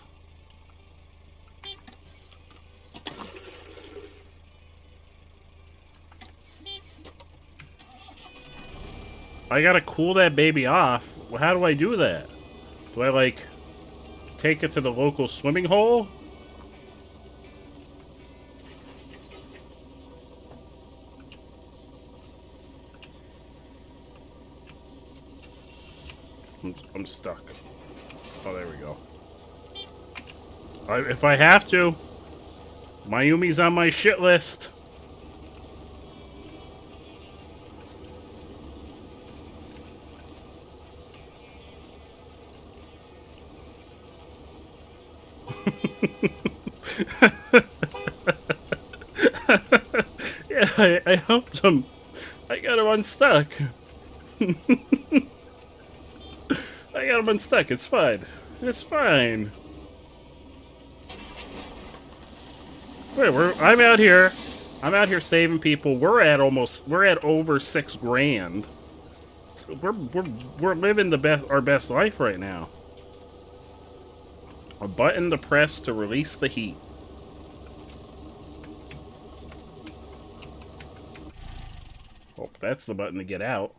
I gotta cool that baby off. Well, how do I do that? Do I, like, take it to the local swimming hole? I'm stuck. Oh, there we go. If I have to. Mayumi's on my shit list. Yeah, I helped him. I got him unstuck. I got him unstuck. It's fine. It's fine. Wait, I'm out here. I'm out here saving people. We're at over $6,000. We're living our best life right now. A button to press to release the heat. Oh, that's the button to get out.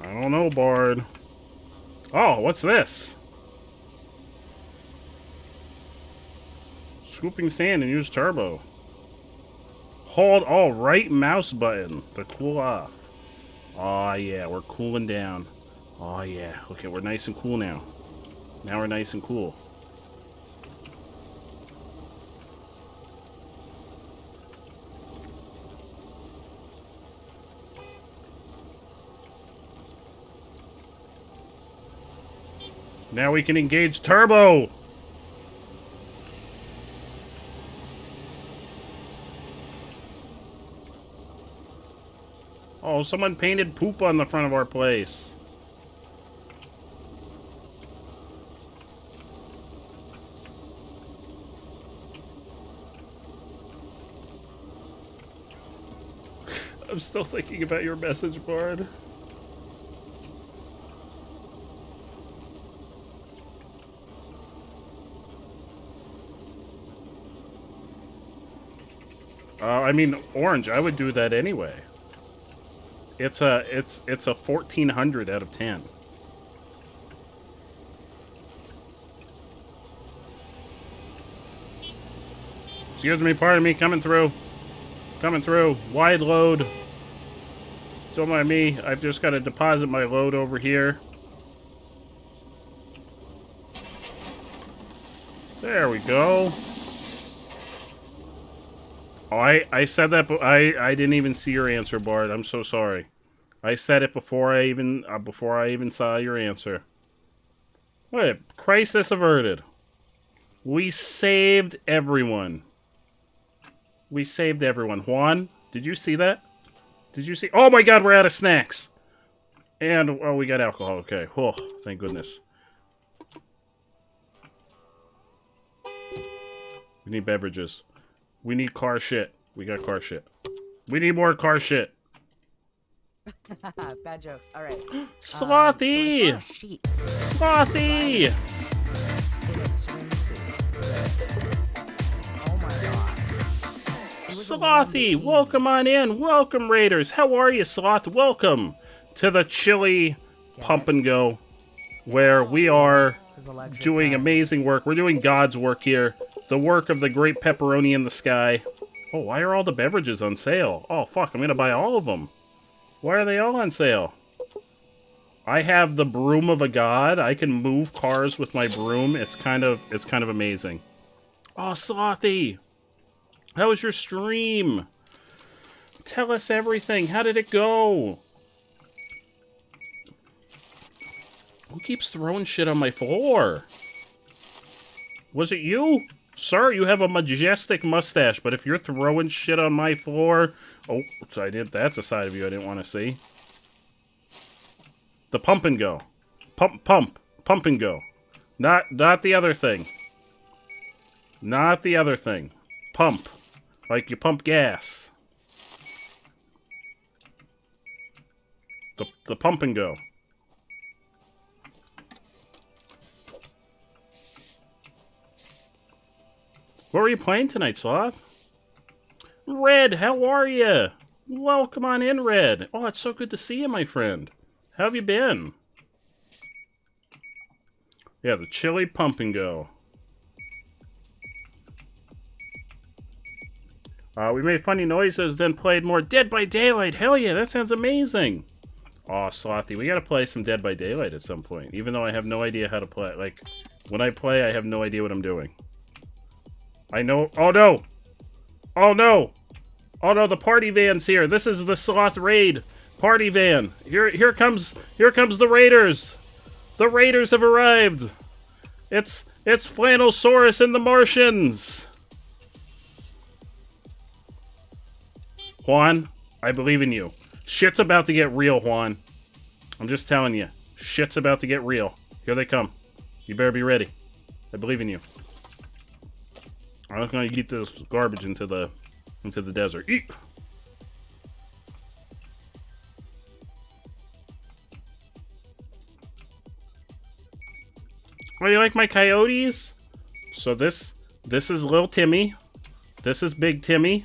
I don't know, Bard. Oh, what's this? Scooping sand and use turbo. Hold right mouse button to cool off. Oh yeah, we're cooling down. Oh yeah, okay, we're nice and cool now. Now we're nice and cool. Now we can engage turbo! Oh, someone painted poop on the front of our place. I'm still thinking about your message, Bard. I mean, Orange, I would do that anyway. It's a 1400 out of 10. Excuse me, pardon me, coming through. Coming through. Wide load. Don't mind me. I've just got to deposit my load over here. There we go. Oh, I said that, but I didn't even see your answer, Bard. I'm so sorry. I said it before I even saw your answer. Wait, crisis averted. We saved everyone. We saved everyone. Juan, did you see that? Did you see? Oh my God, we're out of snacks. And oh, we got alcohol. Okay. Oh, thank goodness. We need beverages. We need car shit. We got car shit. We need more car shit. Bad jokes. All right. Slothy! Slothy! In a swimsuit. Oh my God. Slothy, welcome on in. Welcome, Raiders. How are you, Sloth? Welcome to the chilly pump and go, where we are doing amazing work. We're doing God's work here. The work of the great pepperoni in the sky. Oh, why are all the beverages on sale? Oh, fuck, I'm gonna buy all of them. Why are they all on sale? I have the broom of a god. I can move cars with my broom. It's kind of amazing. Oh, Slothy! How was your stream? Tell us everything. How did it go? Who keeps throwing shit on my floor? Was it you? Sir, you have a majestic mustache, but if you're throwing shit on my floor... Oh, so that's a side of you I didn't want to see. The pump and go. Pump and go. Not the other thing. Not the other thing. Pump. Like you pump gas. The pump and go. What were you playing tonight, Sloth? Red, how are you? Welcome on in, Red. Oh, it's so good to see you, my friend. How have you been? Yeah, the chili pump and go. We made funny noises, then played more Dead by Daylight. Hell yeah, that sounds amazing. Oh, Slothy, we gotta play some Dead by Daylight at some point. Even though I have no idea how to play. Like, when I play, I have no idea what I'm doing. I know. Oh no! Oh no! Oh no! The party van's here. This is the Sloth Raid party van. Here comes the Raiders. The Raiders have arrived. It's Flannelsaurus and the Martians. Juan, I believe in you. Shit's about to get real, Juan. I'm just telling you. Shit's about to get real. Here they come. You better be ready. I believe in you. I'm not gonna eat this garbage into the desert. Eat. Oh, you like my coyotes? So this is little Timmy. This is big Timmy.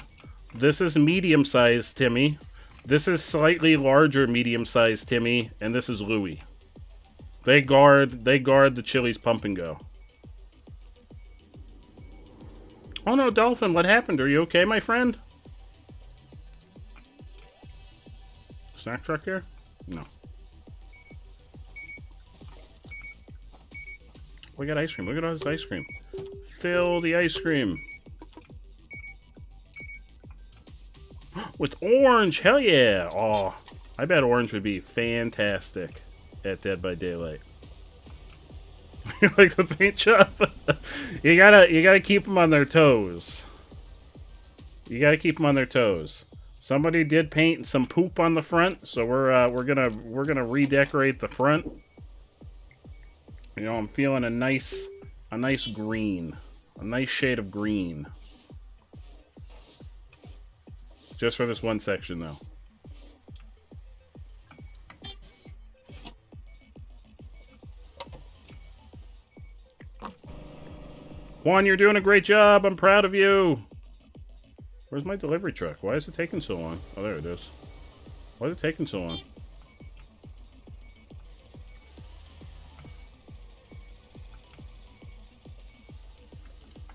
This is medium-sized Timmy. This is slightly larger medium-sized Timmy, and this is Louie. They guard the Chili's pump and go. Oh no, Dolphin, what happened? Are you okay, my friend? Snack truck here? No. We got ice cream. Look at all this ice cream. Fill the ice cream. With orange! Hell yeah! Oh, I bet orange would be fantastic at Dead by Daylight. Like the paint shop? you gotta keep them on their toes. You gotta keep them on their toes. Somebody did paint some poop on the front, so we're gonna redecorate the front. You know, I'm feeling a nice green, a nice shade of green. Just for this one section, though. Juan, you're doing a great job. I'm proud of you. Where's my delivery truck? Why is it taking so long? Oh, there it is. Why is it taking so long?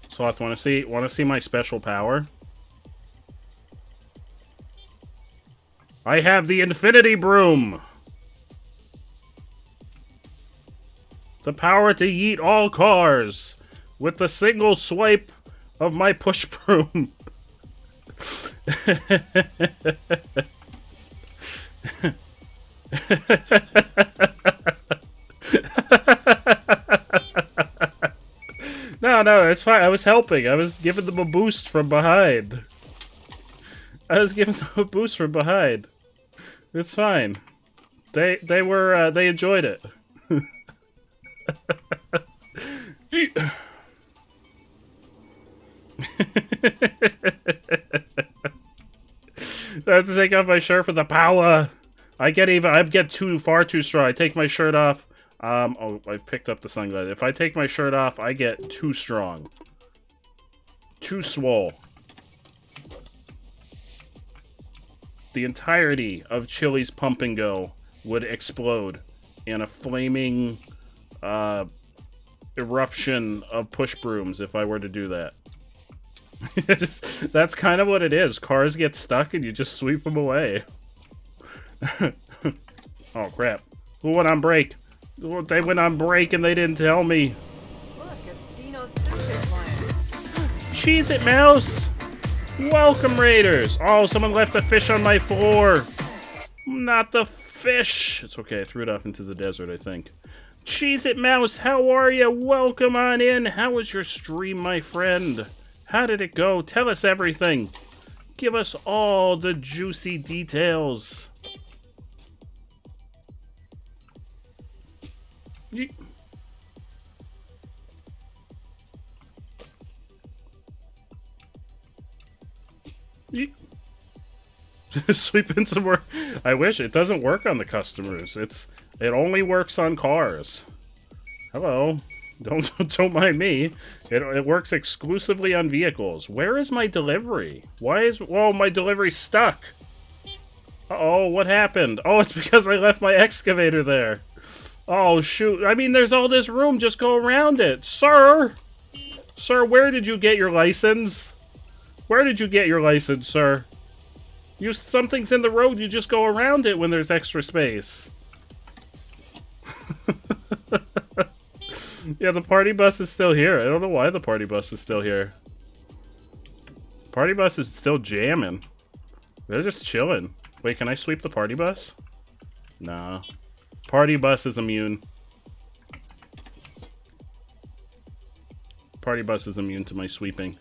Sloth, want to see my special power? I have the Infinity Broom! The power to yeet all cars! with the single swipe of my push broom. No, it's fine. I was helping. I was giving them a boost from behind. It's fine. They enjoyed it. So I have to take off my shirt for the power. I get far too strong. I take my shirt off. Oh, I picked up the sunglasses. If I take my shirt off, I get too strong. Too swole. The entirety of Chili's Pump and Go would explode in a flaming eruption of push brooms if I were to do that. That's kind of what it is. Cars get stuck and you just sweep them away. Oh crap. Who went on break? They went on break and they didn't tell me. Look, it's Dino's sister playing. Cheese it, mouse! Welcome, Raiders! Oh, someone left a fish on my floor! Not the fish! It's okay, I threw it off into the desert, I think. Cheese it, mouse! How are you? Welcome on in! How was your stream, my friend? How did it go? Tell us everything! Give us all the juicy details! Sweeping some more. I wish it doesn't work on the customers. It only works on cars. Hello. Don't mind me. It works exclusively on vehicles. Where is my delivery? Whoa, my delivery's stuck. Uh-oh, what happened? Oh, it's because I left my excavator there. Oh, shoot. I mean, there's all this room. Just go around it. Sir! Sir, where did you get your license? Where did you get your license, sir? Something's in the road. You just go around it when there's extra space. Yeah, the party bus is still here. I don't know why the party bus is still here. Party bus is still jamming. They're just chilling. Wait, can I sweep the party bus? Nah. Party bus is immune. Party bus is immune to my sweeping.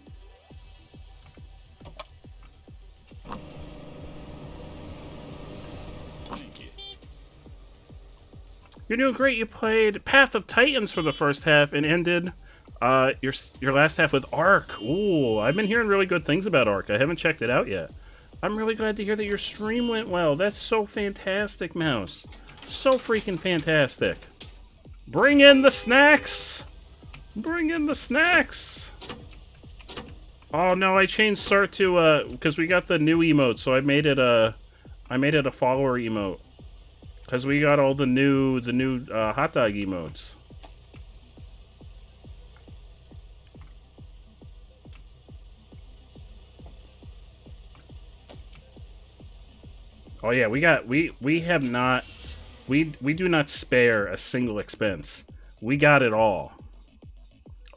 You're doing great. You played Path of Titans for the first half and ended your last half with Ark. Ooh, I've been hearing really good things about Ark. I haven't checked it out yet. I'm really glad to hear that your stream went well. That's so fantastic, Mouse. So freaking fantastic. Bring in the snacks! Bring in the snacks! Oh no, I changed Sir to because we got the new emote, so I made it a follower emote. Because we got all the new hot dog emotes. Oh yeah, we do not spare a single expense. We got it all.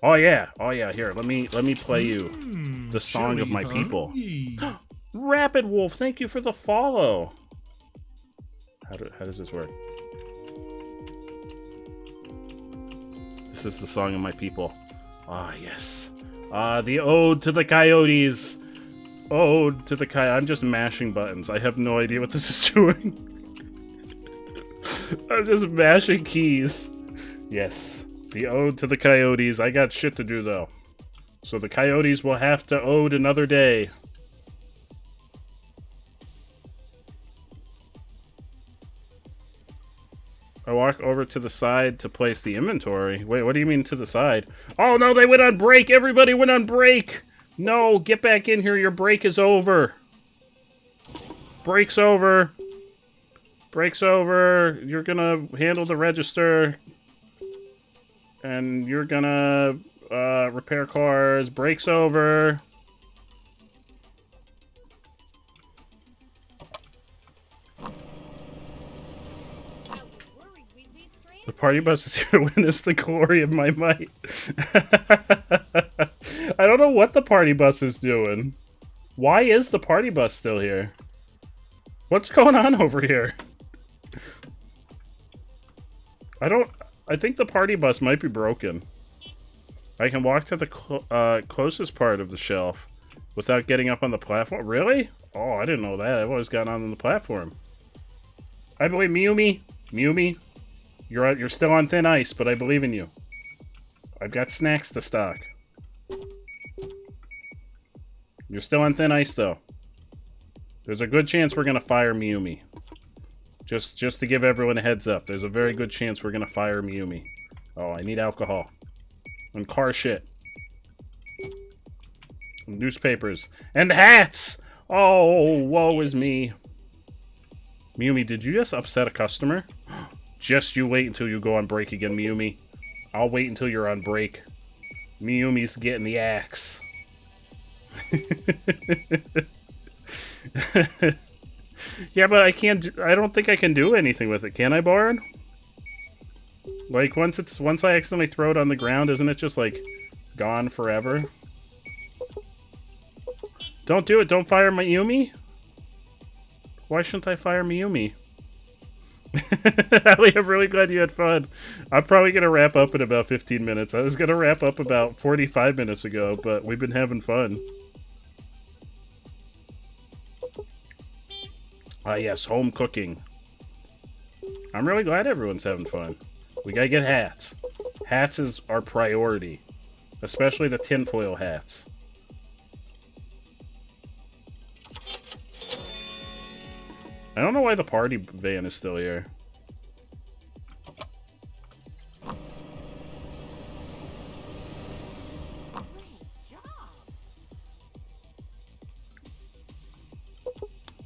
Oh yeah, here, let me play you the song of my people. Rapid Wolf, thank you for the follow. How does this work? This is the song of my people. Ah, yes. The ode to the coyotes. Ode to the coyotes. I'm just mashing buttons. I have no idea what this is doing. I'm just mashing keys. Yes. The ode to the coyotes. I got shit to do, though. So the coyotes will have to ode another day. I walk over to the side to place the inventory. Wait, what do you mean to the side? Oh no, they went on break! Everybody went on break! No, get back in here, your break is over. Break's over. Break's over. You're gonna handle the register. And you're gonna repair cars. Break's over. Worried we'd be stranded. The party bus is here to witness the glory of my might. I don't know what the party bus is doing. Why is the party bus still here? What's going on over here? I think the party bus might be broken. I can walk to the closest part of the shelf without getting up on the platform. Really? Oh, I didn't know that. I've always gotten on the platform. I believe Miyumi. Miyumi, you're still on thin ice, but I believe in you. I've got snacks to stock. You're still on thin ice, though. There's a good chance we're gonna fire Miyumi. Just to give everyone a heads up, there's a very good chance we're gonna fire Miyumi. Oh, I need alcohol. And car shit. And newspapers. And hats! Oh, woe is me. Miyumi, did you just upset a customer? Just you wait until you go on break again, Miyumi. I'll wait until you're on break. Miyumi's getting the axe. Yeah, but I can't. I don't think I can do anything with it. Can I, Bard? Like once I accidentally throw it on the ground, isn't it just like gone forever? Don't do it. Don't fire Miyumi. Why shouldn't I fire Miyumi? Ali, I'm really glad you had fun. I'm probably gonna wrap up in about 15 minutes. I was gonna wrap up about 45 minutes ago, but we've been having fun. Ah, yes, home cooking. I'm really glad everyone's having fun. We gotta get hats. Hats is our priority. Especially the tinfoil hats. I don't know why the party van is still here.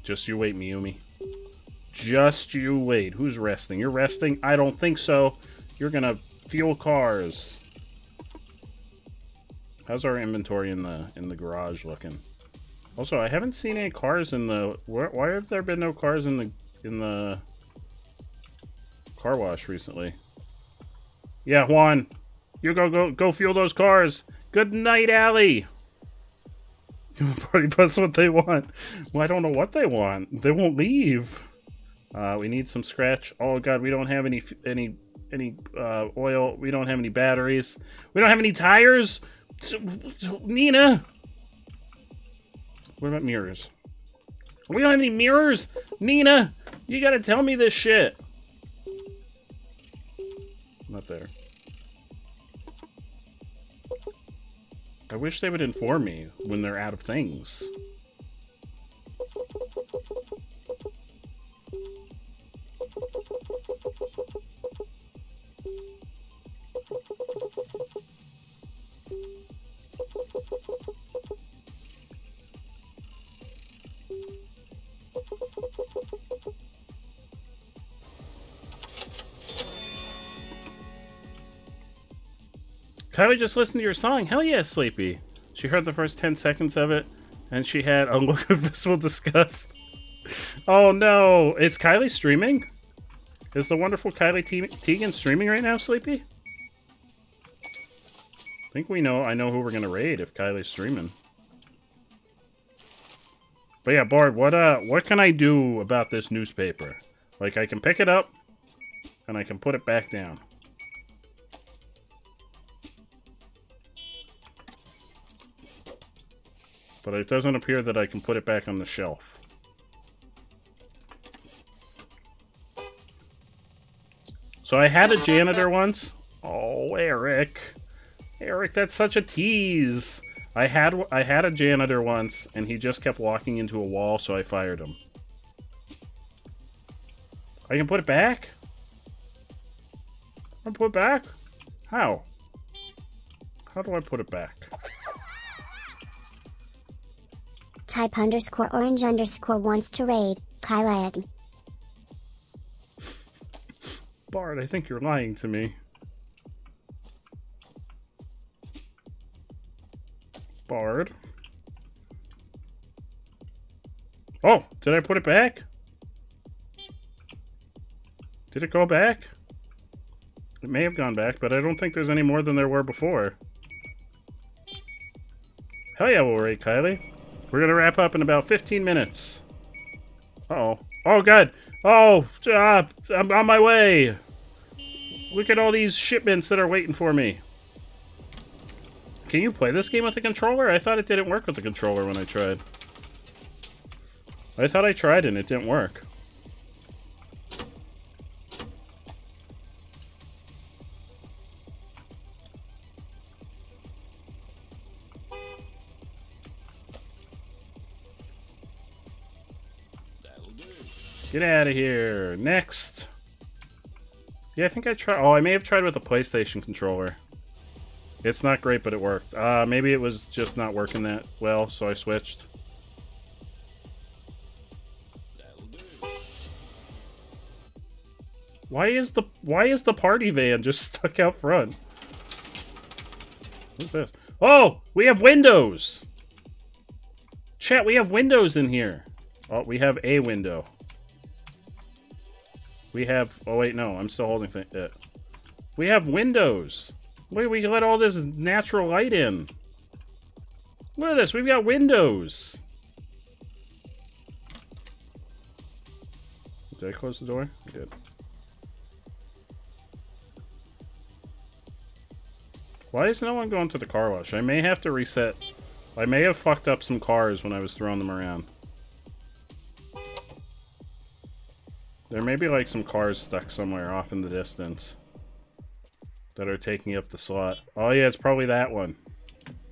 Just you wait, Miyumi. Just you wait. Who's resting? You're resting? I don't think so. You're gonna fuel cars. How's our inventory in the garage looking? Also, I haven't seen any cars in the. Why have there been no cars in the car wash recently? Yeah, Juan, you go fuel those cars. Good night, Allie. Party bus what they want. Well, I don't know what they want. They won't leave. We need some scratch. Oh god, we don't have any oil. We don't have any batteries. We don't have any tires. Nina. What about mirrors? We don't have any mirrors. Nina, you gotta tell me this shit. Not there. I wish they would inform me when they're out of things. Kylie just listened to your song. Hell yeah, Sleepy. She heard the first 10 seconds of it, and she had a look of visible disgust. Oh no. Is Kylie streaming? Is the wonderful Kylie Teagan streaming right now, Sleepy? I think I know who we're gonna raid if Kylie's streaming. But yeah, Bard, what can I do about this newspaper? Like, I can pick it up, and I can put it back down. But it doesn't appear that I can put it back on the shelf. So I had a janitor once. Oh, Eric. Eric, that's such a tease. I had a janitor once, and he just kept walking into a wall, so I fired him. I can put it back? I put it back? How? How do I put it back? Type _orange_ wants to raid Kylie. Bard, I think you're lying to me. Bard. Oh, did I put it back? Did it go back? It may have gone back, but I don't think there's any more than there were before. Hell yeah, we'll rate Kylie. We're gonna wrap up in about 15 minutes. Uh-oh. Oh, God! Oh! I'm on my way! Look at all these shipments that are waiting for me. Can you play this game with a controller? I thought it didn't work with the controller when I tried. I thought I tried and it didn't work. Get out of here. Next. Yeah, I think I tried. Oh, I may have tried with a PlayStation controller. It's not great, but it worked. Maybe it was just not working that well, so I switched. Why is the party van just stuck out front? What's this? Oh, we have windows. Chat, we have windows in here. Oh, we have a window. We have... Oh, wait, no. I'm still holding it. We have windows. Wait, we let all this natural light in. Look at this. We've got windows. Did I close the door? I did. Why is no one going to the car wash? I may have to reset. I may have fucked up some cars when I was throwing them around. There may be like some cars stuck somewhere off in the distance that are taking up the slot. Oh yeah, it's probably that one.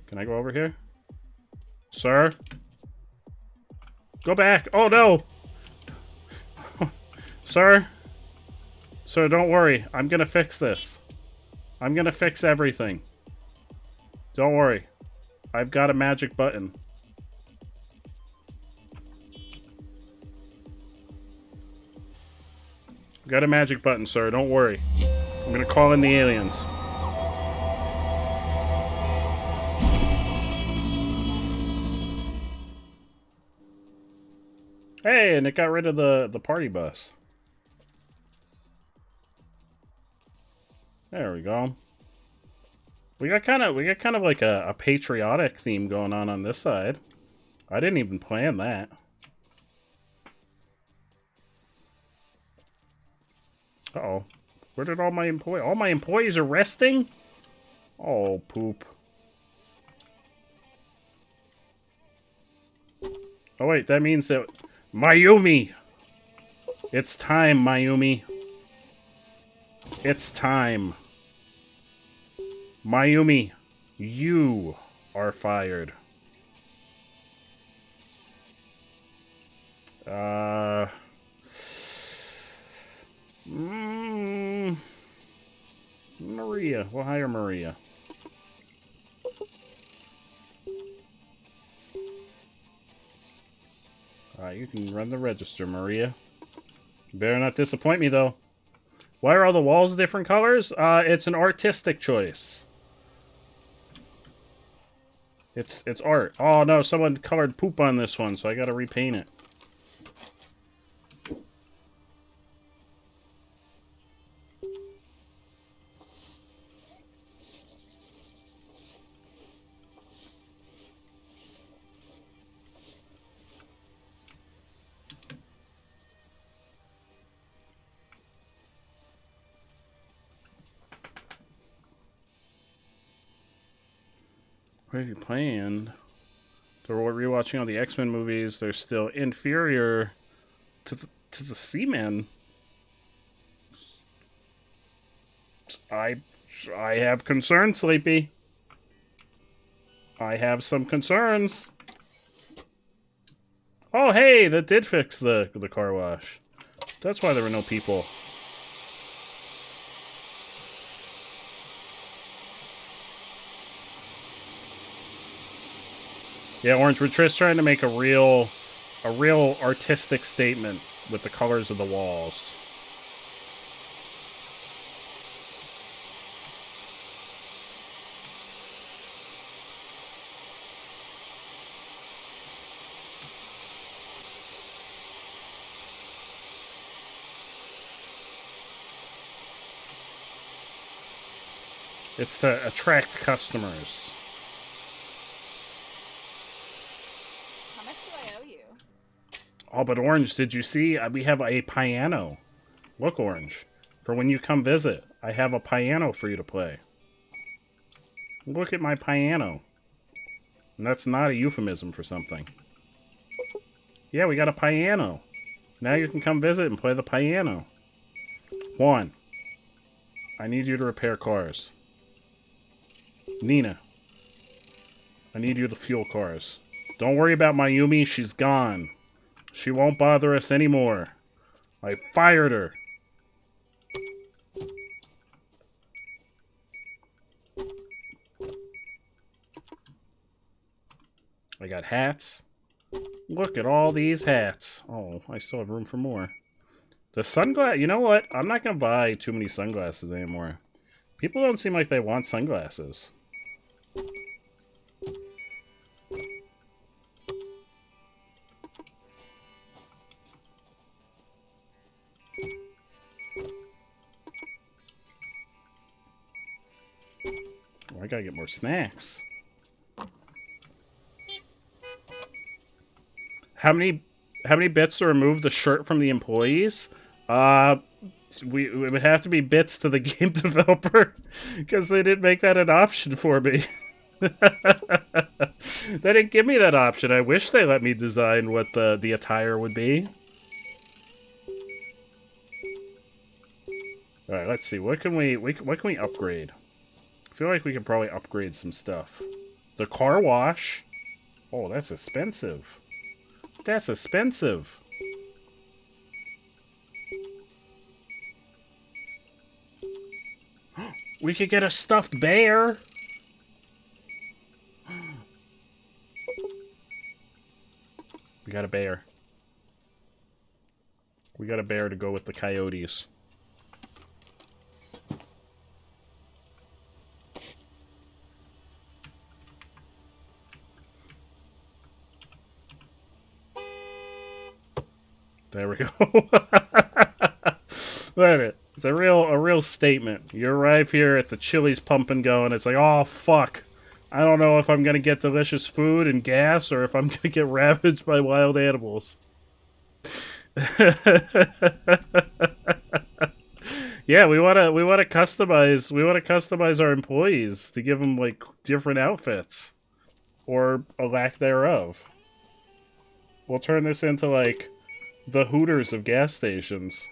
Can I go over here? Sir? Go back! Oh no! Sir? Sir, don't worry. I'm gonna fix this. I'm gonna fix everything. Don't worry. I've got a magic button. Got a magic button, sir. Don't worry. I'm gonna call in the aliens. Hey, and it got rid of the party bus. There we go. We got kind of like a patriotic theme going on this side. I didn't even plan that. Uh-oh. Where did all my employees... All my employees are resting? Oh, poop. Oh, wait. That means that... Mayumi! It's time, Mayumi. It's time. Mayumi, you are fired. Maria. We'll hire Maria. You can run the register, Maria. You better not disappoint me, though. Why are all the walls different colors? It's an artistic choice. It's art. Oh, no, someone colored poop on this one, so I gotta repaint it. What have you planned? So we're rewatching all the X-Men movies. They're still inferior to the Seamen. I have concerns, Sleepy. I have some concerns. Oh, hey, that did fix the car wash. That's why there were no people. Yeah, Orange, we're just trying to make a real artistic statement with the colors of the walls. It's to attract customers. How much do I owe you? Oh, but Orange, did you see? We have a piano. Look, Orange. For when you come visit, I have a piano for you to play. Look at my piano. And that's not a euphemism for something. Yeah, we got a piano. Now you can come visit and play the piano. Juan, I need you to repair cars. Nina, I need you to fuel cars. Don't worry about Mayumi, she's gone. She won't bother us anymore. I fired her. I got hats. Look at all these hats. Oh, I still have room for more. The sunglass, you know what? I'm not going to buy too many sunglasses anymore. People don't seem like they want sunglasses. Oh, I gotta get more snacks. How many bits to remove the shirt from the employees? It would have to be bits to the game developer because they didn't make that an option for me. They didn't give me that option. I wish they let me design what the attire would be. All right, let's see. What can we upgrade? I feel like we could probably upgrade some stuff. The car wash. Oh, that's expensive. That's expensive. We could get a stuffed bear. We got a bear. We got a bear to go with the coyotes. There we go. Look at it. It's a real statement. You arrive here at the Chili's Pump and Go, and it's like, oh fuck. I don't know if I'm gonna get delicious food and gas, or if I'm gonna get ravaged by wild animals. Yeah, we wanna customize our employees to give them like different outfits, or a lack thereof. We'll turn this into like the Hooters of gas stations.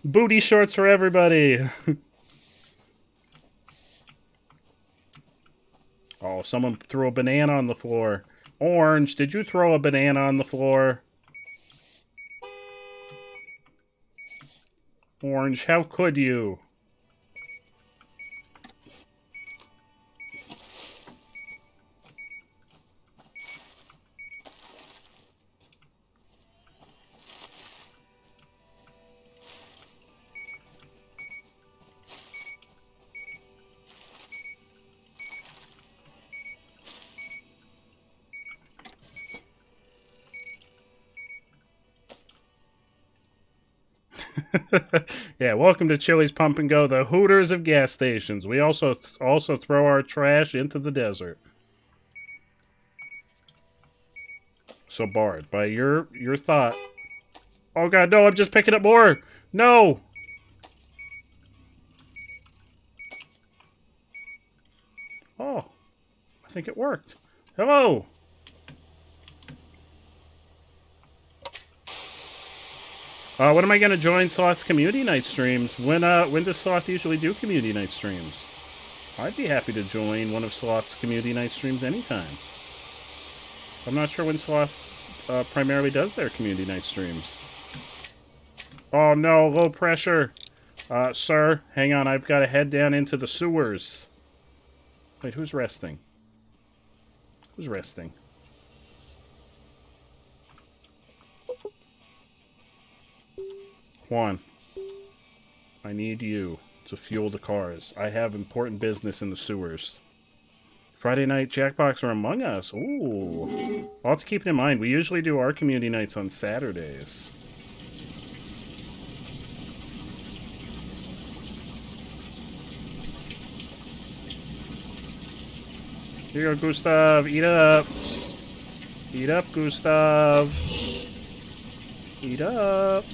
Booty shorts for everybody. Oh, someone threw a banana on the floor. Orange, did you throw a banana on the floor? Orange, how could you? Yeah, welcome to Chili's Pump and Go, the Hooters of gas stations. We also throw our trash into the desert. So Bard, by your thought. Oh god, no, I'm just picking up more. No. Oh, I think it worked. Hello. When am I going to join Sloth's community night streams? When does Sloth usually do community night streams? I'd be happy to join one of Sloth's community night streams anytime. I'm not sure when Sloth primarily does their community night streams. Oh no, low pressure. Sir, hang on, I've got to head down into the sewers. Wait, who's resting? Who's resting? Juan, I need you. to fuel the cars. I have important business in the sewers. Friday night Jackbox or Among Us. Ooh. I'll have to keep it in mind. We usually do our community nights on Saturdays. Here you go, Gustav. Eat up. Eat up, Gustav. Eat up.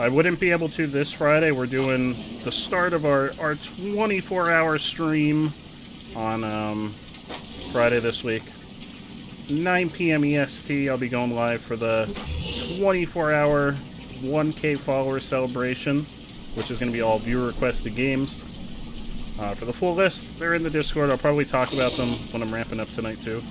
I wouldn't be able to this Friday. We're doing the start of our 24-hour stream on Friday this week. 9 p.m. EST, I'll be going live for the 24-hour 1K follower celebration, which is going to be all viewer-requested games. For the full list, they're in the Discord. I'll probably talk about them when I'm ramping up tonight, too.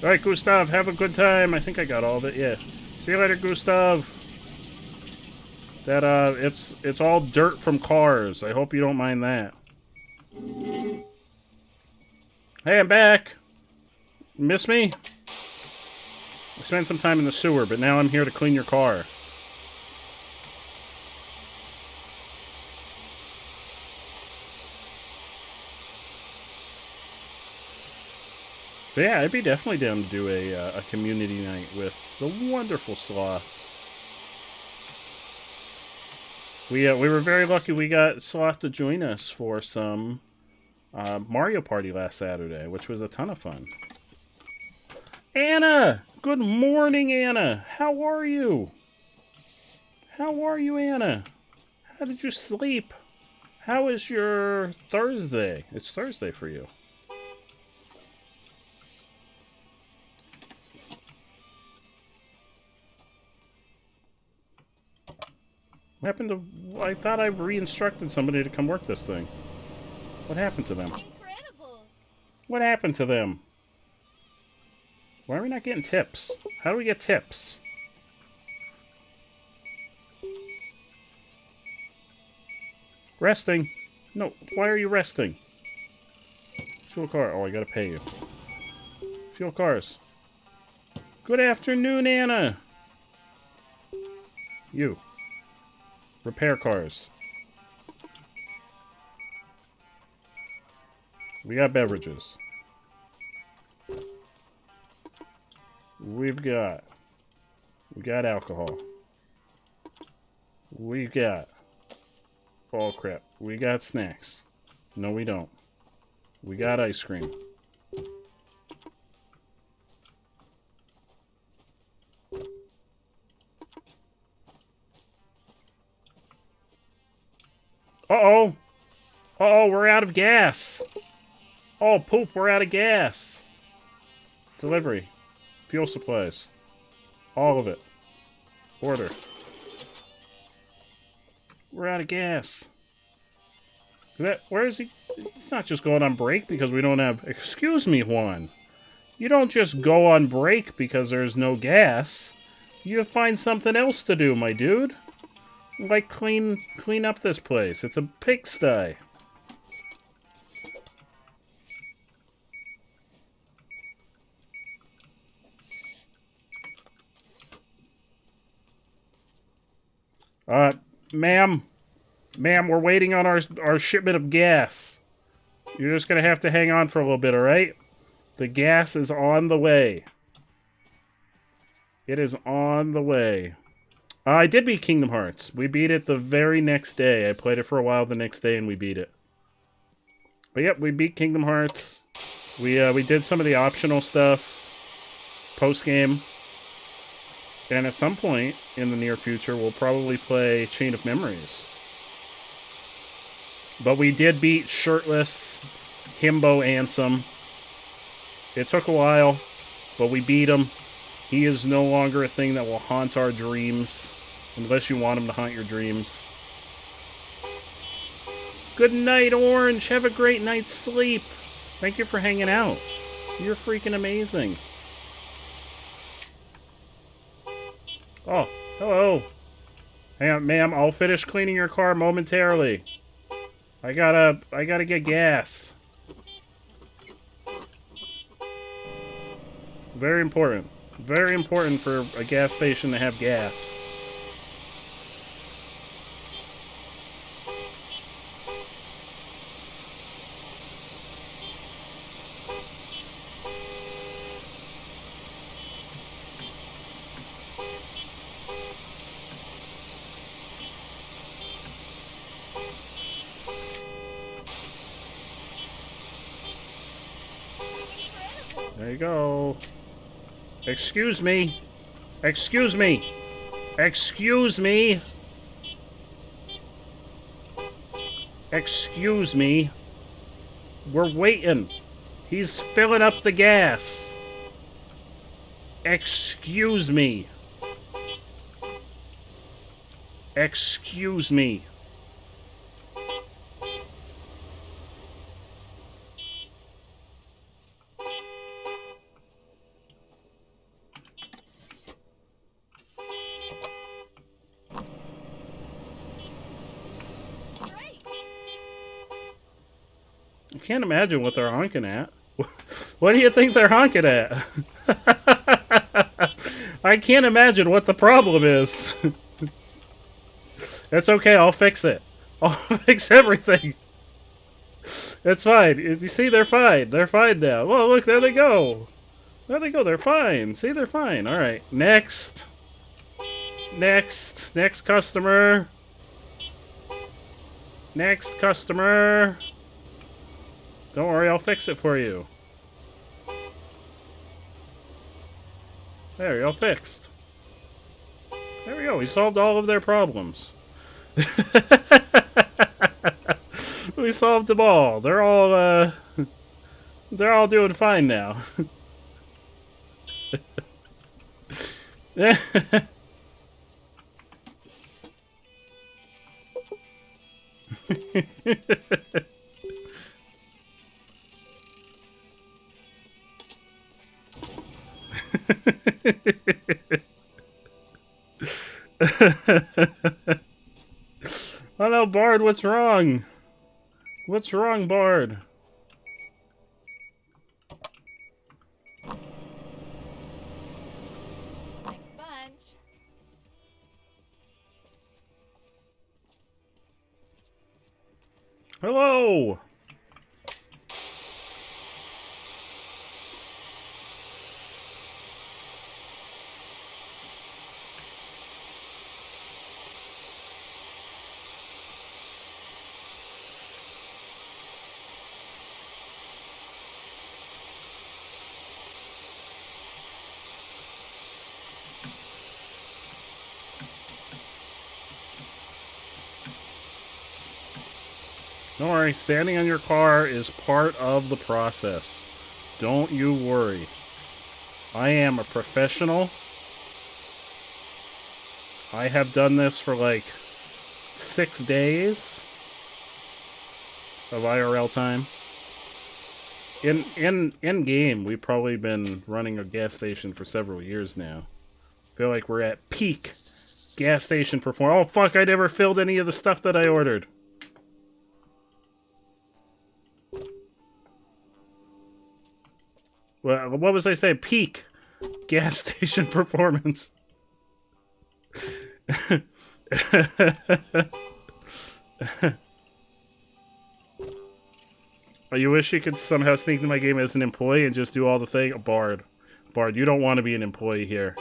Alright, Gustav, have a good time. I think I got all of it, yeah. See you later, Gustav. That, it's all dirt from cars. I hope you don't mind that. Hey, I'm back. Miss me? I spent some time in the sewer, but now I'm here to clean your car. But yeah, I'd be definitely down to do a community night with the wonderful Sloth. We were very lucky we got Sloth to join us for some Mario Party last Saturday, which was a ton of fun. Anna! Good morning, Anna! How are you? How are you, Anna? How did you sleep? How is your Thursday? It's Thursday for you. What happened to... I thought I re-instructed somebody to come work this thing. What happened to them? Incredible. What happened to them? Why are we not getting tips? How do we get tips? Resting. No, why are you resting? Fuel car. Oh, I gotta pay you. Fuel cars. Good afternoon, Anna. You. Repair cars. We got beverages. We got alcohol. We got... Oh, crap. We got snacks. No, we don't. We got ice cream. Uh-oh. Uh-oh, we're out of gas. Oh, poop, we're out of gas. Delivery. Fuel supplies. All of it. Order. We're out of gas. Where is he? It's not just going on break because we don't have... Excuse me, Juan. You don't just go on break because there's no gas. You find something else to do, my dude. Like clean up this place. It's a pigsty. Ma'am, we're waiting on our shipment of gas. You're just gonna have to hang on for a little bit, alright? The gas is on the way. It is on the way. I did beat Kingdom Hearts. We beat it the very next day. I played it for a while the next day and we beat it. But yep, we beat Kingdom Hearts. We did some of the optional stuff post-game. And at some point in the near future, we'll probably play Chain of Memories. But we did beat Shirtless, Himbo Ansem. It took a while, but we beat him. He is no longer a thing that will haunt our dreams, unless you want him to haunt your dreams. Good night, Orange. Have a great night's sleep. Thank you for hanging out. You're freaking amazing. Oh, hello. Hang on, ma'am. I'll finish cleaning your car momentarily. I gotta get gas. Very important. Very important for a gas station to have gas. There you go. Excuse me. Excuse me. Excuse me. Excuse me. We're waiting. He's filling up the gas. Excuse me. Excuse me. I can't imagine what they're honking at. What do you think they're honking at? I can't imagine what the problem is. It's okay, I'll fix it. I'll fix everything. It's fine. You see, they're fine. They're fine now. Well, look, there they go. There they go, they're fine. See, they're fine. Alright, next. Next. Next customer. Next customer. Don't worry, I'll fix it for you. There, you're all fixed. There we go, we solved all of their problems. We solved them all. They're all doing fine now. Oh no, Bard, what's wrong? What's wrong, Bard? Thanks, bunch. Hello! Don't worry, standing on your car is part of the process. Don't you worry. I am a professional. I have done this for like 6 days of IRL time. In game, we've probably been running a gas station for several years now. Feel like we're at peak gas station performance. Oh fuck! I never filled any of the stuff that I ordered. Well, what was I saying? Peak gas station performance. Oh, you wish you could somehow sneak into my game as an employee and just do all the thing? Bard, you don't want to be an employee here.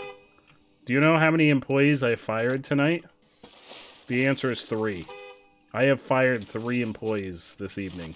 Do you know how many employees I fired tonight? The answer is 3. I have fired 3 employees this evening.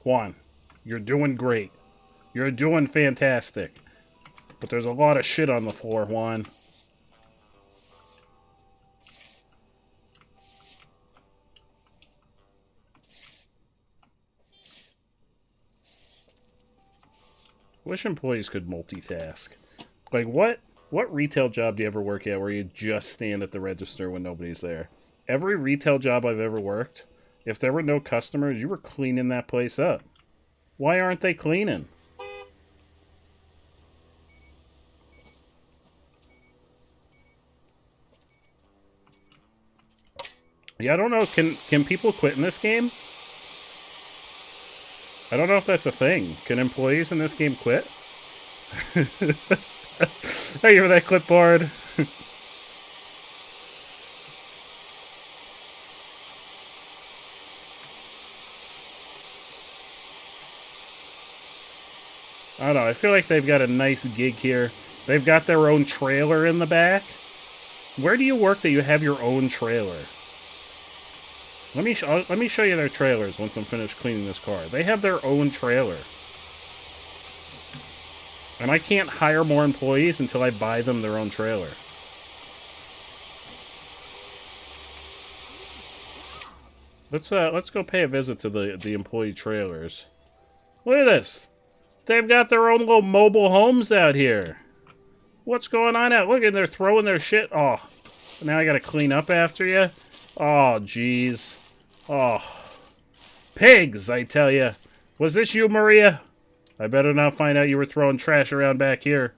Juan, you're doing great. You're doing fantastic. But there's a lot of shit on the floor, Juan. Wish employees could multitask. Like, what retail job do you ever work at where you just stand at the register when nobody's there? Every retail job I've ever worked, if there were no customers, you were cleaning that place up. Why aren't they cleaning? Yeah, I don't know. Can people quit in this game? I don't know if that's a thing. Can employees in this game quit? Thank you for that clipboard. I don't know. I feel like they've got a nice gig here. They've got their own trailer in the back. Where do you work that you have your own trailer? Let me show you their trailers once I'm finished cleaning this car. They have their own trailer. And I can't hire more employees until I buy them their own trailer. Let's go pay a visit to the employee trailers. Look at this. They've got their own little mobile homes out here. What's going on out? Look at they're throwing their shit. Oh, now I gotta clean up after you. Oh, jeez. Oh, pigs! I tell you. Was this you, Maria? I better not find out you were throwing trash around back here.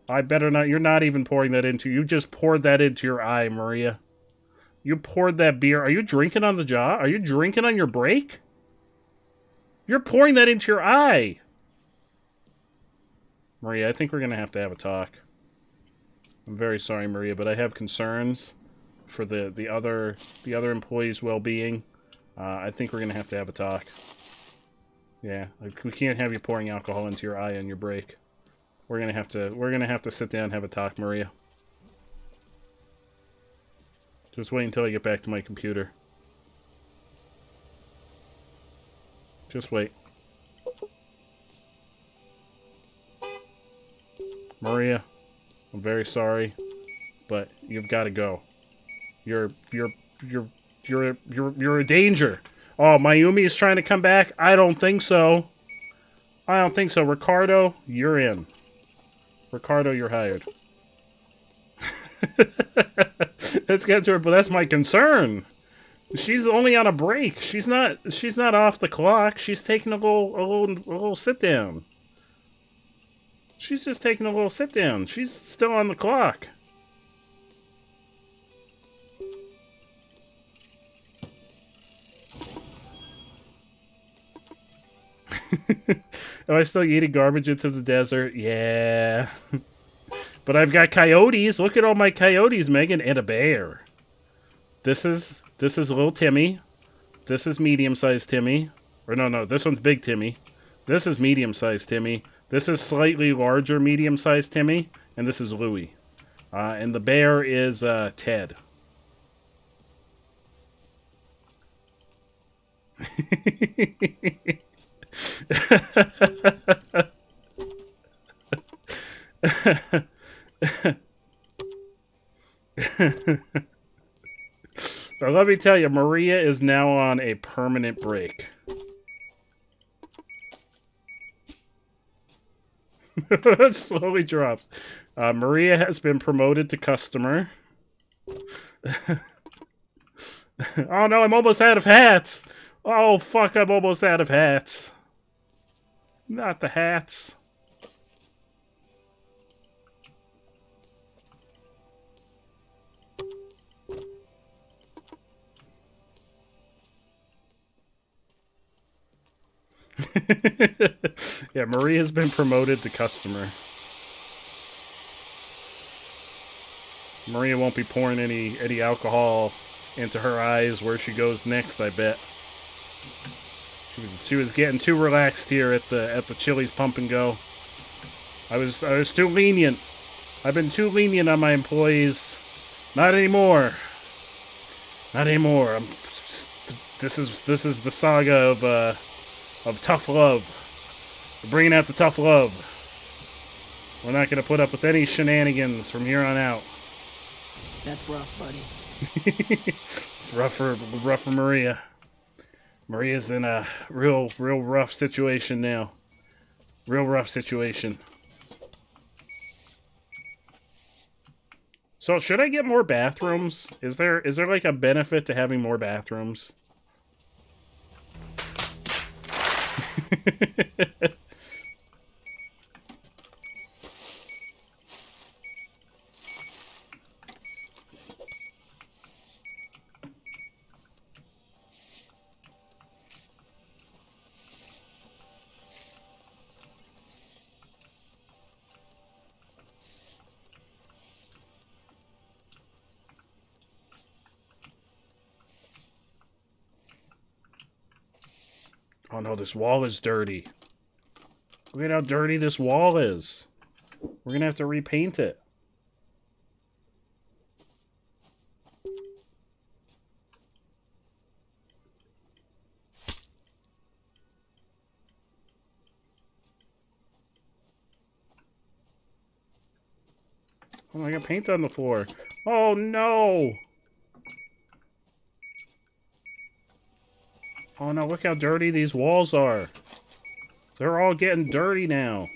I better not. You're not even pouring that into. You just poured that into your eye, Maria. You poured that beer. Are you drinking on the job? Are you drinking on your break? You're pouring that into your eye. Maria, I think we're gonna have to have a talk. I'm very sorry, Maria, but I have concerns for the other employees' well-being. I think we're gonna have to have a talk. Yeah, we can't have you pouring alcohol into your eye on your break. We're gonna have to sit down and have a talk, Maria. Just wait until I get back to my computer. Just wait. Maria, I'm very sorry, but you've got to go. You're a danger. Oh, Mayumi is trying to come back? I don't think so. I don't think so. Ricardo, you're in. Ricardo, you're hired. Let's get to her, but that's my concern. She's only on a break. She's not off the clock. She's taking a little sit down. She's just taking a little sit down. She's still on the clock. Am I still eating garbage into the desert? Yeah. But I've got coyotes. Look at all my coyotes, Megan, and a bear. This is little Timmy. This is medium-sized Timmy. Or no, this one's big Timmy. This is medium-sized Timmy. This is slightly larger medium-sized Timmy. And this is Louie. And the bear is Ted. But let me tell you, Maria is now on a permanent break. It slowly drops. Maria has been promoted to customer. Oh no, I'm almost out of hats! Oh fuck, I'm almost out of hats. Not the hats. Yeah, Marie has been promoted to customer. Maria won't be pouring any alcohol into her eyes where she goes next, I bet. She was getting too relaxed here at the Chili's Pump and Go. I was too lenient. I've been too lenient on my employees. Not anymore. Not anymore. This is the saga of tough love. We're bringing out the tough love. We're not going to put up with any shenanigans from here on out. That's rough, buddy. It's rough for Maria. Maria's in a real rough situation now. Real rough situation. So should I get more bathrooms? Is there like a benefit to having more bathrooms? Oh no, this wall is dirty. Look at how dirty this wall is. We're gonna have to repaint it. Oh, I got paint on the floor. Oh no! Oh no, look how dirty these walls are. They're all getting dirty now.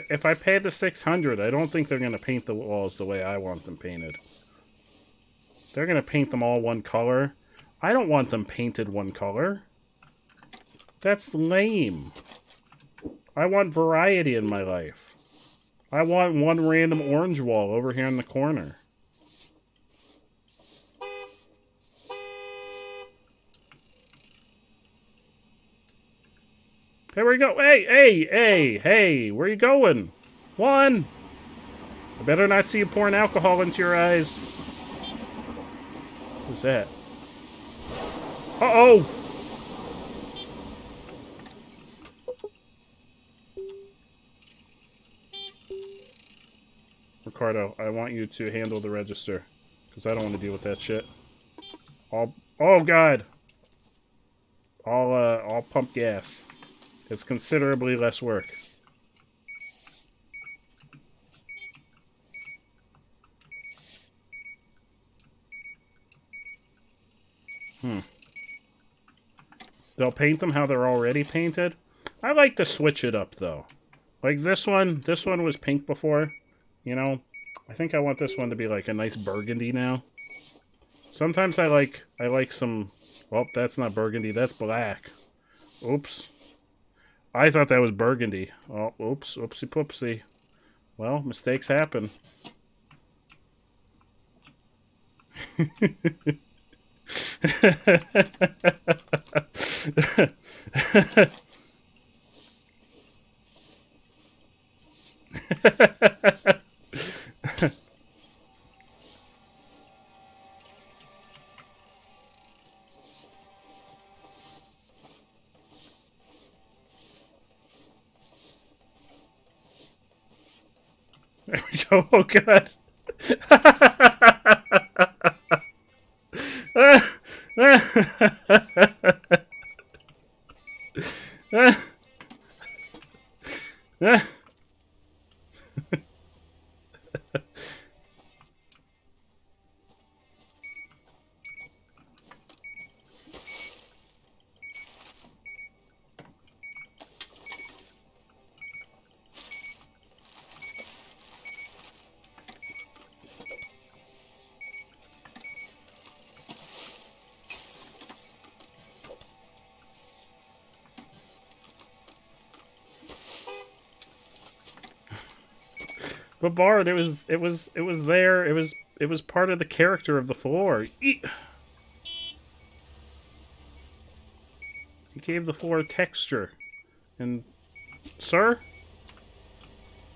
If I pay the 600, I don't think they're going to paint the walls the way I want them painted. They're going to paint them all one color. I don't want them painted one color. That's lame. I want variety in my life. I want one random orange wall over here in the corner. Here we go. Hey, where you going? One. I better not see you pouring alcohol into your eyes. Who's that? Uh-oh. Ricardo, I want you to handle the register, because I don't want to deal with that shit. Oh God. I'll pump gas. It's considerably less work. They'll paint them how they're already painted. I like to switch it up though. Like this one was pink before, you know. I think I want this one to be like a nice burgundy now. Sometimes I like some, well, that's not burgundy, that's black. Oops. I thought that was burgundy. Oh, oops, oopsie poopsie. Well, mistakes happen. There we go. Oh God. But Bard, it was there. It was part of the character of the floor. He gave the floor texture. And sir,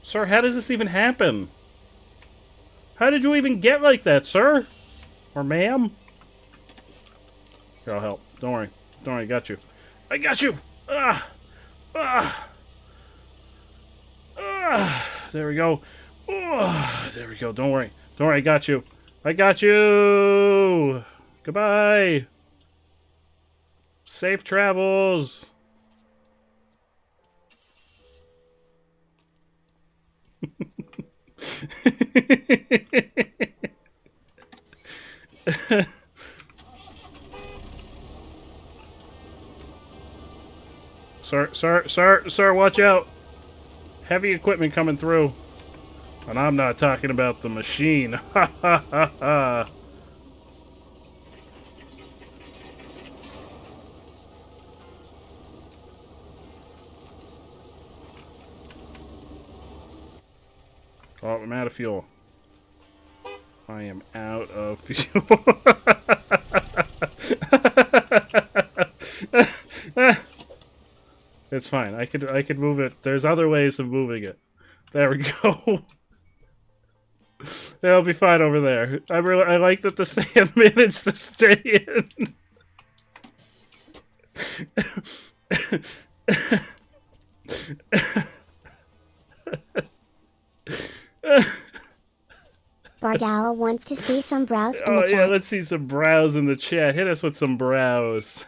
how does this even happen? How did you even get like that, sir? Or ma'am? Here, I'll help. Don't worry, I got you. I got you. There we go. Oh, there we go. Don't worry. Don't worry. I got you. I got you. Goodbye. Safe travels. Sir, watch out. Heavy equipment coming through. And I'm not talking about the machine. Ha ha ha ha. Oh, I'm out of fuel. I am out of fuel. It's fine. I could move it. There's other ways of moving it. There we go. It'll be fine over there. I like that the sand managed to stay in. Bardala wants to see some brows in Oh the yeah, chat. let's see some brows in the chat. Hit us with some brows.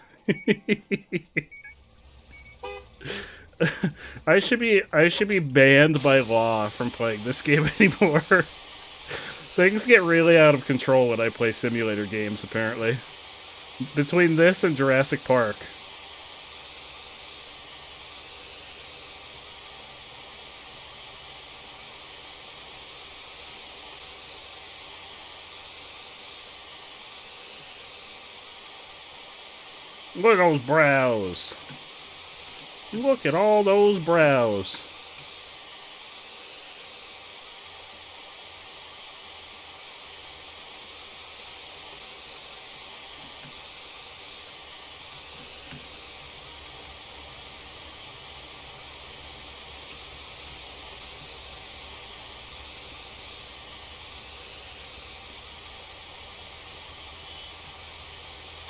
I should be banned by law from playing this game anymore. Things get really out of control when I play simulator games, apparently. Between this and Jurassic Park. Look at those brows. Look at all those brows.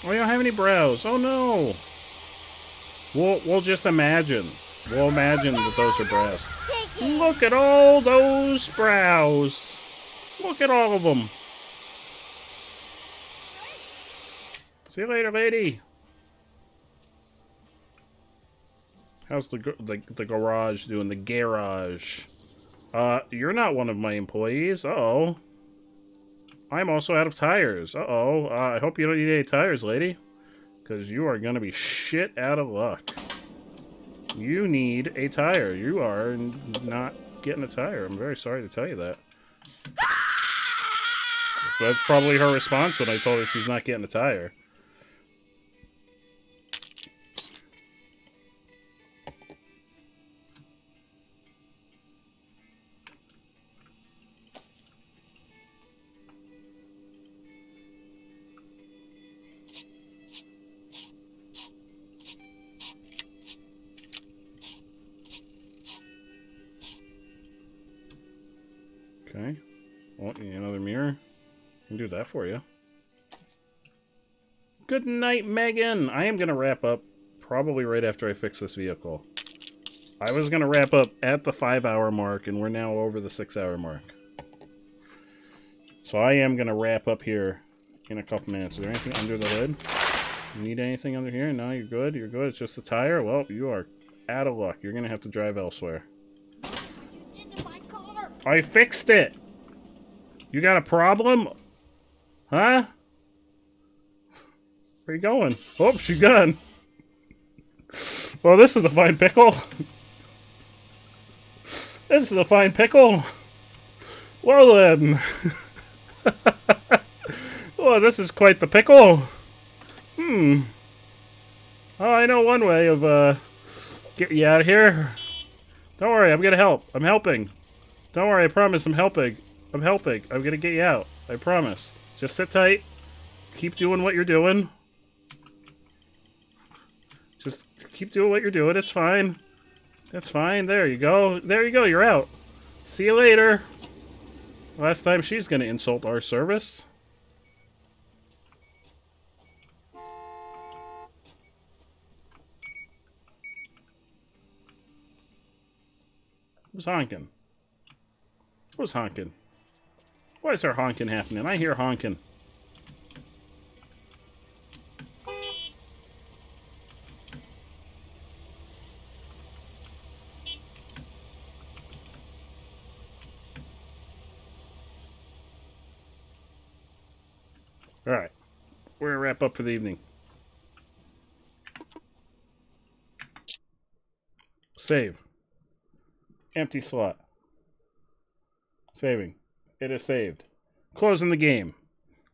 Oh, you don't have any brows. Oh no. We'll just imagine. We'll imagine that those are brows. Look at all those brows. Look at all of them. See you later, lady. How's the garage doing? The garage. You're not one of my employees. Uh-oh. I'm also out of tires. Uh-oh. I hope you don't need any tires, lady. Because you are going to be shit out of luck. You need a tire. You are not getting a tire. I'm very sorry to tell you that. That's probably her response when I told her she's not getting a tire. Okay. Oh, you need another mirror? I can do that for you. Good night, Megan! I am going to wrap up probably right after I fix this vehicle. I was going to wrap up at the 5-hour mark, and we're now over the 6-hour mark. So I am going to wrap up here in a couple minutes. Is there anything under the hood? You need anything under here? No, you're good. You're good. It's just a tire? Well, you are out of luck. You're going to have to drive elsewhere. I fixed it! You got a problem? Huh? Where you going? Oh, she's gone. Well, this is a fine pickle. This is a fine pickle. Well then. Oh, this is quite the pickle. Oh, I know one way of, getting you out of here. Don't worry, I'm gonna help. I'm helping. Don't worry, I promise I'm helping. I'm helping. I'm gonna get you out. I promise. Just sit tight. Keep doing what you're doing. Just keep doing what you're doing. It's fine. It's fine. There you go. There you go. You're out. See you later. Last time she's gonna insult our service. Who's honking? Who's honking? Why is there honking happening? I hear honking. Alright. We're gonna wrap up for the evening. Save. Empty slot. Saving. It is saved. Closing the game.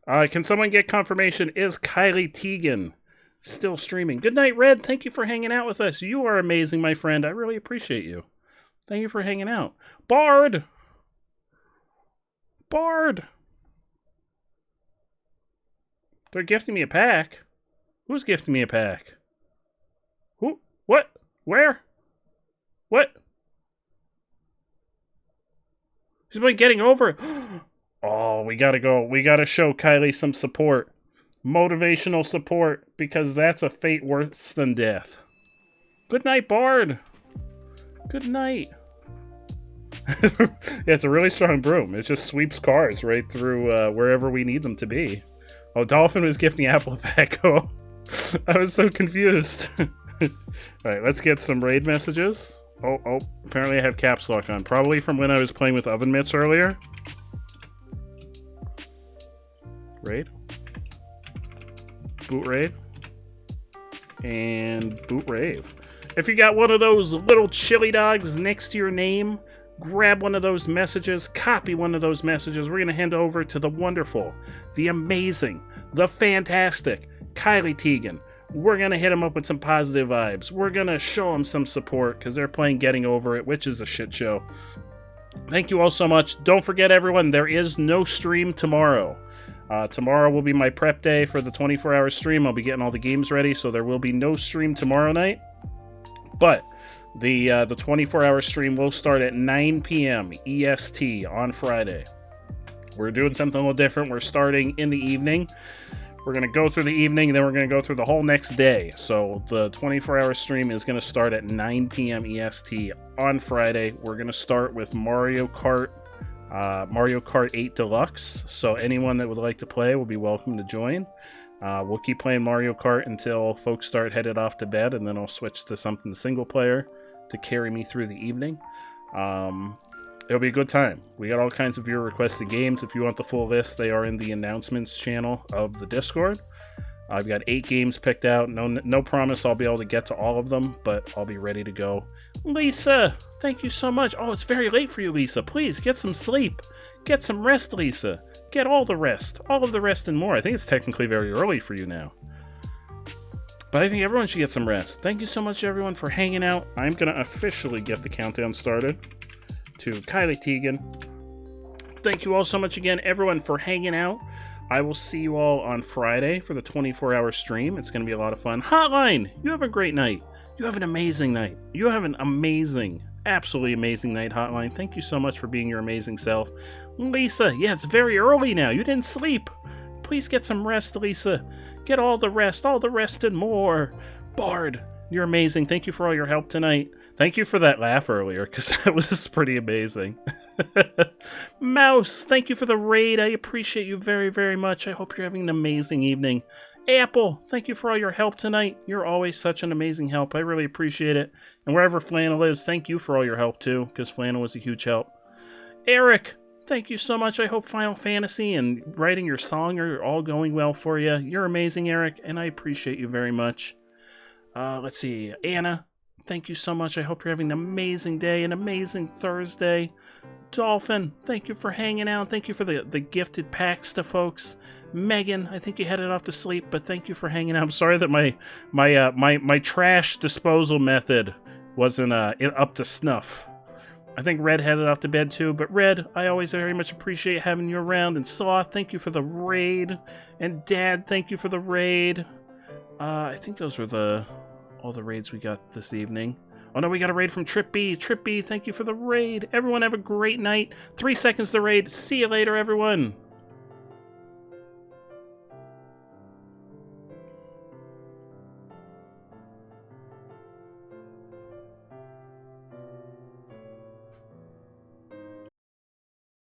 Can someone get confirmation? Is Kylie Teagan still streaming? Good night, Red. Thank you for hanging out with us. You are amazing, my friend. I really appreciate you. Thank you for hanging out. Bard! Bard! They're gifting me a pack. Who's gifting me a pack? Who? What? Where? What? She's been getting over it. Oh, we gotta go. We gotta show Kylie some support. Motivational support, because that's a fate worse than death. Good night, Bard. Good night. Yeah, it's a really strong broom. It just sweeps cars right through wherever we need them to be. Oh, Dolphin was gifting Apple a pack. Oh, I was so confused. Alright, let's get some raid messages. Oh, apparently I have caps lock on. Probably from when I was playing with Oven Mitts earlier. Raid. Boot raid. And boot rave. If you got one of those little chili dogs next to your name, grab one of those messages, copy one of those messages. We're going to hand over to the wonderful, the amazing, the fantastic Kylie Teagan. We're going to hit them up with some positive vibes. We're going to show them some support because they're playing Getting Over It, which is a shit show. Thank you all so much. Don't forget, everyone, there is no stream tomorrow. Tomorrow will be my prep day for the 24-hour stream. I'll be getting all the games ready, so there will be no stream tomorrow night. But the 24-hour stream will start at 9 p.m. EST on Friday. We're doing something a little different. We're starting in the evening. We're going to go through the evening, and then we're going to go through the whole next day. So the 24-hour stream is going to start at 9 p.m. EST on Friday. We're going to start with Mario Kart 8 Deluxe. So anyone that would like to play will be welcome to join. We'll keep playing Mario Kart until folks start headed off to bed, and then I'll switch to something single player to carry me through the evening. It'll be a good time. We got all kinds of viewer requested games. If you want the full list, they are in the announcements channel of the Discord. I've got 8 games picked out. No promise I'll be able to get to all of them, but I'll be ready to go. Lisa, thank you so much. Oh, it's very late for you, Lisa. Please, get some sleep. Get some rest, Lisa. Get all the rest. All of the rest and more. I think it's technically very early for you now. But I think everyone should get some rest. Thank you so much, everyone, for hanging out. I'm going to officially get the countdown started to Kylie Teagan. Thank you all so much again, everyone, for hanging out. I will see you all on Friday for the 24-hour stream. It's going to be a lot of fun. Hotline, you have a great night. You have an amazing night. You have an amazing, absolutely amazing night, Hotline. Thank you so much for being your amazing self. Lisa, yeah, it's very early now. You didn't sleep. Please get some rest, Lisa. Get all the rest and more. Bard, you're amazing. Thank you for all your help tonight. Thank you for that laugh earlier, because that was pretty amazing. Mouse, thank you for the raid. I appreciate you very, very much. I hope you're having an amazing evening. Apple, thank you for all your help tonight. You're always such an amazing help. I really appreciate it. And wherever Flannel is, thank you for all your help, too, because Flannel was a huge help. Eric, thank you so much. I hope Final Fantasy and writing your song are all going well for you. You're amazing, Eric, and I appreciate you very much. Let's see. Anna, thank you so much. I hope you're having an amazing day, an amazing Thursday. Dolphin, thank you for hanging out. Thank you for the gifted packs to folks. Megan, I think you headed off to sleep, but thank you for hanging out. I'm sorry that my trash disposal method wasn't up to snuff. I think Red headed off to bed too, but Red, I always very much appreciate having you around. And Sloth, thank you for the raid. And Dad, thank you for the raid. I think those were all the raids we got this evening. Oh no, we got a raid from Trip B. Trip B, thank you for the raid. Everyone have a great night. 3 seconds to raid. See you later, everyone.